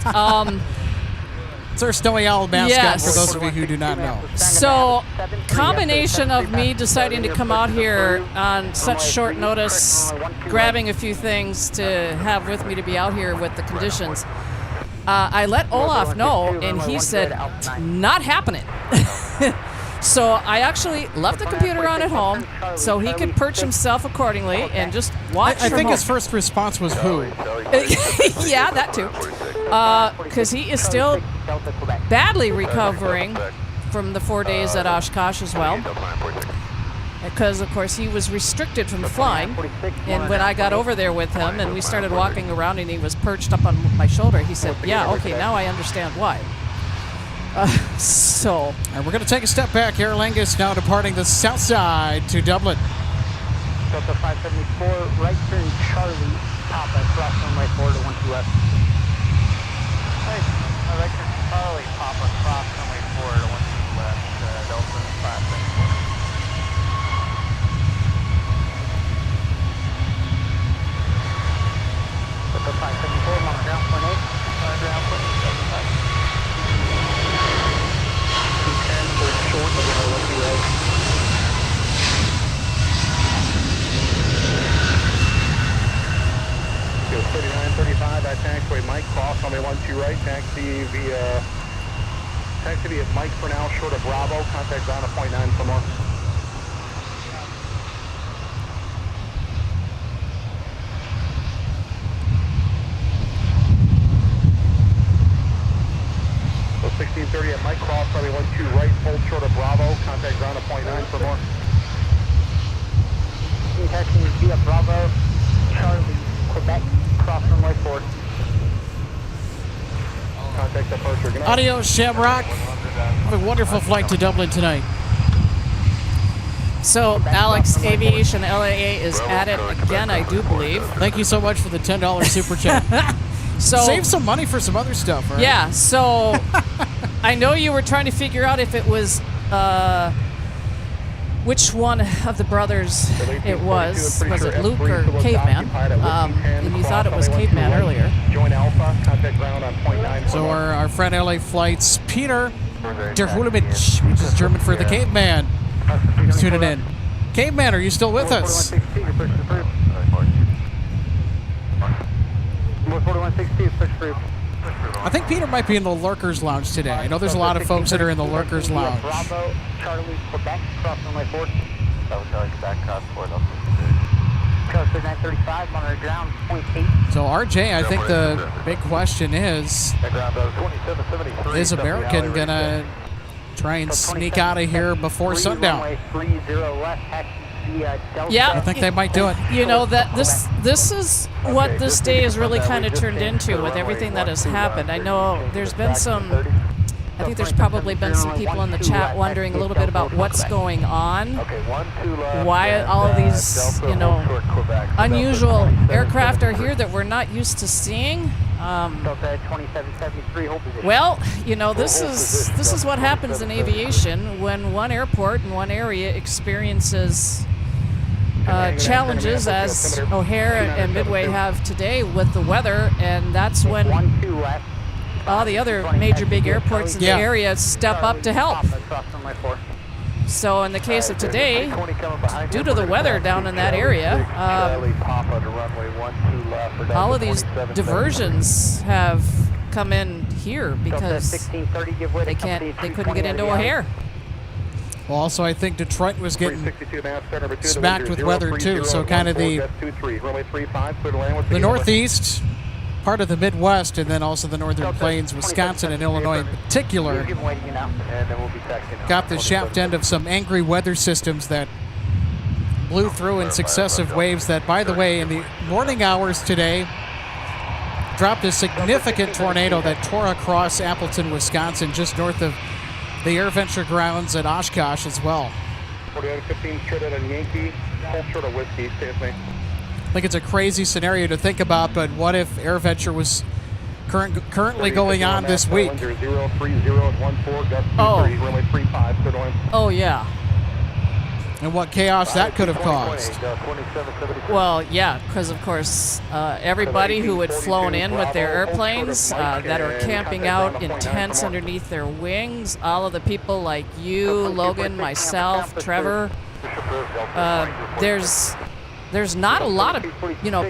D: it's our Snowy Owl mascot,
K: yes.
D: for those of you who do not know.
K: So, combination of me deciding to come out here on such short notice, grabbing a few things to have with me to be out here with the conditions, I let Olaf know, and he said, not happening. So I actually left the computer on at home so he could perch himself accordingly and just watch
D: I
K: from
D: think
K: home.
D: his first response was who?
K: Yeah, that too. Because he is still badly recovering from the 4 days at Oshkosh as well. Because, of course, he was restricted from flying. And when I got over there with him and we started walking around and he was perched up on my shoulder, he said, yeah, okay, now I understand why. So.
D: And we're going to take a step back. Aer Lingus now departing the south side to Dublin.
F: Delta 574, right turn Charlie, Papa, cross runway 4 to 12 left.
A: Right turn Charlie, Papa, cross runway 4 to 12 left, Delta 574.
F: Delta 574, monitor ground point 8. Monitor ground point 8, 75. 210, we're short of the lucky right.
C: Go 3935 at taxiway Mike, cross runway 12 right, taxi via Mike for now, short of Bravo, contact ground at 0.9 for more. So 1630 at Mike, cross runway 12 right, hold short of Bravo, contact ground at 0.9 for more.
F: Taxi via Bravo, Charlie, Quebec, cross runway 4.
C: Contact departure. Good night.
D: Adios, Shamrock. Have a wonderful flight to Dublin tonight.
K: So, Alex, Aviation LAA is at it again, I do believe.
D: Thank you so much for the $10 super chat.
K: So
D: save some money for some other stuff, right?
K: Yeah, so I know you were trying to figure out if it was which one of the brothers it was. Was it Luke or Caveman? And you thought it was Caveman earlier.
C: Join Alpha, contact ground on 0.9.
D: So our friend LA Flight's Peter Derhulevich, which is German for the Caveman, is tuning in. Caveman, are you still with us?
F: 4162, push through.
D: I think Peter might be in the Lurkers Lounge today. I know there's a lot of folks that are in the Lurkers Lounge.
F: Bravo, Charlie, Quebec, cross runway 4.
B: Charlie, Quebec, cross 4, Delta
F: 935, monitor ground, 0.8.
D: So RJ, I think the big question is American going to try and sneak out of here before sundown?
K: Yeah,
D: I think they might do it.
K: You know that this is what this day has really kind of turned into with everything that has happened. I know there's been I think there's probably been some people in the chat wondering a little bit about what's going on, why all of these, unusual aircraft are here that we're not used to seeing. Well, this is what happens in aviation when one airport in one area experiences challenges, as O'Hare and Midway have today with the weather, and that's when all the other major big airports in the area step up to help. So in the case of today, due to the weather down in that area, all of these diversions have come in here because they couldn't get into O'Hare.
D: Well, also, I think Detroit was getting smacked with weather, too. So kind of the Northeast, part of the Midwest, and then also the Northern Plains, Wisconsin and Illinois in particular, got the shaft end of some angry weather systems that blew through in successive waves that, by the way, in the morning hours today, dropped a significant tornado that tore across Appleton, Wisconsin, just north of the AirVenture grounds at Oshkosh as well.
C: 4815 straight out of Yankee, hold short of Whiskey, stay with me.
D: I think it's a crazy scenario to think about, but what if AirVenture was currently going on this week?
K: Oh, yeah.
D: And what chaos that could have caused.
K: Well, yeah, because of course everybody who had flown in with their airplanes that are camping out in tents underneath their wings, all of the people like you, Logan, myself, Trevor, there's not a lot of,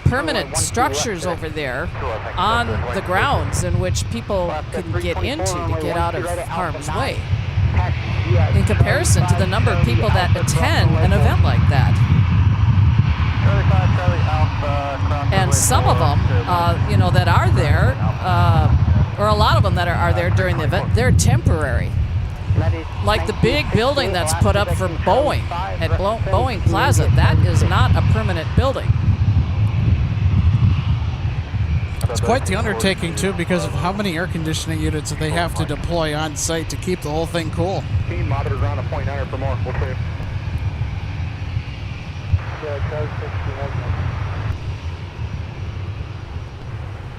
K: permanent structures over there on the grounds in which people can get into to get out of harm's way, in comparison to the number of people that attend an event like that. And some of them, that are there, or a lot of them that are there during the event, they're temporary. Like the big building that's put up for Boeing at Boeing Plaza, that is not a permanent building.
D: It's quite the undertaking, too, because of how many air conditioning units that they have to deploy on site to keep the whole thing cool.
C: Team monitor ground a .9 for more. We'll clear.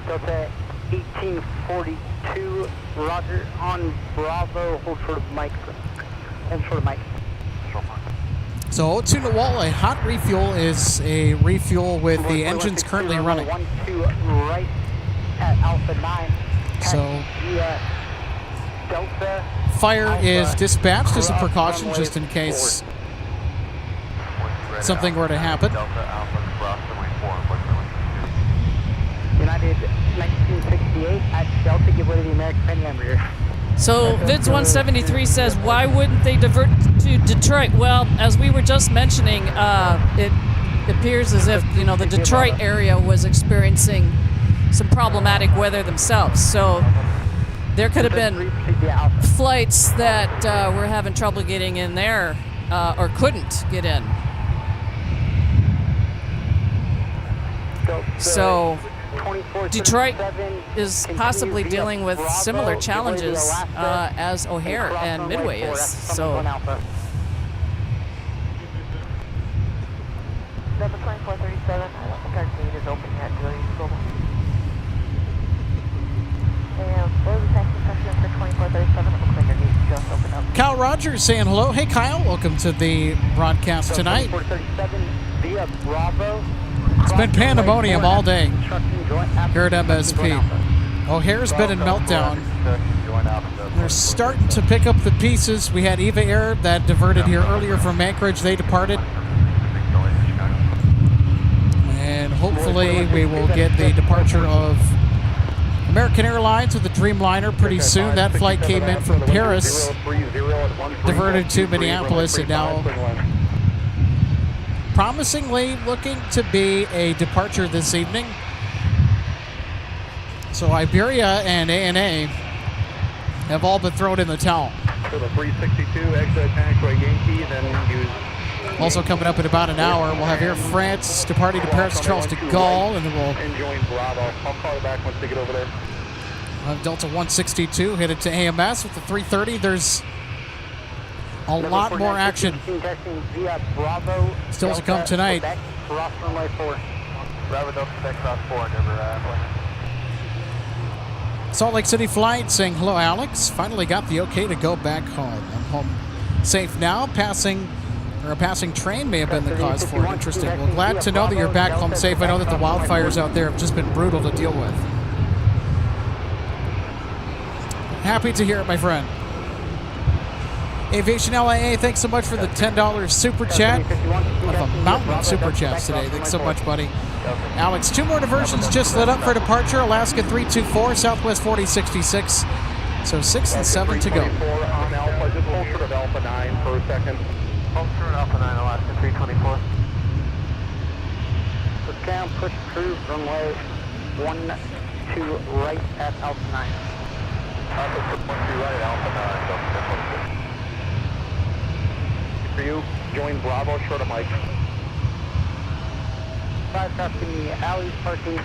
F: Delta 1842, Roger, on Bravo, hold short of Mike. Hold short of Mike.
D: So to Nawal, a hot refuel is a refuel with the engines currently running.
F: 12 right at Alpha 9.
D: So
F: Delta
D: fire is dispatched as a precaution just in case something were to happen.
F: United 1968 at Delta, give way to the American Penny Embraer.
K: So Vids 173 says, why wouldn't they divert to Detroit? Well, as we were just mentioning, it appears as if the Detroit area was experiencing some problematic weather themselves. So there could have been flights that were having trouble getting in there or couldn't get in. So Detroit is possibly dealing with similar challenges as O'Hare and Midway is. So.
H: Delta 2437, our gate is open at Derogatory Global. And what was the taxi session for 2437? It looks like our gate just opened up.
D: Kyle Rogers saying hello. Hey, Kyle. Welcome to the broadcast tonight.
F: 2437 via Bravo.
D: It's been pandemonium all day here at MSP. O'Hare's been in meltdown. They're starting to pick up the pieces. We had Eva Air that diverted here earlier from Anchorage. They departed. And hopefully we will get the departure of American Airlines with the Dreamliner pretty soon. That flight came in from Paris, diverted to Minneapolis, and now promisingly looking to be a departure this evening. So Iberia and ANA have all been thrown in the towel.
C: So the 362 exit taxiway Yankee, then use.
D: Also coming up in about an hour, we'll have Air France departing to Paris Charles de Gaulle, and then we'll
C: Enjoying Bravo. I'll call you back once they get over there.
D: have Delta 162 headed to AMS with the 330. There's a lot more action still to come tonight. Salt Lake City flight saying hello, Alex. Finally got the okay to go back home. I'm home safe now. A passing train may have been the cause for it. Interesting. Well, glad to know that you're back home safe. I know that the wildfires out there have just been brutal to deal with. Happy to hear it, my friend. Aviation LIA, thanks so much for the $10 super chat. Out of a mountain of super chats today. Thanks so much, buddy. Alex, 2 more diversions just lit up for departure. Alaska 324, Southwest 4066. So 6 and 7 to go.
C: On Alpha, just hold short of Alpha 9 for a second.
B: Hold short of Alpha 9, Alaska 324.
F: So scan, push through, runway 12 right at Alpha 9.
C: Alpha 2 right, Alpha 9. For you, join Bravo, short of Mike.
F: 65, traffic in the alleys, parking.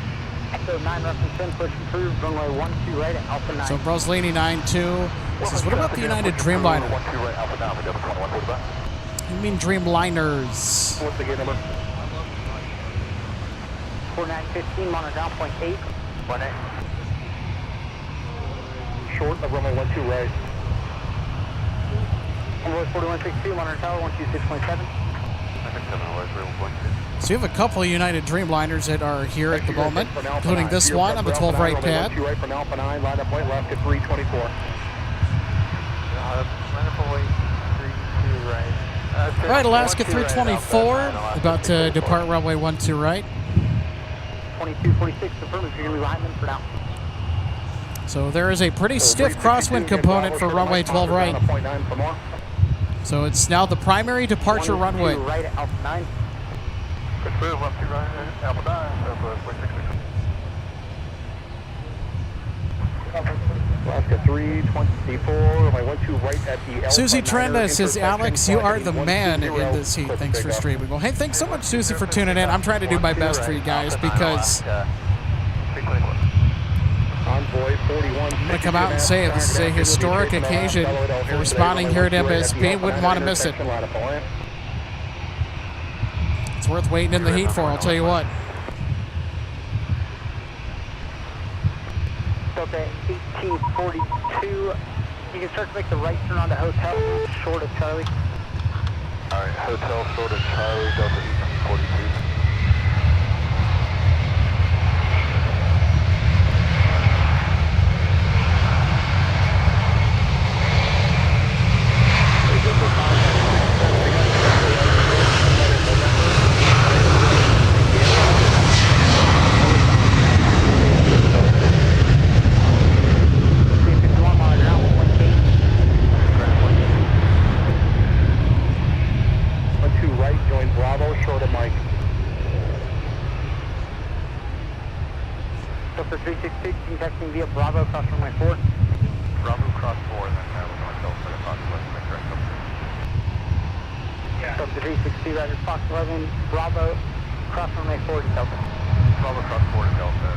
F: Echo 9, reference 10, push through, runway 12 right at Alpha 9.
D: So Broslini 92 says, what about the United Dreamliner?
C: 12 right, Alpha down, we got a 21, what about?
D: You mean Dreamliners?
C: What's the gate number?
F: 4915, monitor down, point 8.
C: 18. Short of runway 12 right.
F: Envoy 4162, monitor tower, 126.7.
D: So you have a couple of United Dreamliners that are here at the moment, including this one on the 12 right pad.
C: 12 right from Alpha 9, line up point left at 324.
D: All right, Alaska 324, about to depart runway 12 right.
F: 2246, confirm if you're going to be behind them for now.
D: So there is a pretty stiff crosswind component for runway 12 right. So it's now the primary departure runway.
F: Right at Alpha 9.
C: Confirm 12 right, Alpha 9, Alaska 324, runway 12 right at the
D: Susie Trenda says, Alex, you are the man in this heat. Thanks for streaming. Well, hey, thanks so much, Susie, for tuning in. I'm trying to do my best for you guys because I'm going to come out and say it. This is a historic occasion for responding here at MSP. Wouldn't want to miss it. It's worth waiting in the heat for, I'll tell you what.
F: Delta 1842, you can start to make the right turn onto hotel, short of Charlie.
C: Alright, hotel short of Charlie, Delta 1842. Bravo, short of Mike.
F: Delta 366, texting via Bravo, cross runway 4.
C: Bravo, cross 4, and then we're going to go for the Fox 11.
F: Delta 360, Roger, Fox 11, Bravo, cross runway 4 to Delta.
C: Bravo, cross 4 to Delta.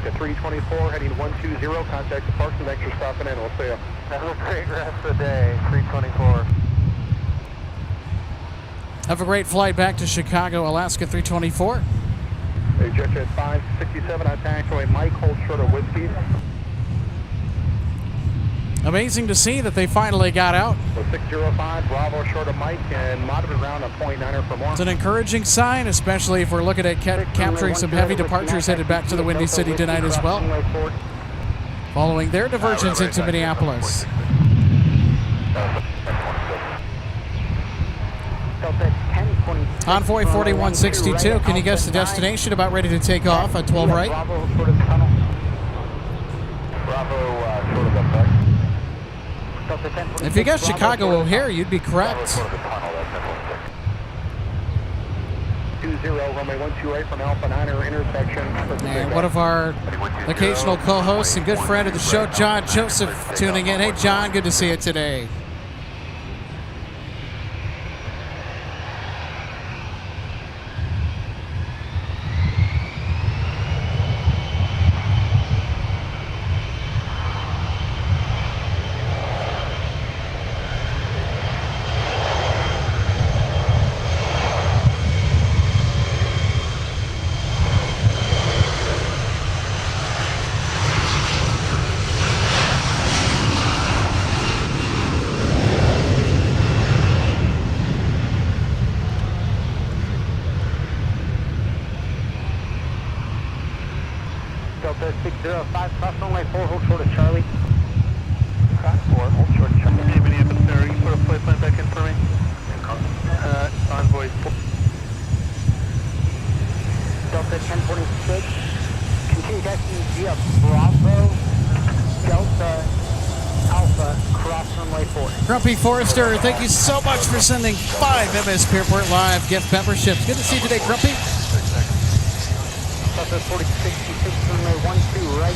C: 324, heading 120, contact departure, thanks for stopping in, we'll see you.
G: Have a great rest of the day, 324.
D: Have a great flight back to Chicago, Alaska 324.
C: Hey, Jet 567 on taxiway, Mike, hold short of Whiskey.
D: Amazing to see that they finally got out.
C: So 605, Bravo, short of Mike, and modified ground on .9er for more.
D: It's an encouraging sign, especially if we're looking at capturing some heavy departures headed back to the Windy City tonight as well, following their diversions into Minneapolis. Envoy 4162, can you guess the destination? About ready to take off at 12 right.
C: Bravo, short of the right.
D: If you guessed Chicago O'Hare, you'd be correct.
C: 20, runway 12 right from Alpha 9er intersection.
D: And one of our occasional co-hosts and good friend of the show, John Joseph, tuning in. Hey, John, good to see you today.
F: Delta 605, cross runway 4, hold short of Charlie.
C: Cross 4, hold short of Charlie. Hey, Minneapolis, sir, you put a flight plan back in for me? Envoy 4.
F: Delta 1046, continue taxiing via Bravo, Delta, Alpha, cross runway 4.
D: Grumpy Forrester, thank you so much for sending 5 MSP Airport Live gift memberships. Good to see you today, Grumpy.
F: Delta 4066, runway 12 right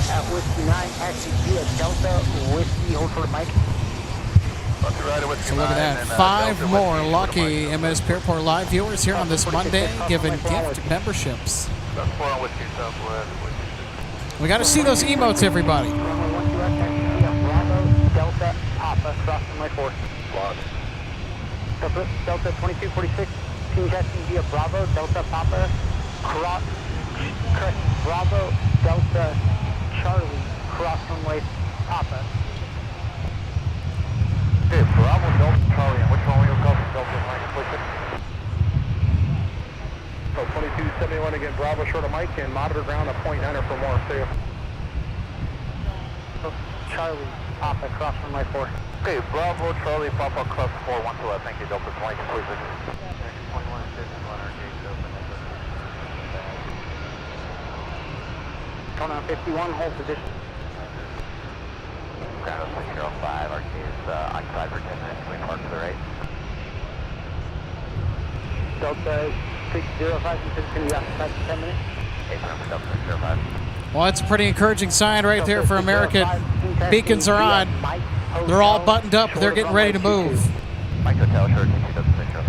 F: at Whiskey 9, taxi via Delta, Whiskey, hold short of Mike.
D: So look at that. 5 more lucky MSP Airport Live viewers here on this Monday giving gift memberships. We got to see those emotes, everybody.
F: Delta Papa, cross runway 4. Delta 2246, team testing via Bravo, Delta Papa, cross Bravo, Delta Charlie, cross runway Papa.
B: Okay, Bravo, Delta Charlie, and which one will you go for Delta Mike, please?
C: So 2271 again, Bravo short of Mike, and monitor ground at point 9 for more. See you.
F: Charlie, Papa, cross runway 4.
B: Okay, Bravo, Charlie, Papa, cross 4, 1 to left. Thank you, Delta 20, please.
F: 51, hold position.
B: Ground 605, RT is occupied for 10 minutes. We park to the right.
F: Delta 605, position, you occupied for 10 minutes.
B: Delta 605.
D: Well, that's a pretty encouraging sign right there for American. Beacons are on. They're all buttoned up. They're getting ready to move.
B: Mike Hotel, short 605.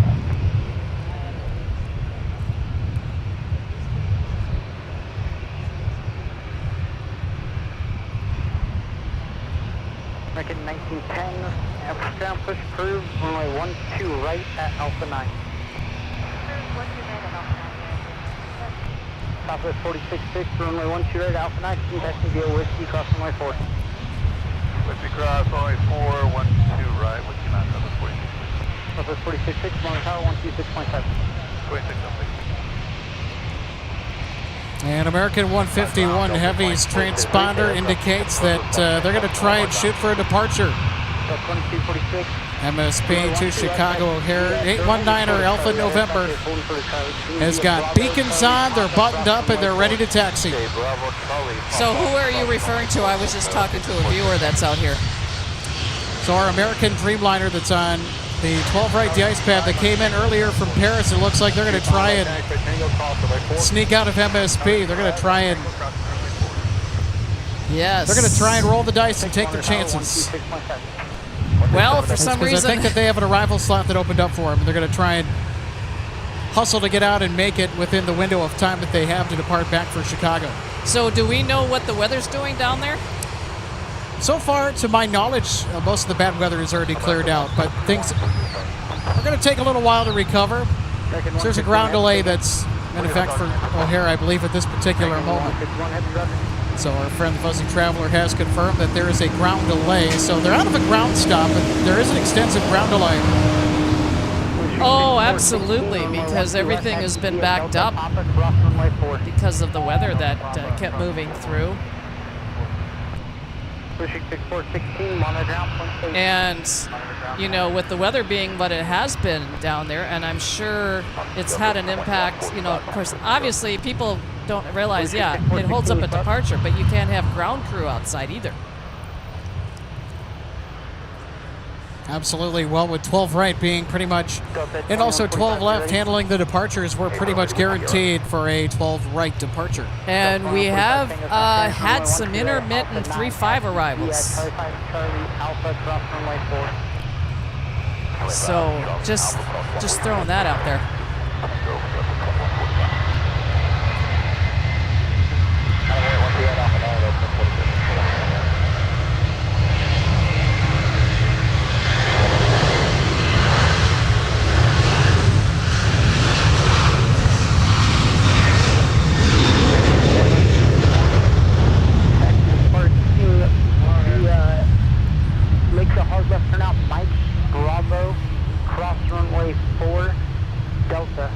F: American 1910, ground push approved, runway 12 right at Alpha 9. Southwest 466, runway 12 right at Alpha 9, team testing via Whiskey, cross runway 4.
B: Whiskey cross, runway 4, 12 right, Whiskey 9, Southwest 466.
F: Southwest 466, Mountain Tower 126.5.
B: 26,
D: And American 151 Heavy's transponder indicates that they're going to try and shoot for a departure. MSP to Chicago O'Hare. 819er Alpha November has got beacons on. They're buttoned up and they're ready to taxi.
K: So who are you referring to? I was just talking to a viewer that's out here.
D: So our American Dreamliner that's on the 12 right de-ice pad that came in earlier from Paris, it looks like they're going to try and sneak out of MSP. They're going to try and
K: Yes.
D: They're going to try and roll the dice and take their chances.
K: Well, for some reason,
D: I think that they have an arrival slot that opened up for them. They're going to try and hustle to get out and make it within the window of time that they have to depart back for Chicago.
K: So do we know what the weather's doing down there?
D: So far, to my knowledge, most of the bad weather is already cleared out, but things are going to take a little while to recover. So there's a ground delay that's in effect for O'Hare, I believe, at this particular moment. So our friend the Fuzzy Traveler has confirmed that there is a ground delay. So they're out of a ground stop, but there is an extensive ground delay.
K: Oh, absolutely, because everything has been backed up because of the weather that kept moving through. And, you know, with the weather being what it has been down there, and I'm sure it's had an impact, you know, of course, obviously people don't realize, yeah, it holds up at departure, but you can't have ground crew outside either.
D: Absolutely. Well, with 12 right being pretty much, and also 12 left handling the departures, we're pretty much guaranteed for a 12 right departure.
K: And we have had some intermittent 3-5 arrivals. So just throwing that out there.
F: Makes a hard left turn out, Mike, Bravo, cross runway 4, Delta.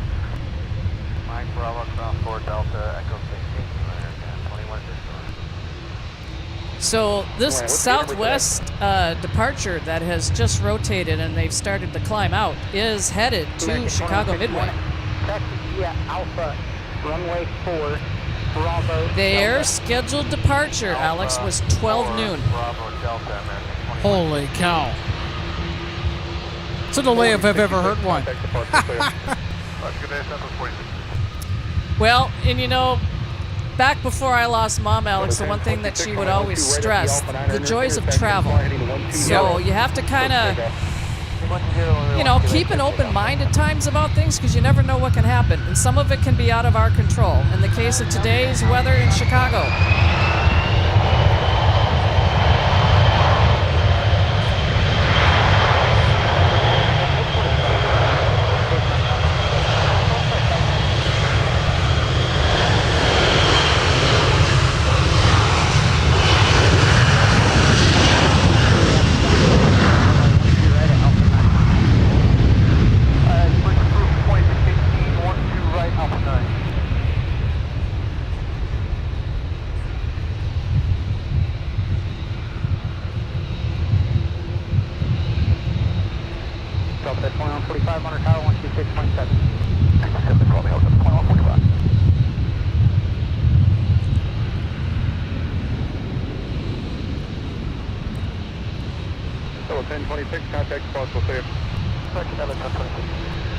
B: Mike, Bravo, cross 4, Delta, Echo 16, 21.
K: So this southwest departure that has just rotated and they've started to climb out is headed to Chicago Midway.
F: Alpha, runway 4, Bravo.
K: Their scheduled departure, Alex, was 12 noon.
D: Holy cow. It's a delay if I've ever heard one.
K: Well, and you know, back before I lost Mom, Alex, the one thing that she would always stress, the joys of travel. So you have to kind of you know, keep an open mind at times about things because you never know what can happen. And some of it can be out of our control. In the case of today's weather in Chicago.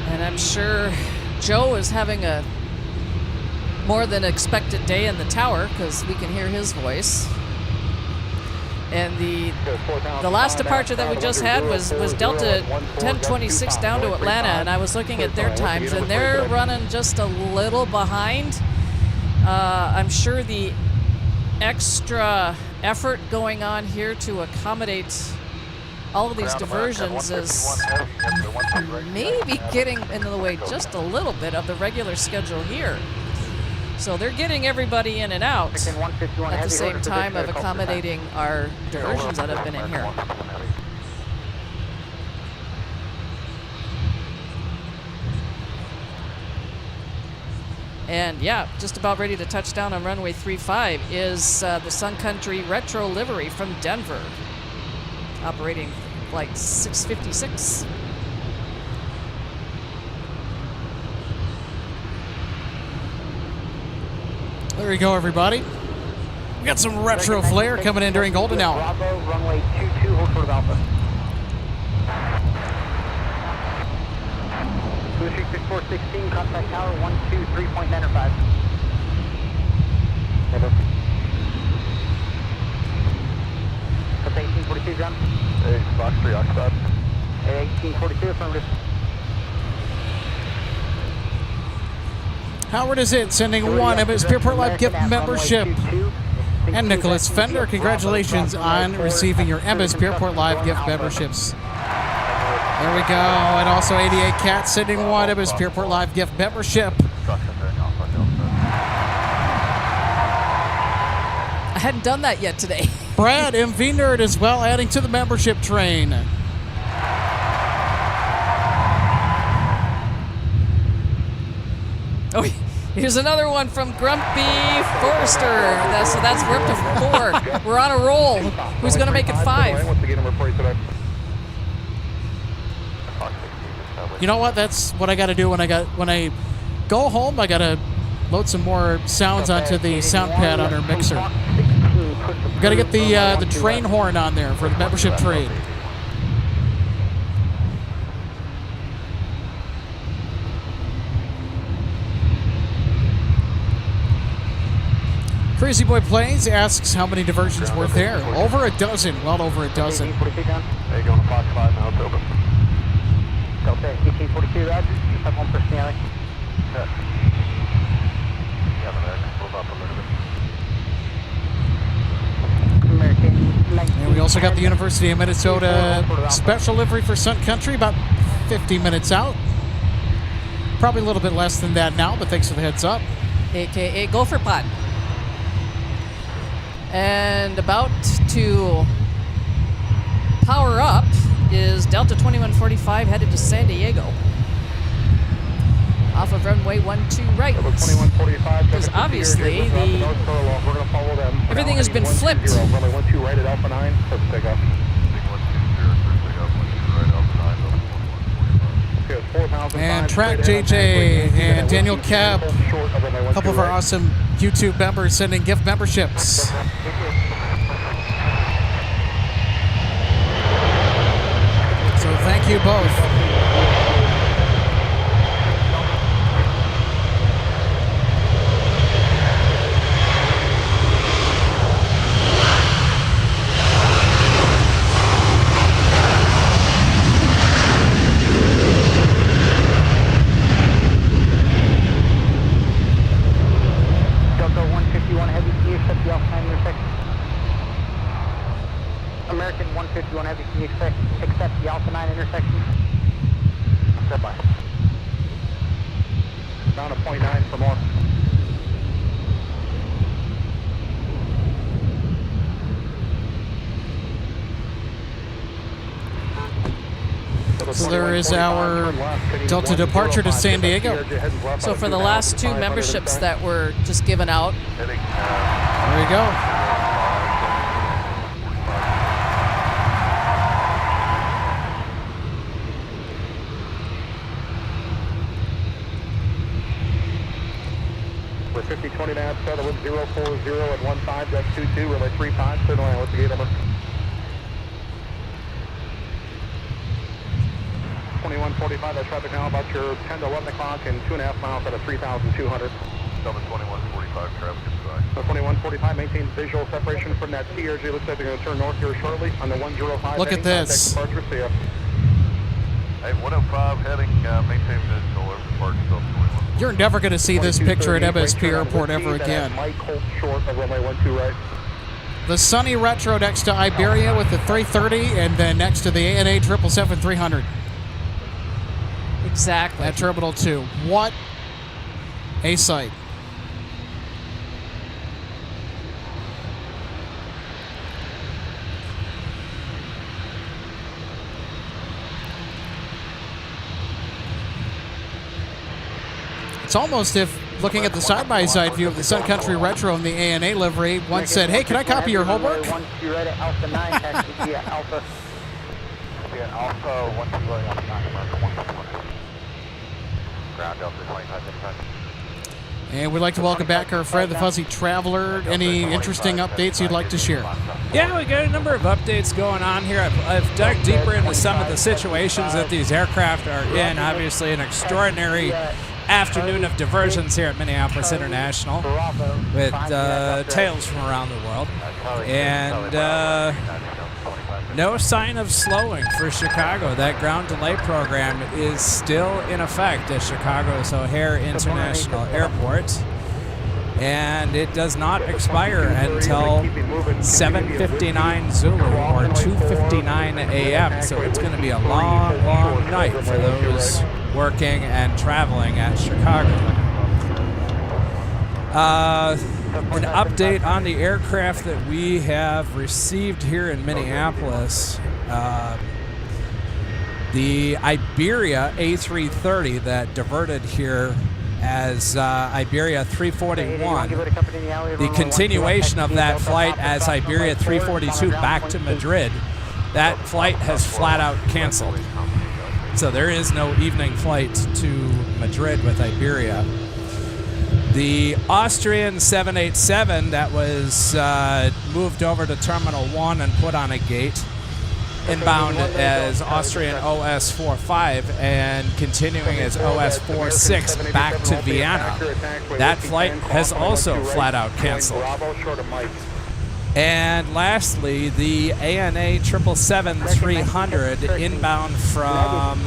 K: And I'm sure Joe is having a more than expected day in the tower because we can hear his voice. And the last departure that we just had was Delta 1026 down to Atlanta, and I was looking at their times, and they're running just a little behind. I'm sure the extra effort going on here to accommodate all of these diversions is maybe getting in the way just a little bit of the regular schedule here. So they're getting everybody in and out at the same time of accommodating our diversions that have been in here. And yeah, just about ready to touch down on runway 35 is the Sun Country retro livery from Denver, operating flight 656.
D: There you go, everybody. We got some retro flair coming in during golden hour.
F: Bravo, runway 22, hold short of Alpha. 236-6416, contact tower 123.95. That's 1842, John.
C: Hey, Fox 3, Oxford.
F: 1842, affirmative.
D: Howard is it, sending one MSP Airport Live gift membership. And Nicholas Fender, congratulations on receiving your MSP Airport Live gift memberships. There we go. And also 88 Cat sending one MSP Airport Live gift membership.
K: I hadn't done that yet today.
D: Brad, MV Nerd as well, adding to the membership train.
K: Oh, here's another one from Grumpy Forrester. So that's we're up to 4. We're on a roll. Who's going to make it 5?
D: You know what? That's what I got to do when I go home. I got to load some more sounds onto the sound pad on our mixer. Got to get the train horn on there for the membership train. Crazy Boy Plays asks how many diversions were there. Over a dozen. Well over a dozen.
C: Hey, going to Fox 5 now, it's open.
F: Delta 1842, Roger. You have one person alley.
C: Yeah, the American pulled up a little bit.
D: And we also got the University of Minnesota special livery for Sun Country, about 50 minutes out. Probably a little bit less than that now, but thanks for the heads up.
K: AKA Gopher Pod. And about to power up is Delta 2145 headed to San Diego. Off of runway 12 right. Because obviously everything has been flipped.
C: Runway 12 right at Alpha 9. Perfect takeoff.
D: And Track JJ and Daniel Cab, a couple of our awesome YouTube members sending gift memberships. So thank you both.
F: intersection.
B: Step by.
C: Down to 0.9 for more.
D: So there is our Delta departure to San Diego.
K: So for the last 2 memberships that were just given out,
D: There you go.
C: We're 5020 now, settle with 040 at 15, that's 22, relay 35, signal line, what's the gate number? 2145, that's traffic now about your 10 to 11 o'clock and 2.5 miles out of 3,200.
B: Summit 2145, traffic is fine.
C: So 2145, maintain visual separation from that TRG. Looks like they're going to turn north here shortly on the 105.
D: Look at this.
C: Departure, see ya.
B: Hey, 105 heading, maintain visual, report still 21.
D: You're never going to see this picture at MSP Airport ever again.
C: Mike hold short of runway 12 right.
D: The sunny retro next to Iberia with the 330, and then next to the ANA 777-300
K: exactly.
D: at Terminal 2. What a sight. It's almost if, looking at the side-by-side view of the Sun Country Retro and the ANA livery, one said, hey, can I copy your homework?
F: 12 right at Alpha 9, taxi via Alpha.
B: Yeah, Alpha 12 going Alpha 9, America 120. Ground Delta 2555.
D: And we'd like to welcome back our friend, the Fuzzy Traveler. Any interesting updates you'd like to share?
J: Yeah, we got a number of updates going on here. I've dug deeper into some of the situations that these aircraft are in. Obviously, an extraordinary afternoon of diversions here at Minneapolis International with tales from around the world. And no sign of slowing for Chicago. That ground delay program is still in effect at Chicago's O'Hare International Airport. And it does not expire until 7:59 Zulu or 2:59 a.m. So it's going to be a long, long night for those working and traveling at Chicago. An update on the aircraft that we have received here in Minneapolis. The Iberia A330 that diverted here as Iberia 341. The continuation of that flight as Iberia 342 back to Madrid. That flight has flat out canceled. So there is no evening flight to Madrid with Iberia. The Austrian 787 that was moved over to Terminal 1 and put on a gate, inbound as Austrian OS-45 and continuing as OS-46 back to Vienna. That flight has also flat out canceled. And lastly, the ANA 777-300 inbound from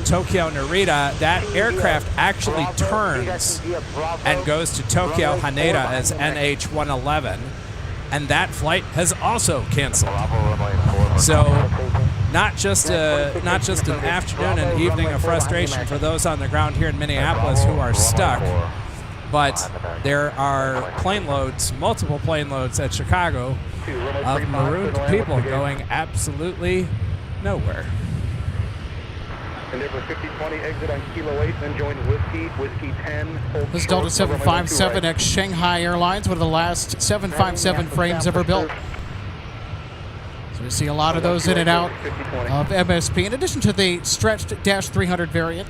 J: Tokyo Narita. That aircraft actually turns and goes to Tokyo Haneda as NH-111, and that flight has also canceled. So not just an afternoon and evening of frustration for those on the ground here in Minneapolis who are stuck, but there are plane loads, multiple plane loads at Chicago of marooned people going absolutely nowhere.
C: Endeavor 5020, exit on Kilo 8, then join Whiskey 10.
D: This is Delta 757 ex Shanghai Airlines, one of the last 757 frames ever built. So we see a lot of those in and out of MSP, in addition to the stretched Dash 300 variant.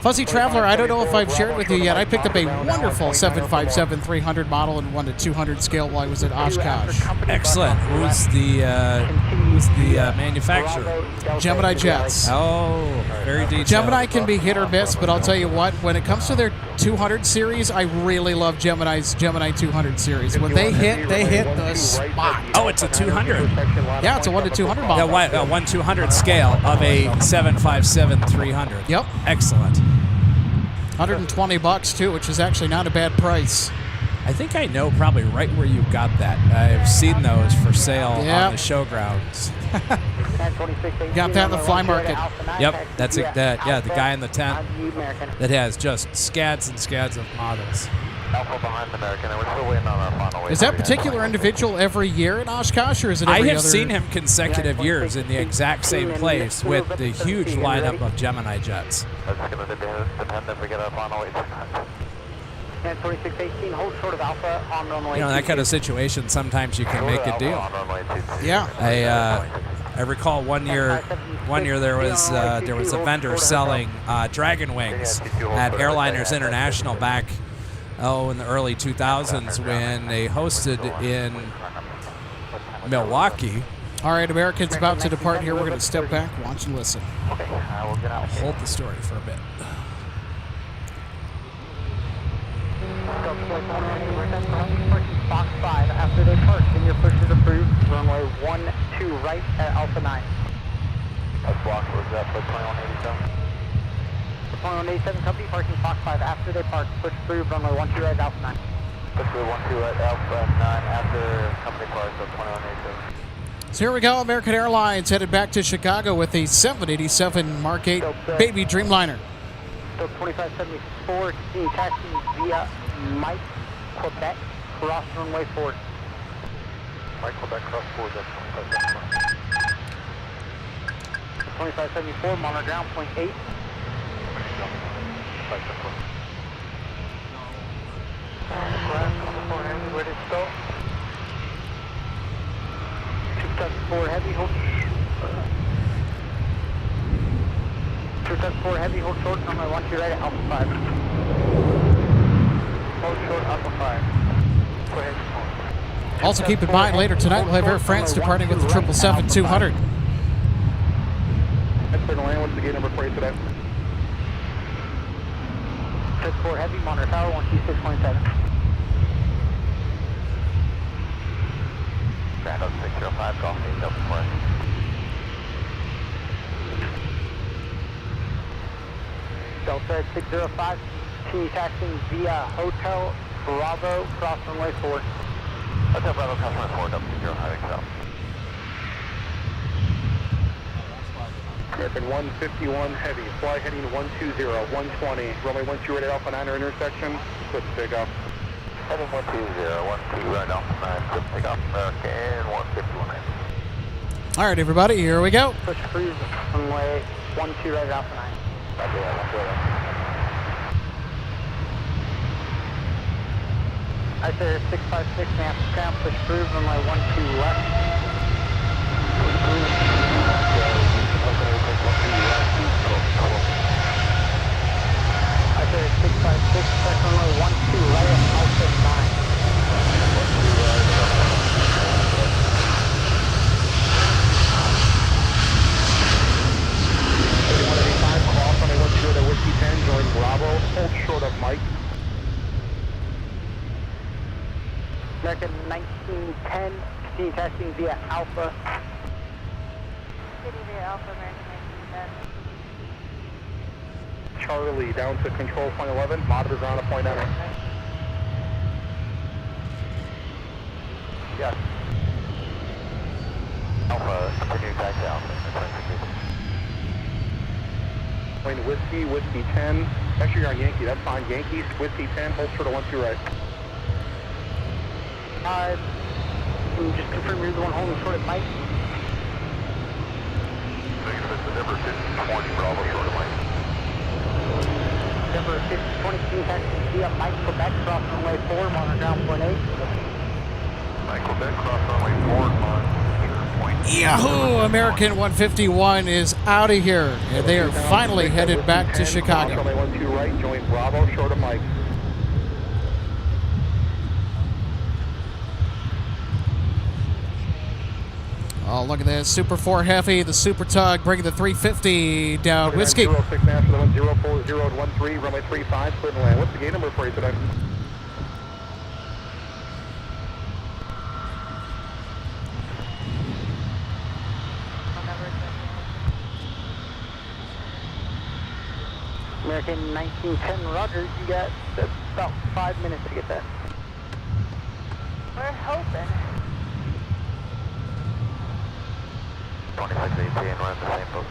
D: Fuzzy Traveler, I don't know if I've shared with you yet. I picked up a wonderful 757-300 model in 1-200 scale while I was at Oshkosh.
J: Excellent. Who's the manufacturer?
D: Gemini Jets.
J: Oh, very detailed.
D: Gemini can be hit or miss, but I'll tell you what, when it comes to their 200 series, I really love Gemini's Gemini 200 series. When they hit the spot.
J: Oh, it's a 200.
D: Yeah, it's a 1-200 model.
J: Yeah, a 1-200 scale of a 757-300.
D: Yep.
J: Excellent.
D: $120 too, which is actually not a bad price.
J: I think I know probably right where you got that. I've seen those for sale on the showgrounds.
D: Got that in the fly market.
J: Yep, that's it. Yeah, the guy in the tent that has just scads and scads of models.
G: Alpha behind American, and we're still waiting on our final.
D: Is that particular individual every year in Oshkosh, or is it every
J: I have
D: other?
J: seen him consecutive years in the exact same place with the huge lineup of Gemini jets.
G: That's going to depend if we get our final.
F: 2618, hold short of Alpha on runway.
J: You know, that kind of situation, sometimes you can make a deal.
D: Yeah.
J: I recall one year there was a vendor selling Dragon Wings at Airliners International back in the early 2000s when they hosted in Milwaukee.
D: All right, Americans about to depart here. We're going to step back, watch and listen.
G: Okay, we'll get out.
J: Hold the story for a bit.
F: Box 5, after they park, then your push is approved. Runway 12 right at Alpha 9.
G: That's blocked. Where's that for 2187?
F: 2187 company parking Fox 5 after they park. Push approved. Runway 12 right at Alpha 9.
G: Push through 12 at Alpha 9 after company park, so 2187.
D: So here we go. American Airlines headed back to Chicago with a 787 Mark 8 Baby Dreamliner.
F: Still 2574, continue taxi via Mike, Quebec, cross runway 4.
G: Mike, Quebec, cross 4, that's
F: 2574, monitor ground, point 8. Where did it go? 274 heavy, hold. 274 heavy, hold short, runway 12 right at Alpha 5. Hold short, Alpha 5. Go ahead.
D: Also keep in mind, later tonight we'll have Air France departing with the 777-200.
C: That's for the land. What's the gate number for you today?
F: 274 heavy, monitor tower, 12627.
G: Grand Oak 605, golf 8, Delta 4.
F: Delta 605, continue taxiing via Hotel Bravo, cross runway 4.
G: Hotel Bravo, cross runway 4, Delta 605, Excel.
C: American 151 heavy, fly heading 120, 120, runway 12 right at Alpha 9 or intersection, clip takeoff.
G: Heading 120, 12 right Alpha 9, clip takeoff, American 151 heavy.
D: All right, everybody, here we go.
F: Push cruise runway 12 right at Alpha 9.
G: Roger that, roger that.
F: I say 656, Amsterdam, push cruise runway 12 left. Push cruise. I say 656, check runway 12 right at Alpha 9.
C: Cross runway 12 at Whiskey 10, join Bravo, hold short of Mike.
F: American 1910, continue taxiing via Alpha.
H: City via Alpha, American 1910.
C: Charlie down to control point 11, monitor ground at point 9.
G: Yes. Alpha, continue taxi Alpha.
C: Point Whiskey, Whiskey 10. Actually, you're on Yankee, that's fine. Yankees, Whiskey 10, hold short of 12 right.
F: Can you just confirm you're the one holding short at Mike?
G: Negative, it's the number 5020, Bravo, short of Mike.
F: Number 5020, continue taxiing via Mike, Quebec, cross runway 4, monitor ground point 8.
G: Mike, Quebec, cross runway 4, monitor point 8.
D: Yahoo! American 151 is out of here. And they are finally headed back to Chicago.
C: Runway 12 right, join Bravo, short of Mike.
D: Oh, look at this. Super 4 Heavy, the Super Tug, bringing the 350 down. Whiskey.
C: 06 National 104-013, runway 35, clear to land. What's the gate number for you today?
F: American 1910, Roger, you got about 5 minutes to get that.
H: We're hoping.
G: 2618, we're in the same boat.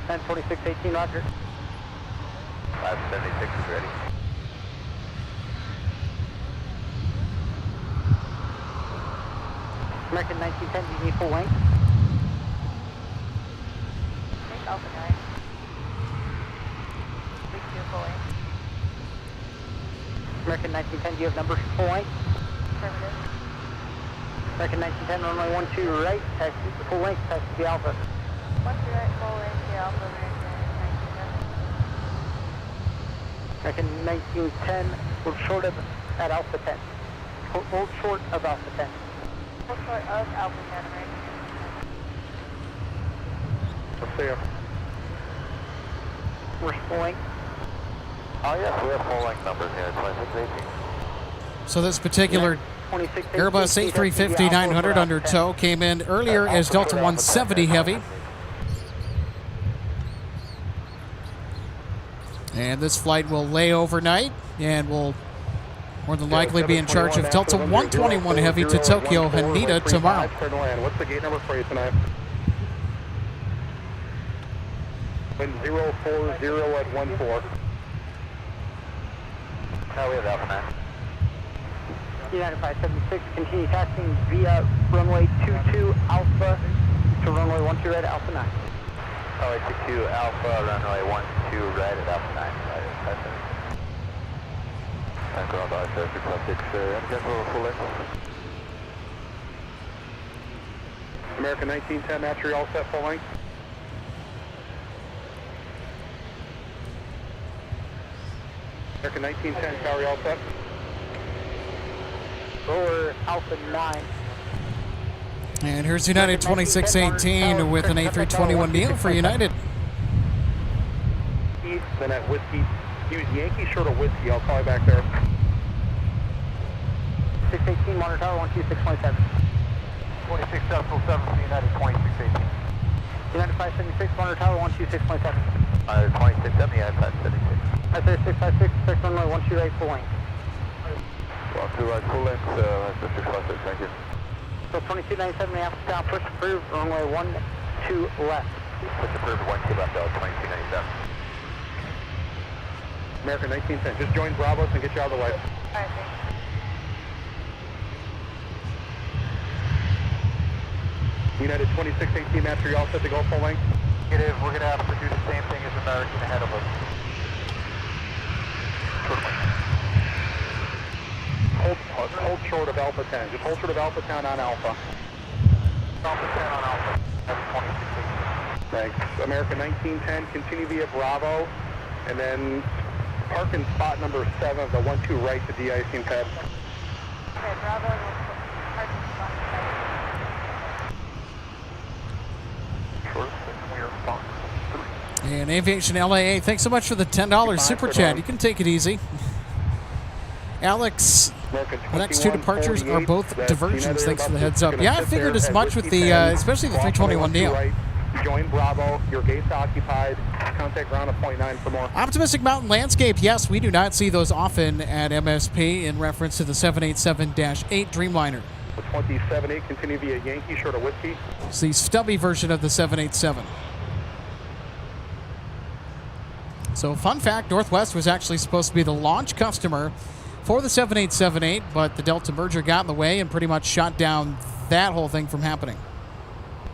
F: 10-2618, roger.
G: 576 is ready.
F: American 1910, do you need full length?
H: Take Alpha 9. Week 2 full length.
F: American 1910, do you have numbers for full length?
H: Affirmative.
F: American 1910, runway 12 right, taxi full length, taxi to Alpha.
H: 1 to right, full length to Alpha, American 1910.
F: American 1910, hold short of at Alpha 10. Hold short of Alpha 10.
H: Full short of Alpha 10, American.
C: Let's see you.
F: We're full length.
G: Oh yes, we have full length numbers here, 2618.
D: So this particular
F: 2618,
D: Airbus A350-900 under tow came in earlier as Delta 170 Heavy. And this flight will lay overnight and will more than likely be in charge of Delta 121 Heavy to Tokyo Haneda tomorrow.
C: What's the gate number for you tonight? Wind 040 at 14.
G: Now we have Alpha 9.
F: United 576, continue taxiing via runway 22 Alpha to runway 12 right at Alpha 9.
G: Runway 22 Alpha, runway 12 right at Alpha 9. Thank you, Alpha 656, engine full length.
C: American 1910, battery all set, full length. American 1910, tower all set.
F: Lower Alpha 9.
D: And here's United 2618 with an A321neo for United.
C: East, then at Whiskey. Use Yankee short of Whiskey. I'll call you back there.
F: 618, monitor tower 126.7.
G: 26 Decimal 7 for United 2618.
F: United 576, monitor tower 126.7.
G: 2670, United 576.
F: I say 656, expect runway 12 right full length.
G: 12 right full length, that's 656, thank you.
F: So 2297 Minneapolis down, push approved, runway 12 left.
G: Push approved, 12 left, 2297.
C: American 1910, just join Bravos and get you out of the way.
H: Alright, thanks.
C: United 2618, battery all set to go full length.
G: Negative, we're going to have to do the same thing as American ahead of us.
C: Hold short of Alpha 10. Just hold short of Alpha 10 on Alpha.
G: Alpha 10 on Alpha. That's 2618.
C: Thanks. American 1910, continue via Bravo, and then park in spot number 7 of the 12 right to de-icing pad.
H: Okay, Bravo, we'll parking spot.
D: And Aviation LAA, thanks so much for the $10 super chat. You can take it easy. Alex, the next two departures are both diversions. Thanks for the heads up. Yeah, I figured as much with the, especially the 321 neo.
C: Join Bravo. Your gate's occupied. Contact ground at point 9 for more.
D: Optimistic Mountain Landscape. Yes, we do not see those often at MSP in reference to the 787-8 Dreamliner.
C: The 27-8, continue via Yankee, short of Whiskey.
D: It's the stubby version of the 787. So, fun fact, Northwest was actually supposed to be the launch customer for the 787-8, but the Delta merger got in the way and pretty much shot down that whole thing from happening.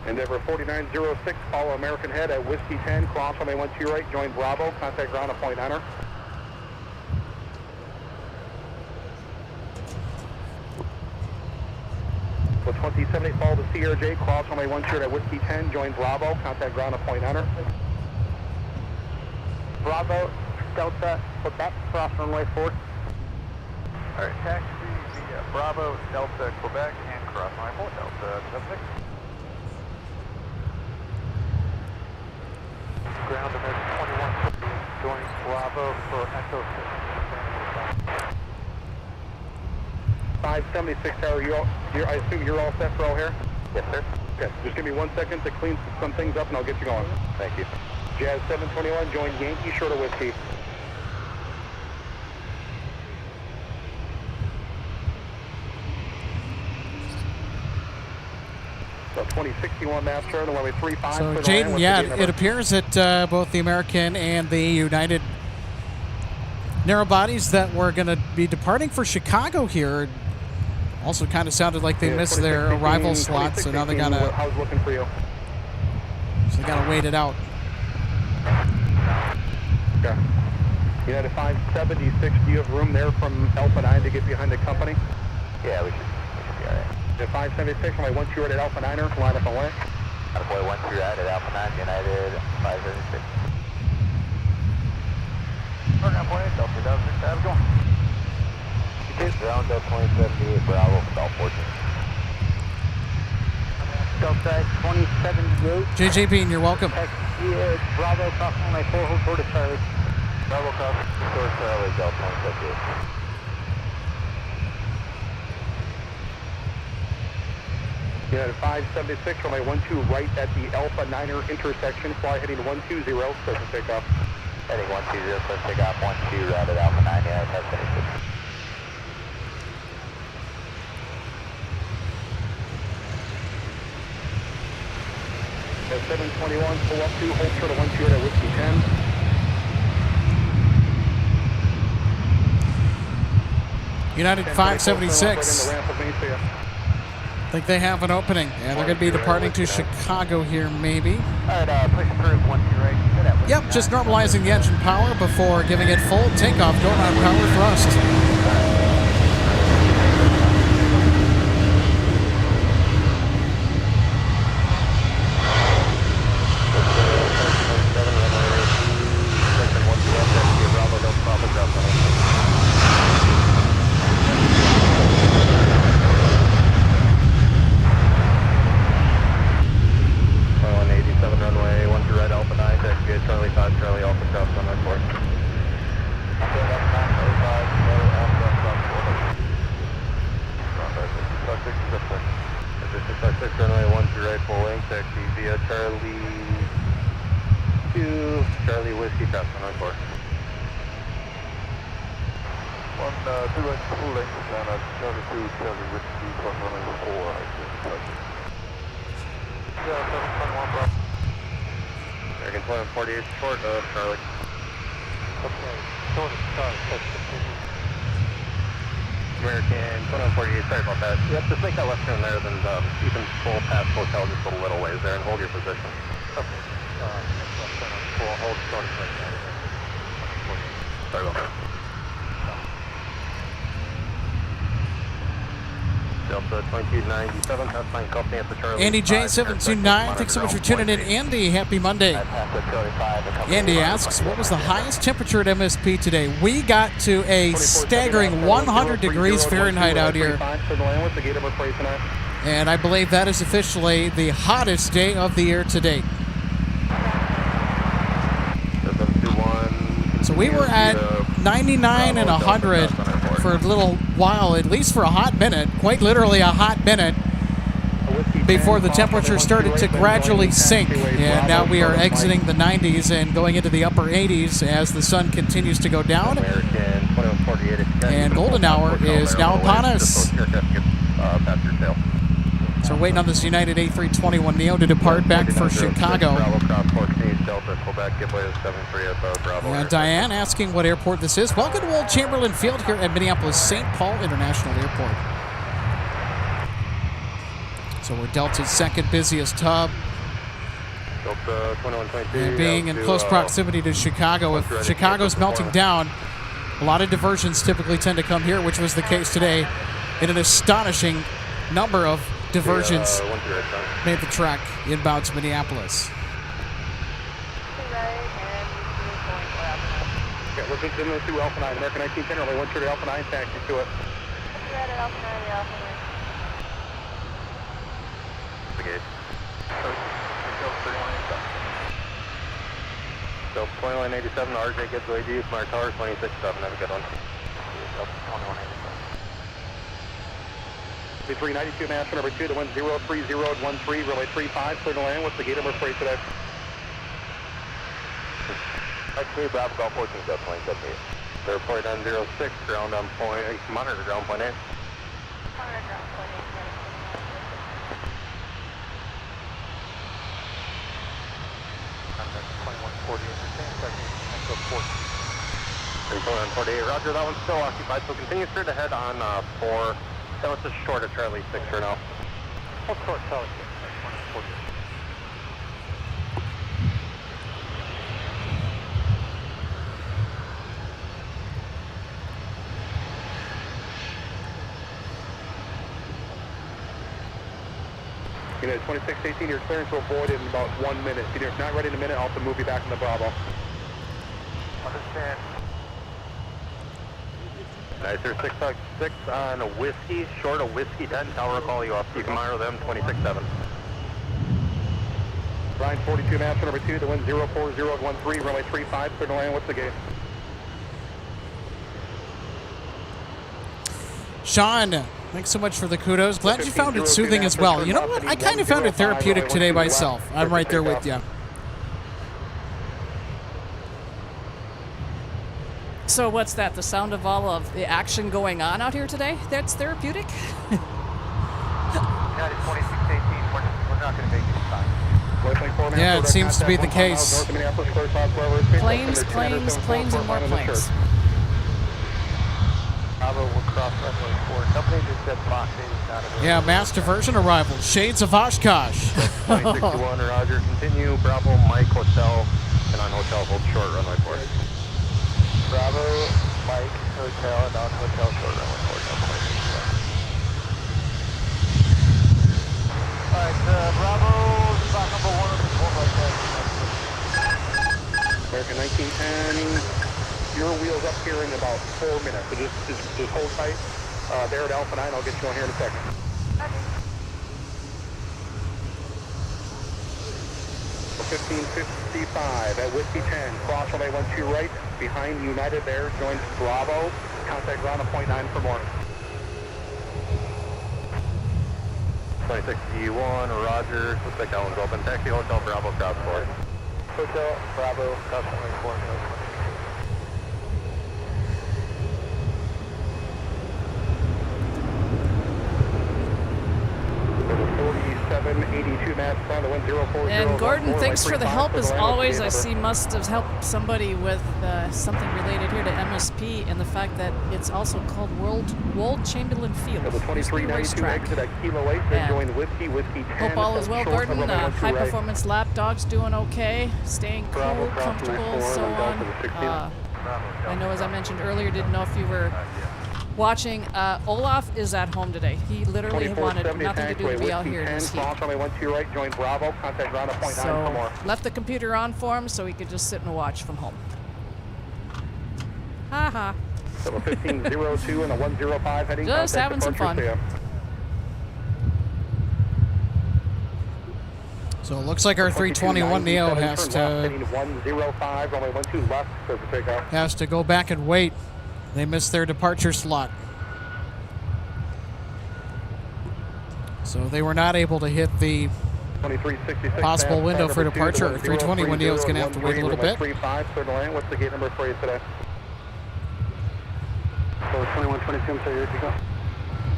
C: Endeavor 4906, follow American head at Whiskey 10, cross runway 12 right, join Bravo, contact ground at point 9. So 27-8, follow the CRJ, cross runway 12 right at Whiskey 10, join Bravo, contact ground at point 9.
F: Bravo, Delta, Quebec, cross runway 4.
G: Alright, taxi via Bravo, Delta, Quebec, and cross runway 4, Delta, 76. Ground American 21, join Bravo for Echo 6.
C: 576 tower, I assume you're all set for all here?
G: Yes, sir.
C: Okay, just give me 1 second to clean some things up and I'll get you going.
G: Thank you.
C: Jazz 721, join Yankee, short of Whiskey. So 2061 master, the runway 35.
D: So, Jaden, yeah, it appears that both the American and the United narrow bodies that were going to be departing for Chicago here also kind of sounded like they missed their arrival slot, so now they got to.
C: How's looking for you?
D: So they got to wait it out.
C: Okay. United 576, do you have room there from Alpha 9 to get behind the company?
G: Yeah, we should be all right.
C: The 576, runway 12 right at Alpha 9er, line up and way.
G: Runway 12 right at Alpha 9, United 576. Program point, Delta Delta, how's it going? Ground at 2078, Bravo, South 14.
F: Delta 2078.
D: JJ Bean, you're welcome.
F: Bravo, cross runway 4, hold short of Charlie.
G: Bravo, cross short Charlie, Delta 2078.
C: United 576, runway 12 right at the Alpha 9er intersection, fly heading 120, clear for takeoff.
G: Heading 120, clear for takeoff, 12 right at Alpha 9, United 576.
C: At 721, pull up to, hold short of 12 at Whiskey 10.
D: United 576. I think they have an opening, and they're going to be departing to Chicago here, maybe.
G: All right, push through 12 right.
D: Yep, just normalizing the engine power before giving it full takeoff, going on power thrust.
C: Charlie 5, Charlie Alpha Cross on my port. Runway 12 right full length, taxi via Charlie 2, Charlie Whiskey Cross on my port.
G: 2 right full length, and Charlie 2, Charlie Whiskey Cross runway 4, I think. Yeah, 721 Bravo.
C: American 1248 short of Charlie.
G: Okay, short of Charlie.
C: American 1248, sorry about that. Yep, just make that left turn there, then you can pull past hotel just a little ways there and hold your position.
G: Okay. Left turn on full, hold short of Charlie.
C: Sorry about that. Delta 2297, that's fine, company at the Charlie.
D: Andy J729, thanks so much for tuning in. Andy, happy Monday. Andy asks, what was the highest temperature at MSP today? We got to a staggering 100 degrees Fahrenheit out here. And I believe that is officially the hottest day of the year to date. So we were at 99 and 100 for a little while, at least for a hot minute, quite literally a hot minute, before the temperature started to gradually sink. And now we are exiting the 90s and going into the upper 80s as the sun continues to go down. And golden hour is now upon us. So we're waiting on this United A321neo to depart back for Chicago. And Diane asking what airport this is. Welcome to Old Chamberlain Field here at Minneapolis St. Paul International Airport. So we're Delta's second busiest hub. And being in close proximity to Chicago, if Chicago's melting down, a lot of diversions typically tend to come here, which was the case today. In an astonishing number of diversions made the trek inbound to Minneapolis.
C: Okay, we're just in to Alpha 9, American 1910, runway 12 to Alpha 9, taxi to it.
H: Right at Alpha 9, Alpha 9.
C: The gate. So 2187, RJ gets away, Smart Tower 267, have a good one. 392 master number 2, the wind 030 at 13, relay 35, clear to land. What's the gate number for you today?
G: Actually, Bravo Golf 14, 2078.
C: They're point on 06, ground on point, monitor ground point 8.
H: Monitor ground point 8.
G: 2140, entertain, second,
C: 48, roger, that one's still occupied, so continue straight ahead on 4. That was just short of Charlie 6 for now.
G: Hold short, Charlie 6, 140.
C: Unit 2618, your clearance will void in about 1 minute. If you're not ready in a minute, I'll have to move you back in the Bravo.
G: Understand.
C: Nice, there's 6 on a Whiskey, short of Whiskey 10. Tower will call you up. You can monitor them 26-7. Ryan 42, master number 2, the wind 04013, runway 35, clear to land. What's the gate?
D: Sean, thanks so much for the kudos. Glad you found it soothing as well. You know what? I kind of found it therapeutic today myself. I'm right there with you.
K: So what's that? The sound of all of the action going on out here today? That's therapeutic?
G: United 2618, we're not going to make it in time.
D: Yeah, it seems to be the case.
K: Planes, and more planes.
G: Bravo will cross runway 4. Company just said Mach 8 is not available.
D: Yeah, mass diversion arrival. Shades of Oshkosh.
C: 2621, roger, continue. Bravo, Mike, Hotel, and on Hotel, hold short, runway 4.
G: Bravo, Mike, Hotel, and on Hotel, short runway 4. Alright, Bravo, spot number 1 of the 4
C: American 1910. Your wheels up here in about 4 minutes, so just hold tight. There at Alpha 9, I'll get you on here in a second. 1555 at Whiskey 10, cross runway 12 right, behind United there, joins Bravo, contact ground at 0.9 for more. 26E1, roger, looks like that one's open. Taxi Hotel Bravo, cross 4.
G: Hotel Bravo, cross runway 4.
K: And Gordon, thanks for the help as always. I see must have helped somebody with something related here to MSP and the fact that it's also called Wold Chamberlain Field. Racetrack. Hope all is well, Gordon. High performance lap dogs doing okay, staying cool, comfortable, so on. I know, as I mentioned earlier, didn't know if you were watching. Olaf is at home today. He literally wanted nothing to do to be out here in this heat. So left the computer on for him so he could just sit and watch from home. Haha.
C: 1502 and a 105 heading.
K: Just having some fun.
D: So it looks like our 321 Neo has to go back and wait. They missed their departure slot. So they were not able to hit the possible window for departure. Our 321 Neo is going to have to wait a little bit.
C: What's the gate number for you today? So 2122, I'm sorry, here you go.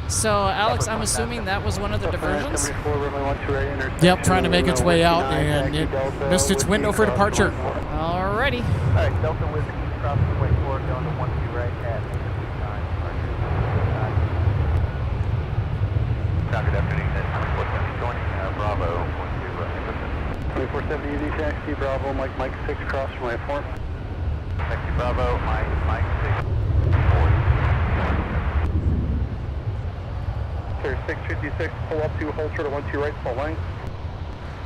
K: So, Alex, I'm assuming that was one of the diversions?
D: Yep, trying to make its way out, and it missed its window for departure.
K: Alrighty.
G: Alright, Delta Whiskey, cross runway 4, going to 12 right at 9. Good afternoon, 2470 Bravo, 12 2470 Easy Taxi, Bravo, Mike 6, cross runway 4. Taxi Bravo, Mike 6.
C: Sir, 656, pull up to hold short of 12 right, full length.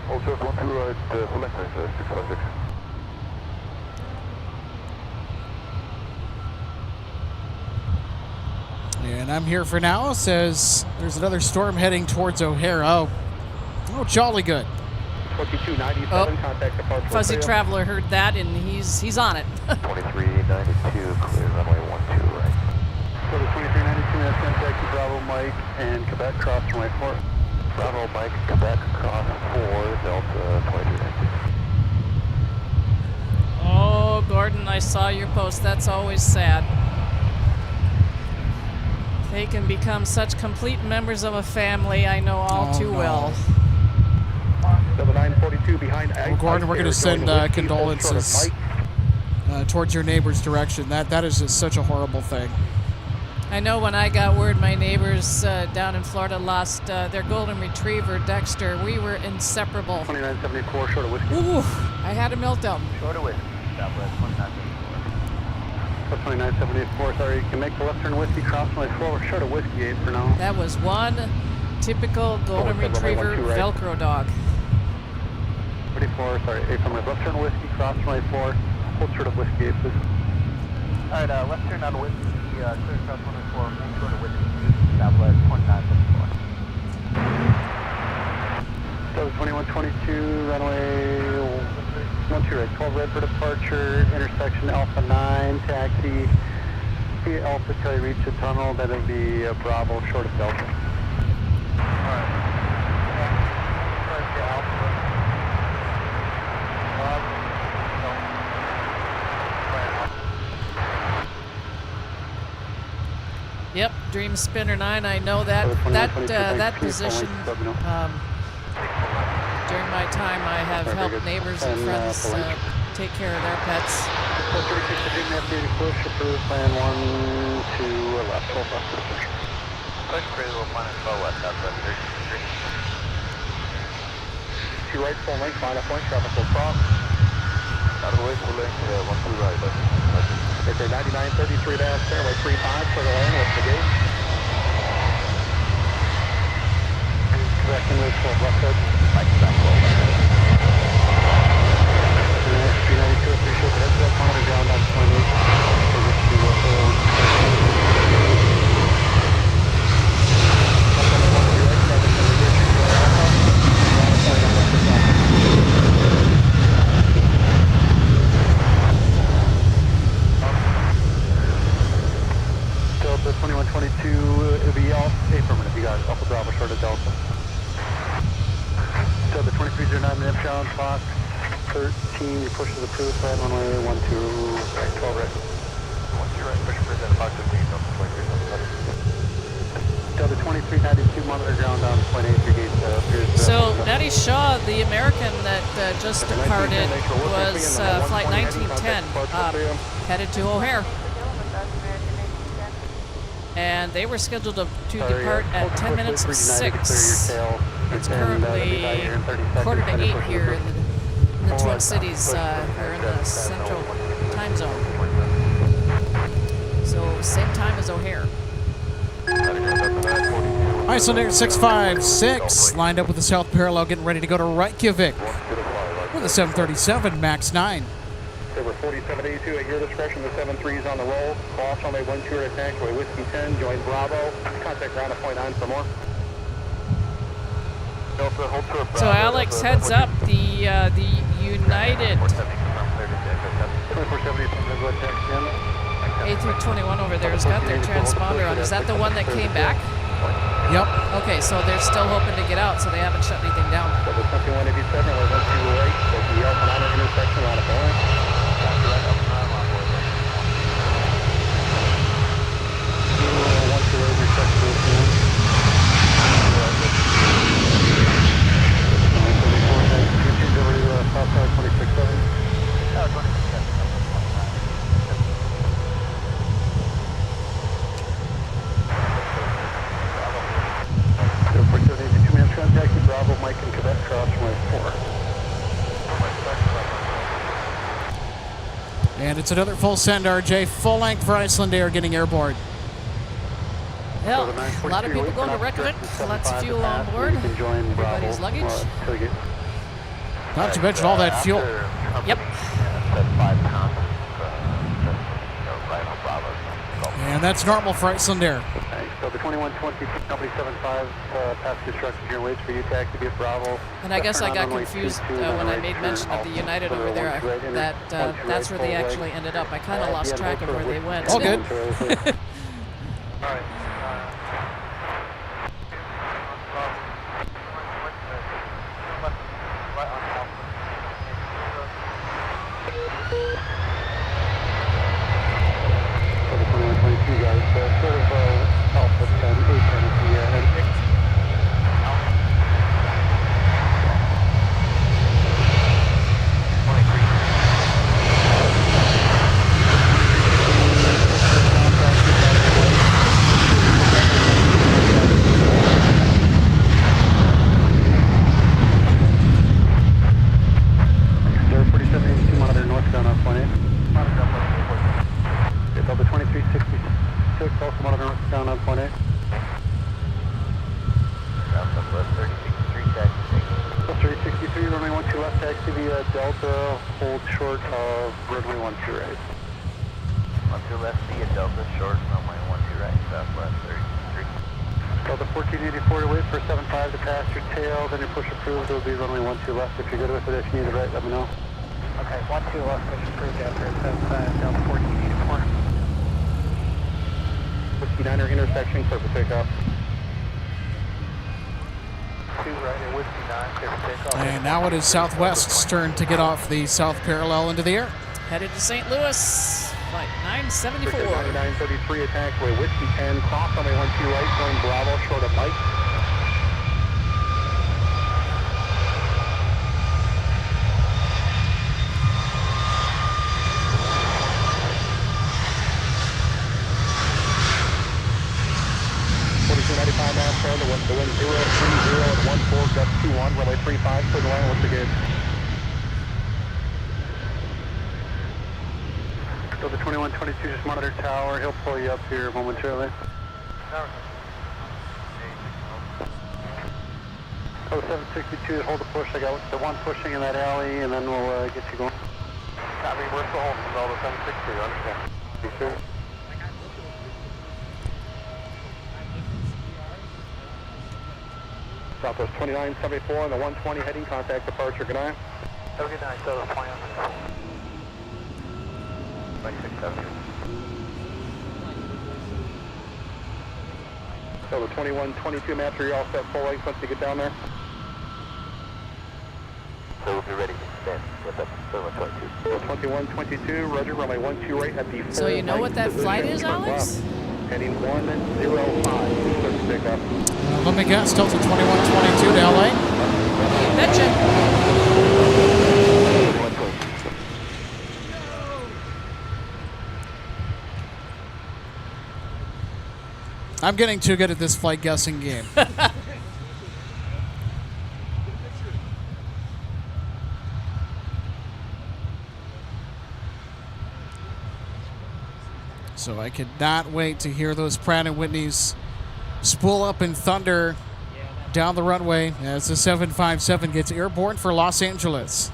G: Hold short of 12 right, full length, 656.
D: And I'm here for now. Says there's another storm heading towards O'Hare. Oh, jolly good.
C: 2297, contact departure.
K: Fuzzy Traveler heard that, and he's on it.
G: 2392, clear runway 12 right. So the 2392, that's taxi Bravo, Mike, and Quebec, cross runway 4. Bravo, Mike, Quebec, cross 4, Delta 2392.
K: Oh, Gordon, I saw your post. That's always sad. They can become such complete members of a family, I know all too well.
C: Delta 942 behind.
D: Well, Gordon, we're going to send condolences towards your neighbor's direction. That is just such a horrible thing.
K: I know when I got word my neighbors down in Florida lost their golden retriever, Dexter, we were inseparable.
C: 2974, short of whiskey.
K: Ooh, I had a meltdown.
G: Short of whiskey. Southwest 2974.
C: 2974, sorry, you can make the left turn whiskey, cross my 4, we're short of whiskey 8 for now.
K: That was one typical golden retriever Velcro dog.
C: 34, sorry, 8 from my left turn whiskey, cross my 4, hold short of whiskey 8, please.
G: Alright, left turn on whiskey, clear cross 104, make short of whiskey, Southwest 2974.
C: So 2122, runway 12 right, 12 red for departure, intersection Alpha 9, taxi, Alpha till you reach the tunnel, that'll be Bravo, short of Delta.
K: Yep, Dream Spinner 9. I know that position. During my time, I have helped neighbors and friends take care of their pets.
C: Push, approved, plan 1 to left, 12 left for push.
G: Push, appraisal, plan 12 west, southwest
C: 2
G: 33.
C: right, full length, final point, traffic will cross.
G: Out of the way, full length, 1 2 right, left.
C: If they're 9933 down, fairway 35 for the lane, what's the gate? Correction with 12 left head.
G: Mike, back 12 left head.
C: 392, appreciate the heads up, monitor ground on 2122, it'll be off, affirmative, you got it, Alpha Bravo, short of Delta. So the 2309 minute down, Fox 13, you push to the approved, plan runway 12 right, 12 right.
G: 12 right, push present, Fox 15, Delta 23.
C: Delta 2392, monitor ground on point 8, your gate appears.
K: So, Natty Shaw, the American that just departed, was flight 1910, headed to O'Hare. And they were scheduled to depart at 10 minutes of 6. It's currently 7:45 here in the Twin Cities, or in the central time zone. So same time as O'Hare.
D: Icelandair 656 lined up with the south parallel, getting ready to go to Reykjavik with a 737 MAX 9.
C: Over 4782 at your discretion, the 73's on the roll. Cross runway 12 at taxiway, whiskey 10, join Bravo. Contact ground at point 9 for more.
K: So Alex, heads up, the United A321 over there has got their transponder on. Is that the one that came back?
D: Yep.
K: Okay, so they're still hoping to get out, so they haven't shut anything down.
C: So the 2187, we're going to right, so the Alpha 9 intersection on a point. Bravo, Mike and Quebec, cross runway 4.
D: And it's another full send, RJ. Full length for Icelandair getting airborne.
K: Hell, a lot of people going to Reykjavik. Lots of fuel on board. Everybody's luggage.
D: Not to mention all that fuel.
K: Yep.
D: And that's normal for Icelandair.
C: So the 2120 company 75 past construction here waits for you taxi to Bravo.
K: And I guess I got confused when I made mention of the United over there. That's where they actually ended up. I kind of lost track of where they went.
D: All good.
C: All right. So the 2122 guys, sort of Alpha 10, 8 Tennessee, on point 8.
G: Southwest 3063, taxi.
C: 3063, runway 12 left, taxi via Delta, hold short of runway 12 right.
G: 12 left via Delta, short, runway 12 right, Southwest 3063.
C: Delta 1484 to wait for 75 to pass your tail, then your push approved, it'll be runway 12 left. If you're good with it, if you need the right, let me know.
F: Okay, 12 left, push approved after 75, Delta 1484.
C: Whiskey 9er intersection, clear for takeoff.
G: 2 right at Whiskey 9, clear for takeoff.
D: And now it is Southwest's turn to get off the south parallel into the air.
K: Headed to St. Louis, flight 974.
C: 9933, attack way Whiskey 10, cross runway 12 right, going Bravo, short of Mike. The wind 030 at 14, gust 21, runway 35, clear the line, what's the gauge? Delta 2122, just monitor tower, he'll pull you up here momentarily. Oh, 762, hold the push, I got the one pushing in that alley, and then we'll get you going.
G: Copy, we're still holding Delta 762, understand.
C: Yes, sir. Southwest 2974 on the 120 heading, contact departure, good night.
G: Have a good night, Southwest 2974. 2670.
C: So the 2122 master, you're all set full length once you get down there?
G: So we'll be ready to stand with up 7122.
C: 2122, roger, runway 12 right at the full
K: So you know what that flight is, Alex?
C: Heading 105, clear to pick up.
D: Let me guess, Delta 2122 to LA.
K: You betcha.
D: I'm getting too good at this flight guessing game. So I could not wait to hear those Pratt & Whitneys spool up in thunder down the runway as the 757 gets airborne for Los Angeles.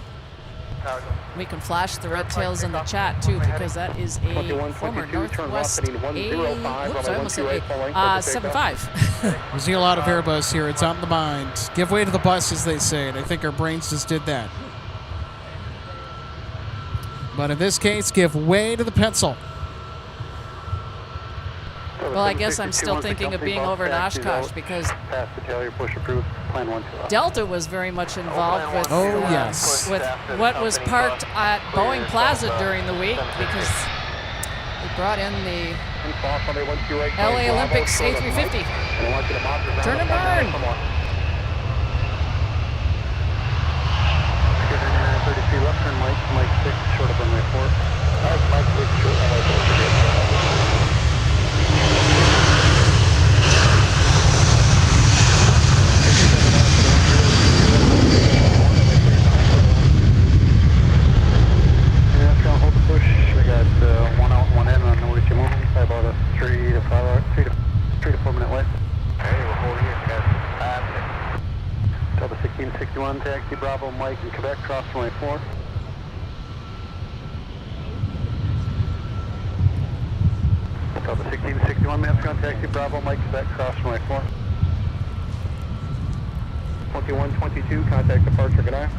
K: We can flash the red tails in the chat too, because that is a former Northwest oops, I almost said 75.
D: We see a lot of Airbus here. It's on the mind. Give way to the bus, as they say, and I think our brains just did that. But in this case, give way to the pencil.
K: Well, I guess I'm still thinking of being over in Oshkosh because Delta was very much involved with, with what was parked at Boeing Plaza during the week because they brought in the LA Olympics A350. Turn and burn.
C: 33 left turn, Mike 6, short of runway 4. Mike 6, short of runway 4. Hold the push. We got one out, one in on the way to move. About a 3 to 4 minute wait.
G: Hey, we're holding it, guys.
C: Delta 1661, taxi Bravo, Mike in Quebec, cross runway 4. Delta 1661, Master taxi Bravo, Mike Quebec, cross runway 4. 2122, contact departure, good night.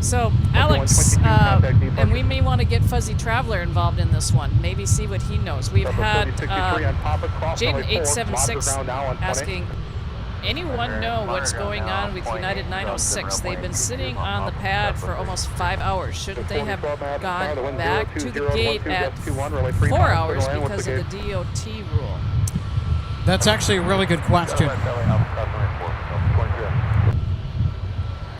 K: So, Alex, and we may want to get Fuzzy Traveler involved in this one. Maybe see what he knows. We've had Jaden876 asking, anyone know what's going on with United 906? They've been sitting on the pad for almost 5 hours. Shouldn't they have gone back to the gate at 4 hours because of the DOT rule?
D: That's actually a really good question.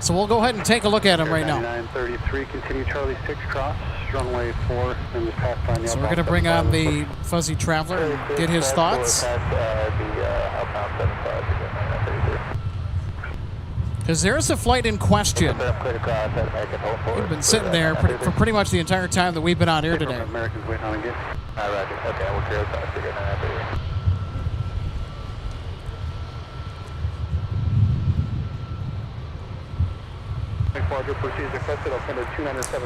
D: So we'll go ahead and take a look at him right now.
C: 9933, continue Charlie 6 cross, runway 4, and just pass by the
D: So we're going to bring on the Fuzzy Traveler and get his thoughts. Because there's a flight in question. We've been sitting there for pretty much the entire time that we've been on air today.
C: Americans waiting on again. Roger. Okay, we'll clear this out. Figure that out.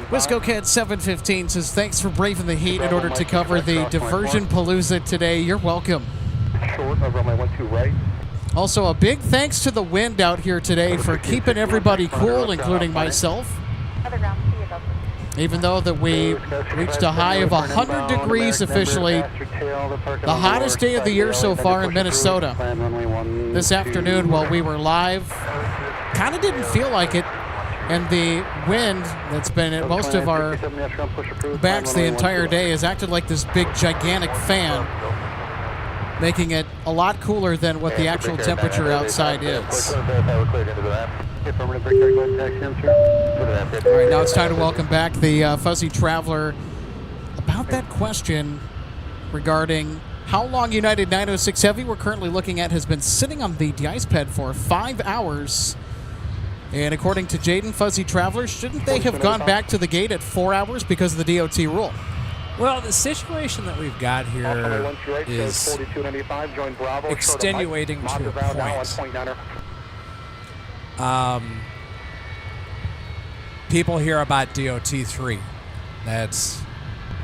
D: Wisco Cat 715 says, thanks for braving the heat in order to cover the Diversion Palooza today. You're welcome.
C: Short of runway 12 right.
D: Also, a big thanks to the wind out here today for keeping everybody cool, including myself. Even though that we reached a high of 100 degrees officially, the hottest day of the year so far in Minnesota. This afternoon while we were live, kind of didn't feel like it. And the wind that's been at most of our backs the entire day has acted like this big, gigantic fan, making it a lot cooler than what the actual temperature outside is. All right, now it's time to welcome back the Fuzzy Traveler. About that question regarding how long United 906 Heavy we're currently looking at has been sitting on the de-ice pad for 5 hours. And according to Jaden, Fuzzy Traveler, shouldn't they have gone back to the gate at 4 hours because of the DOT rule?
J: Well, the situation that we've got here is extenuating to a point. People hear about DOT-3. That's,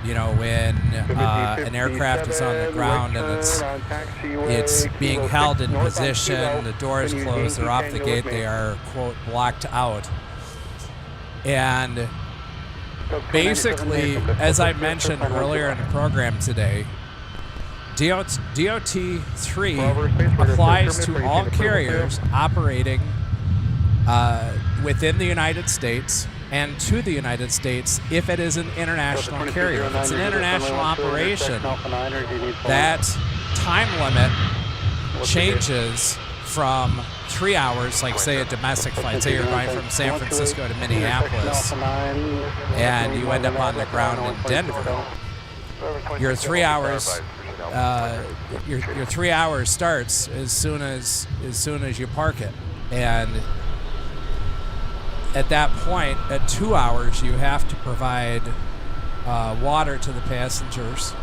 J: when an aircraft is on the ground and it's being held in position, the doors closed, they're off the gate, they are, quote, blocked out. And basically, as I mentioned earlier in the program today, DOT-3 applies to all carriers operating within the United States and to the United States if it is an international carrier. If it's an international operation, that time limit changes from 3 hours, like say a domestic flight. Say you're going from San Francisco to Minneapolis and you end up on the ground in Denver. Your 3 hours your 3 hours starts as soon as you park it. And at that point, at 2 hours, you have to provide water to the passengers.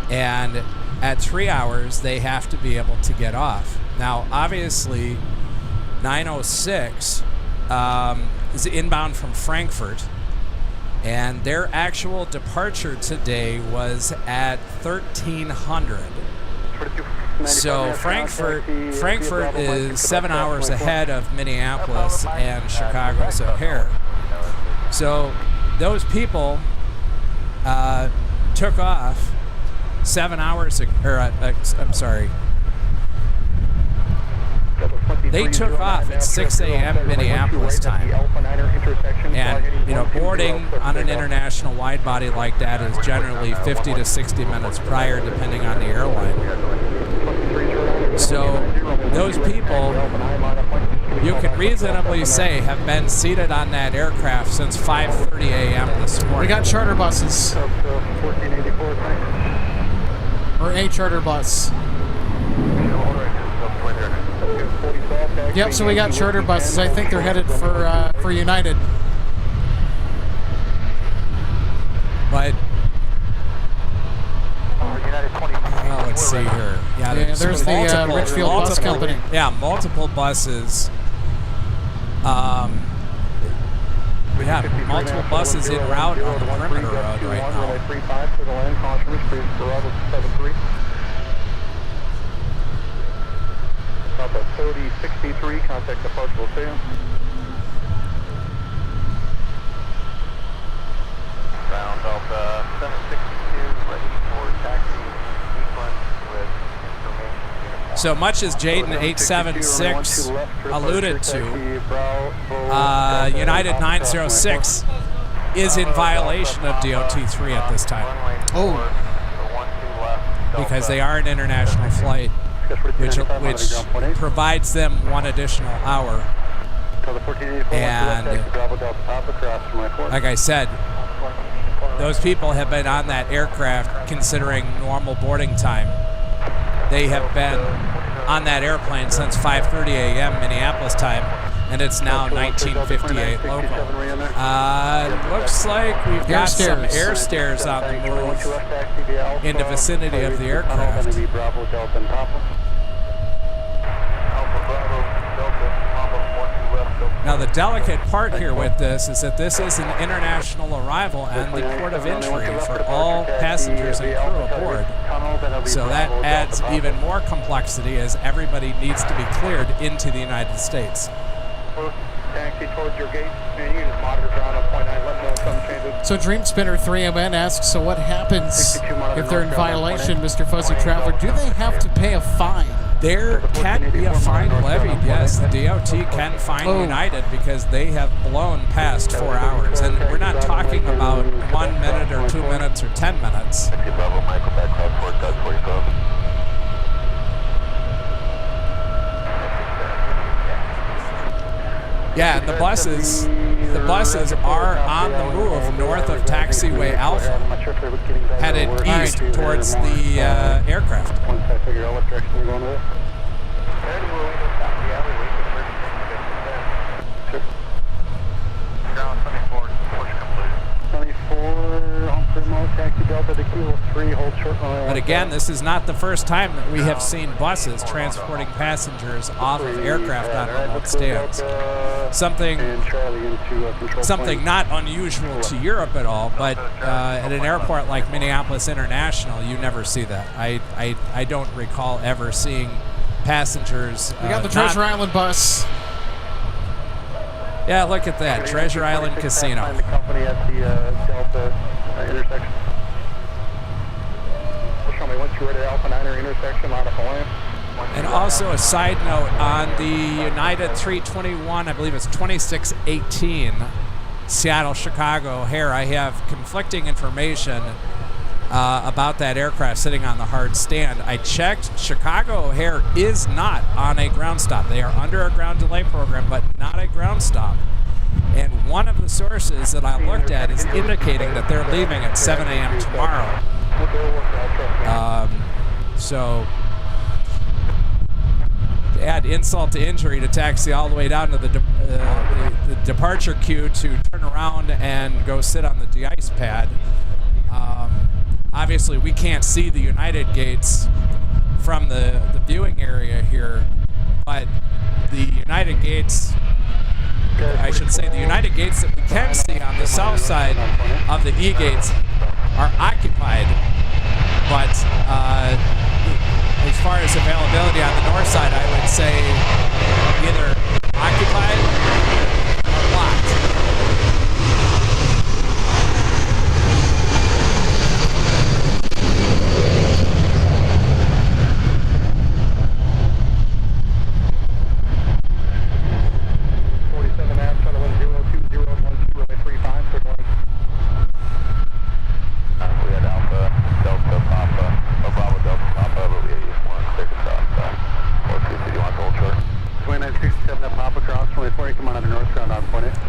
J: And at 3 hours, they have to be able to get off. Now, obviously, 906 is inbound from Frankfurt, and their actual departure today was at 1300. So Frankfurt is 7 hours ahead of Minneapolis and Chicago's O'Hare. So those people took off 7 hours, I'm sorry. They took off at 6 a.m. Minneapolis time. And, boarding on an international wide body like that is generally 50 to 60 minutes prior, depending on the airline. So those people, you can reasonably say, have been seated on that aircraft since 5:30 a.m. this morning.
D: We got charter buses. Or a charter bus. Yep, so we got charter buses. I think they're headed for United.
J: But let's see here. Yeah,
D: there's the Richfield Bus Company.
J: Yeah, multiple buses. We have multiple buses en route on the perimeter road right now.
C: Delta 3063, contact departure will see you. Ground Delta 762, ready for taxi sequence with information.
J: So much as Jaden 876 alluded to, United 906 is in violation of DOT-3 at this time.
D: Oh.
J: Because they are an international flight, which provides them one additional hour. And like I said, those people have been on that aircraft considering normal boarding time. They have been on that airplane since 5:30 a.m. Minneapolis time. and it's now 1958 local. Looks like we've got some air stairs on the move in the vicinity of the aircraft. Now the delicate part here with this is that this is an international arrival and the port of entry for all passengers and crew aboard. So that adds even more complexity as everybody needs to be cleared into the United States.
C: Taxi towards your gate, and you can just monitor ground on point 9, let me know if something changes.
D: So Dreamspinner 3MN asks, so what happens if they're in violation, Mr. Fuzzy Traveler? Do they have to pay a fine?
J: There can be a fine levied, yes. The DOT can fine United because they have blown past 4 hours. And we're not talking about 1 minute or 2 minutes or 10 minutes. Yeah, and the buses are on the move north of Taxiway Alpha, headed east towards the aircraft.
C: Once I figure out what direction we're going with.
B: Ground 24, push complete.
C: 24, on Primo, taxi Delta to Kilo 3, hold short.
J: But again, this is not the first time that we have seen buses transporting passengers off of aircraft on remote stands. Something not unusual to Europe at all, but at an airport like Minneapolis International, you never see that. I don't recall ever seeing passengers.
D: We got the Treasure Island bus.
J: Yeah, look at that, Treasure Island Casino.
C: Find the company at the Delta intersection. Show me once you're ready at Alpha 9er intersection, line up a lane.
J: And also a side note on the United 321, I believe it's 2618, Seattle-Chicago O'Hare. I have conflicting information about that aircraft sitting on the hard stand. I checked, Chicago O'Hare is not on a ground stop. They are under a ground delay program, but not a ground stop. And one of the sources that I looked at is indicating that they're leaving at 7 a.m. tomorrow. So to add insult to injury, to taxi all the way down to the departure queue to turn around and go sit on the de-ice pad. Obviously, we can't see the United gates from the viewing area here, but the United gates, I should say the United gates that we can see on the south side of the E-gates are occupied, but as far as availability on the north side, I would say either occupied or locked.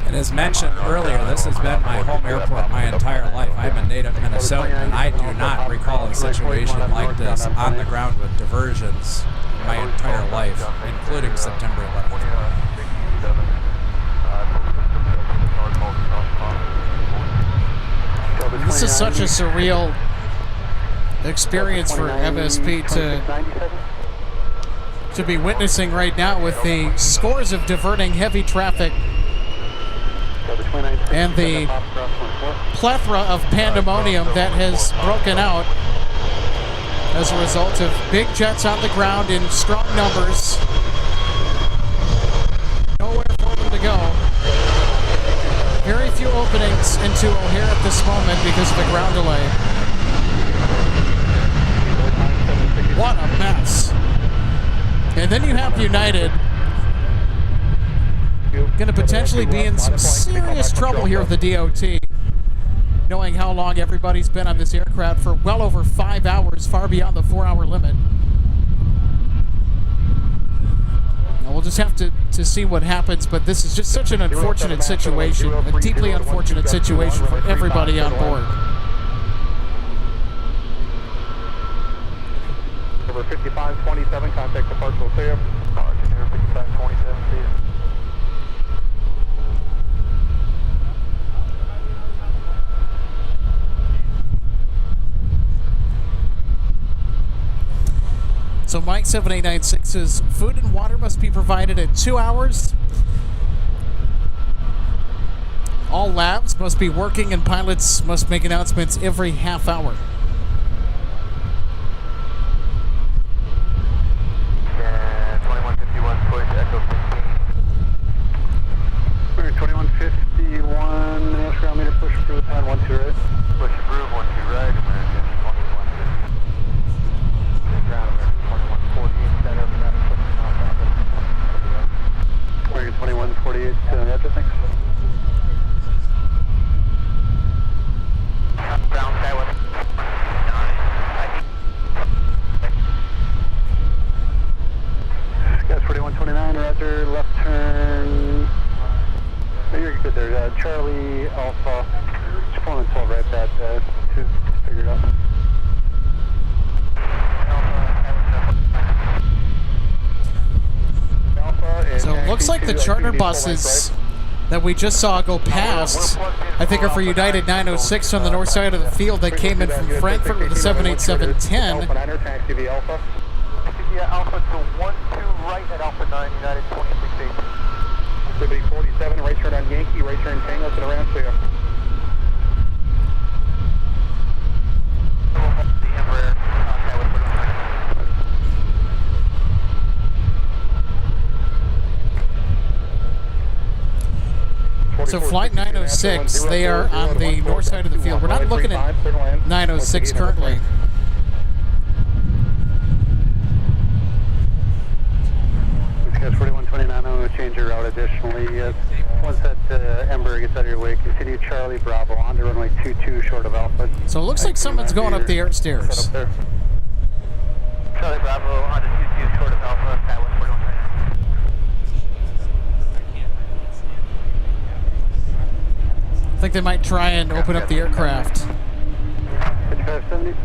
J: And as mentioned earlier, this has been my home airport my entire life. I'm a native Minnesotan, and I do not recall a situation like this on the ground with diversions my entire life, including September 11th.
D: This is such a surreal experience for MSP to be witnessing right now, with the scores of diverting heavy traffic and the plethora of pandemonium that has broken out as a result of big jets on the ground in strong numbers. Nowhere for them to go. Very few openings into O'Hare at this moment because of the ground delay. What a mess. And then you have United going to potentially be in some serious trouble here with the DOT, knowing how long everybody's been on this aircraft for well over 5 hours, far beyond the 4-hour limit. Now we'll just have to see what happens, but this is just such an unfortunate situation, a deeply unfortunate situation for everybody on board.
C: Over 5527, contact departure safe. 5527, please.
D: So Mike 7896 says food and water must be provided at 2 hours. All labs must be working and pilots must make announcements every half hour.
G: And 2151 push Echo 15.
C: 2151, Minneapolis ground meter, push through the pad, 12 right.
G: Push approve, 12 right, American 2150. Ground American 2148, set up, ground pushing off rapid.
C: American 2148, after, thanks.
G: Ground sky with 9.
C: Guys, 4129, roger, left turn. No, you're good there. Charlie Alpha, just pulling 12 right back, 2, figured out.
D: So it looks like the charter buses that we just saw go past, I think are for United 906 on the north side of the field that came in from Frankfurt with the 78710.
C: Taxi via Alpha.
G: Via Alpha to 12 right at Alpha 9, United 2680.
C: Liberty 47, right turn on Yankee, right turn Tango to the ramp clear.
G: The Embraer,
D: So flight 906, they are on the north side of the field. We're not looking at 906 currently.
C: Guys, 4129, I'm going to change your route additionally. Once that Embraer gets out of your way, continue Charlie Bravo on to runway 22 short of Alpha.
D: So it looks like someone's going up the air stairs.
G: Charlie Bravo on to 22 short of Alpha, Skywest 4129.
D: I think they might try and open up the aircraft.
C: 5570.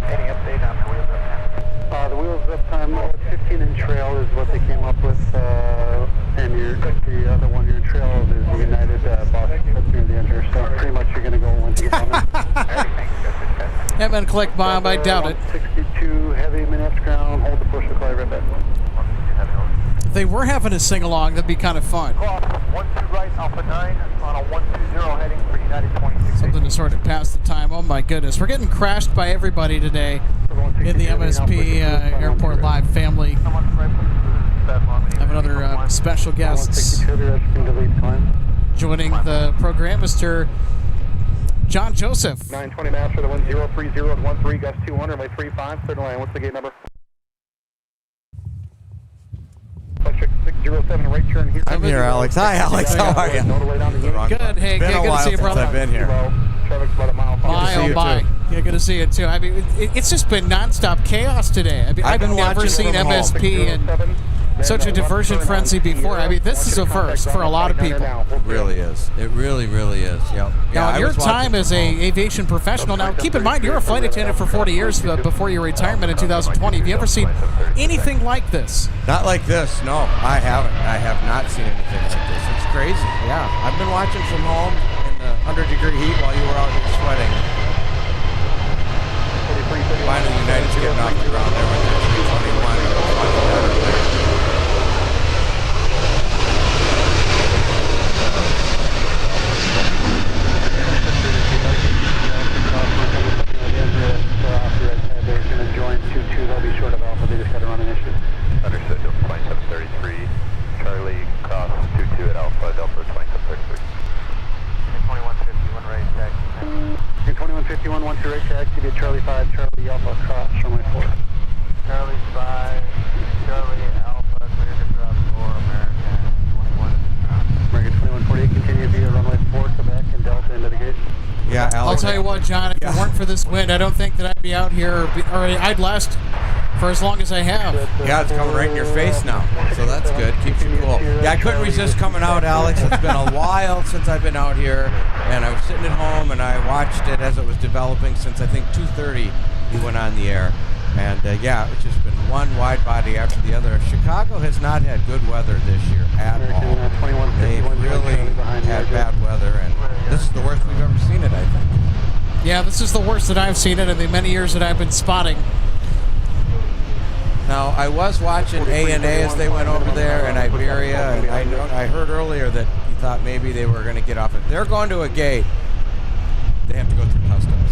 G: Any update on the wheels up time?
C: The wheels up time, 15 in trail is what they came up with, and the other one you're in trail is the United Boston up near the enter, so pretty much you're going to go once you get on there.
D: Haven't clicked bomb, I doubt it.
C: 62 heavy, Minneapolis ground, hold the push to fly right back.
D: If they were having a sing-along, that'd be kind of fun.
G: Cross 12 right, Alpha 9 on a 120 heading for United 26.
D: Something to sort of pass the time. Oh my goodness, we're getting crashed by everybody today in the MSP Airport Live family. I have another special guests joining the program, Mr. John Joseph.
C: 920 master, the 1030 at 13, gust 200, my 35, third line. What's the gate number? Electric 607, right turn here.
I: I'm here, Alex. Hi, Alex. How are you?
D: Good. Hey, good to see you, brother.
I: I've been here.
C: Traffic's about a mile.
D: Bye. Yeah, good to see you too. I mean, it's just been nonstop chaos today. I mean, I've never seen MSP in such a diversion frenzy before. I mean, this is a first for a lot of people.
I: It really is. It really, really is. Yep.
D: Now, your time as a aviation professional, now keep in mind, you're a flight attendant for 40 years before your retirement in 2020. Have you ever seen anything like this?
L: Not like this, no. I haven't. I have not seen anything like this. It's crazy. Yeah. I've been watching from home in the 100-degree heat while you were out here sweating. Finally, United's getting off the ground there with their 321.
G: Understood, Delta 2733, Charlie, cross 22 at Alpha, Delta 2733. 2151 right, taxi.
C: 2151, 12 right, taxi to Charlie 5, Charlie Alpha, cross, runway 4.
G: Charlie 5, Charlie Alpha, clear to drop for American 21.
C: American 2148, continue via runway 4, Quebec, and Delta into the gate.
L: Yeah, Alex.
D: I'll tell you what, John, if it weren't for this wind, I don't think that I'd be out here, or I'd last for as long as I have.
L: Yeah, it's coming right in your face now, so that's good. Keeps you cool. Yeah, I couldn't resist coming out, Alex. It's been a while since I've been out here, and I was sitting at home, and I watched it as it was developing since, I think, 2:30 we went on the air. And, yeah, it's just been one wide body after the other. Chicago has not had good weather this year at all. They've really had bad weather, and this is the worst we've ever seen it, I think.
D: Yeah, this is the worst that I've seen it in the many years that I've been spotting.
L: Now, I was watching ANA as they went over there, and Iberia, and I heard earlier that he thought maybe they were going to get off it. They're going to a gate. They have to go through customs.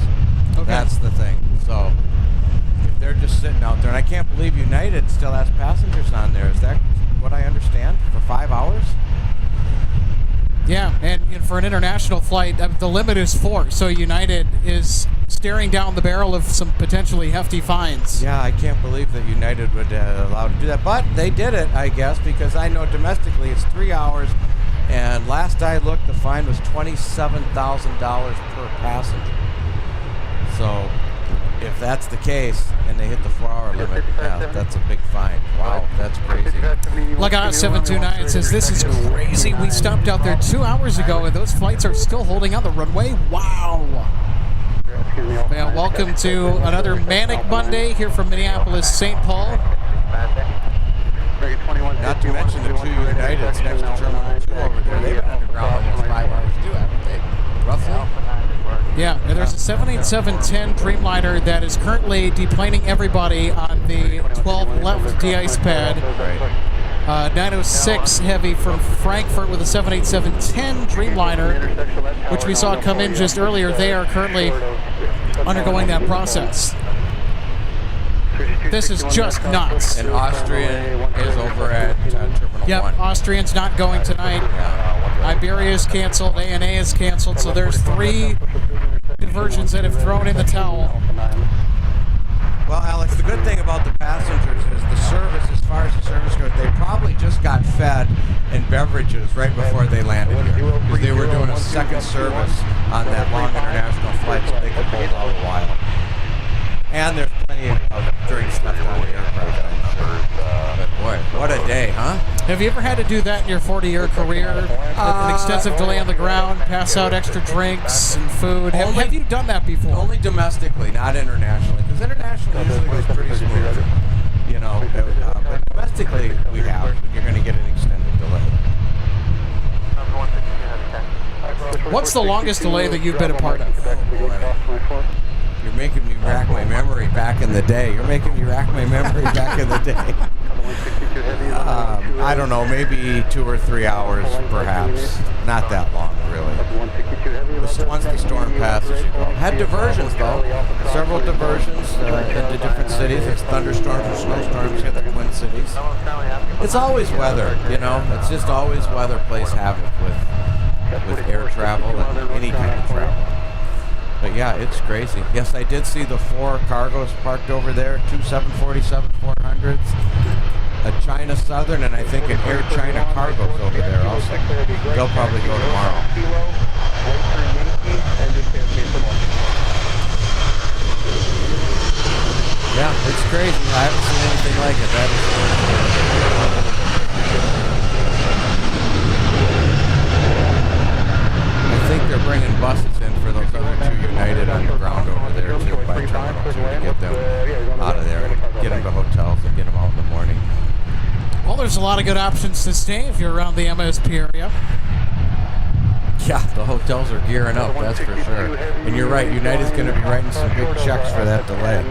D: Okay.
L: That's the thing. So if they're just sitting out there, and I can't believe United still has passengers on there. Is that what I understand? For 5 hours?
D: Yeah, and for an international flight, the limit is 4. So United is staring down the barrel of some potentially hefty fines.
L: Yeah, I can't believe that United would allow to do that. But they did it, I guess, because I know domestically it's 3 hours. And last I looked, the fine was $27,000 per passenger. So if that's the case and they hit the 4-hour limit, yeah, that's a big fine. Wow, that's crazy.
D: Lookout 729 says, this is crazy. We stopped out there 2 hours ago, and those flights are still holding on the runway. Wow. Well, welcome to another manic Monday here from Minneapolis, St. Paul.
L: Not to mention the 2 Uniteds next to Terminal 2 over there. They've been underground almost 5 hours too, haven't they? Roughly?
D: Yeah, and there's a 787-10 Dreamliner that is currently deplaning everybody on the 12 left de-ice pad.
L: Right.
D: 906 Heavy from Frankfurt with a 787-10 Dreamliner, which we saw come in just earlier. They are currently undergoing that process. This is just nuts.
L: And Austrian is over at Terminal 1.
D: Yep, Austrian's not going tonight. Iberia is canceled. ANA is canceled. So there's 3 diversions that have thrown in the towel.
L: Well, Alex, the good thing about the passengers is the service, as far as the service goes, they probably just got fed and beverages right before they landed here. Because they were doing a second service on that long international flight, so they could hold out a while. And there's plenty of drinks left on the aircraft, I'm sure. But boy, what a day, huh?
D: Have you ever had to do that in your 40-year career? An extensive delay on the ground, pass out extra drinks and food? Have you done that before?
L: Only domestically, not internationally. Because internationally usually goes pretty smooth. You know, but domestically we have. You're going to get an extended delay.
D: What's the longest delay that you've been a part of?
L: You're making me rack my memory back in the day. I don't know, maybe 2 or 3 hours, perhaps. Not that long, really. Once the storm passes, you go. Had diversions, though. Several diversions into different cities. It's thunderstorms or snowstorms hit the Twin Cities. It's always weather, you know. It's just always weather plays havoc with air travel and any kind of travel. But yeah, it's crazy. Yes, I did see the 4 cargos parked over there, 2 747-400s, a China Southern, and I think an Air China cargos over there also. They'll probably go tomorrow. Yeah, it's crazy. I haven't seen anything like it. That is I think they're bringing buses in for those other 2 United underground over there too, by Terminal 2 to get them out of there and get them to hotels and get them out in the morning.
D: Well, there's a lot of good options to stay if you're around the MSP area.
L: Yeah, the hotels are gearing up, that's for sure. And you're right, United's going to be writing some big checks for that delay.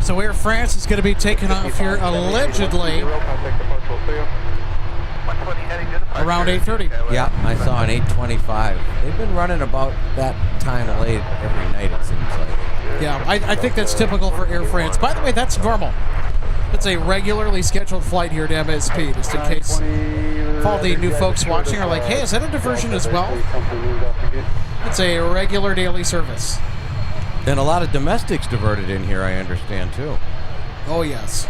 D: So Air France is going to be taking off here allegedly around 8:30.
L: Yeah, I saw an 8:25. They've been running about that time late every night, it seems like.
D: Yeah, I think that's typical for Air France. By the way, that's normal. It's a regularly scheduled flight here to MSP, just in case all the new folks watching are like, hey, is that a diversion as well? It's a regular daily service.
L: And a lot of domestics diverted in here, I understand, too.
D: Oh, yes.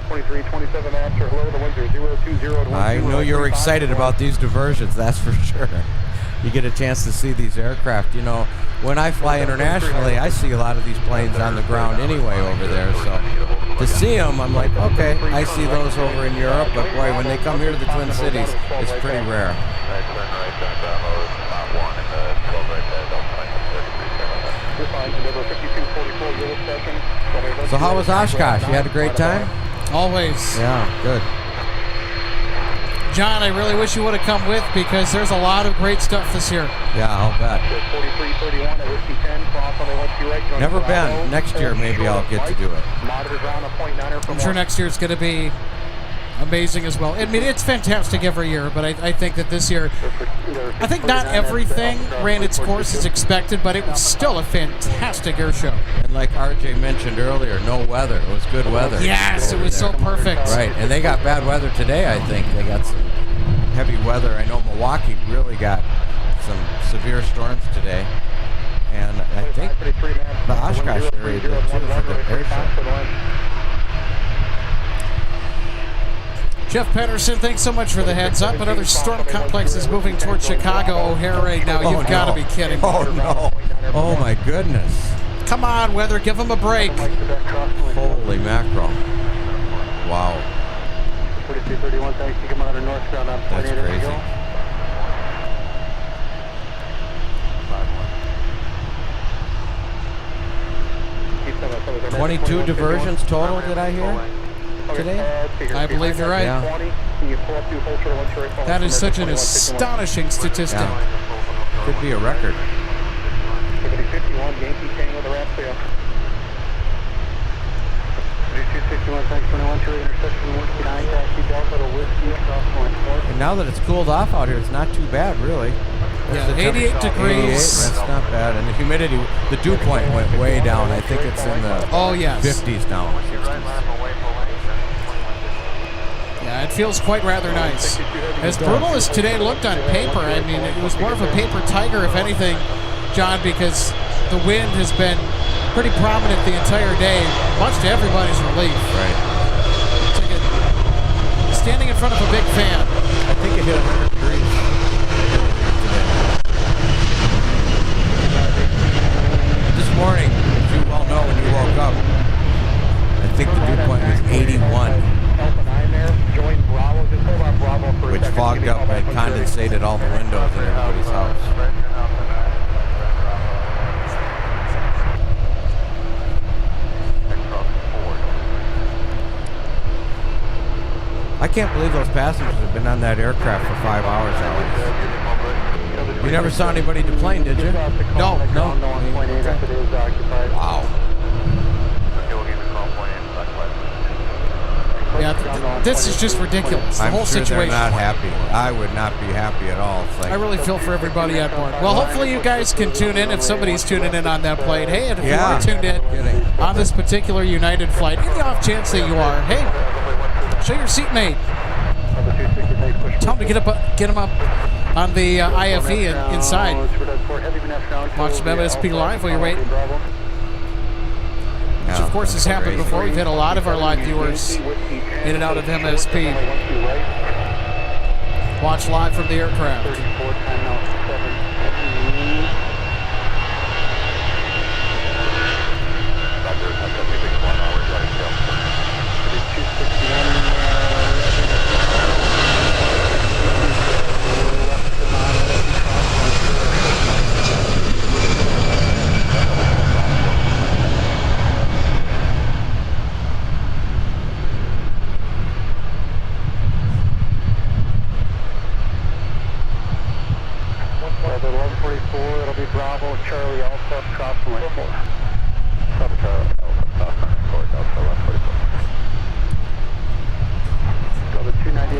C: 2327 after, hello, the winds are 020.
L: I know you're excited about these diversions, that's for sure. You get a chance to see these aircraft. You know, when I fly internationally, I see a lot of these planes on the ground anyway over there. So to see them, I'm like, okay, I see those over in Europe, but boy, when they come here to the Twin Cities, it's pretty rare. So how was Oshkosh? You had a great time?
D: Always.
L: Yeah, good.
D: John, I really wish you would have come with because there's a lot of great stuff this year.
L: Yeah, I'll bet.
C: 4331 at Whiskey 10, cross on the 1-2 right. join
L: Never
C: Bravo.
L: been. Next year, maybe I'll get to do it.
C: Monitor ground on .9er
D: I'm sure next year's going to be amazing as well. I mean, it's fantastic every year, but I think that this year, I think not everything ran its course as expected, but it was still a fantastic air show.
L: And like RJ mentioned earlier, no weather. It was good weather.
D: Yes, it was so perfect.
L: Right, and they got bad weather today, I think. They got some heavy weather. I know Milwaukee really got some severe storms today. And I think the Oshkosh area did too for the air show.
D: Jeff Pedersen, thanks so much for the heads up. Another storm complex is moving towards Chicago O'Hare right now. You've got to be kidding me.
L: Oh, no. Oh, my goodness.
D: Come on, weather, give them a break.
L: Holy mackerel. Wow.
C: 4231, thanks. You come out of north ground on
L: That's crazy. 22 diversions total, did I hear? Today?
D: I believe you're right.
L: Yeah.
D: That is such an astonishing statistic.
L: Yeah. Could be a record.
C: 51, Yankee Canyon with a ramp clear. 261, thanks, 21, intersection 159, taxi Delta to Whiskey, cross
L: And now that it's cooled off out here, it's not too bad, really.
D: Yeah, 88 degrees.
L: 88, that's not bad. And the humidity, the dew point went way down. I think it's in the 50s now.
D: Yeah, it feels quite rather nice. As brutal as today looked on paper, I mean, it was more of a paper tiger, if anything, John, because the wind has been pretty prominent the entire day, much to everybody's relief.
L: Right.
D: It's like standing in front of a big fan.
L: I think it hit 100 degrees. This morning, as you well know, when you woke up, I think the dew point was 81. Which fogged up and condensated all the windows in everybody's house. I can't believe those passengers have been on that aircraft for 5 hours, Alex. You never saw anybody deplane, did you?
D: No.
L: Wow.
D: Yeah, this is just ridiculous. The
L: I'm
D: whole
L: sure
D: situation.
L: They're not happy. I would not be happy at all. It's like,
D: I really feel for everybody on board. Well, hopefully you guys can tune in if somebody's tuning in on that plane. Hey, and if you are tuned in on this particular United flight, in the off chance that you are, hey, show your seatmate. Tell them to get them up on the IFE and inside. Watch some MSP Live while you're waiting. Which, of course, has happened before. We've had a lot of our live viewers in and out of MSP. Watch live from the aircraft.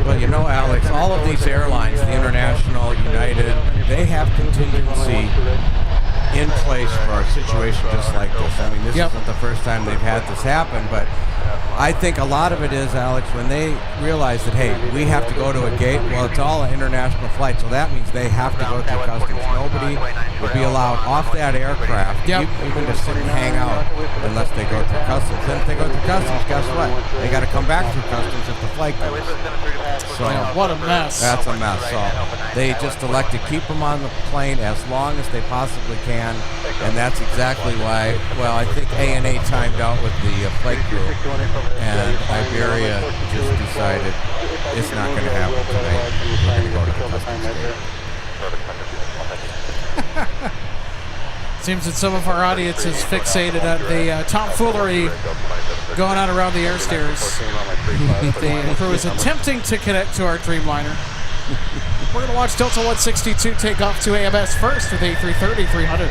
L: Well, you know, Alex, all of these airlines, the International, United, they have contingency in place for a situation just like this. I mean, this isn't the first time they've had this happen, but I think a lot of it is, Alex, when they realize that, hey, we have to go to a gate, well, it's all an international flight, so that means they have to go through customs. Nobody will be allowed off that aircraft, even to sit and hang out, unless they go through customs. Then if they go through customs, guess what? They got to come back through customs if the flight goes. So
D: what a mess.
L: That's a mess. So they just elect to keep them on the plane as long as they possibly can, and that's exactly why, well, I think ANA timed out with the flight crew, and Iberia just decided it's not going to happen tonight. We're going to go to the customs gate.
D: Seems that some of our audience is fixated on the tomfoolery going on around the air stairs. The crew is attempting to connect to our Dreamliner. We're going to watch Delta 162 take off to AMS first with A330-300.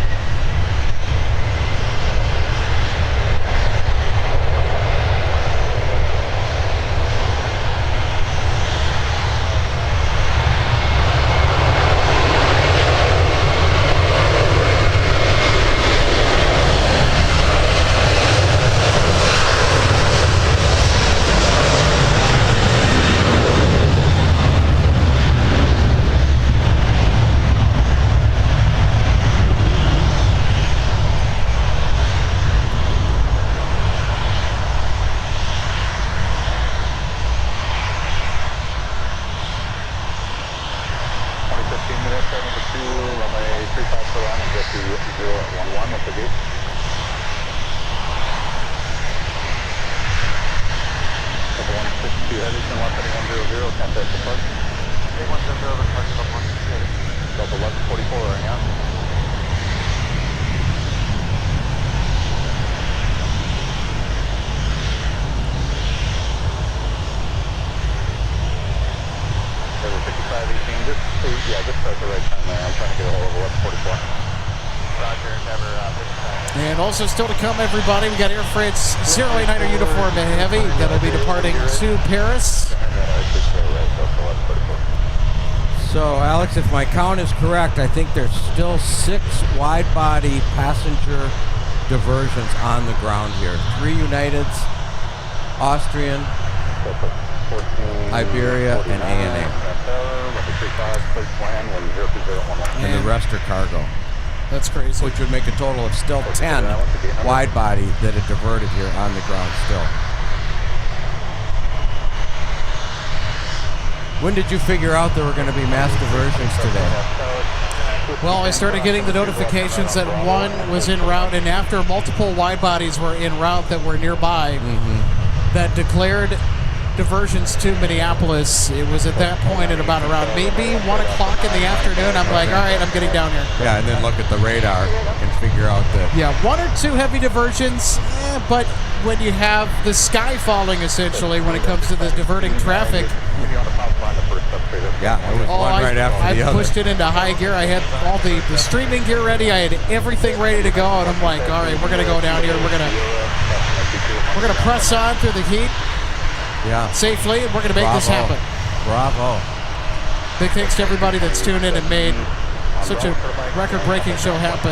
D: And also still to come, everybody, we got Air France 089er uniform heavy that'll be departing to Paris.
L: So, Alex, if my count is correct, I think there's still 6 wide-body passenger diversions on the ground here. 3 Uniteds, Austrian, Iberia, and ANA. And the rest are cargo.
D: That's crazy.
L: Which would make a total of still 10 wide-body that are diverted here on the ground still. When did you figure out there were going to be mass diversions today?
D: Well, I started getting the notifications that one was en route, and after multiple wide bodies were en route that were nearby, that declared diversions to Minneapolis. It was at that point at about around maybe 1 o'clock in the afternoon. I'm like, all right, I'm getting down here.
L: Yeah, and then look at the radar and figure out that.
D: Yeah, 1 or 2 heavy diversions, but when you have the sky falling, essentially, when it comes to the diverting traffic.
L: Yeah, it was one right after the other.
D: I pushed it into high gear. I had all the streaming gear ready. I had everything ready to go, and I'm like, all right, we're going to go down here. We're gonna press on through the heat.
L: Yeah.
D: Safely, and we're going to make this happen.
L: Bravo.
D: Big thanks to everybody that's tuned in and made such a record-breaking show happen.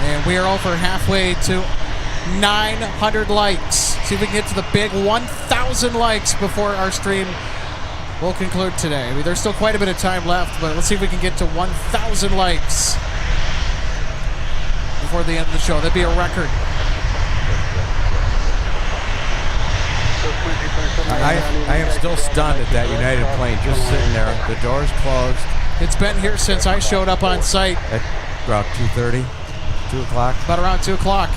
D: And we are over halfway to 900 likes. See if we can get to the big 1,000 likes before our stream will conclude today. I mean, there's still quite a bit of time left, but let's see if we can get to 1,000 likes before the end of the show. That'd be a record.
L: I am still stunned at that United plane just sitting there. The door's closed.
D: It's been here since I showed up on site.
L: At about 2:30, 2 o'clock.
D: About around 2 o'clock.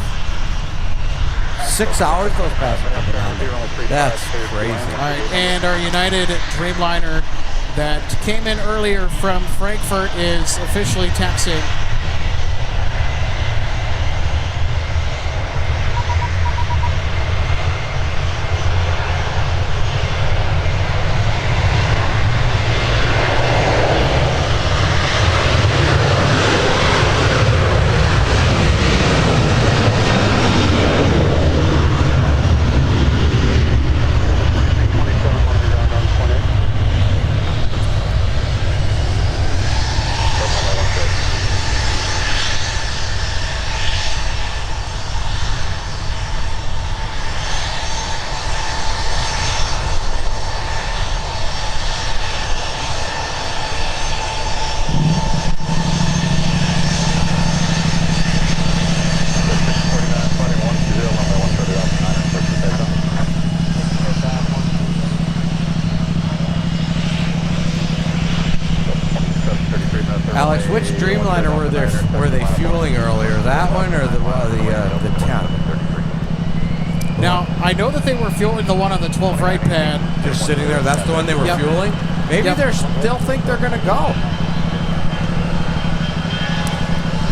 L: 6 hours those passengers. That's crazy.
D: All right, and our United Dreamliner that came in earlier from Frankfurt is officially taxiing.
L: Alex, which Dreamliner were they fueling earlier? That one or the 10?
D: Now, I know that they were fueling the one on the 12 right pad.
L: Just sitting there. That's the one they were fueling? Maybe they still think they're going to go.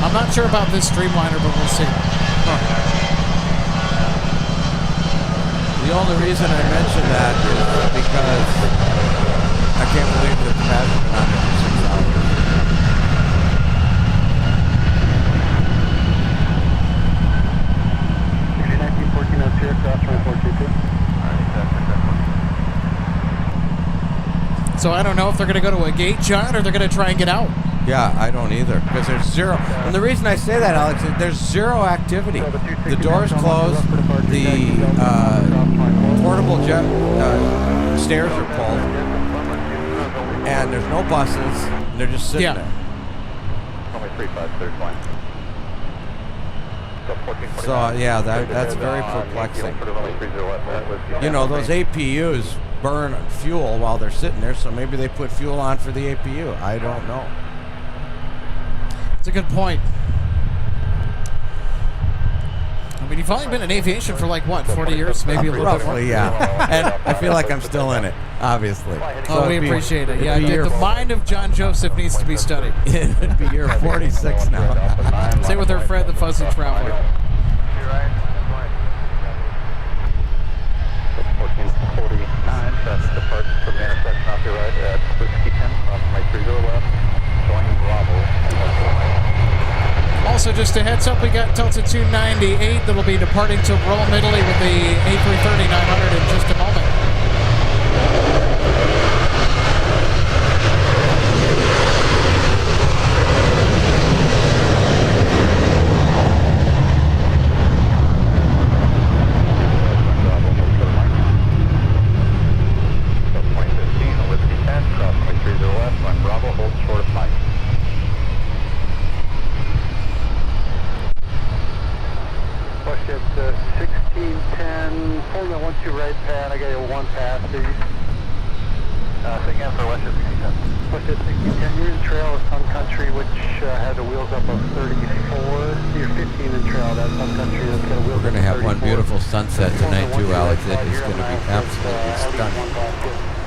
D: I'm not sure about this Dreamliner, but we'll see.
L: only reason I mention that is because I can't believe that the passenger been on there for 6 hours.
D: So I don't know if they're going to go to a gate, John, or they're going to try and get out.
L: Yeah, I don't either, because there's zero. And the reason I say that, Alex, is there's zero activity. The door's closed, the portable jet stairs are pulled, and there's no buses, and they're just sitting there. So, yeah, that's very perplexing. You know, those APUs burn fuel while they're sitting there, so maybe they put fuel on for the APU. I don't know.
D: That's a good point. I mean, you've only been in aviation for like, what, 40 years? Maybe a little bit more?
L: Roughly, yeah. And I feel like I'm still in it, obviously.
D: Oh, we appreciate it. Yeah, the mind of John Joseph needs to be studied.
L: It would be year 46 now.
D: Same with our friend, the Fuzzy Traveler.
C: 1449, traffic departs from the intersection off your right at Whiskey 10, off my 30 left, showing Bravo.
D: Also, just a heads up, we got Delta 298 that'll be departing to Rome, Italy with the A330-900 in just a moment.
C: You're in trail of Sun Country, which had the wheels up of 34. You're 15 in trail, that's Sun Country. That's got wheels.
L: We're going to have one beautiful sunset tonight, too, Alex. It is going to be absolutely stunning.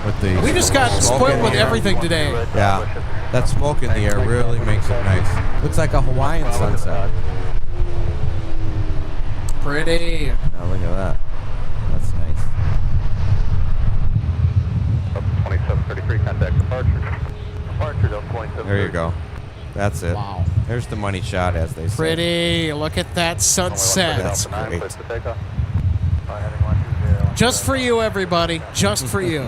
L: With the
D: we just got spoiled with everything today.
L: Yeah, that smoke in the air really makes it nice. Looks like a Hawaiian sunset.
D: Pretty.
L: Now look at that. That's nice.
C: 2733, contact departure.
L: There you go. That's it.
D: Wow.
L: There's the money shot, as they say.
D: Pretty. Look at that sunset.
L: That's great.
D: Just for you, everybody. Just for you.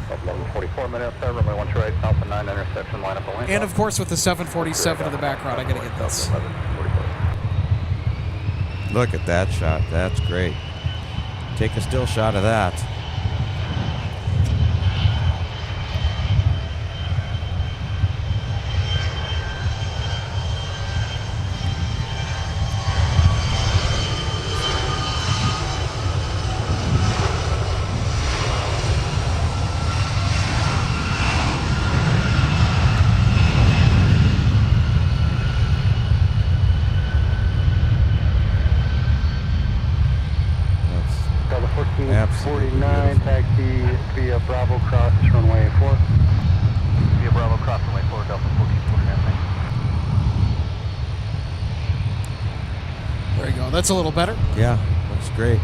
C: 11:44 minutes, runway 1 right, south of 9 intersection, line up a lane.
D: And of course, with the 747 in the background, I gotta get this.
L: Look at that shot. That's great. Take a still shot of that.
C: Absolutely 49, taxi via Bravo cross runway 4. Via Bravo cross runway 4, Delta 1449.
D: There you go. That's a little better.
L: Yeah, looks great.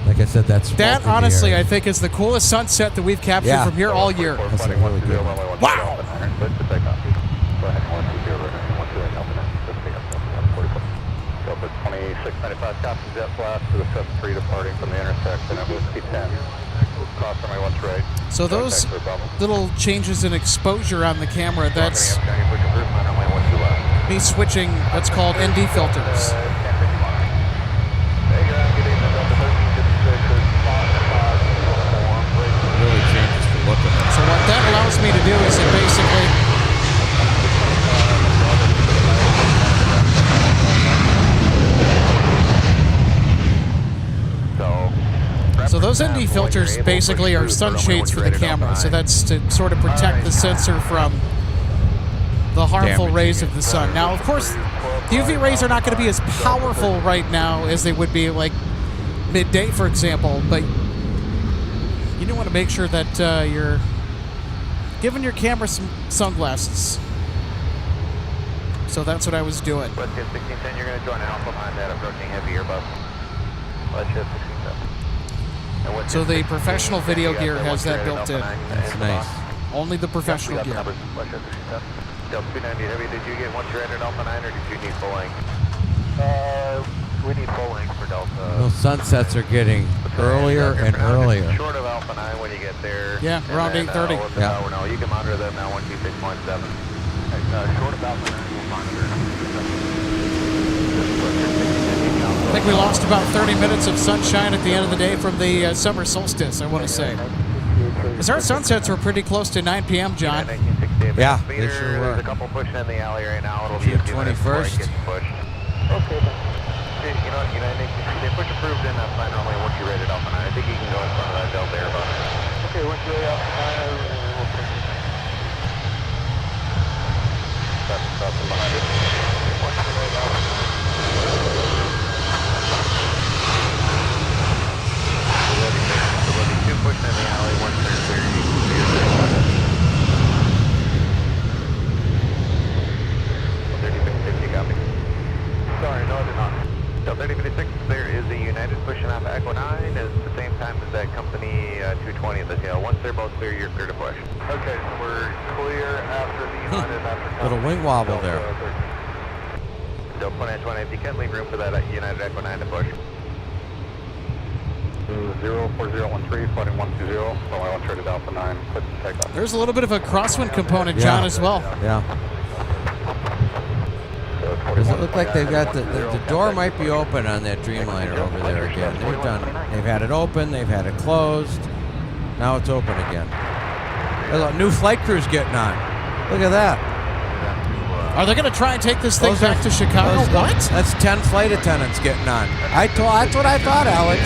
L: Like I said, that's
D: that honestly, I think, is the coolest sunset that we've captured from here all year.
L: That's a really good one.
D: Wow!
C: Delta 2695, copy jet blast to the 73 departing from the intersection at Whiskey 10. Cross runway 1 right.
D: So those little changes in exposure on the camera, that's me switching what's called ND filters.
L: Really changes the look of it.
D: So what that allows me to do is it basically... So those ND filters basically are sunshades for the camera. So that's to sort of protect the sensor from the harmful rays of the sun. Now, of course, the UV rays are not going to be as powerful right now as they would be like midday, for example. But you do want to make sure that you're giving your camera some sunglasses. So that's what I was doing.
B: West 1610, you're going to join Alpha behind that approaching heavy Airbus.
D: So the professional video gear has that built in.
L: That's nice.
D: Only the professional gear.
B: Delta 290 Heavy, did you get once you're entered Alpha 9 or did you need full length? We need full length for Delta.
L: Those sunsets are getting earlier and earlier.
B: Short of Alpha 9 when you get there.
D: Yeah, around 8:30.
L: Yeah.
B: No, you can monitor them now 126.7. Short of Alpha 9, we'll monitor.
D: I think we lost about 30 minutes of sunshine at the end of the day from the summer solstice, I want to say. Because our sunsets were pretty close to 9 p.m., John.
L: Yeah, they sure were.
B: There's a couple pushing in the alley right now. It'll
L: June
B: be a few minutes before it
L: 21st.
B: gets pushed. Okay, then. You know, they push approved in, that's fine normally once you're rated Alpha 9. I think you can go in front of that Delta Airbus. Okay, once you're rated Alpha 9, we'll push it. That's behind it. Once you're rated Alpha 9. There'll be two pushing in the alley, once they're clear, you can see your 3050, copy. Sorry, no, I did not. So 3056, there is a United pushing off Echo 9 at the same time as that company 220 at the tail. Once they're both clear, you're clear to push. Okay, so we're clear after the United after
L: Little wing wobble there.
B: Delta 2020, if you can leave room for that United Echo 9 to push.
C: 04013, flooding 120, runway 1 traded Alpha 9, put takeoff.
D: There's a little bit of a crosswind component, John, as well.
L: Yeah. Does it look like they've got the door might be open on that Dreamliner over there again? They've had it open, they've had it closed. Now it's open again. There's a new flight crew's getting on. Look at that.
D: Are they going to try and take this thing back to Chicago? What?
L: That's 10 flight attendants getting on. That's what I thought, Alex.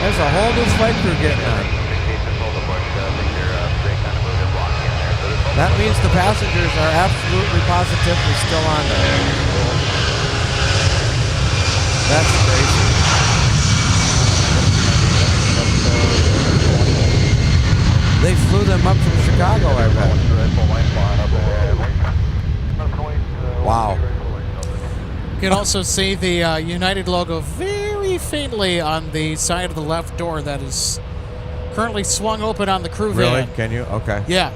L: There's a whole new flight crew getting on. That means the passengers are absolutely positively still on there. That's crazy. They flew them up from Chicago, I bet. Wow.
D: You can also see the United logo very faintly on the side of the left door that is currently swung open on the crew van.
L: Really? Can you? Okay.
D: Yeah.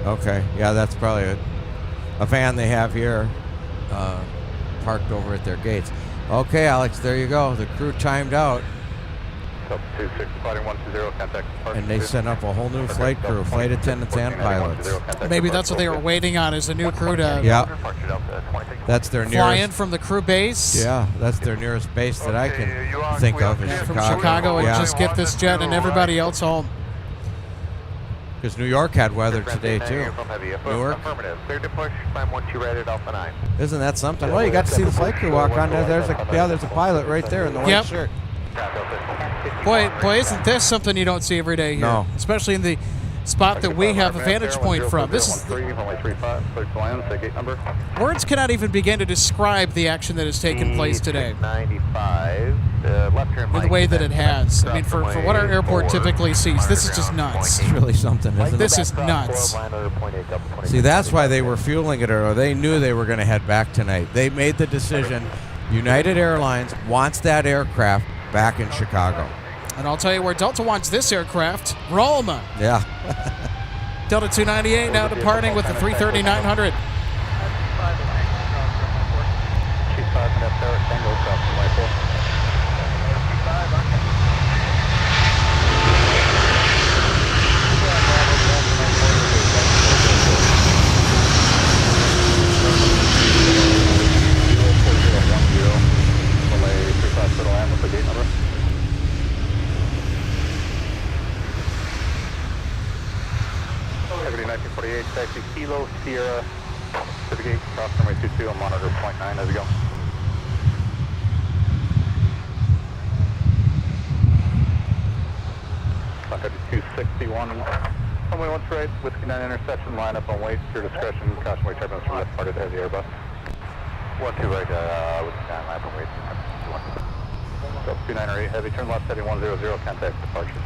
L: Okay. Yeah, that's probably a van they have here parked over at their gates. Okay, Alex, there you go. The crew timed out.
C: 26, flooding 120, contact.
L: And they sent up a whole new flight crew, flight attendants and pilots.
D: Maybe that's what they were waiting on, is a new crew to
L: That's their
D: fly in
L: nearest.
D: from the crew base.
L: Yeah, that's their nearest base that I can think of is
D: From
L: Chicago.
D: Chicago and
L: Yeah.
D: just get this jet and everybody else home.
L: Because New York had weather today too. Newark.
B: Affirmative. Clear to push, climb 12 rated Alpha 9.
L: Isn't that something? Well, you got to see the flight crew walk on there. There's a pilot right there in the white
D: Yep.
L: shirt.
D: Boy, isn't this something you don't see every day here?
L: No.
D: Especially in the spot that we have a vantage point from. This is words cannot even begin to describe the action that has taken place today.
B: 95, left turn
D: In the way that it has. I mean, for what our airport typically sees, this is just nuts.
L: It's really something, isn't it?
D: This is nuts.
L: See, that's why they were fueling it earlier. They knew they were going to head back tonight. They made the decision. United Airlines wants that aircraft back in Chicago.
D: And I'll tell you where Delta wants this aircraft. Rome.
L: Yeah.
D: Delta 298 now departing with the 330-900.
C: Everybody 1948, taxi Kilo Sierra to the gate, cross runway 22 on monitor 0.9 as we go. Contact 261, runway 1 straight, Whiskey 9 intersection, line up on weight, your discretion, caution weight turbulence from left part of the heavy Airbus.
B: 12 right, Whiskey 9, line up on weight.
C: 2908, heavy, turn left, heading 100, contact departure.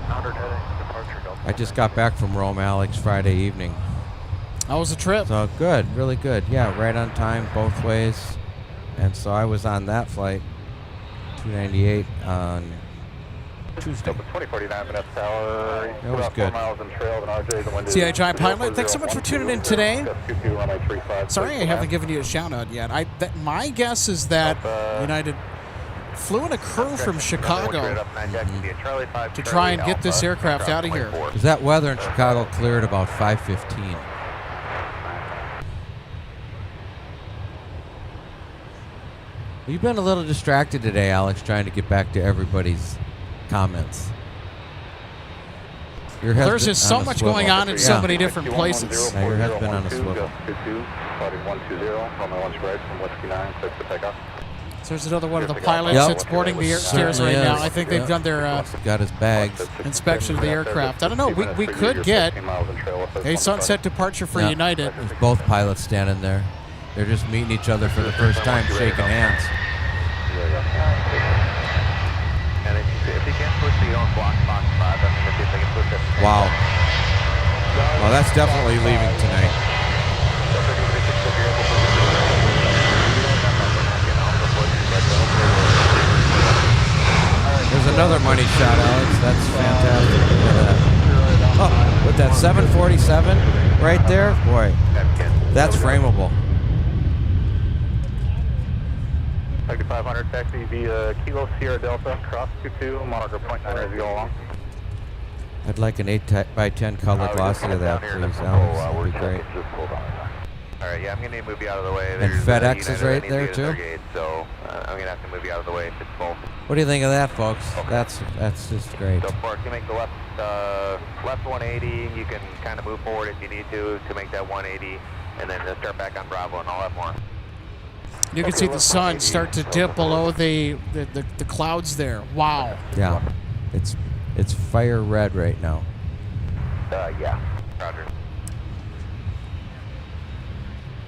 B: 100 heading, departure, Delta.
L: I just got back from Rome, Alex, Friday evening.
D: How was the trip?
L: So good, really good. Yeah, right on time both ways. And so I was on that flight 298 on Tuesday.
C: 2049 minutes tower.
L: That was good.
C: 4 miles in trail and RJ's and windows.
D: CHI pilot, thanks so much for tuning in today. Sorry I haven't given you a shout out yet. My guess is that United flew in a crew from Chicago to try and get this aircraft out of here.
L: Because that weather in Chicago cleared about 5:15. You've been a little distracted today, Alex, trying to get back to everybody's comments. Your head's
D: There's just so much going on in so many different places.
L: Now your head's been on a swivel.
D: So there's another one of the pilots that's boarding the stairs right now. I think they've done their
L: got his bags.
D: inspection of the aircraft. I don't know. We could get a sunset departure for United.
L: There's both pilots standing there. They're just meeting each other for the first time, shaking hands. Wow. Well, that's definitely leaving tonight. There's another money shot, Alex. That's fantastic. Look at that. Oh, with that 747 right there, boy, that's frameable.
C: 3500 taxi via Kilo Sierra Delta, cross 22, monitor point 9 as you go along.
L: I'd like an 8x10 color glossy of that, please, Alex. That'd be great.
B: Alright, yeah, I'm going to move you out of the way.
L: And FedEx is right there, too?
B: So I'm going to have to move you out of the way if it's full.
L: What do you think of that, folks? That's just great.
B: So Park, you make the left 180. You can kind of move forward if you need to make that 180, and then just start back on Bravo, and I'll have more.
D: You can see the sun start to dip below the clouds there. Wow.
L: Yeah, it's fire red right now.
B: Yeah. Roger.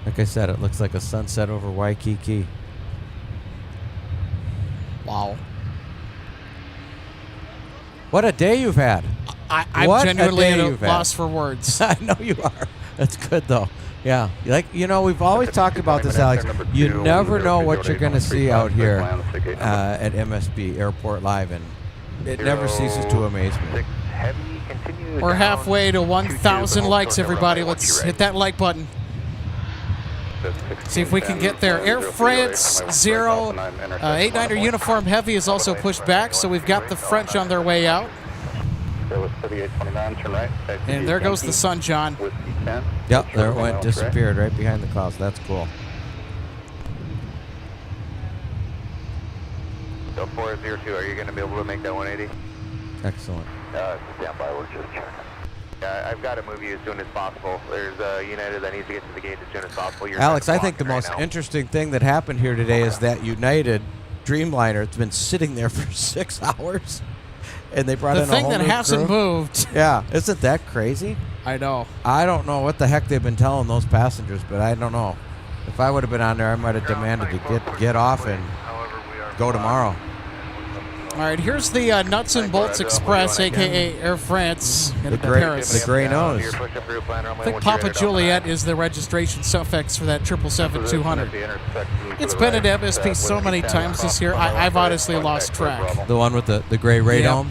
L: Like I said, it looks like a sunset over Waikiki.
D: Wow.
L: What a day you've had.
D: I'm genuinely at a loss for words.
L: I know you are. That's good, though. Yeah. We've always talked about this, Alex. You never know what you're going to see out here at MSP Airport Live, and it never ceases to amaze me.
D: We're halfway to 1,000 likes, everybody. Let's hit that like button. See if we can get there. Air France 089er Uniform Heavy is also pushed back, so we've got the French on their way out. And there goes the sun, John.
L: Yep, there it went, disappeared right behind the clouds. That's cool.
B: So 402, are you going to be able to make that 180?
L: Excellent.
B: Stand by, we're just checking. Yeah, I've got to move you as soon as possible. There's United that needs to get to the gate as soon as possible.
L: Alex, I think the most interesting thing that happened here today is that United Dreamliner, it's been sitting there for 6 hours, and they brought in a whole new crew.
D: The thing that hasn't moved.
L: Yeah, isn't that crazy?
D: I know.
L: I don't know what the heck they've been telling those passengers, but I don't know. If I would have been on there, I might have demanded to get off and go tomorrow.
D: All right, here's the Nuts and Bolts Express, a.k.a. Air France, in Paris.
L: The gray nose.
D: I think Papa Juliet is the registration suffix for that 777-200. It's been at MSP so many times this year, I've honestly lost track.
L: The one with the gray radome?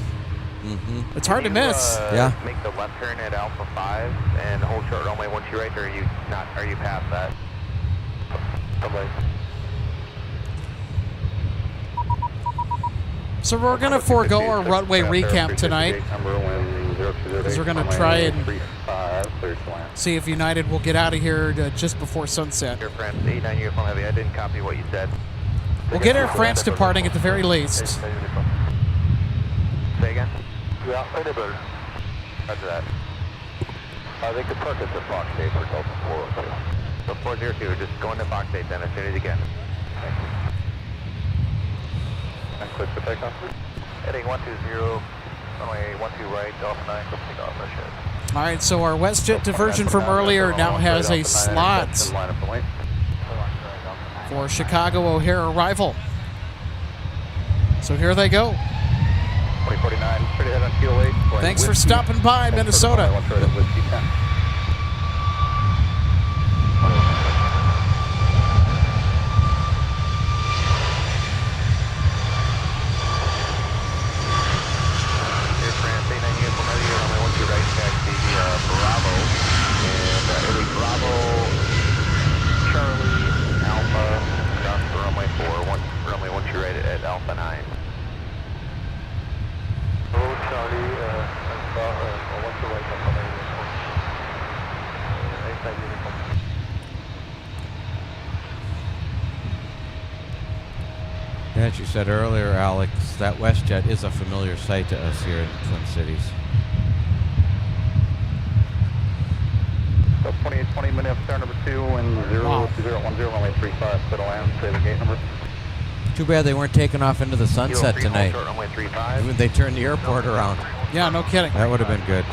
D: Mm-hmm. It's hard to miss.
L: Yeah.
B: Make the left turn at Alpha 5 and hold short runway 12 right, or are you past that? Somebody.
D: So we're going to forego our runway recap tonight, because we're going to try and see if United will get out of here just before sunset.
B: Air France 89 Uniform Heavy, I didn't copy what you said.
D: We'll get Air France departing at the very least.
B: Say again? Yeah, Roger that.
C: They could park at the Fox 8 for Delta 402.
B: So 402, just go into Fox 8 then as soon as you can. Thank you.
C: Click the takeoff.
B: Heading 120, runway 12 right, Delta 9, click off that shit.
D: All right, so our WestJet diversion from earlier now has a slot for Chicago O'Hare arrival. So here they go.
C: 2049, straight ahead on Kilo 8.
D: Thanks for stopping by, Minnesota.
B: Alpha 9.
G: Hello, Charlie, what's the right Alpha 9? Uniform.
L: As you said earlier, Alex, that WestJet is a familiar sight to us here in Twin Cities.
C: So 2820, Minneapolis Air number 2, wind 02010, runway 35, clear to land, say the gate number.
L: Too bad they weren't taking off into the sunset tonight.
B: Runway 35.
L: Even they turned the airport around.
D: Yeah, no kidding.
L: That would have been good.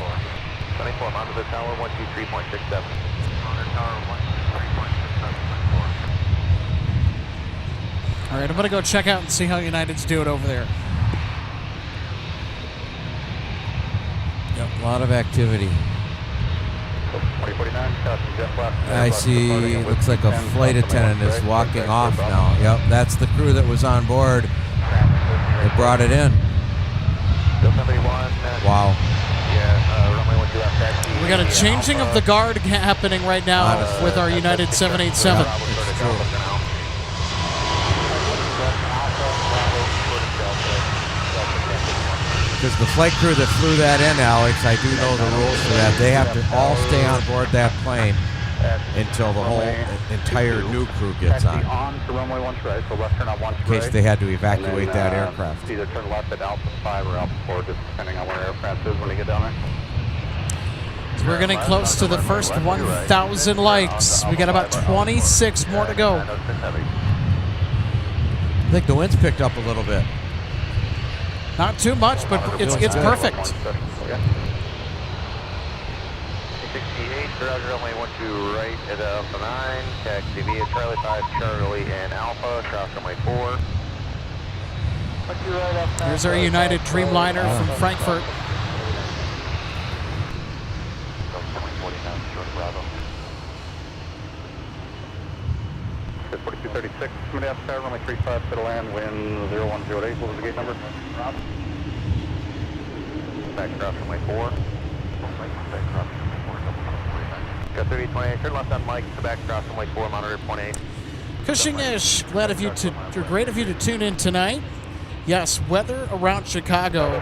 B: 24, onto the tower, 123.67.
D: All right, I'm going to go check out and see how United's doing over there.
L: Yep, a lot of activity.
C: 2049, jet left.
L: I see, looks like a flight attendant is walking off now. Yep, that's the crew that was on board. They brought it in. Wow.
D: We got a changing of the guard happening right now with our United 787.
L: It's true. Because the flight crew that flew that in, Alex, I do know the rules for that. They have to all stay on board that plane until the whole entire new crew gets on. In case they had to evacuate that aircraft.
C: Either turn left at Alpha 5 or Alpha 4, just depending on where aircraft is when you get down there.
D: So we're getting close to the first 1,000 likes. We got about 26 more to go.
L: I think the wind's picked up a little bit.
D: Not too much, but it's perfect.
B: 68, Roger, runway 12 right at Alpha 9, taxi via Charlie 5, Charlie and Alpha, cross runway 4.
D: Here's our United Dreamliner from Frankfurt.
C: 4236, Minneapolis Air, runway 35, clear to land, wind 0108, what was the gate number?
B: Back cross runway 4. Got 3028, turn left on Mike, to back cross runway 4, monitor point 8.
D: Cushing-ish, great of you to tune in tonight. Yes, weather around Chicago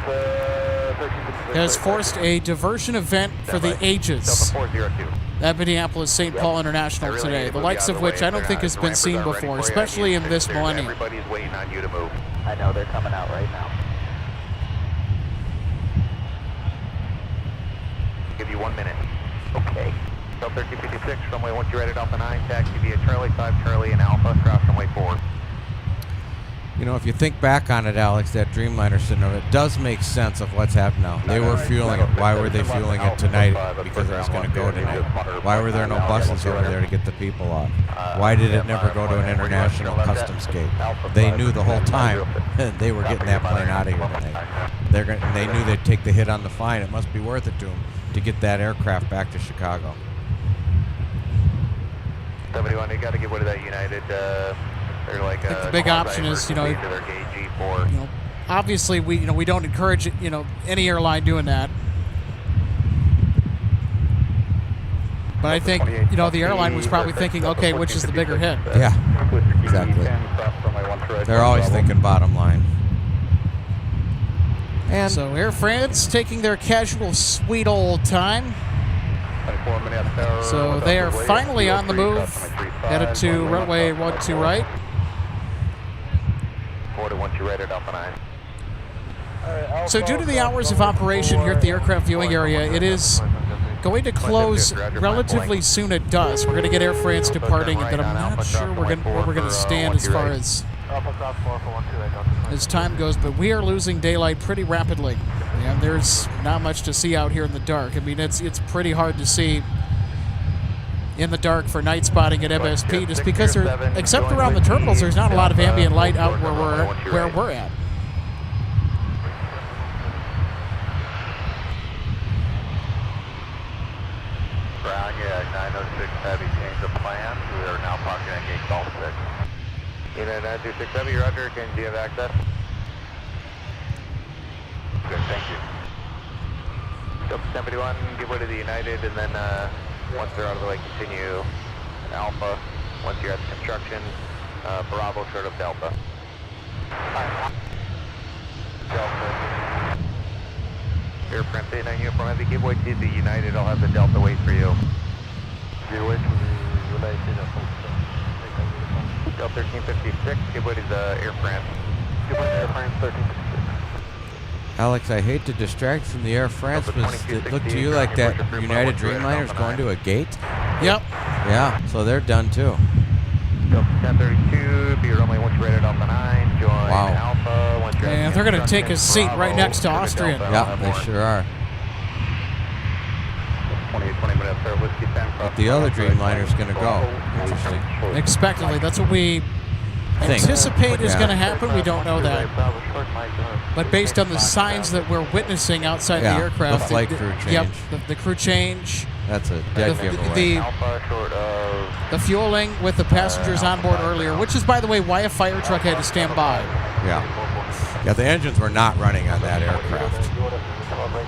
D: has forced a diversion event for the ages at Minneapolis St. Paul International today, the likes of which I don't think has been seen before, especially in this millennium.
B: Everybody's waiting on you to move.
F: I know, they're coming out right now.
B: Give you 1 minute. Okay. Delta 1356, runway 12 right at Alpha 9, taxi via Charlie 5, Charlie and Alpha, cross runway 4.
L: You know, if you think back on it, Alex, that Dreamliner sitting over, it does make sense of what's happened now. They were fueling it. Why were they fueling it tonight? Because it was going to go tonight. Why were there no buses over there to get the people off? Why did it never go to an international customs gate? They knew the whole time they were getting that plane out of here tonight. They knew they'd take the hit on the fine. It must be worth it to them to get that aircraft back to Chicago.
B: 71, you got to get rid of that United. They're like
D: I think the big option is, obviously we don't encourage any airline doing that. But I think the airline was probably thinking, okay, which is the bigger hit?
L: Yeah, exactly. They're always thinking bottom line. And
D: so Air France taking their casual, sweet old time. So they are finally on the move, headed to runway 12 right.
B: 4-12 right at Alpha 9.
D: So due to the hours of operation here at the aircraft viewing area, it is going to close relatively soon at dusk. We're going to get Air France departing, but I'm not sure where we're going to stand as far as time goes, but we are losing daylight pretty rapidly. And there's not much to see out here in the dark. I mean, it's pretty hard to see in the dark for night spotting at MSP, just because except around the terminals, there's not a lot of ambient light out where we're at.
B: Brown, yeah, 906 Heavy, change the plan. We are now parking at gate Golf 6. Unit 926 Heavy, Roger, do you have access? Good, thank you. Delta 71, get rid of the United, and then once they're out of the way, continue Alpha. Once you're at the construction, Bravo, short of Delta. Air France 89 Uniform Heavy, give way to the United, I'll have the Delta wait for you. Give way to the United, Delta 1356, give way to the Air France. Give way to Air France 1356.
L: Alex, I hate to distract from the Air France, but it looked to you like that United Dreamliner is going to a gate?
D: Yep.
L: Yeah, so they're done too.
B: Delta 1032, be your runway once you're rated on the 9, join Alpha. Once you're
D: And they're going to take a seat right next to Austrian.
L: Yeah, they sure are.
C: 20 minutes there, Whiskey 10.
L: But the other Dreamliner's going to go. Interesting.
D: Expectedly. That's what we anticipate is going to happen. We don't know that. But based on the signs that we're witnessing outside the aircraft,
L: the flight crew change.
D: Yep, the crew change.
L: That's a dead giveaway.
D: The fueling with the passengers on board earlier, which is, by the way, why a fire truck had to stand by.
L: Yeah, the engines were not running on that aircraft.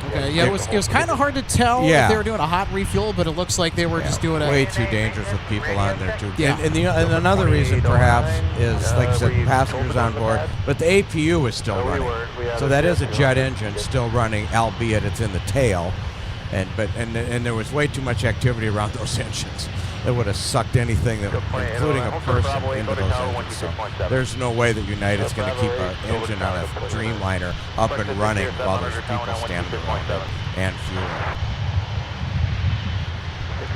D: Okay, yeah, it was kind of hard to tell if they were doing a hot refuel, but it looks like they were just doing
L: way too dangerous with people on there too.
D: Yeah.
L: And another reason perhaps is, like I said, passengers on board, but the APU is still running. So that is a jet engine still running, albeit it's in the tail. And there was way too much activity around those engines. It would have sucked anything, including a person, into those engines. So there's no way that United's going to keep an engine on a Dreamliner up and running while there's people standing around it and fueling.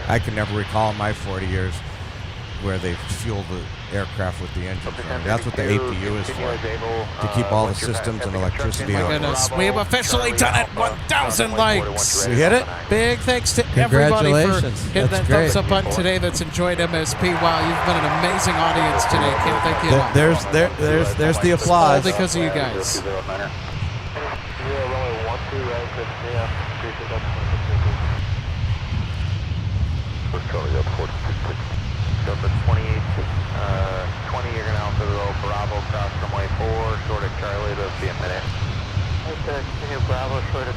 L: I can never recall in my 40 years where they fueled the aircraft with the engine. That's what the APU is for, to keep all the systems and electricity on.
D: Goodness, we have officially done it. 1,000 likes.
L: We hit it.
D: Big thanks to everybody for hitting that
L: great.
D: thumbs up button today that's enjoyed MSP. Wow, you've been an amazing audience today. Can't thank you enough.
L: There's the applause.
D: All because of you guys.
B: Delta 28, 20, you're going to Alpha Bravo, cross runway 4, short of Charlie, that'll be a minute. Okay, continue Bravo, short of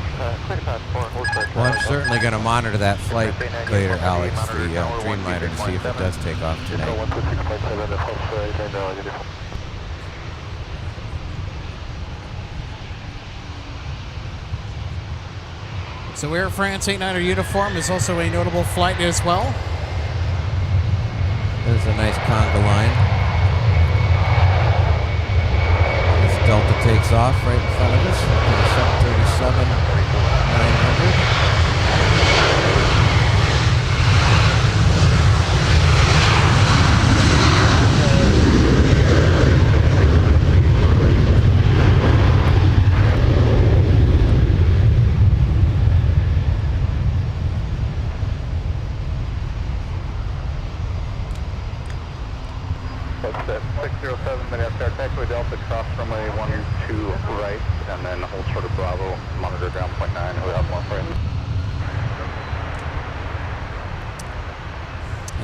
B: 4, hold short.
L: Well, I'm certainly going to monitor that flight later, Alex, the Dreamliner, to see if it does take off tonight.
D: So Air France 89er uniform is also a notable flight as well.
L: There's a nice conga line. This Delta takes off right in front of us. 737-900.
C: That's 607 Minneapolis, taxiway Delta, cross runway 12 right, and then hold short of Bravo, monitor ground point 9, we have one for you.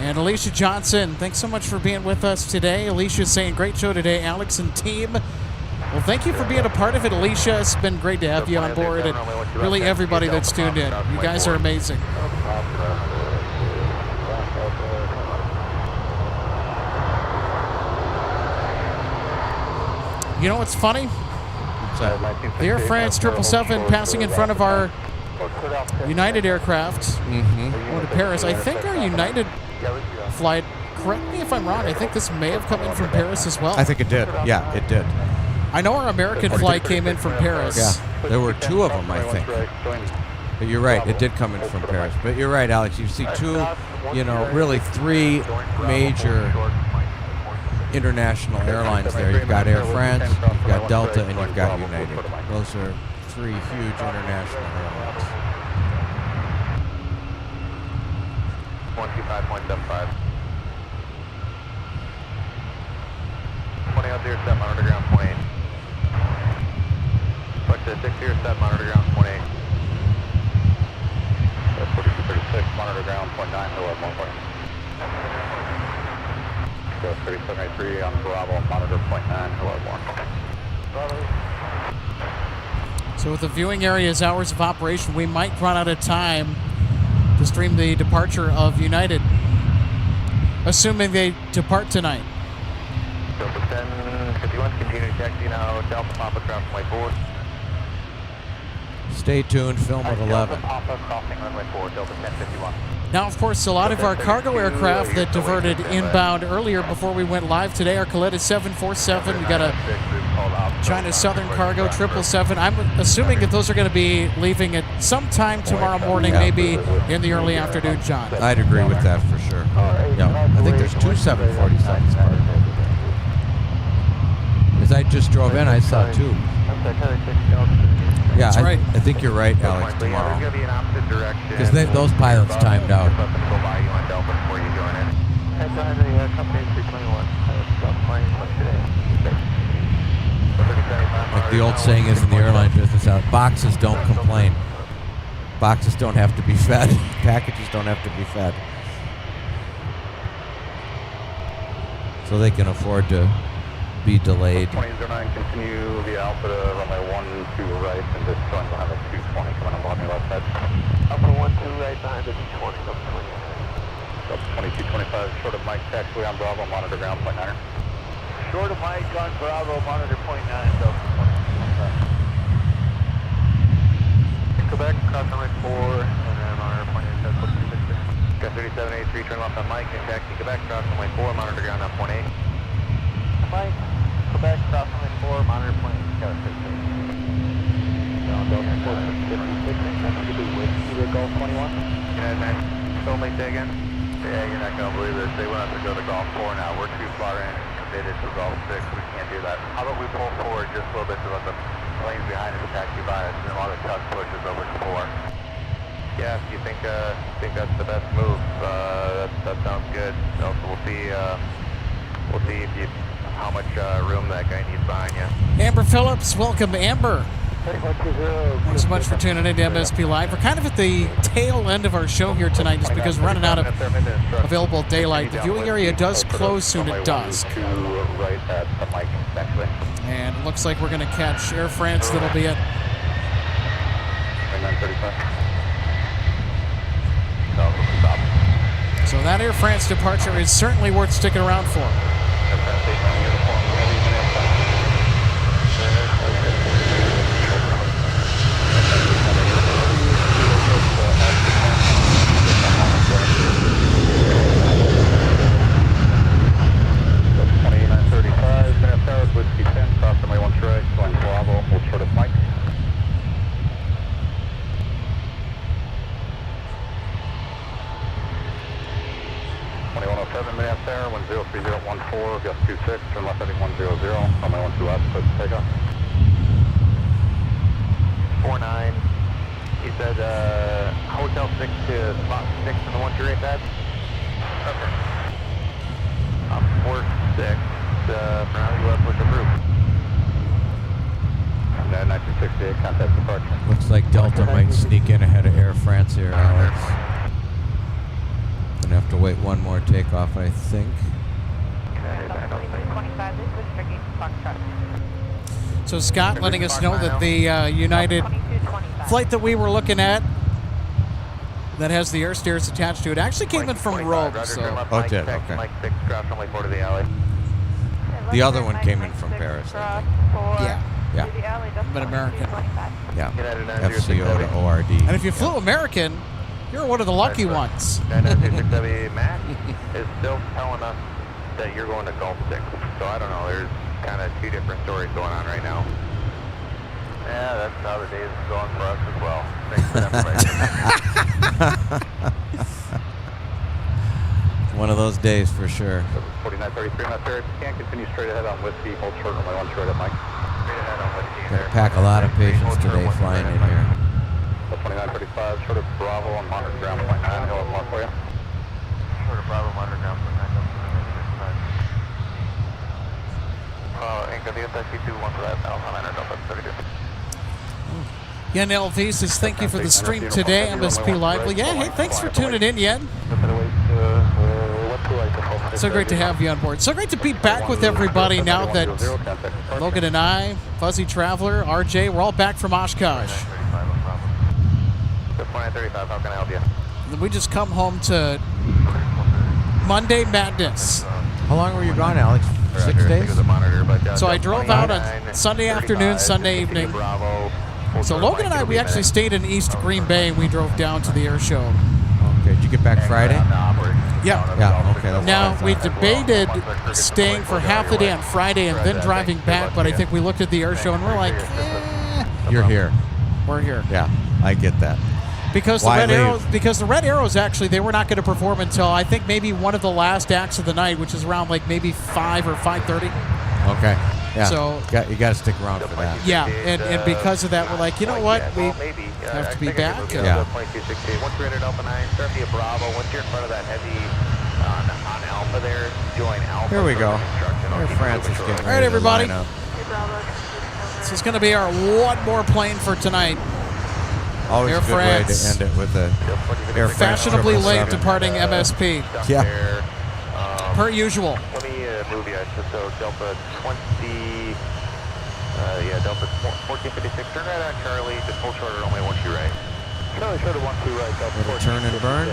D: And Alicia Johnson, thanks so much for being with us today. Alicia's saying, great show today, Alex and team. Well, thank you for being a part of it, Alicia. It's been great to have you on board, and really everybody that's tuned in. You guys are amazing. You know what's funny? The Air France 777 passing in front of our United aircraft going to Paris. I think our United flight, correct me if I'm wrong, I think this may have come in from Paris as well.
L: I think it did. Yeah, it did.
D: I know our American flight came in from Paris.
L: Yeah, there were two of them, I think. But you're right, it did come in from Paris. But you're right, Alex. You see two, really three major international airlines there. You've got Air France, you've got Delta, and you've got United. Those are three huge international airlines.
B: 125.75. 20 out there, set monitor ground 28. Push to 6 here, set monitor ground 28.
C: 4236, monitor ground point 9, we'll have 1 point. 3783 on Bravo, monitor point 9, hello, 1.
D: So with the viewing area's hours of operation, we might run out of time to stream the departure of United, assuming they depart tonight.
B: Delta 1051, continue taxi now, Delta Papa ground point 4.
L: Stay tuned. Film at 11.
G: Papa crossing runway 4, Delta 1051.
D: Now, of course, a lot of our cargo aircraft that diverted inbound earlier before we went live today are Coletta 747. We got a China Southern Cargo 777. I'm assuming that those are going to be leaving at some time tomorrow morning, maybe in the early afternoon, John.
L: I'd agree with that for sure. Yeah, I think there's 2 747s. As I just drove in, I saw 2. Yeah,
D: That's right.
L: I think you're right, Alex, tomorrow. Because those pilots timed out. Like the old saying is in the airline business, boxes don't complain. Boxes don't have to be fed. Packages don't have to be fed. So they can afford to be delayed.
C: 2009, continue via Alpha to runway 12 right, and just join behind the 220 coming up on your left side.
G: Alpha 12 right behind the 220, Delta 20.
C: 2225, short of Mike, taxiway on Bravo, monitor ground, point 9er.
G: Short of Mike on Bravo, monitor point 9, Delta 20. Quebec, cross runway 4, and then monitor point 8, Delta 36. Got 3783, turn left on Mike, and taxi Quebec, cross runway 4, monitor ground on point 8. Mike, Quebec, cross runway 4, monitor point 8, Delta 36. Down Delta 456, and to be with either Gulf 21. United 9, still make that again? Yeah, you're not going to believe this. They want us to go to Golf 4 now. We're too far in and committed to Golf 6. We can't do that. How about we pull forward just a little bit to let the planes behind us taxi by us, and then while the tuck pushes over to 4. Yeah, if you think that's the best move, that sounds good. Also, we'll see if how much room that guy needs behind you.
D: Amber Phillips, welcome, Amber. Thanks so much for tuning in to MSP Live. We're kind of at the tail end of our show here tonight just because we're running out of available daylight. The viewing area does close soon at dusk. And it looks like we're going to catch Air France that'll be at... So that Air France departure is certainly worth sticking around for.
C: Whiskey 10, cross runway 1 right, going Bravo, hold short of Mike. 2107, Minneapolis Air, 10314, gust 26, turn left heading 100, runway 12 left, close to takeoff.
G: 49, he said Hotel 6 to spot 6 in the 128 pad. Okay. 46. For now, you push approved.
C: And 1968, contact departure.
L: Looks like Delta might sneak in ahead of Air France here, Alex. Gonna have to wait one more takeoff, I think.
D: So Scott letting us know that the United flight that we were looking at that has the air stairs attached to it actually came in from Rome. So.
L: Oh, it did, okay.
G: Mike 6, cross runway 4 to the alley.
L: The other one came in from Paris, I think.
D: Yeah, but American.
L: Yeah, FCO to ORD.
D: And if you flew American, you're one of the lucky ones.
G: 996W Matt is still telling us that you're going to Gulf 6. So I don't know, there's kind of 2 different stories going on right now. Yeah, that's how the day is going for us as well. Thanks for that.
L: One of those days for sure.
C: 4933, not there. If you can't continue straight ahead on Whiskey, hold short runway 1 short at Mike.
G: Straight ahead on Whiskey.
L: Gotta pack a lot of patience today flying in here.
C: 2935, short of Bravo on monitor ground point 9, hill up more for you.
G: Short of Bravo, monitor ground point 9. Inca, taxi 2, 1 for that, Alpha 9, Delta 32.
D: Yen LV says thank you for the stream today, MSP Live. Well, yeah, hey, thanks for tuning in, Yen. So great to have you on board. So great to be back with everybody now that Logan and I, Fuzzy Traveler, RJ, we're all back from Oshkosh.
G: 2935, how can I help you?
D: We just come home to Monday Madness.
L: How long were you gone, Alex? 6 days?
D: So I drove out on Sunday afternoon, Sunday evening. So Logan and I, we actually stayed in East Green Bay. We drove down to the air show.
L: Okay, did you get back Friday?
D: Yeah.
L: Yeah, okay. That's
D: Now,
L: what I
D: we
L: thought.
D: debated staying for half the day on Friday and then driving back, but I think we looked at the air show and we're like,
L: You're here.
D: we're here.
L: Yeah, I get that.
D: Because
L: Why
D: the Red Arrows actually, they were not going to perform until I think maybe one of the last acts of the night, which is around like maybe 5 or 5:30.
L: Okay. Yeah.
D: So
L: you got to stick around for that.
D: yeah, and because of that, we're like, you know what, we have to be back.
L: Yeah.
B: 2268, once you're in Alpha 9, start via Bravo. Once you're in front of that heavy on Alpha there, join Alpha.
L: Here we go. There Francis getting
D: All right,
L: ready to
D: everybody.
L: line up.
D: This is going to be our one more plane for tonight.
L: Always
D: Air
L: a good way to
D: France.
L: end it with a Air France
D: Fashionably late
L: 777.
D: departing MSP,
L: Yeah.
D: per usual.
B: Let me move you. So Delta 20, Delta 1456, turn right on Charlie, just full shorter, only 12 right. Charlie, shorter 12 right, Delta
L: Little turn and burn.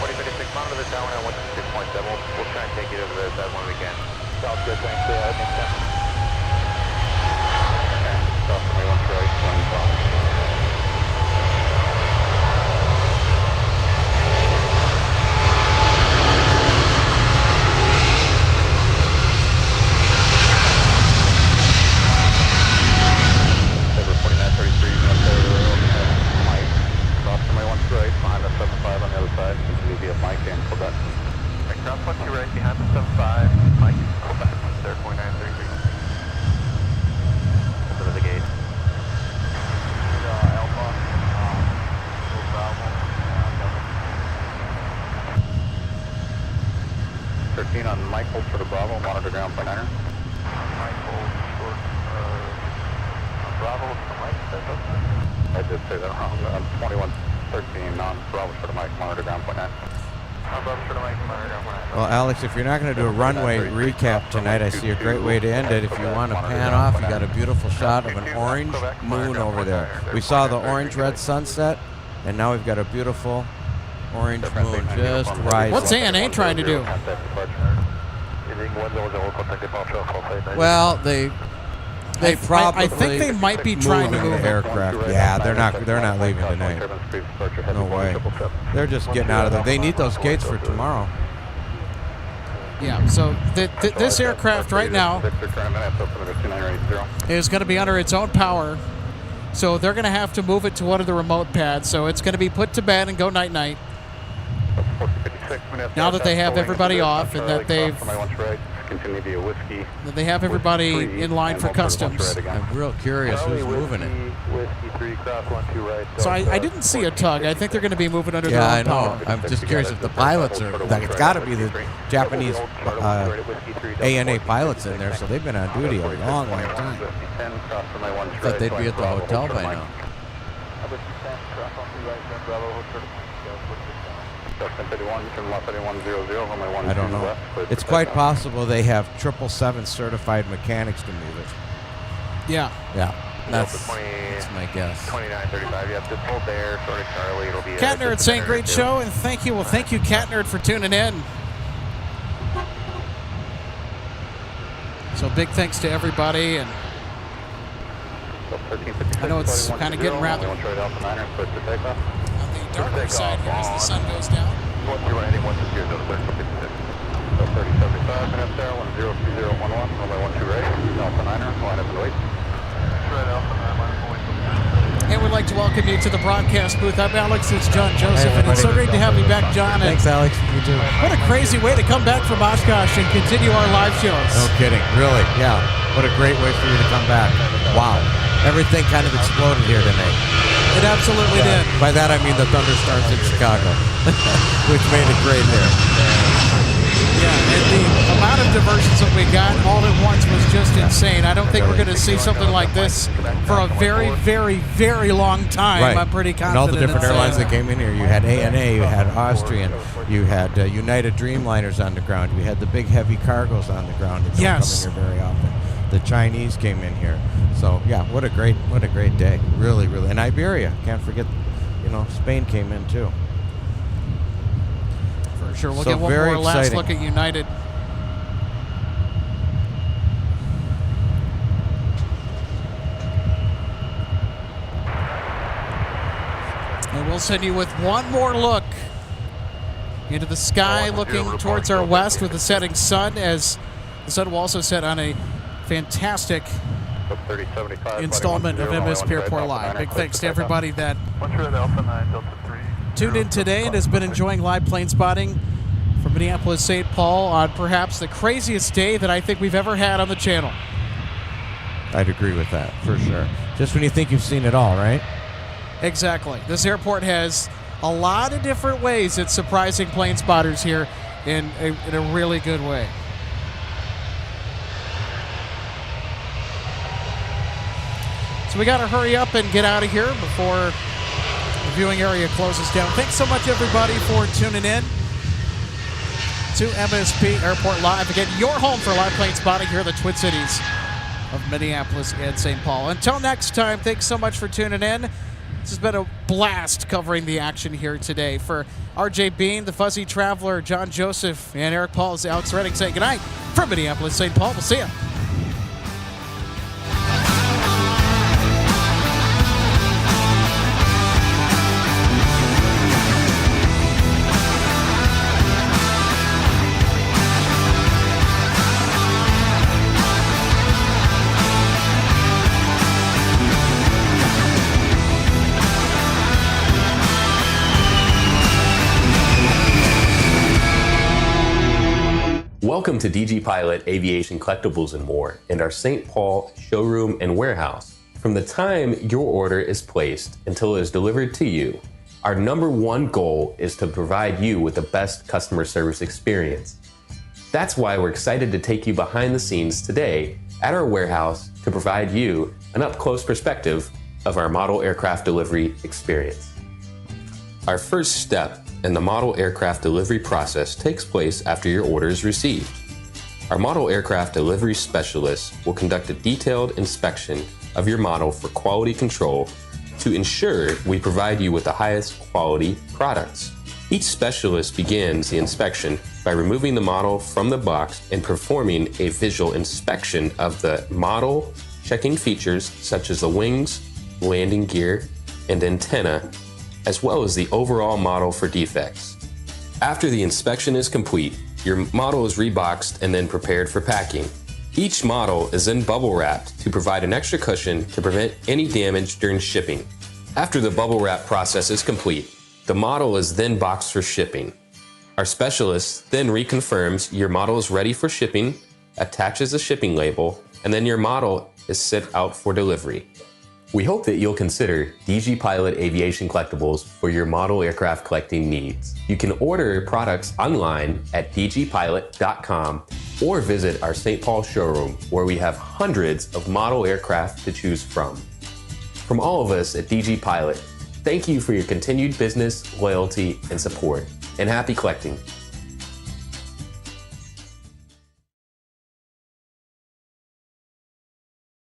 B: 2056, monitor the tower now, 126.7. We'll try and take it over that one we can. Sounds good, thanks. Yeah, that makes sense. Stop for me, 1 right, 1 on Michael for the Bravo, monitor ground point niner. Michael short, Bravo for Mike, I did say that wrong. 2113 on Bravo for the Mike, monitor ground point nine. Bravo for the Mike, monitor ground point nine.
L: Well, Alex, if you're not going to do a runway recap tonight, I see a great way to end it. If you want to pan off, you got a beautiful shot of an orange moon over there. We saw the orange-red sunset, and now we've got a beautiful orange moon just rising.
D: What's ANA trying to do?
L: Well, they probably
D: I think they might be trying to move
L: the aircraft. Yeah, they're not leaving tonight. No way. They're just getting out of there. They need those gates for tomorrow.
D: Yeah, so this aircraft right now is going to be under its own power. So they're going to have to move it to one of the remote pads. So it's going to be put to bed and go night-night. Now that they have everybody off and that they have everybody in line for customs.
L: I'm real curious who's moving it.
D: So I didn't see a tug. I think they're going to be moving under
L: Yeah,
D: their
L: I
D: own
L: know.
D: power.
L: I'm just curious if the pilots are. It's got to be the Japanese ANA pilots in there, so they've been on duty a long, long time. Thought they'd be at the hotel by now. I don't know. It's quite possible they have 777 certified mechanics to move it.
D: Yeah.
L: Yeah. That's my guess.
B: 2935, yeah, just hold there, sort of Charlie, it'll be
D: Katner, it's saying great show, and thank you. Well, thank you, Katner, for tuning in. So big thanks to everybody, and I know it's kind of getting rather on the darker side here as the sun goes down.
B: 3075 minutes there, 102011, runway 12 ready, Alpha 9er, line up and wait.
D: And we'd like to welcome you to the broadcast booth. I'm Alex, it's John Joseph, and it's so great to have you back, John.
L: Thanks, Alex. You too.
D: What a crazy way to come back from Oshkosh and continue our live shows.
L: No kidding. Really, yeah. What a great way for you to come back. Wow. Everything kind of exploded here tonight.
D: It absolutely did.
L: By that I mean the thunderstorms in Chicago, which made it great there.
D: Yeah, and the amount of diversions that we got all at once was just insane. I don't think we're going to see something like this for a very, very, very long time.
L: Right.
D: I'm pretty confident.
L: And all the different
D: in
L: airlines
D: saying
L: that came in here. You had ANA, you had Austrian, you had United Dreamliners on the ground, you had the big heavy cargos on the ground that don't come in here very often. The Chinese came in here. So yeah, what a great day. Really, really. And Iberia, can't forget, Spain came in too.
D: For sure. We'll
L: So
D: get one
L: very
D: more last
L: exciting.
D: look at United. we'll send you with one more look into the sky, looking towards our west with the setting sun, as the sun will also set on a fantastic installment of MSP Airport Live. Big thanks to everybody that tuned in today and has been enjoying live plane spotting from Minneapolis, St. Paul on perhaps the craziest day that I think we've ever had on the channel.
L: I'd agree with that, for sure. Just when you think you've seen it all, right?
D: Exactly. This airport has a lot of different ways it's surprising plane spotters here in a really good way. So we got to hurry up and get out of here before the viewing area closes down. Thanks so much, everybody, for tuning in to MSP Airport Live. Again, your home for live plane spotting here in the Twin Cities of Minneapolis and St. Paul. Until next time, thanks so much for tuning in. This has been a blast covering the action here today. For RJ Bean, the Fuzzy Traveler, John Joseph, and Eric Paul's Alex Redding saying goodnight from Minneapolis, St. Paul. We'll see you.
M: Welcome to DG Pilot Aviation Collectibles and More and our St. Paul showroom and warehouse. From the time your order is placed until it is delivered to you, our #1 goal is to provide you with the best customer service experience. That's why we're excited to take you behind the scenes today at our warehouse to provide you an up-close perspective of our model aircraft delivery experience. Our first step in the model aircraft delivery process takes place after your order is received. Our model aircraft delivery specialist will conduct a detailed inspection of your model for quality control to ensure we provide you with the highest quality products. Each specialist begins the inspection by removing the model from the box and performing a visual inspection of the model, checking features such as the wings, landing gear, and antenna, as well as the overall model for defects. After the inspection is complete, your model is reboxed and then prepared for packing. Each model is then bubble wrapped to provide an extra cushion to prevent any damage during shipping. After the bubble wrap process is complete, the model is then boxed for shipping. Our specialist then reconfirms your model is ready for shipping, attaches a shipping label, and then your model is sent out for delivery. We hope that you'll consider DG Pilot Aviation Collectibles for your model aircraft collecting needs. You can order products online at dgpilot.com or visit our St. Paul showroom, where we have hundreds of model aircraft to choose from. From all of us at DG Pilot, thank you for your continued business, loyalty, and support, and happy collecting.